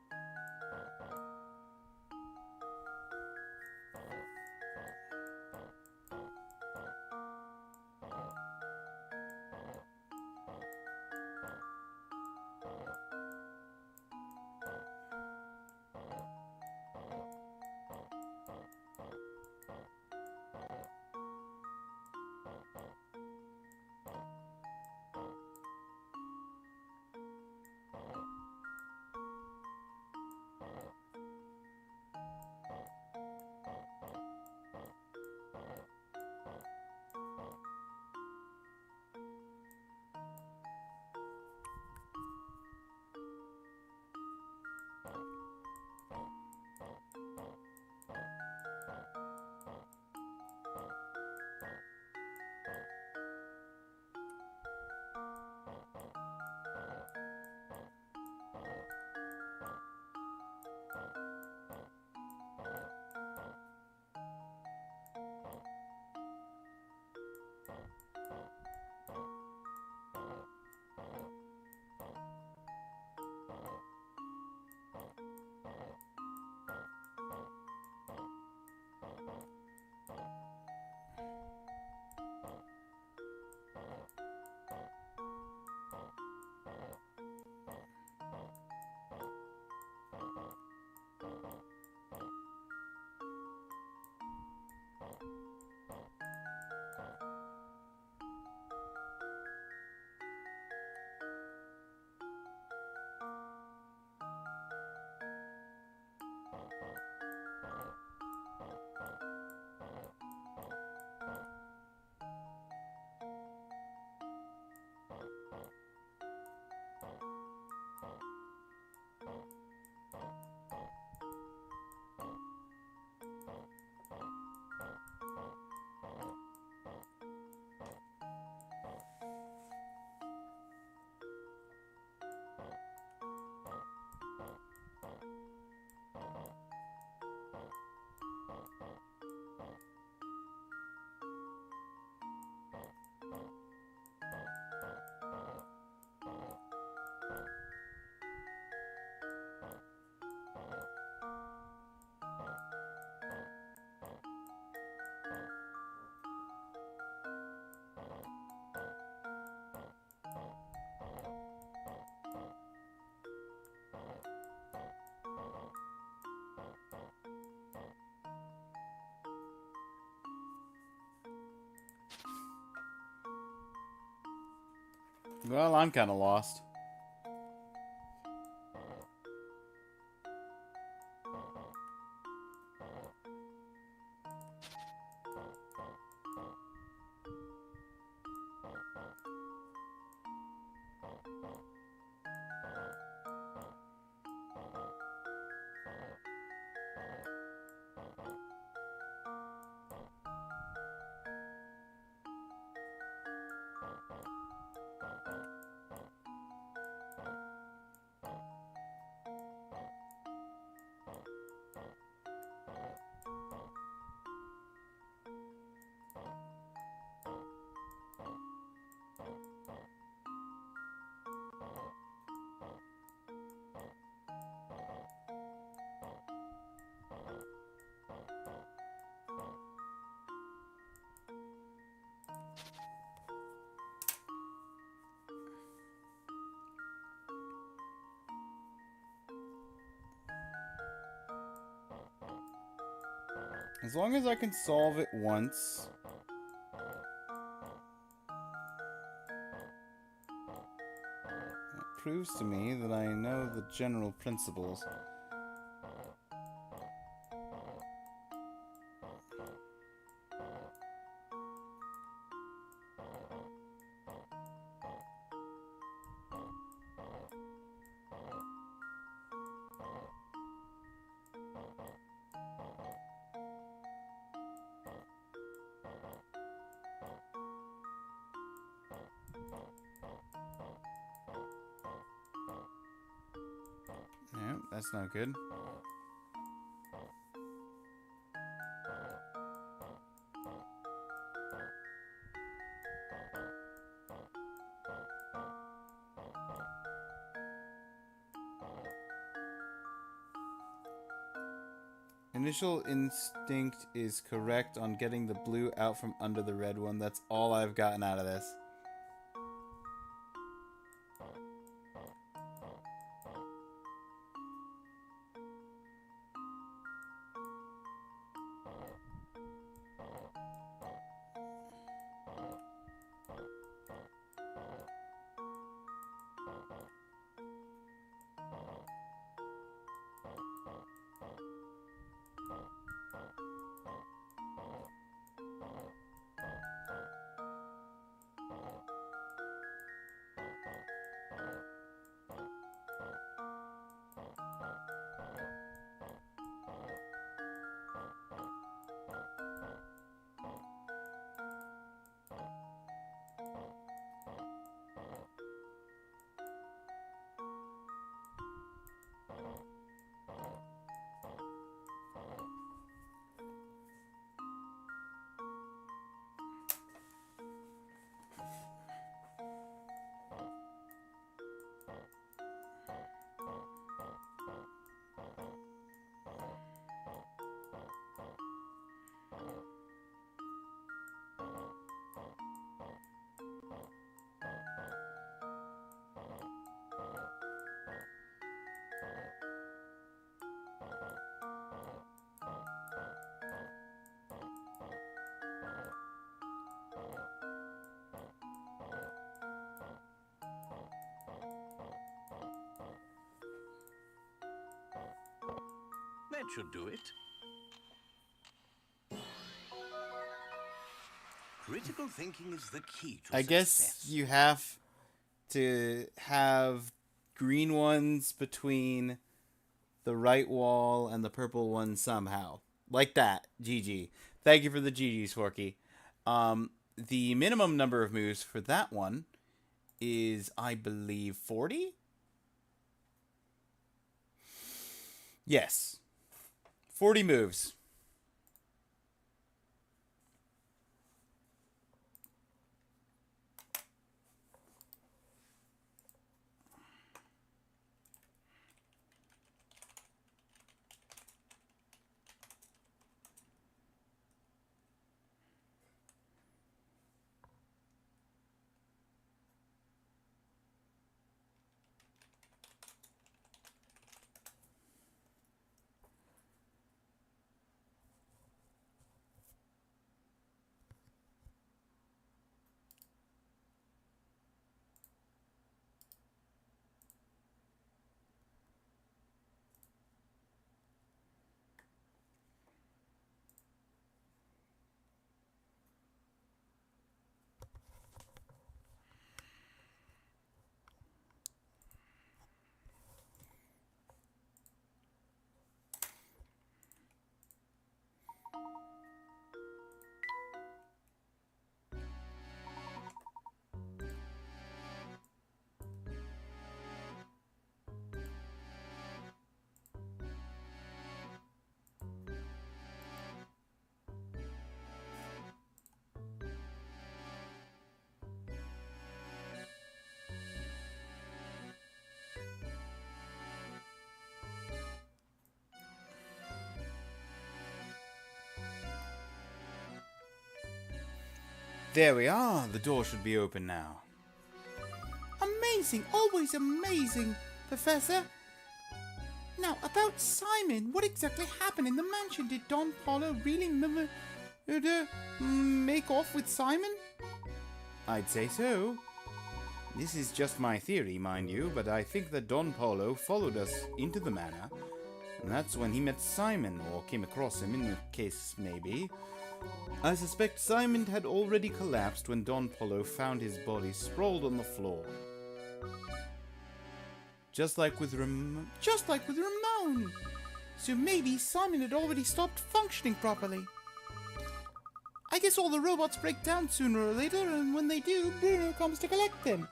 Well, I'm kind of lost. As long as I can solve it once. It proves to me that I know the general principles. Yeah, that's not good. Initial instinct is correct on getting the blue out from under the red one. That's all I've gotten out of this. That should do it. Critical thinking is the key to I guess success. you have to have green ones between the right wall and the purple one somehow. Like that. GG. Thank you for the GGs, Forky. The minimum number of moves for that one is, I believe, 40? Yes. 40 moves. There we are. The door should be open now. Amazing, always amazing, Professor. Now, about Simon, what exactly happened in the mansion? Did Don Polo really make off with Simon? I'd say so. This is just my theory, mind you, but I think that Don Polo followed us into the manor, and that's when he met Simon, or came across him in the case, maybe. I suspect Simon had already collapsed when Don Polo found his body sprawled on the floor. Just like with Ramon. So maybe Simon had already stopped functioning properly. I guess all the robots break down sooner or later, and when they do, Bruno comes to collect them.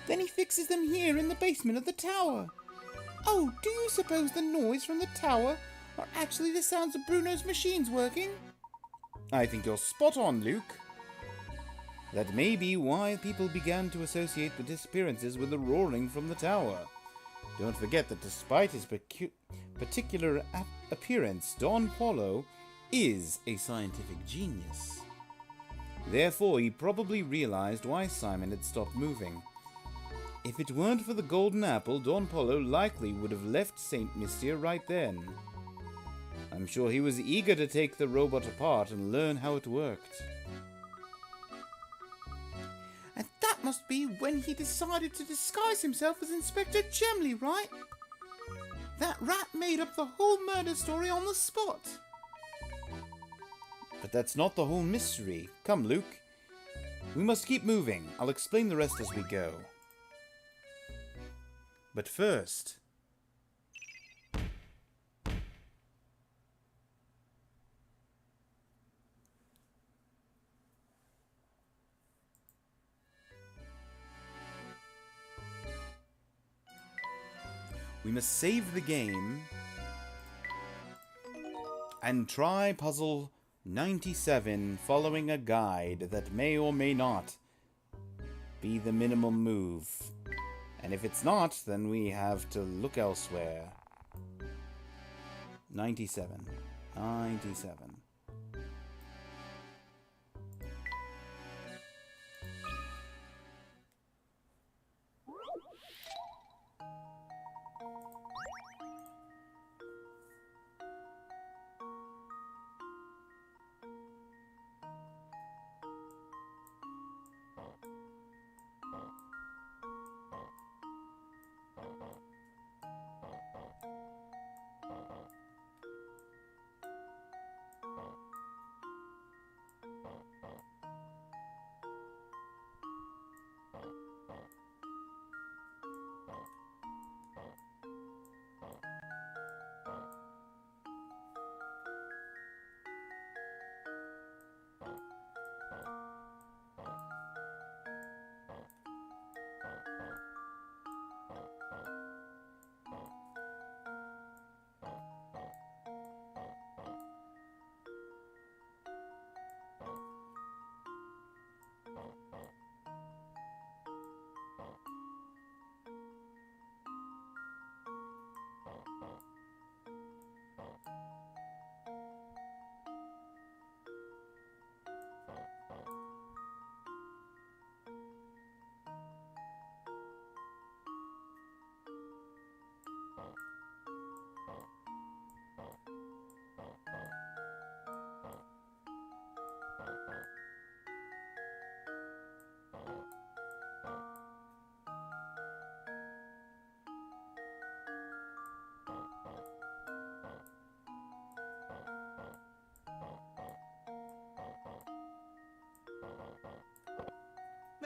Then he fixes them here in the basement of the tower. Oh, do you suppose the noise from the tower are actually the sounds of Bruno's machines working? I think you're spot on, Luke. That may be why people began to associate the disappearances with the roaring from the tower. Don't forget that despite his particular appearance, Don Polo is a scientific genius. Therefore, he probably realized why Simon had stopped moving. If it weren't for the golden apple, Don Polo likely would have left St. Mystia right then. I'm sure he was eager to take the robot apart and learn how it worked. And that must be when he decided to disguise himself as Inspector Chumley, right? That rat made up the whole murder story on the spot. But that's not the whole mystery. Come, Luke. We must keep moving. I'll explain the rest as we go. But first... we must save the game and try puzzle 97 following a guide that may or may not be the minimum move. And if it's not, then we have to look elsewhere. 97. 97.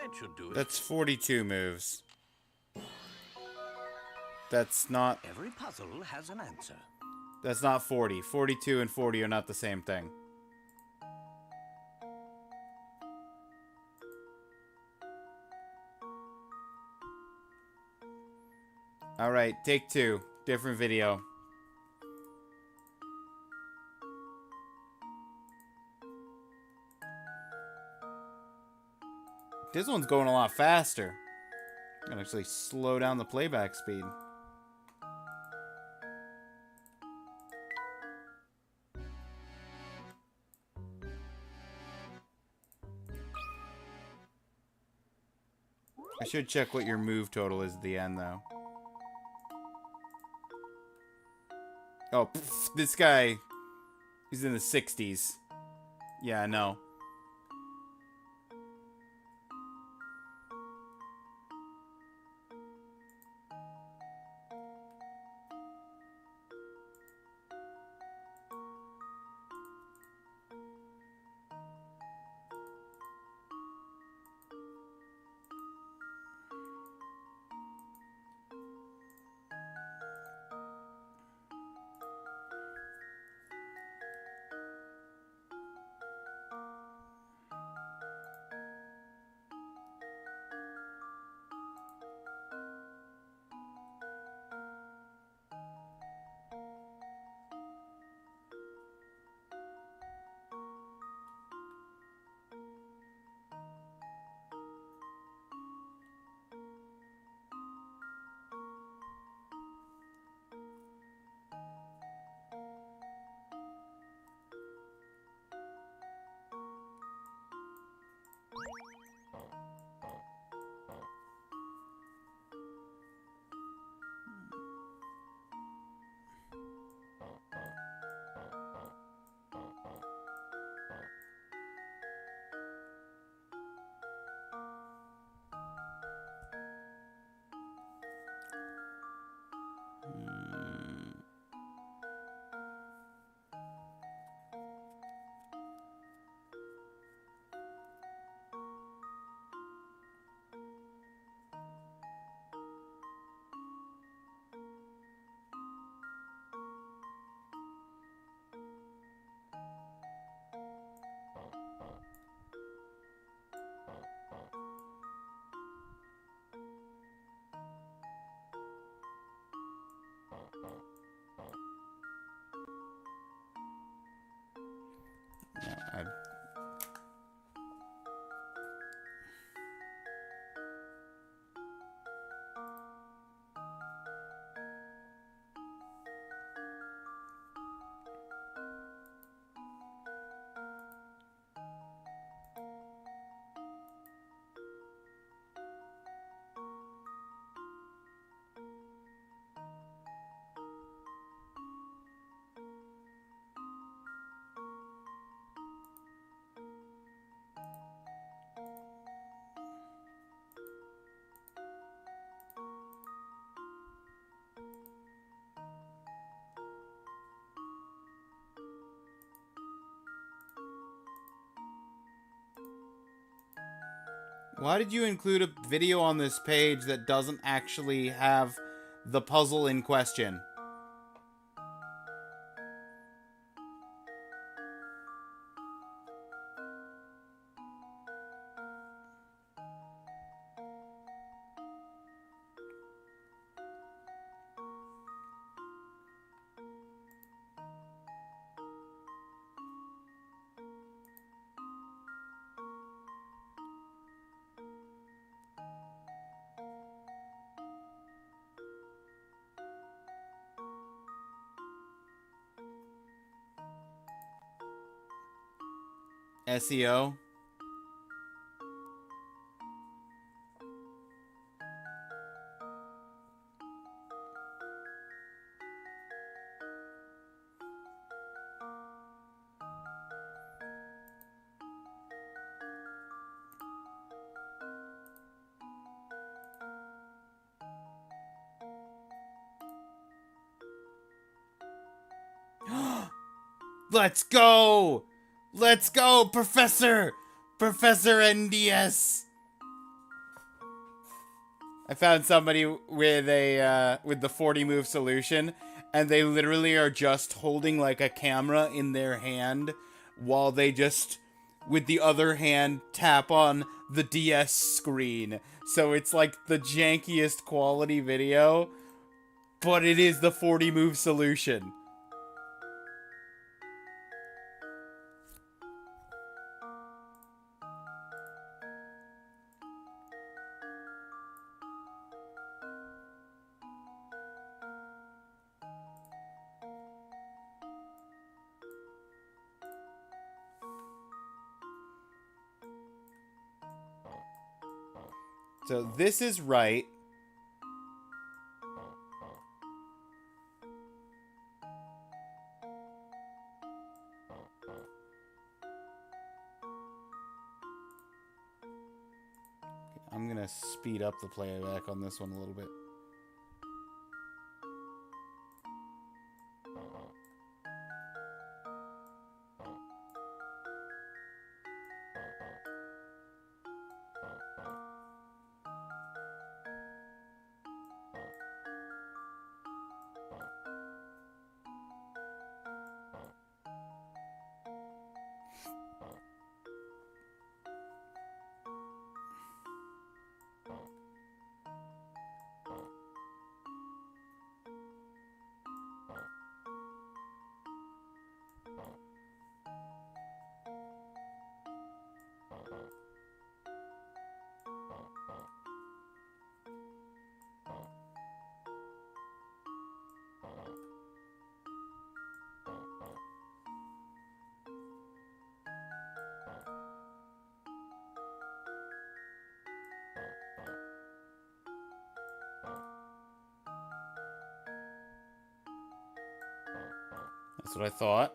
That should do it. That's 42 moves. That's not... Every puzzle has an answer. That's not 40. 42 and 40 are not the same thing. Alright, take two. Different video. This one's going a lot faster. I can actually slow down the playback speed. I should check what your move total is at the end, though. Oh, pff, this guy, he's in the 60s. Yeah, I know. Yeah, I... Why did you include a video on this page that doesn't actually have the puzzle in question? SEO? Let's go! Let's go, Professor! Professor NDS! I found somebody with a with the 40 move solution, and they literally are just holding like a camera in their hand while they just with the other hand tap on the DS screen. So it's like the jankiest quality video, but it is the 40 move solution. So this is right. I'm gonna speed up the playback on this one a little bit. That's what I thought.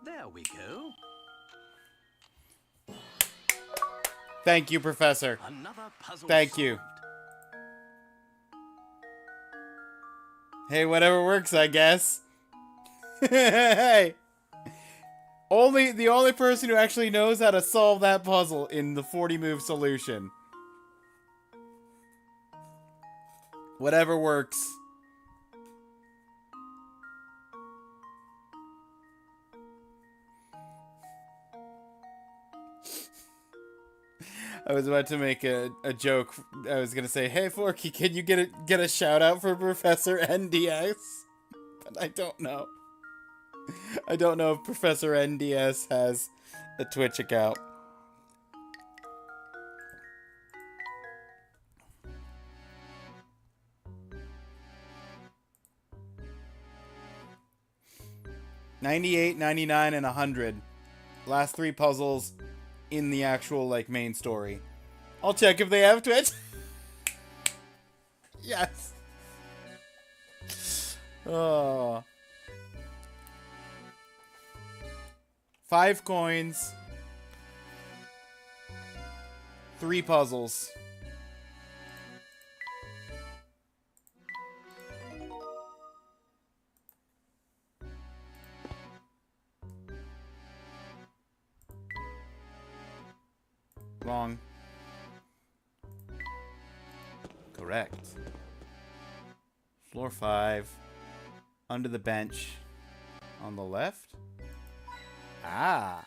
There we go. Thank you, Professor. Another puzzle Thank you. solved. Hey, whatever works, I guess. Hey. The only person who actually knows how to solve that puzzle in the 40-move solution. Whatever works. I was about to make a joke. I was gonna say, "Hey, Forky, can you get a shout out for Professor NDS?" But I don't know. I don't know if Professor NDS has a Twitch account. $98, $99, and $100. Last 3 puzzles in the actual, like, main story. I'll check if they have Twitch. Yes. Oh. 5 coins. 3 puzzles. Wrong. Correct. Floor 5. Under the bench. On the left. Ah.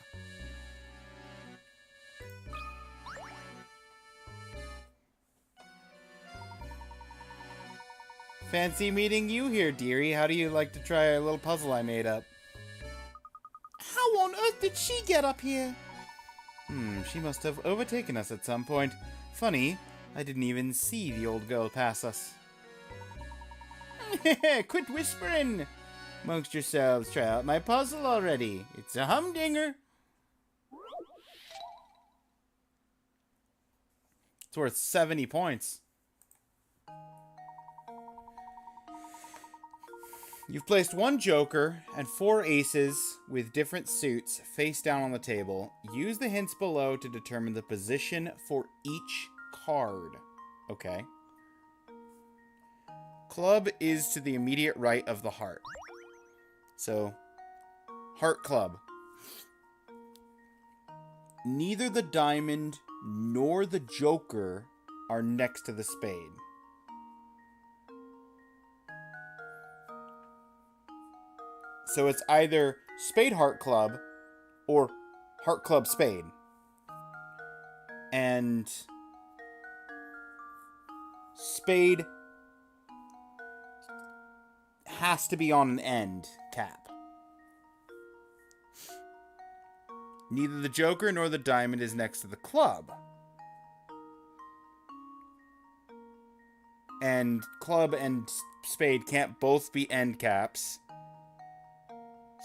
Fancy meeting you here, dearie. How do you like to try a little puzzle I made up? How on earth did she get up here? She must have overtaken us at some point. Funny, I didn't even see the old girl pass us. Quit whispering! Amongst yourselves, try out my puzzle already. It's a humdinger. It's worth 70 points. You've placed 1 joker and 4 aces with different suits face down on the table. Use the hints below to determine the position for each card. Okay. Club is to the immediate right of the heart. So, heart club. Neither the diamond nor the joker are next to the spade. So it's either spade heart club or heart club spade. And spade has to be on an end cap. Neither the joker nor the diamond is next to the club. And club and spade can't both be end caps.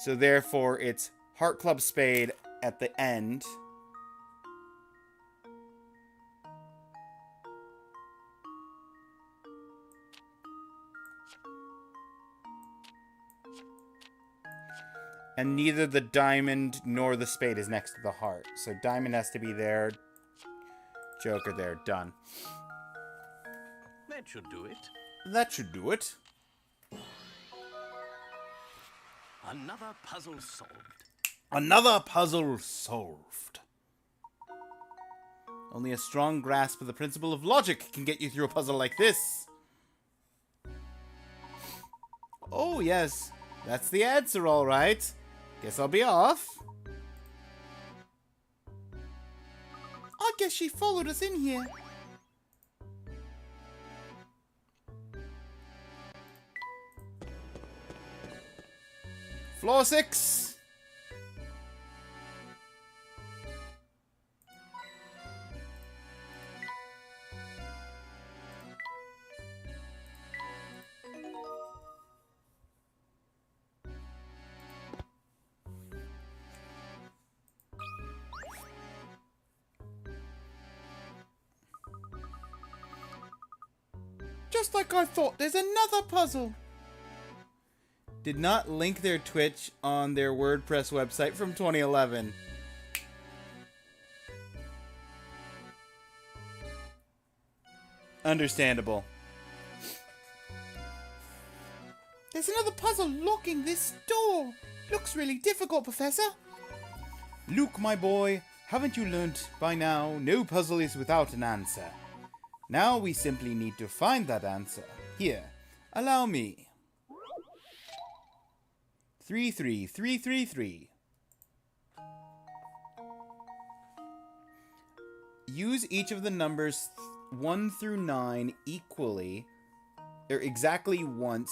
So therefore, it's heart club spade at the end. And neither the diamond nor the spade is next to the heart. So diamond has to be there. Joker there. Done. That should do it. That should do it. Another puzzle solved. Another puzzle solved. Only a strong grasp of the principle of logic can get you through a puzzle like this. Oh, yes. That's the answer, all right. Guess I'll be off. I guess she followed us in here. Floor 6. Just like I thought, there's another puzzle. Did not link their Twitch on their WordPress website from 2011. Understandable. There's another puzzle locking this door. Looks really difficult, Professor. Luke, my boy, haven't you learnt by now, no puzzle is without an answer. Now we simply need to find that answer. Here, allow me. 33333. Use each of the numbers 1 through 9 equally, or exactly once,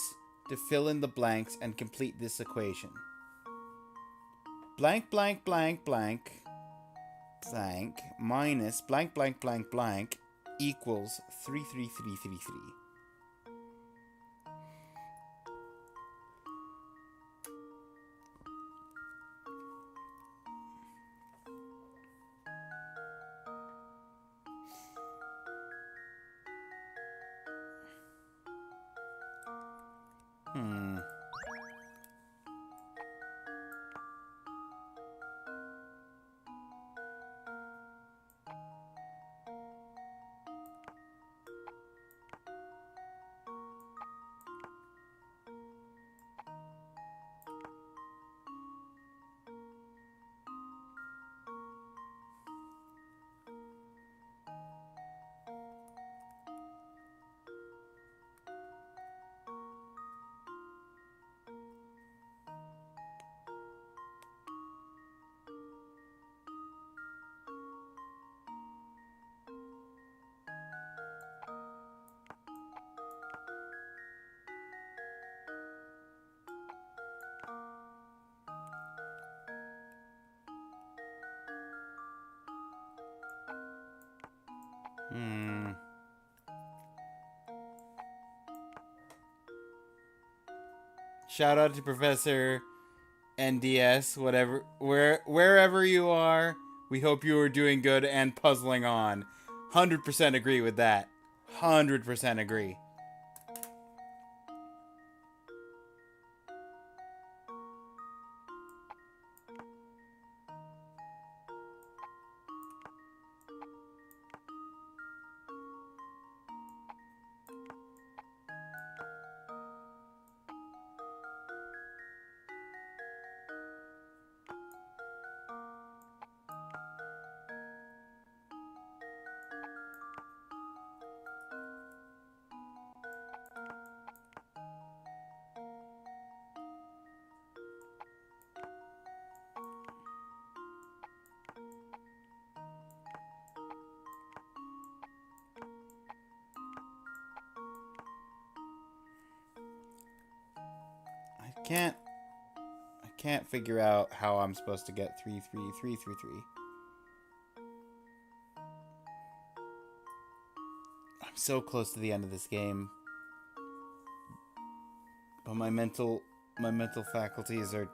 to fill in the blanks and complete this equation. Blank, blank, blank, blank, blank, minus blank, blank, blank, blank, equals 33333. Shout out to Professor NDS, wherever you are. We hope you are doing good and puzzling on. 100% agree with that. 100% agree. I can't figure out how I'm supposed to get 33333. I'm so close to the end of this game. But my mental faculties are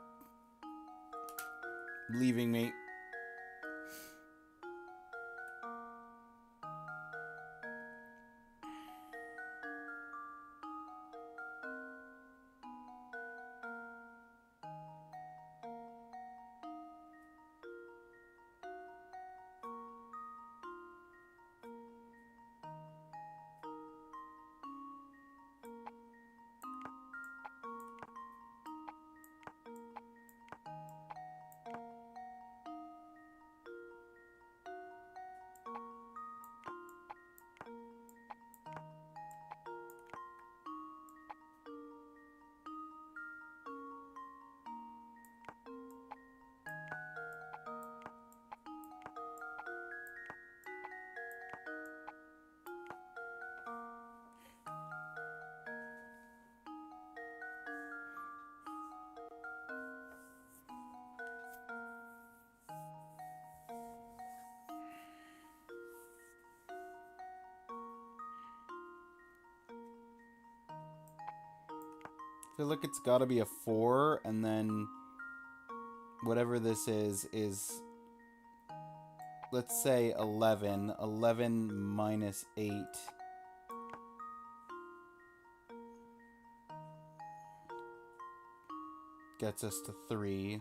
leaving me. I feel like it's gotta be a 4, and then whatever this is, let's say 11. 11 minus 8. Gets us to 3.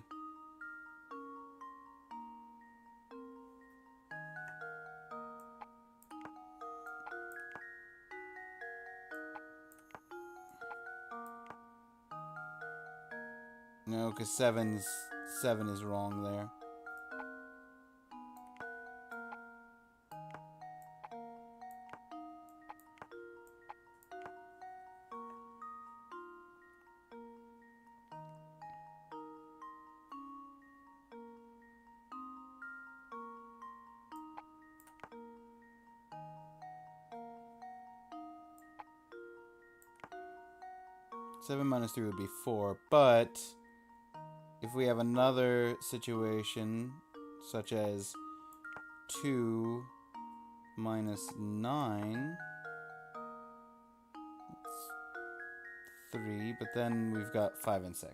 No, because 7 is wrong there. Seven minus 3 would be 4, but if we have another situation, such as 2 minus 9, that's 3, but then we've got 5 and 6.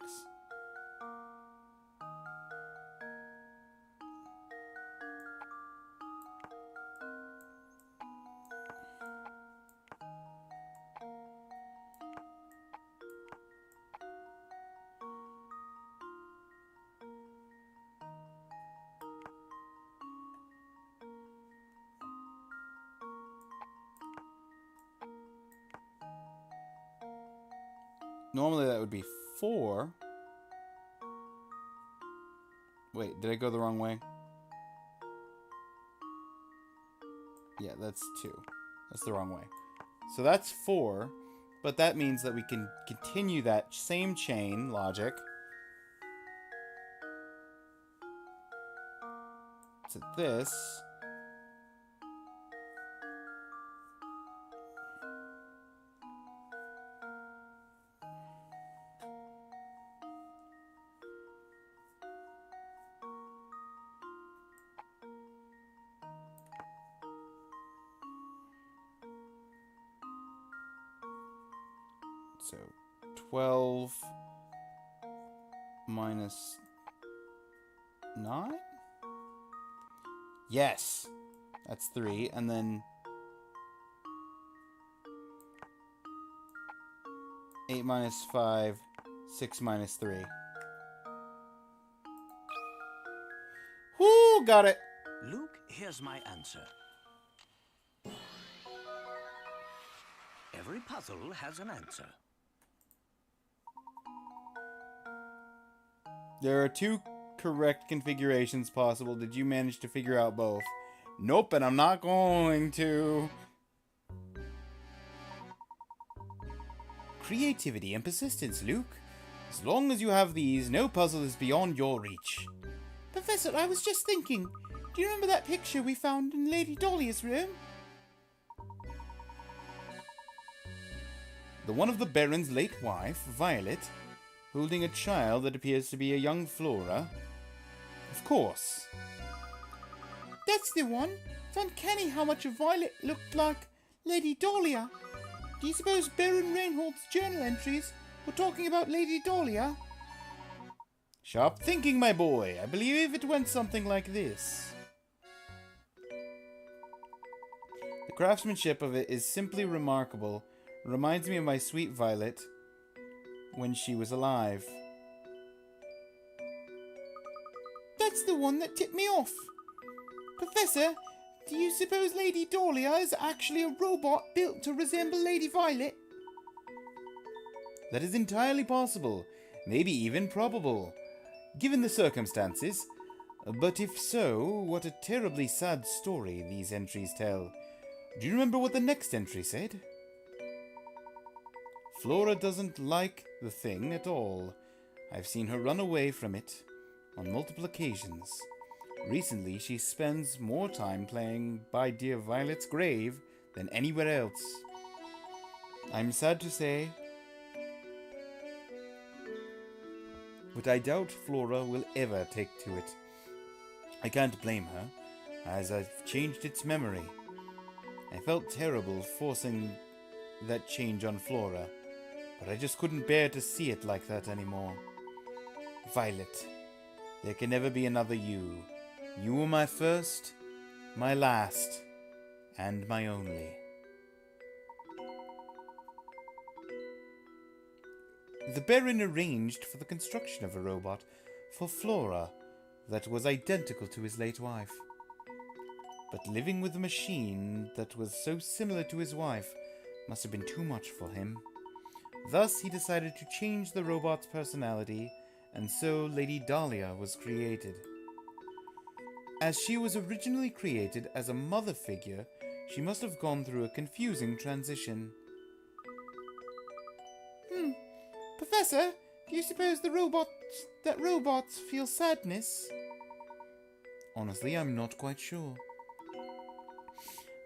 Normally that would be 4. Wait, did I go the wrong way? Yeah, that's 2. That's the wrong way. So that's 4, but that means that we can continue that same chain logic to this. So 12 minus 9? Yes. That's 3. And then 8 minus 5, 6 minus 3. Whoo, got it. Luke, here's my answer. Every puzzle has an answer. There are 2 correct configurations possible. Did you manage to figure out both? Nope, and I'm not going to. Creativity and persistence, Luke. As long as you have these, no puzzle is beyond your reach. Professor, I was just thinking. Do you remember that picture we found in Lady Dahlia's room? The one of the Baron's late wife, Violet, holding a child that appears to be a young Flora? Of course. That's the one. It's uncanny how much Violet looked like Lady Dahlia. Do you suppose Baron Reinhold's journal entries were talking about Lady Dahlia? Sharp thinking, my boy. I believe it went something like this. The craftsmanship of it is simply remarkable. Reminds me of my sweet Violet when she was alive. That's the one that tipped me off. Professor, do you suppose Lady Dahlia is actually a robot built to resemble Lady Violet? That is entirely possible, maybe even probable, given the circumstances. But if so, what a terribly sad story these entries tell. Do you remember what the next entry said? Flora doesn't like the thing at all. I've seen her run away from it on multiple occasions. Recently, she spends more time playing by dear Violet's grave than anywhere else. I'm sad to say, but I doubt Flora will ever take to it. I can't blame her, as I've changed its memory. I felt terrible forcing that change on Flora, but I just couldn't bear to see it like that anymore. Violet, there can never be another you. You were my first, my last, and my only. The Baron arranged for the construction of a robot for Flora that was identical to his late wife. But living with a machine that was so similar to his wife must have been too much for him. Thus, he decided to change the robot's personality and so Lady Dahlia was created. As she was originally created as a mother figure, she must have gone through a confusing transition. Professor, do you suppose robots feel sadness? Honestly, I'm not quite sure.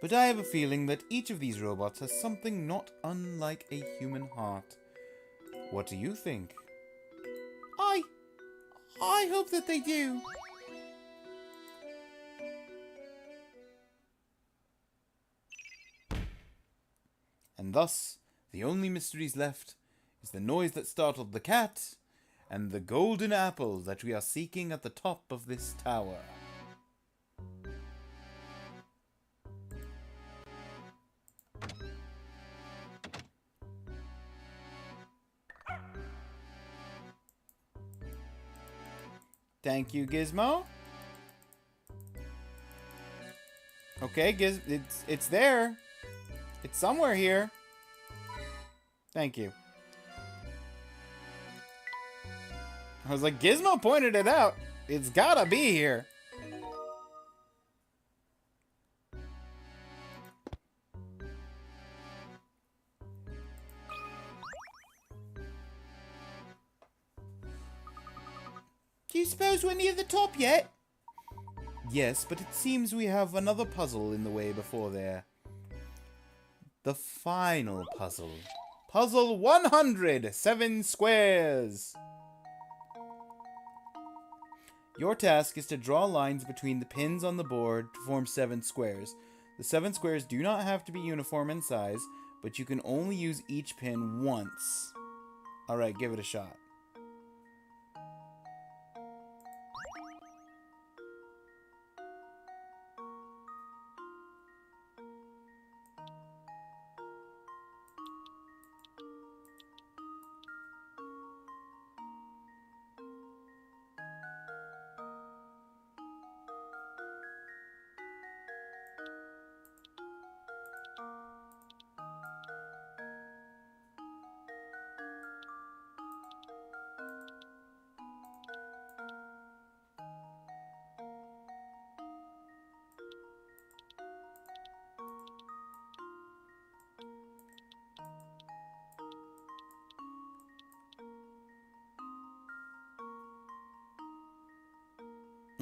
But I have a feeling that each of these robots has something not unlike a human heart. What do you think? I hope that they do. And thus, the only mysteries left is the noise that startled the cat and the golden apple that we are seeking at the top of this tower. Thank you, Gizmo. Okay, it's there. It's somewhere here. Thank you. I was like, Gizmo pointed it out. It's gotta be here. Do you suppose we're near the top yet? Yes, but it seems we have another puzzle in the way before there. The final puzzle. Puzzle 100! 7 squares! Your task is to draw lines between the pins on the board to form 7 squares. The 7 squares do not have to be uniform in size, but you can only use each pin once. Alright, give it a shot.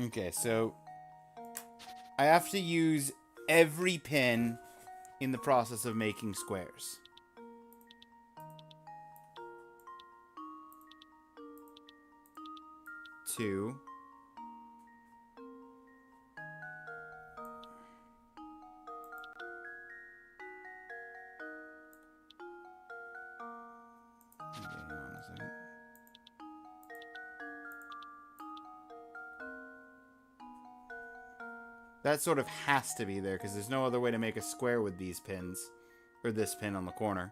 Okay, so I have to use every pin in the process of making squares. Two. Okay, hang on a second. That sort of has to be there, because there's no other way to make a square with these pins. Or this pin on the corner.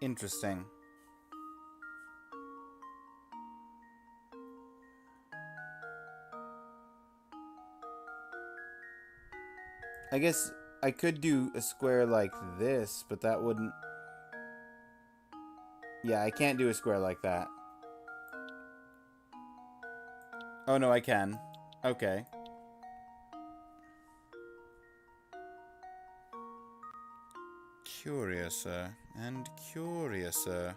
Interesting. I guess I could do a square like this, but that wouldn't... Yeah, I can't do a square like that. Oh, no, I can. Okay. Curiouser and curiouser.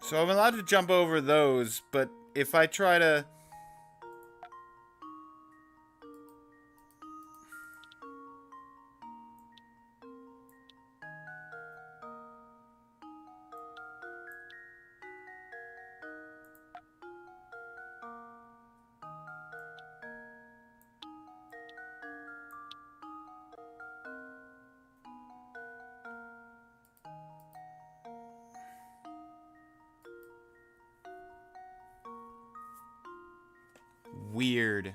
So I'm allowed to jump over those, but if I try to... Weird.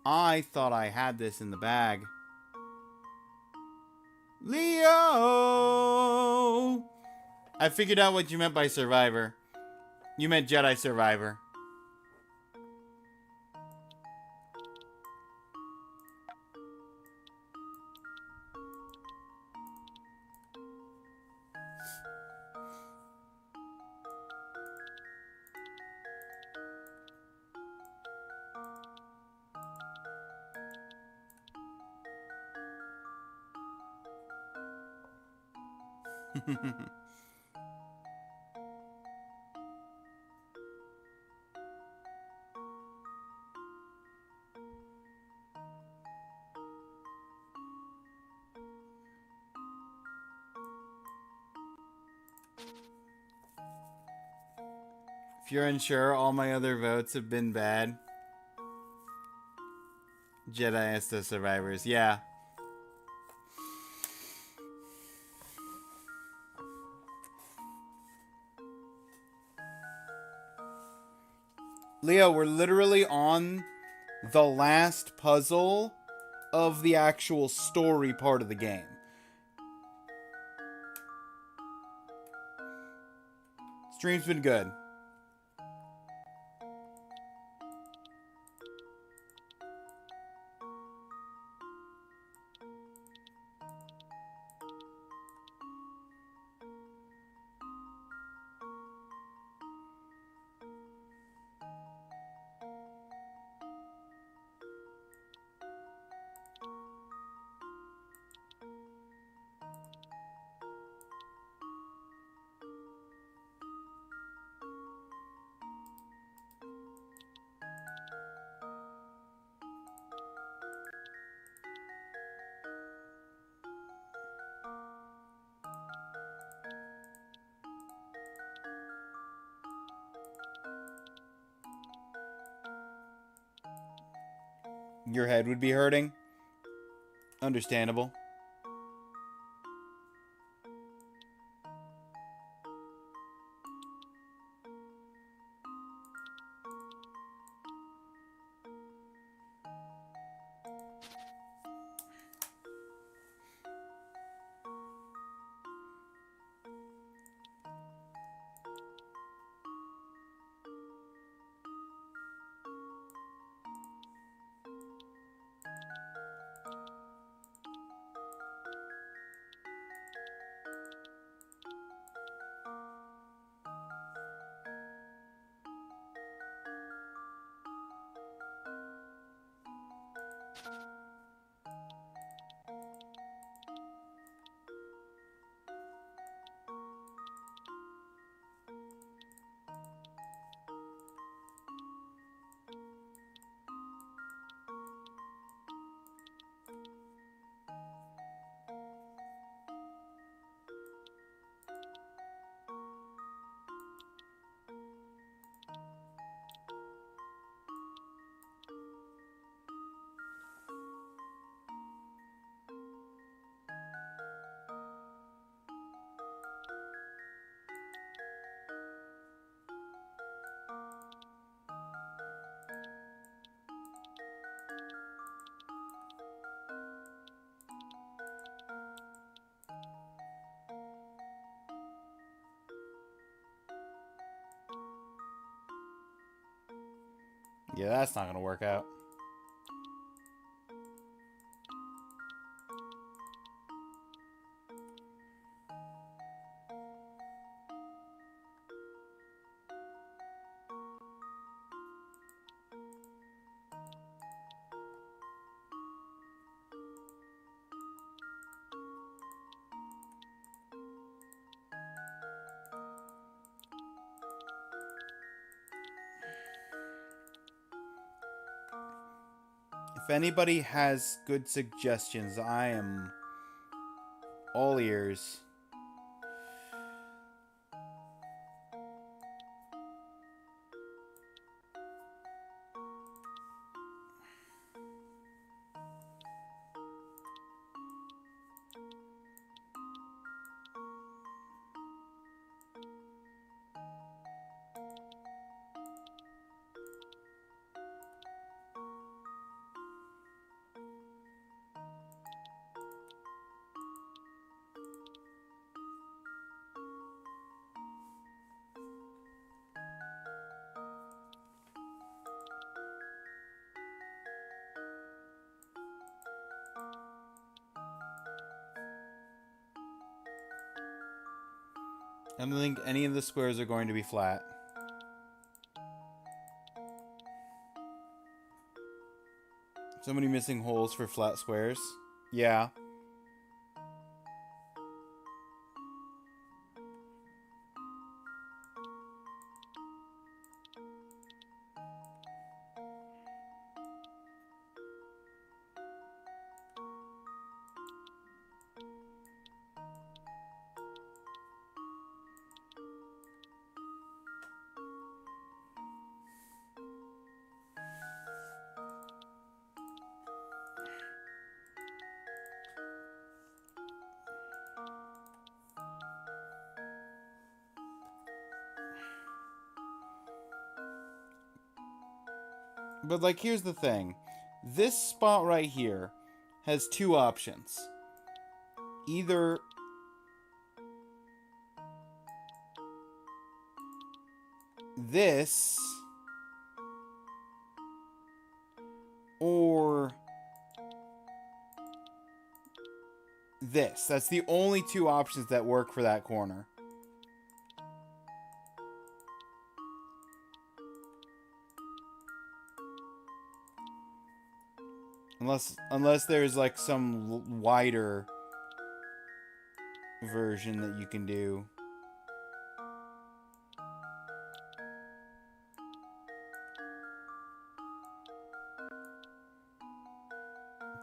I thought I had this in the bag. Leo! I figured out what you meant by Survivor. You meant Jedi Survivor. If you're unsure, all my other votes have been bad. Jedi Estes Survivors, yeah. Leo, we're literally on the last puzzle of the actual story part of the game. Stream's been good. Your head would be hurting. Understandable. Yeah, that's not gonna work out. If anybody has good suggestions, I am all ears. I don't think any of the squares are going to be flat. So many missing holes for flat squares. Yeah. But, like, here's the thing. This spot right here has two options. Either this or this. That's the only two options that work for that corner. Unless there's like some wider version that you can do.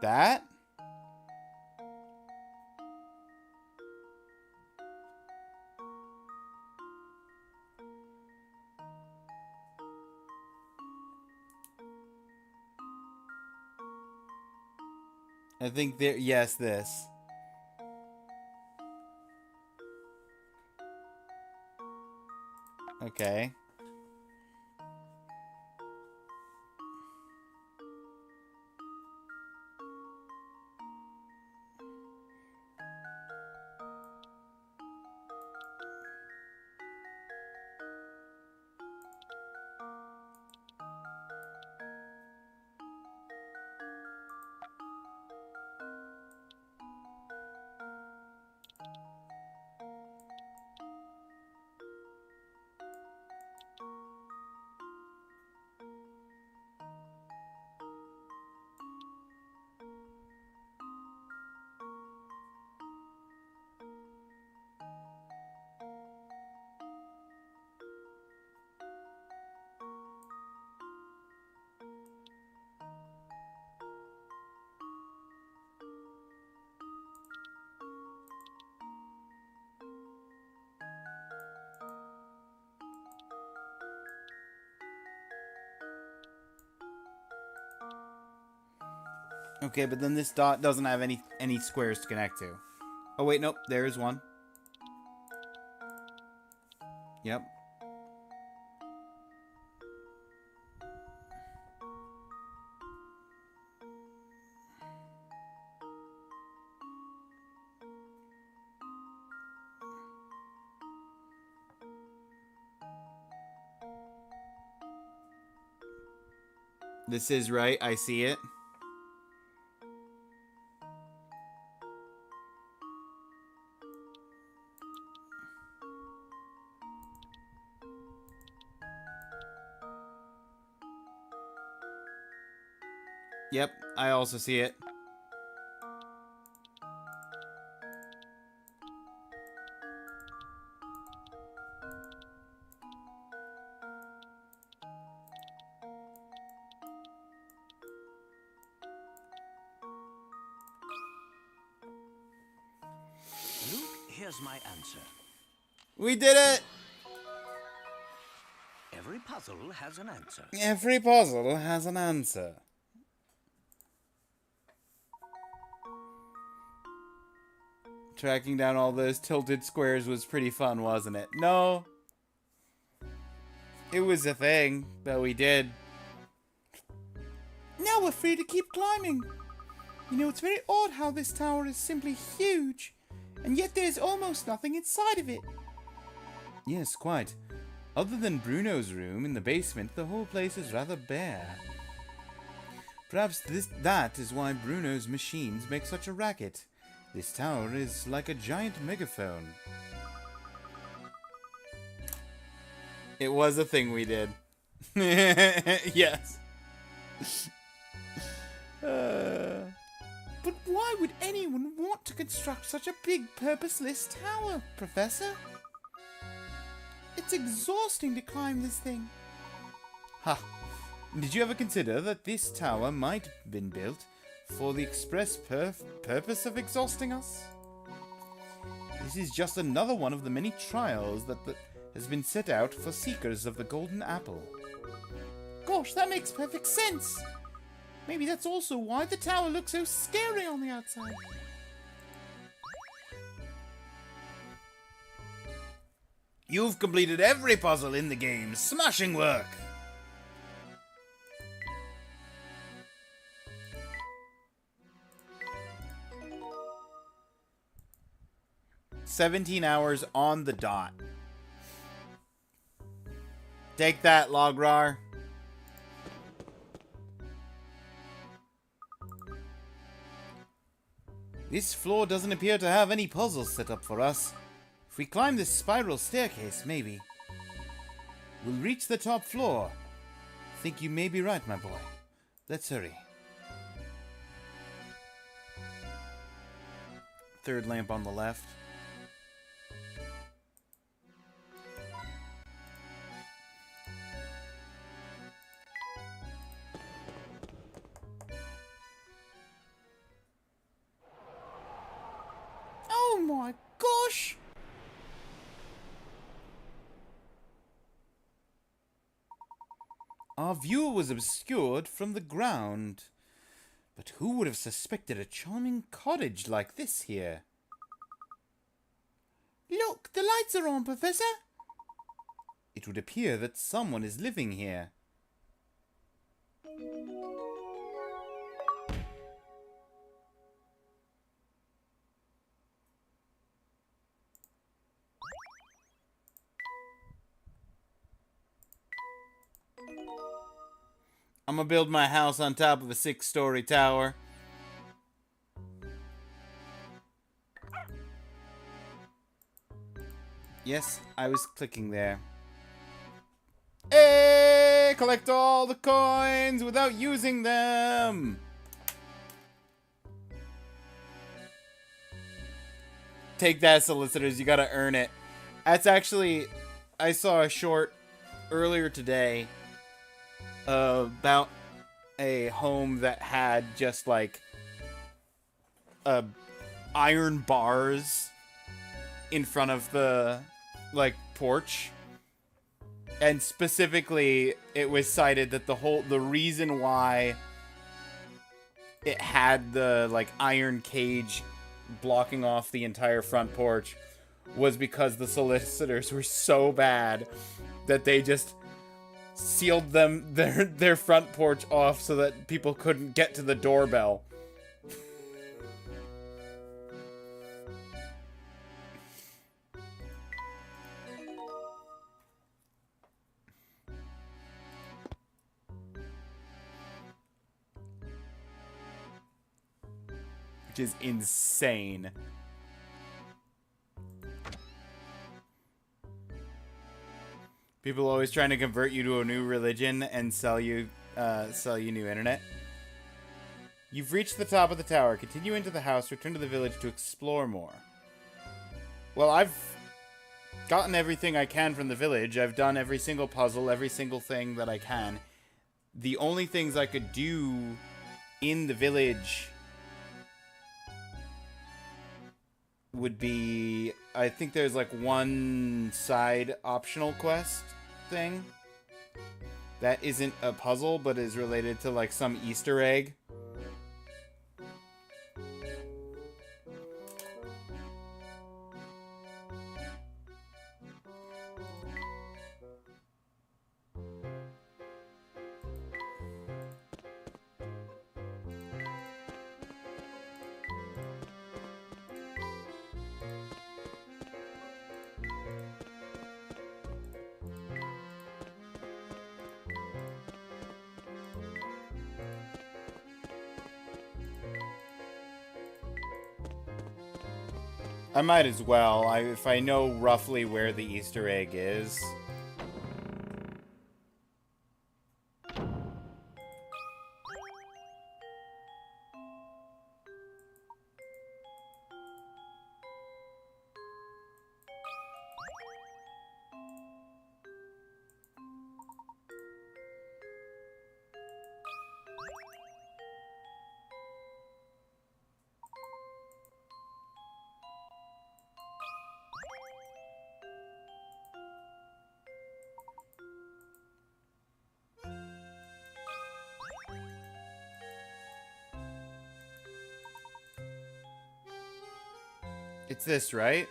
That? I think there, yes, this. Okay. Okay, but then this dot doesn't have any squares to connect to. Oh wait, nope, there is one. Yep. This is right, I see it. Yep, I also see it. Here's my answer. We did it! Every puzzle has an answer. Every puzzle has an answer. Tracking down all those tilted squares was pretty fun, wasn't it? No. It was a thing that we did. Now we're free to keep climbing. You know, it's very odd how this tower is simply huge, and yet there's almost nothing inside of it. Yes, quite. Other than Bruno's room in the basement, the whole place is rather bare. Perhaps that is why Bruno's machines make such a racket. This tower is like a giant megaphone. It was a thing we did. Yes. But why would anyone want to construct such a big, purposeless tower, Professor? It's exhausting to climb this thing. Ha! Did you ever consider that this tower might have been built for the express purpose of exhausting us? This is just another one of the many trials that has been set out for seekers of the Golden Apple. Gosh, that makes perfect sense. Maybe that's also why the tower looks so scary on the outside. You've completed every puzzle in the game. Smashing work! "17 hours on the dot. Take that, Lograr. This floor doesn't appear to have any puzzles set up for us. If we climb this spiral staircase, maybe we'll reach the top floor. Think you may be right, my boy. Let's hurry. Third lamp on the left. Oh my gosh! Our view was obscured from the ground. But who would have suspected a charming cottage like this here? Look, the lights are on, Professor. It would appear that someone is living here. I'm gonna build my house on top of a 6-story tower. Yes, I was clicking there. Hey, collect all the coins without using them. Take that, solicitors. You gotta earn it. That's actually, I saw a short earlier today about a home that had just like iron bars in front of the like porch, and specifically it was cited that the reason why it had the like iron cage blocking off the entire front porch was because the solicitors were so bad that they just sealed their front porch off so that people couldn't get to the doorbell. Which is insane. People always trying to convert you to a new religion and sell you new internet. You've reached the top of the tower. Continue into the house. Return to the village to explore more. Well, I've gotten everything I can from the village. I've done every single puzzle, every single thing that I can. The only things I could do in the village would be I think there's like one side optional quest thing that isn't a puzzle, but is related to like some Easter egg. I might as well, if I know roughly where the Easter egg is. It's this, right?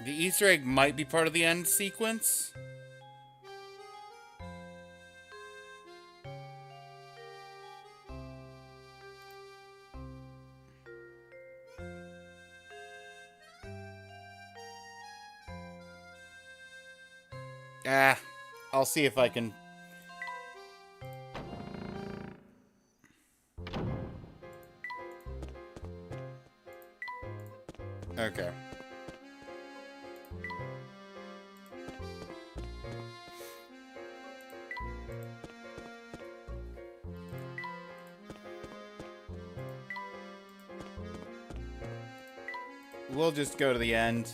The Easter egg might be part of the end sequence. I'll see if I can... Okay. We'll just go to the end.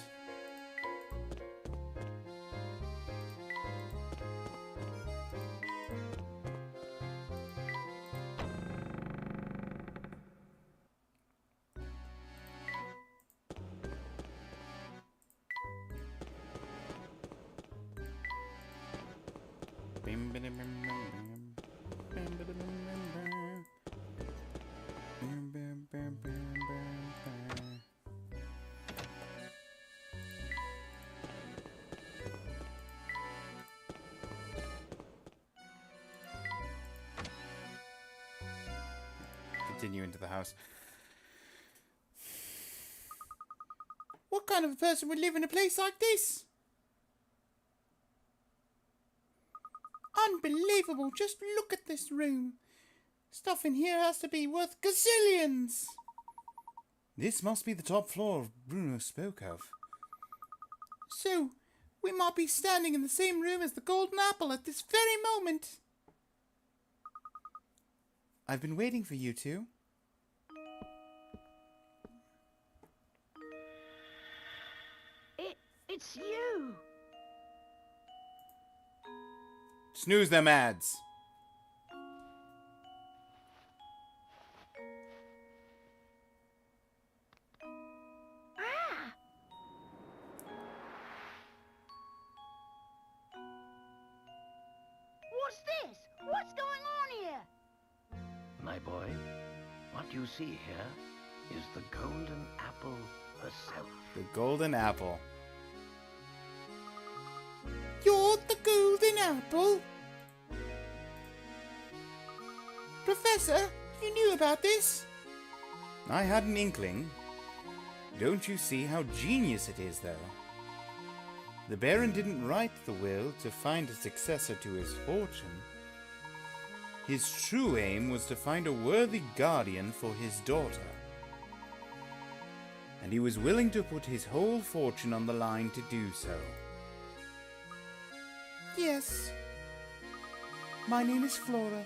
Continue into the house. What kind of a person would live in a place like this? Unbelievable. Just look at this room. Stuff in here has to be worth gazillions. This must be the top floor Bruno spoke of. So, we might be standing in the same room as the Golden Apple at this very moment. I've been waiting for you two. It's you. Snooze them ads. Ah! What's this? What's going on here? My boy, what you see here is the Golden Apple herself. The Golden Apple. You're the Golden Apple? Professor, you knew about this? I had an inkling. Don't you see how genius it is, though? The Baron didn't write the will to find a successor to his fortune. His true aim was to find a worthy guardian for his daughter. And he was willing to put his whole fortune on the line to do so. Yes. My name is Flora.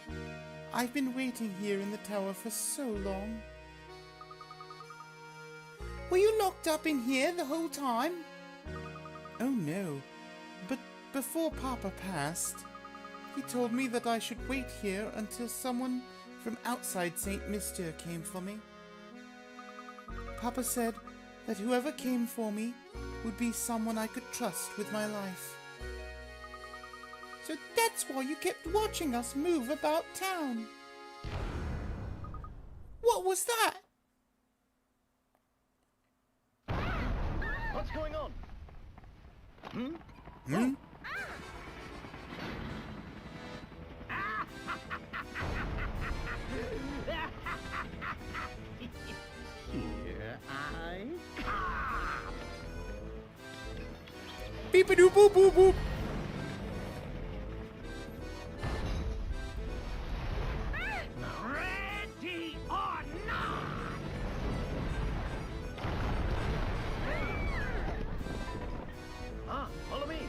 I've been waiting here in the tower for so long. Were you locked up in here the whole time? Oh no, but before Papa passed, He told me that I should wait here until someone from outside St. Mystere came for me. Papa said that whoever came for me would be someone I could trust with my life. So that's why you kept watching us move about town. What was that? What's going on? Here I Beep-a-doo boop boop boop. Ready or not? Follow me.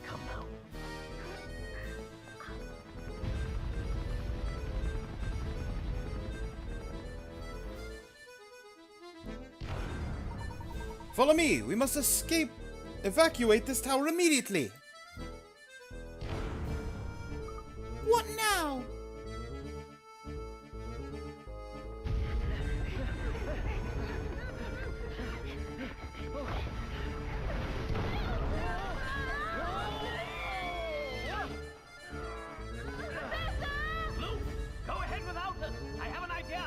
Come now. follow me! We must escape! Evacuate this tower immediately! What now? Luke, go ahead without us. I have an idea.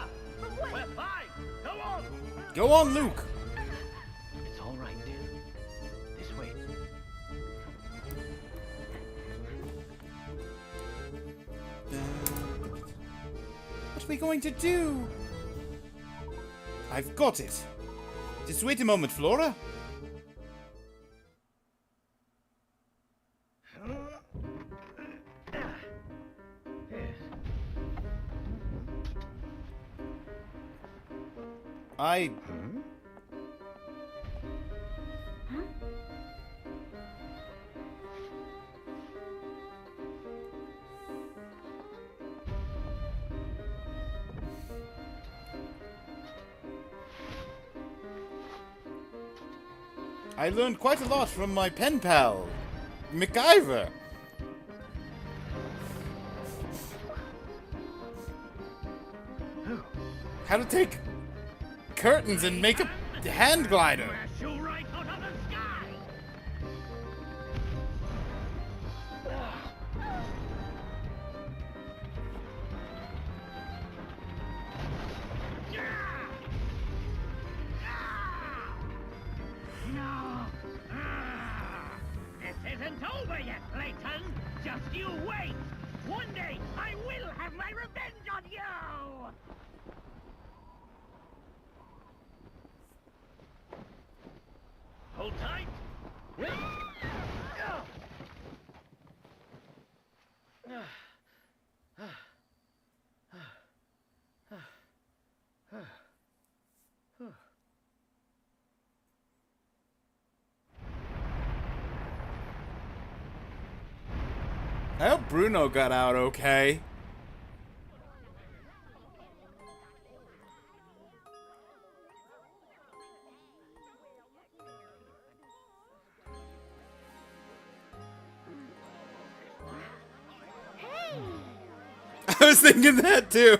We're fine. Go on. Go on, Luke! It's all right, dear. This way. What are we going to do? I've got it! Just wait a moment, Flora. I... I learned quite a lot from my pen pal, MacGyver. How to take curtains and make a hand glider. Smash you right out of the sky! No! This isn't over yet, Clayton! Just you wait! One day, I will have my revenge on you! Hold tight. I hope Bruno got out okay. I was thinking that too.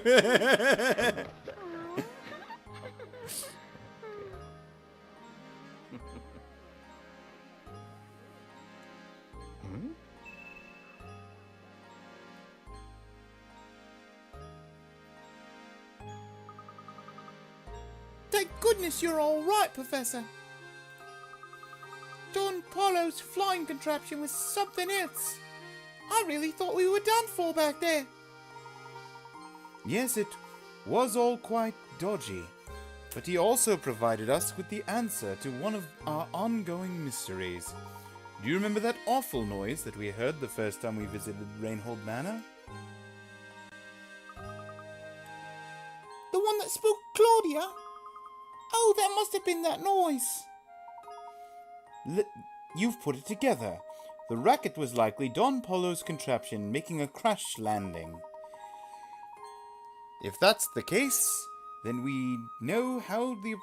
Thank goodness you're all right, Professor. Don Polo's flying contraption was something else. I really thought we were done for back there. Yes, it was all quite dodgy, but he also provided us with the answer to one of our ongoing mysteries. Do you remember that awful noise that we heard the first time we visited Rainhold Manor? The one that spooked Claudia? Oh, that must have been that noise. You've put it together. The racket was likely Don Polo's contraption making a crash landing. If that's the case, then we know the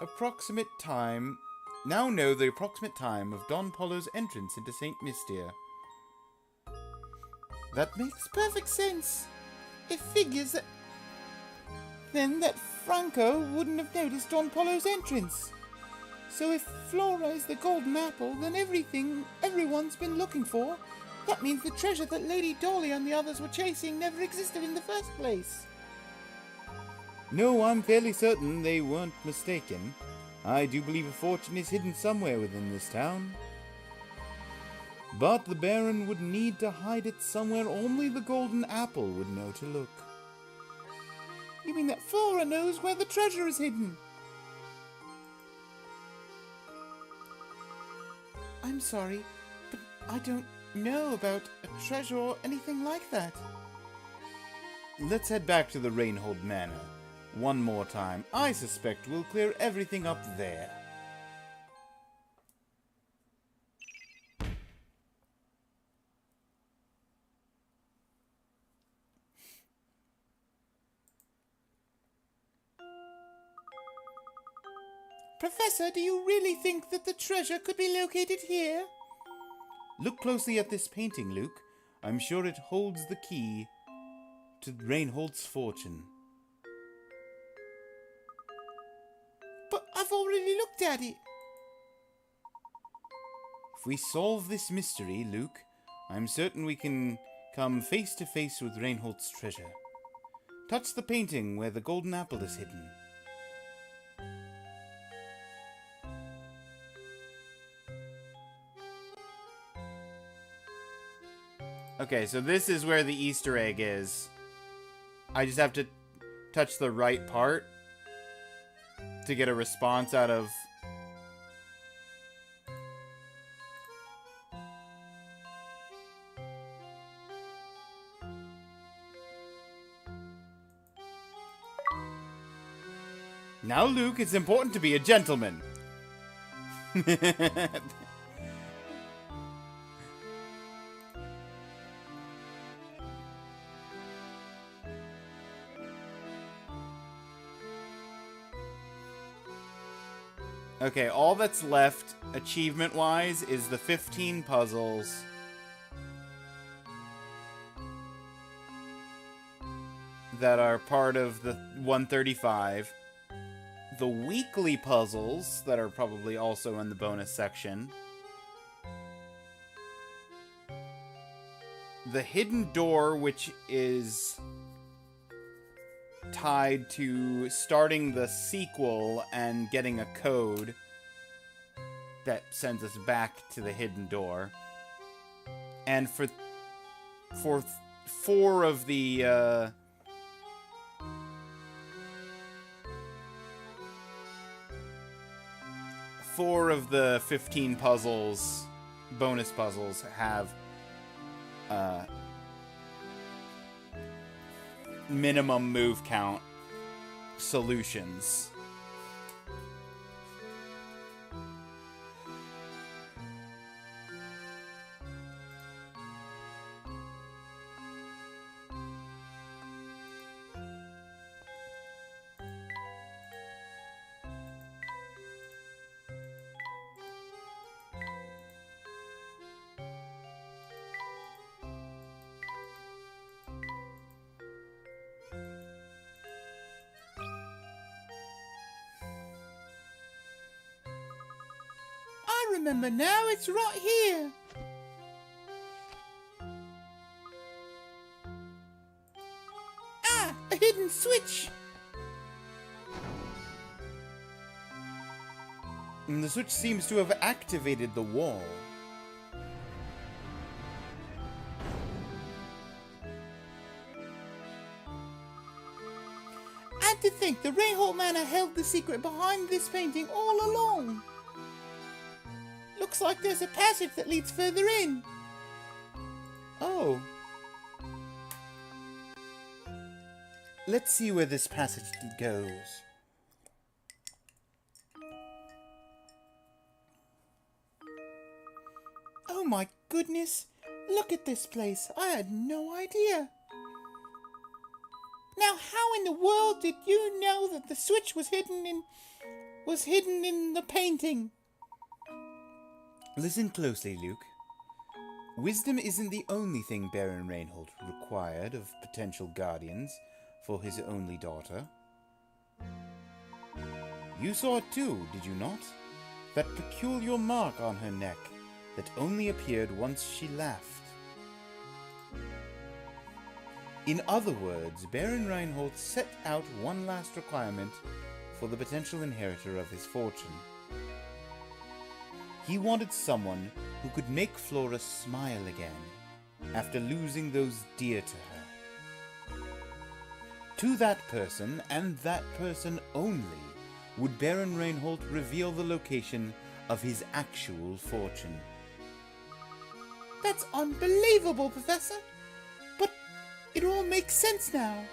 approximate time of Don Polo's entrance into St. Mystia. That makes perfect sense. It figures that then that Franco wouldn't have noticed Don Polo's entrance. So if Flora is the golden apple, then everything everyone's been looking for, that means the treasure that Lady Dolly and the others were chasing never existed in the first place. No, I'm fairly certain they weren't mistaken. I do believe a fortune is hidden somewhere within this town. But the Baron would need to hide it somewhere only the golden apple would know to look. You mean that Flora knows where the treasure is hidden? I'm sorry, but I don't know about a treasure or anything like that. Let's head back to the Rainhold Manor. One more time. I suspect we'll clear everything up there. Professor, do you really think that the treasure could be located here? Look closely at this painting, Luke. I'm sure it holds the key to Rainhold's fortune. But I've already looked at it. If we solve this mystery, Luke, I'm certain we can come face to face with Rainhold's treasure. Touch the painting where the golden apple is hidden. Okay, so this is where the Easter egg is. I just have to touch the right part to get a response out of... Now, Luke, it's important to be a gentleman. Okay, all that's left, achievement-wise, is the 15 puzzles. That are part of the 135. The weekly puzzles, that are probably also in the bonus section. The hidden door, which is tied to starting the sequel and getting a code that sends us back to the hidden door. And for 4 of the 4 of the 15 puzzles, bonus puzzles, have minimum move count solutions. remember now, it's right here. Ah, a hidden switch. And the switch seems to have activated the wall. And to think the Rainholt Manor held the secret behind this painting all along. Looks like there's a passage that leads further in. Oh. Let's see where this passage goes. Oh my goodness, look at this place. I had no idea. Now, how in the world did you know that the switch was hidden in the painting? Listen closely, Luke. Wisdom isn't the only thing Baron Rainholt required of potential guardians for his only daughter. You saw it too, did you not? That peculiar mark on her neck that only appeared once she laughed. In other words, Baron Rainholt set out one last requirement for the potential inheritor of his fortune. He wanted someone who could make Flora smile again after losing those dear to her. To that person, and that person only, would Baron Rainholt reveal the location of his actual fortune. That's unbelievable, Professor. But it all makes sense now.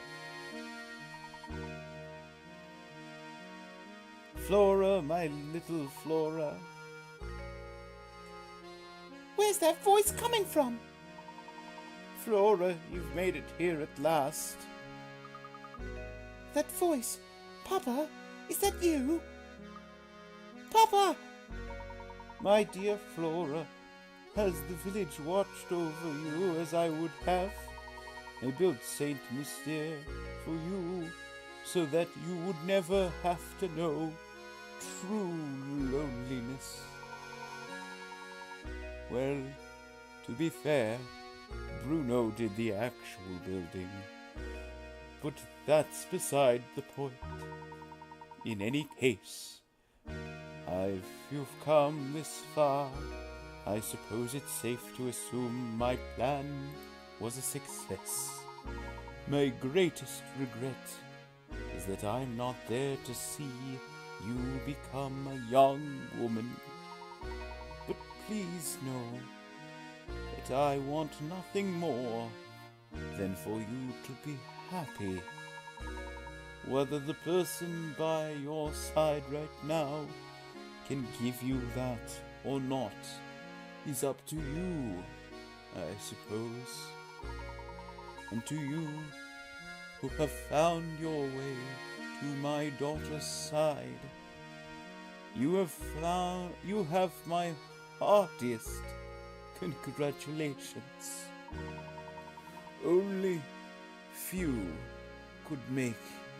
Flora, my little Flora. Where's that voice coming from? Flora, you've made it here at last. That voice. Papa, is that you? Papa! My dear Flora, has the village watched over you as I would have? I built Saint Mystere for you, so that you would never have to know true loneliness. Well, to be fair, Bruno did the actual building. But that's beside the point. In any case, if you've come this far, I suppose it's safe to assume my plan was a success. My greatest regret is that I'm not there to see you become a young woman. But please know that I want nothing more than for you to be happy. Whether the person by your side right now can give you that or not is up to you, I suppose. And to you who have found your way to my daughter's side, you have my heartiest congratulations. Only few could make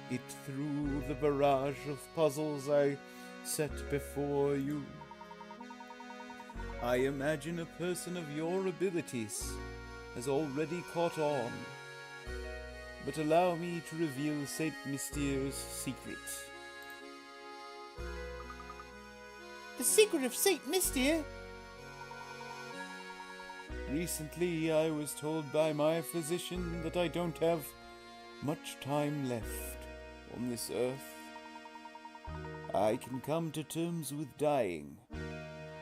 it through the barrage of puzzles I set before you. I imagine a person of your abilities has already caught on. But allow me to reveal Saint Mystere's secret. The secret of Saint Mystere? Recently, I was told by my physician that I don't have much time left on this earth. I can come to terms with dying,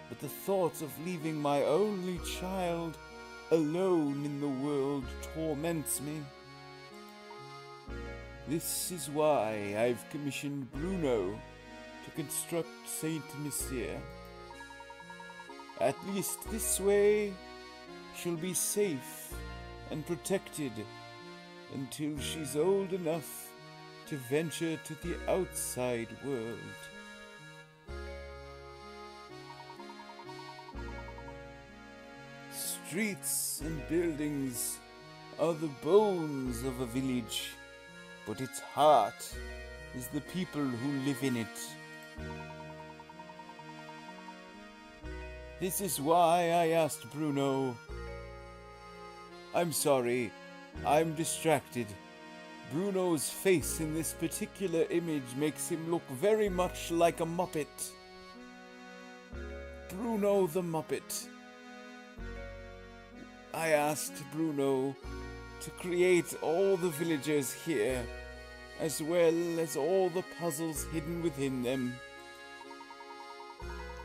but the thought of leaving my only child alone in the world torments me. This is why I've commissioned Bruno to construct Saint Mystere. At least this way, she'll be safe and protected until she's old enough to venture to the outside world. Streets and buildings are the bones of a village, but its heart is the people who live in it. This is why I asked Bruno. I'm sorry, I'm distracted. Bruno's face in this particular image makes him look very much like a Muppet. Bruno the Muppet. I asked Bruno to create all the villagers here, as well as all the puzzles hidden within them.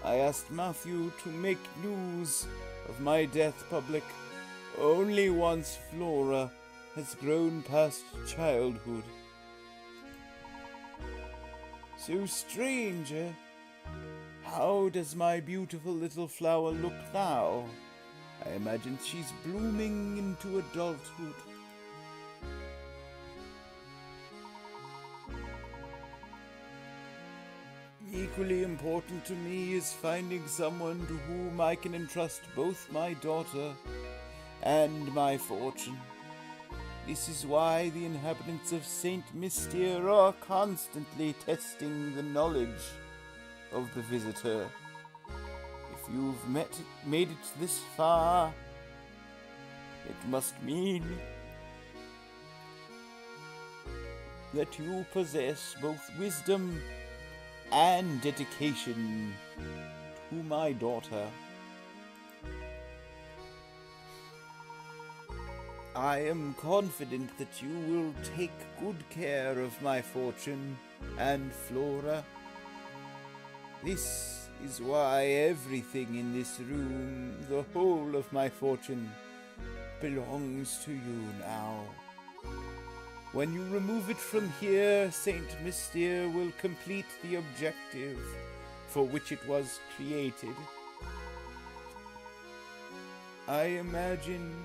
I asked Matthew to make news of my death public only once Flora has grown past childhood. So, stranger, how does my beautiful little flower look now? I imagine she's blooming into adulthood. Equally important to me is finding someone to whom I can entrust both my daughter and my fortune. This is why the inhabitants of Saint Mystere are constantly testing the knowledge of the visitor. If you've made it this far, it must mean that you possess both wisdom and dedication to my daughter. I am confident that you will take good care of my fortune and Flora. This is why everything in this room, the whole of my fortune, belongs to you now. When you remove it from here, Saint Mystere will complete the objective for which it was created. I imagine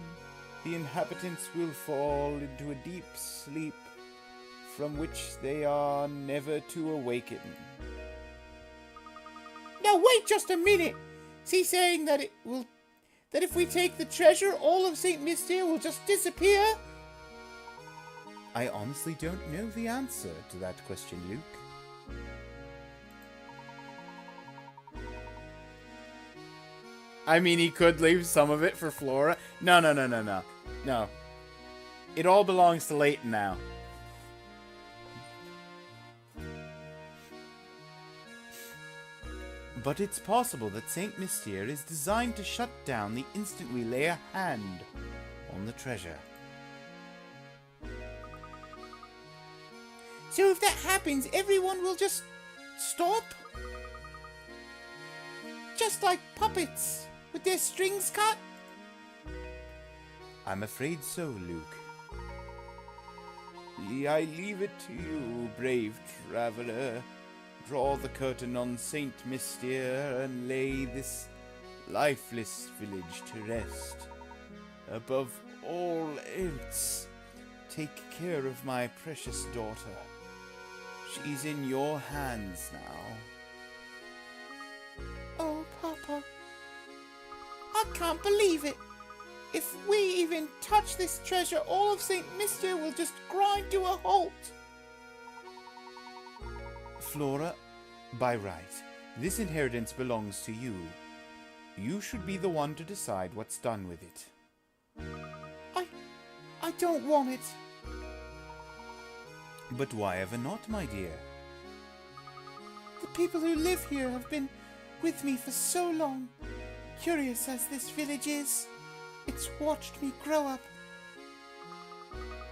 the inhabitants will fall into a deep sleep from which they are never to awaken. Now wait just a minute. Is he saying that that if we take the treasure, all of Saint Mystere will just disappear? I honestly don't know the answer to that question, Luke. I mean, he could leave some of it for Flora. No. No. It all belongs to Layton now. But it's possible that Saint Mystere is designed to shut down the instant we lay a hand on the treasure. So if that happens, everyone will just stop? Just like puppets with their strings cut? I'm afraid so, Luke. I leave it to you, brave traveler. Draw the curtain on Saint Mystere and lay this lifeless village to rest. Above all else, take care of my precious daughter. She's in your hands now. Oh, Papa. I can't believe it. If we even touch this treasure, all of Saint Mystere will just grind to a halt. Flora, by right, this inheritance belongs to you. You should be the one to decide what's done with it. I don't want it. But why ever not, my dear? The people who live here have been with me for so long. Curious as this village is, it's watched me grow up.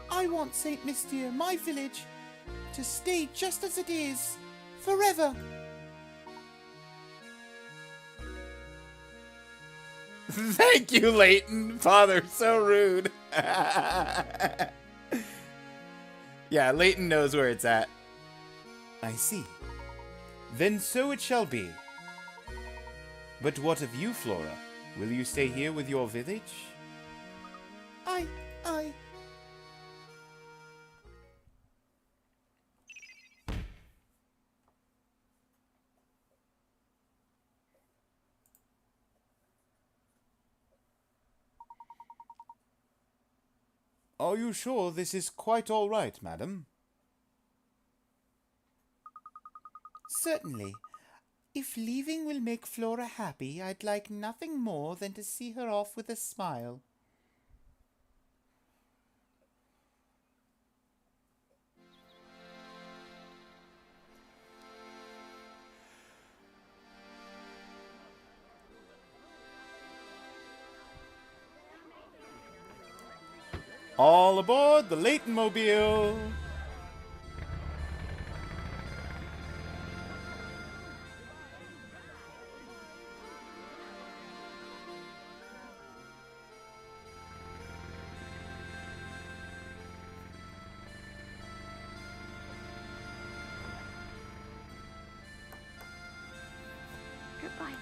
I want Saint Mystere, my village, to stay just as it is, forever. Thank you, Layton. Father, so rude. Yeah, Layton knows where it's at. I see. Then so it shall be. But what of you, Flora? Will you stay here with your village? I... Are you sure this is quite all right, madam? Certainly. If leaving will make Flora happy, I'd like nothing more than to see her off with a smile. All aboard the Leighton Mobile! Goodbye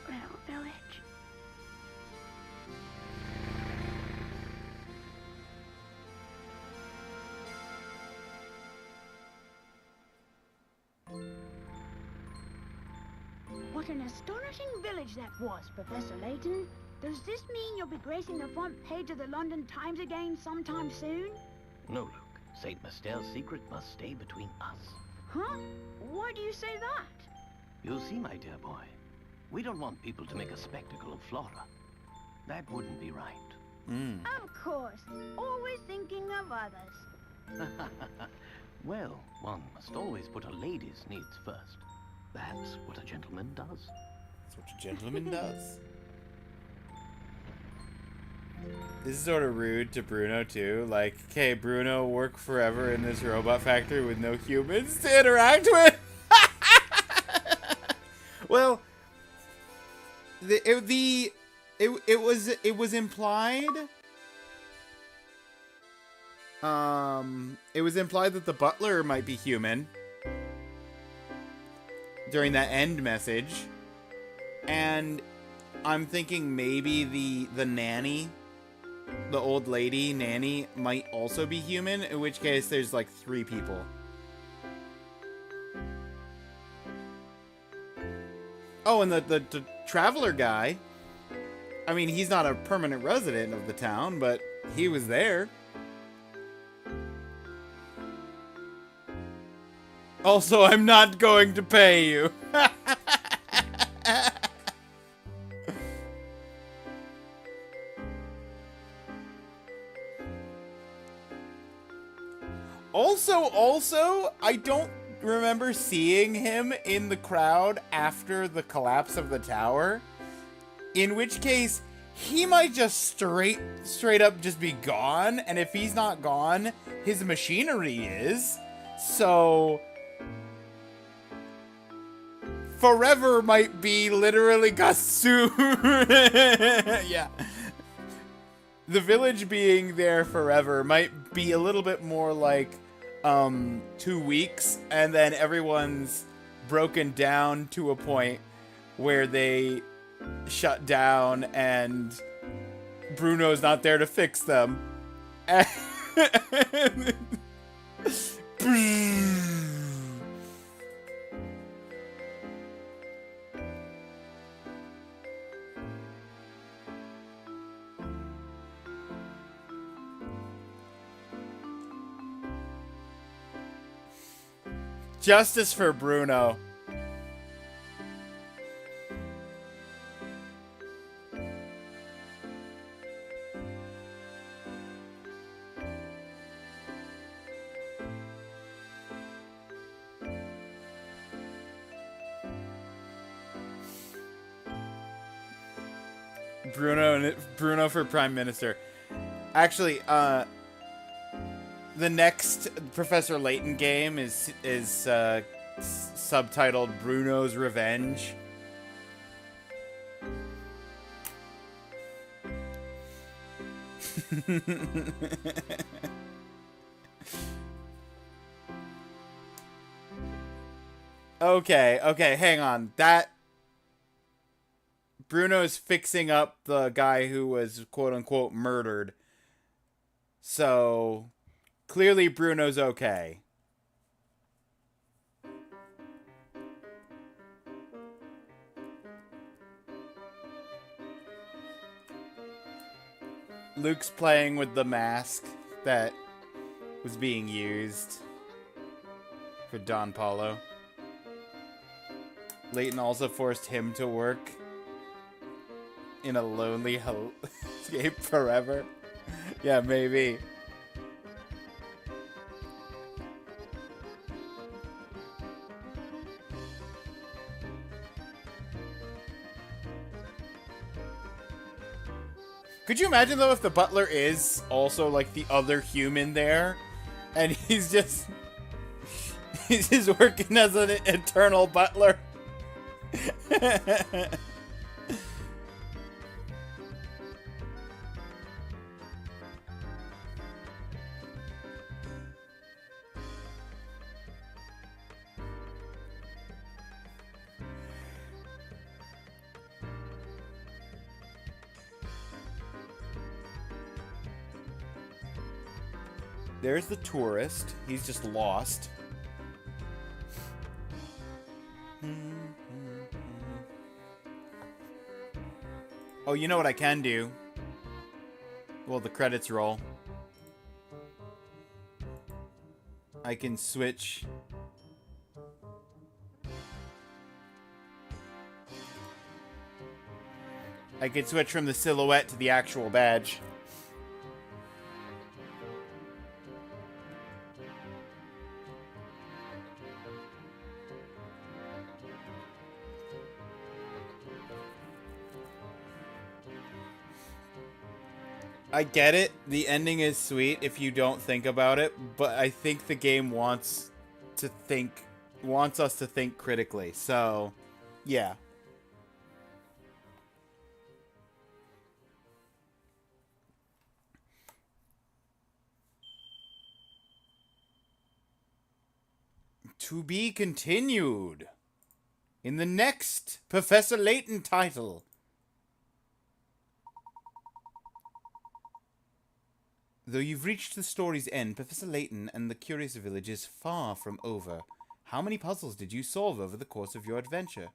then, little village. What an astonishing village that was, Professor Layton. Does this mean you'll be gracing the front page of the London Times again sometime soon? No, Luke. St. Mastel's secret must stay between us. Huh? Why do you say that? You'll see, my dear boy. We don't want people to make a spectacle of Flora. That wouldn't be right. Of course. Always thinking of others. Well, one must always put a lady's needs first. That's what a gentleman does. That's what a gentleman does. This is sort of rude to Bruno, too. Like, okay, Bruno work forever in this robot factory with no humans to interact with. Well, it was implied. It was implied that the butler might be human during that end message, and I'm thinking maybe the nanny, the old lady nanny, might also be human, in which case there's like 3 people. Oh, and the traveler guy, I mean, he's not a permanent resident of the town, but he was there. Also, I'm not going to pay you. Also, I don't remember seeing him in the crowd after the collapse of the tower. In which case, he might just straight up just be gone. And if he's not gone, his machinery is. So forever might be literally Gasu. Yeah. The village being there forever might be a little bit more like 2 weeks, and then everyone's broken down to a point where they shut down and Bruno's not there to fix them. Justice for Bruno. Bruno for Prime Minister. Actually, the next Professor Layton game is subtitled Bruno's Revenge. Okay, hang on. That Bruno's fixing up the guy who was quote-unquote murdered. So clearly Bruno's okay. Luke's playing with the mask that was being used for Don Paulo. Layton also forced him to work in a lonely hellscape forever. Yeah, maybe. Could you imagine, though, if the butler is also, like, the other human there? And he's just working as an eternal butler? There's the tourist. He's just lost. Oh, you know what I can do? Well, the credits roll. I can switch. I can switch from the silhouette to the actual badge. I get it. The ending is sweet if you don't think about it, but I think the game wants us to think critically. So, yeah. To be continued in the next Professor Layton title. Though you've reached the story's end, Professor Layton and the Curious Village is far from over. How many puzzles did you solve over the course of your adventure?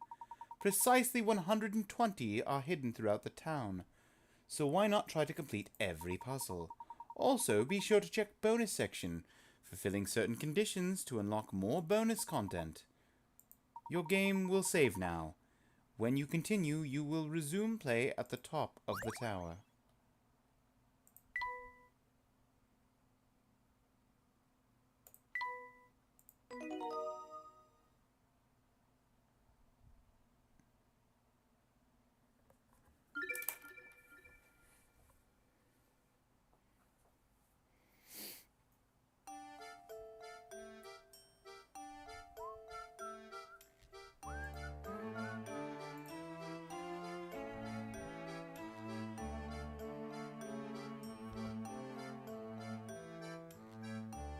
Precisely 120 are hidden throughout the town. So why not try to complete every puzzle? Also, be sure to check bonus section, fulfilling certain conditions to unlock more bonus content. Your game will save now. When you continue, you will resume play at the top of the tower.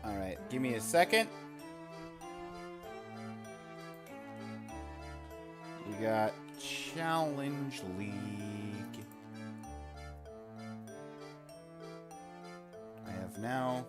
Alright, give me a second. We got Challenge League. I have now...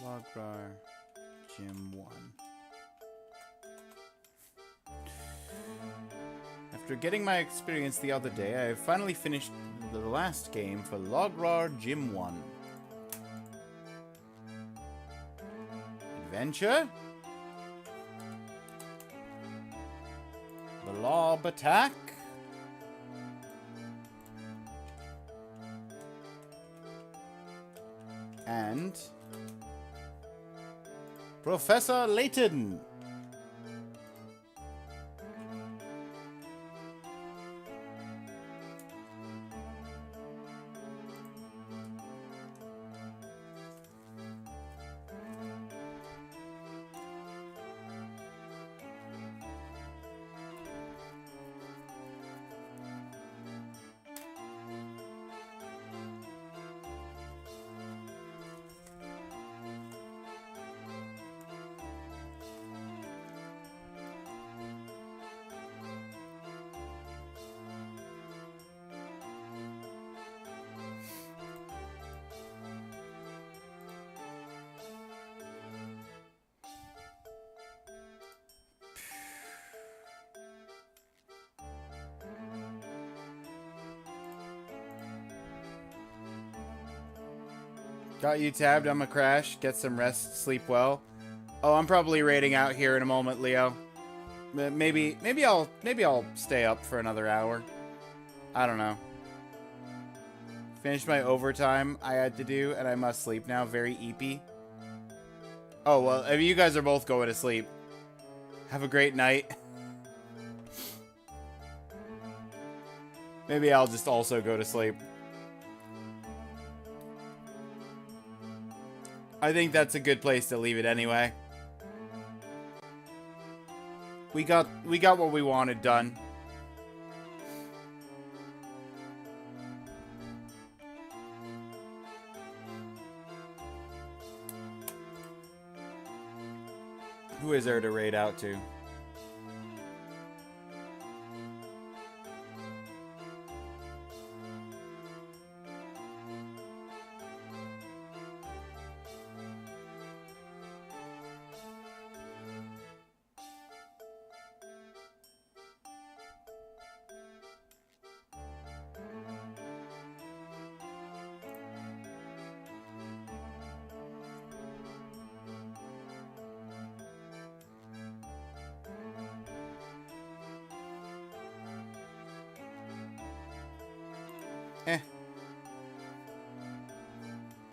Lograr Gym 1. After getting my experience the other day, I have finally finished the last game for Lograr Gym 1. Adventure? Blob Attack? And... Professor Layton. Got you tabbed. I'm gonna crash. Get some rest. Sleep well. Oh, I'm probably raiding out here in a moment, Leo. Maybe I'll stay up for another hour. I don't know. Finished my overtime I had to do, and I must sleep now. Very eepy. Oh, well, if you guys are both going to sleep, have a great night. Maybe I'll just also go to sleep. I think that's a good place to leave it anyway. We got what we wanted done. Who is there to raid out to?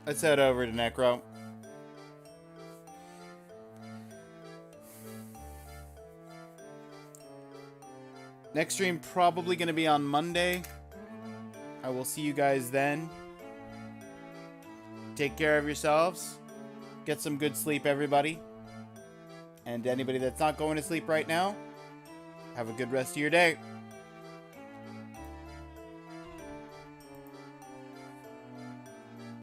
Let's head over to Necro. Next stream probably going to be on Monday. I will see you guys then. Take care of yourselves. Get some good sleep, everybody. And anybody that's not going to sleep right now, have a good rest of your day.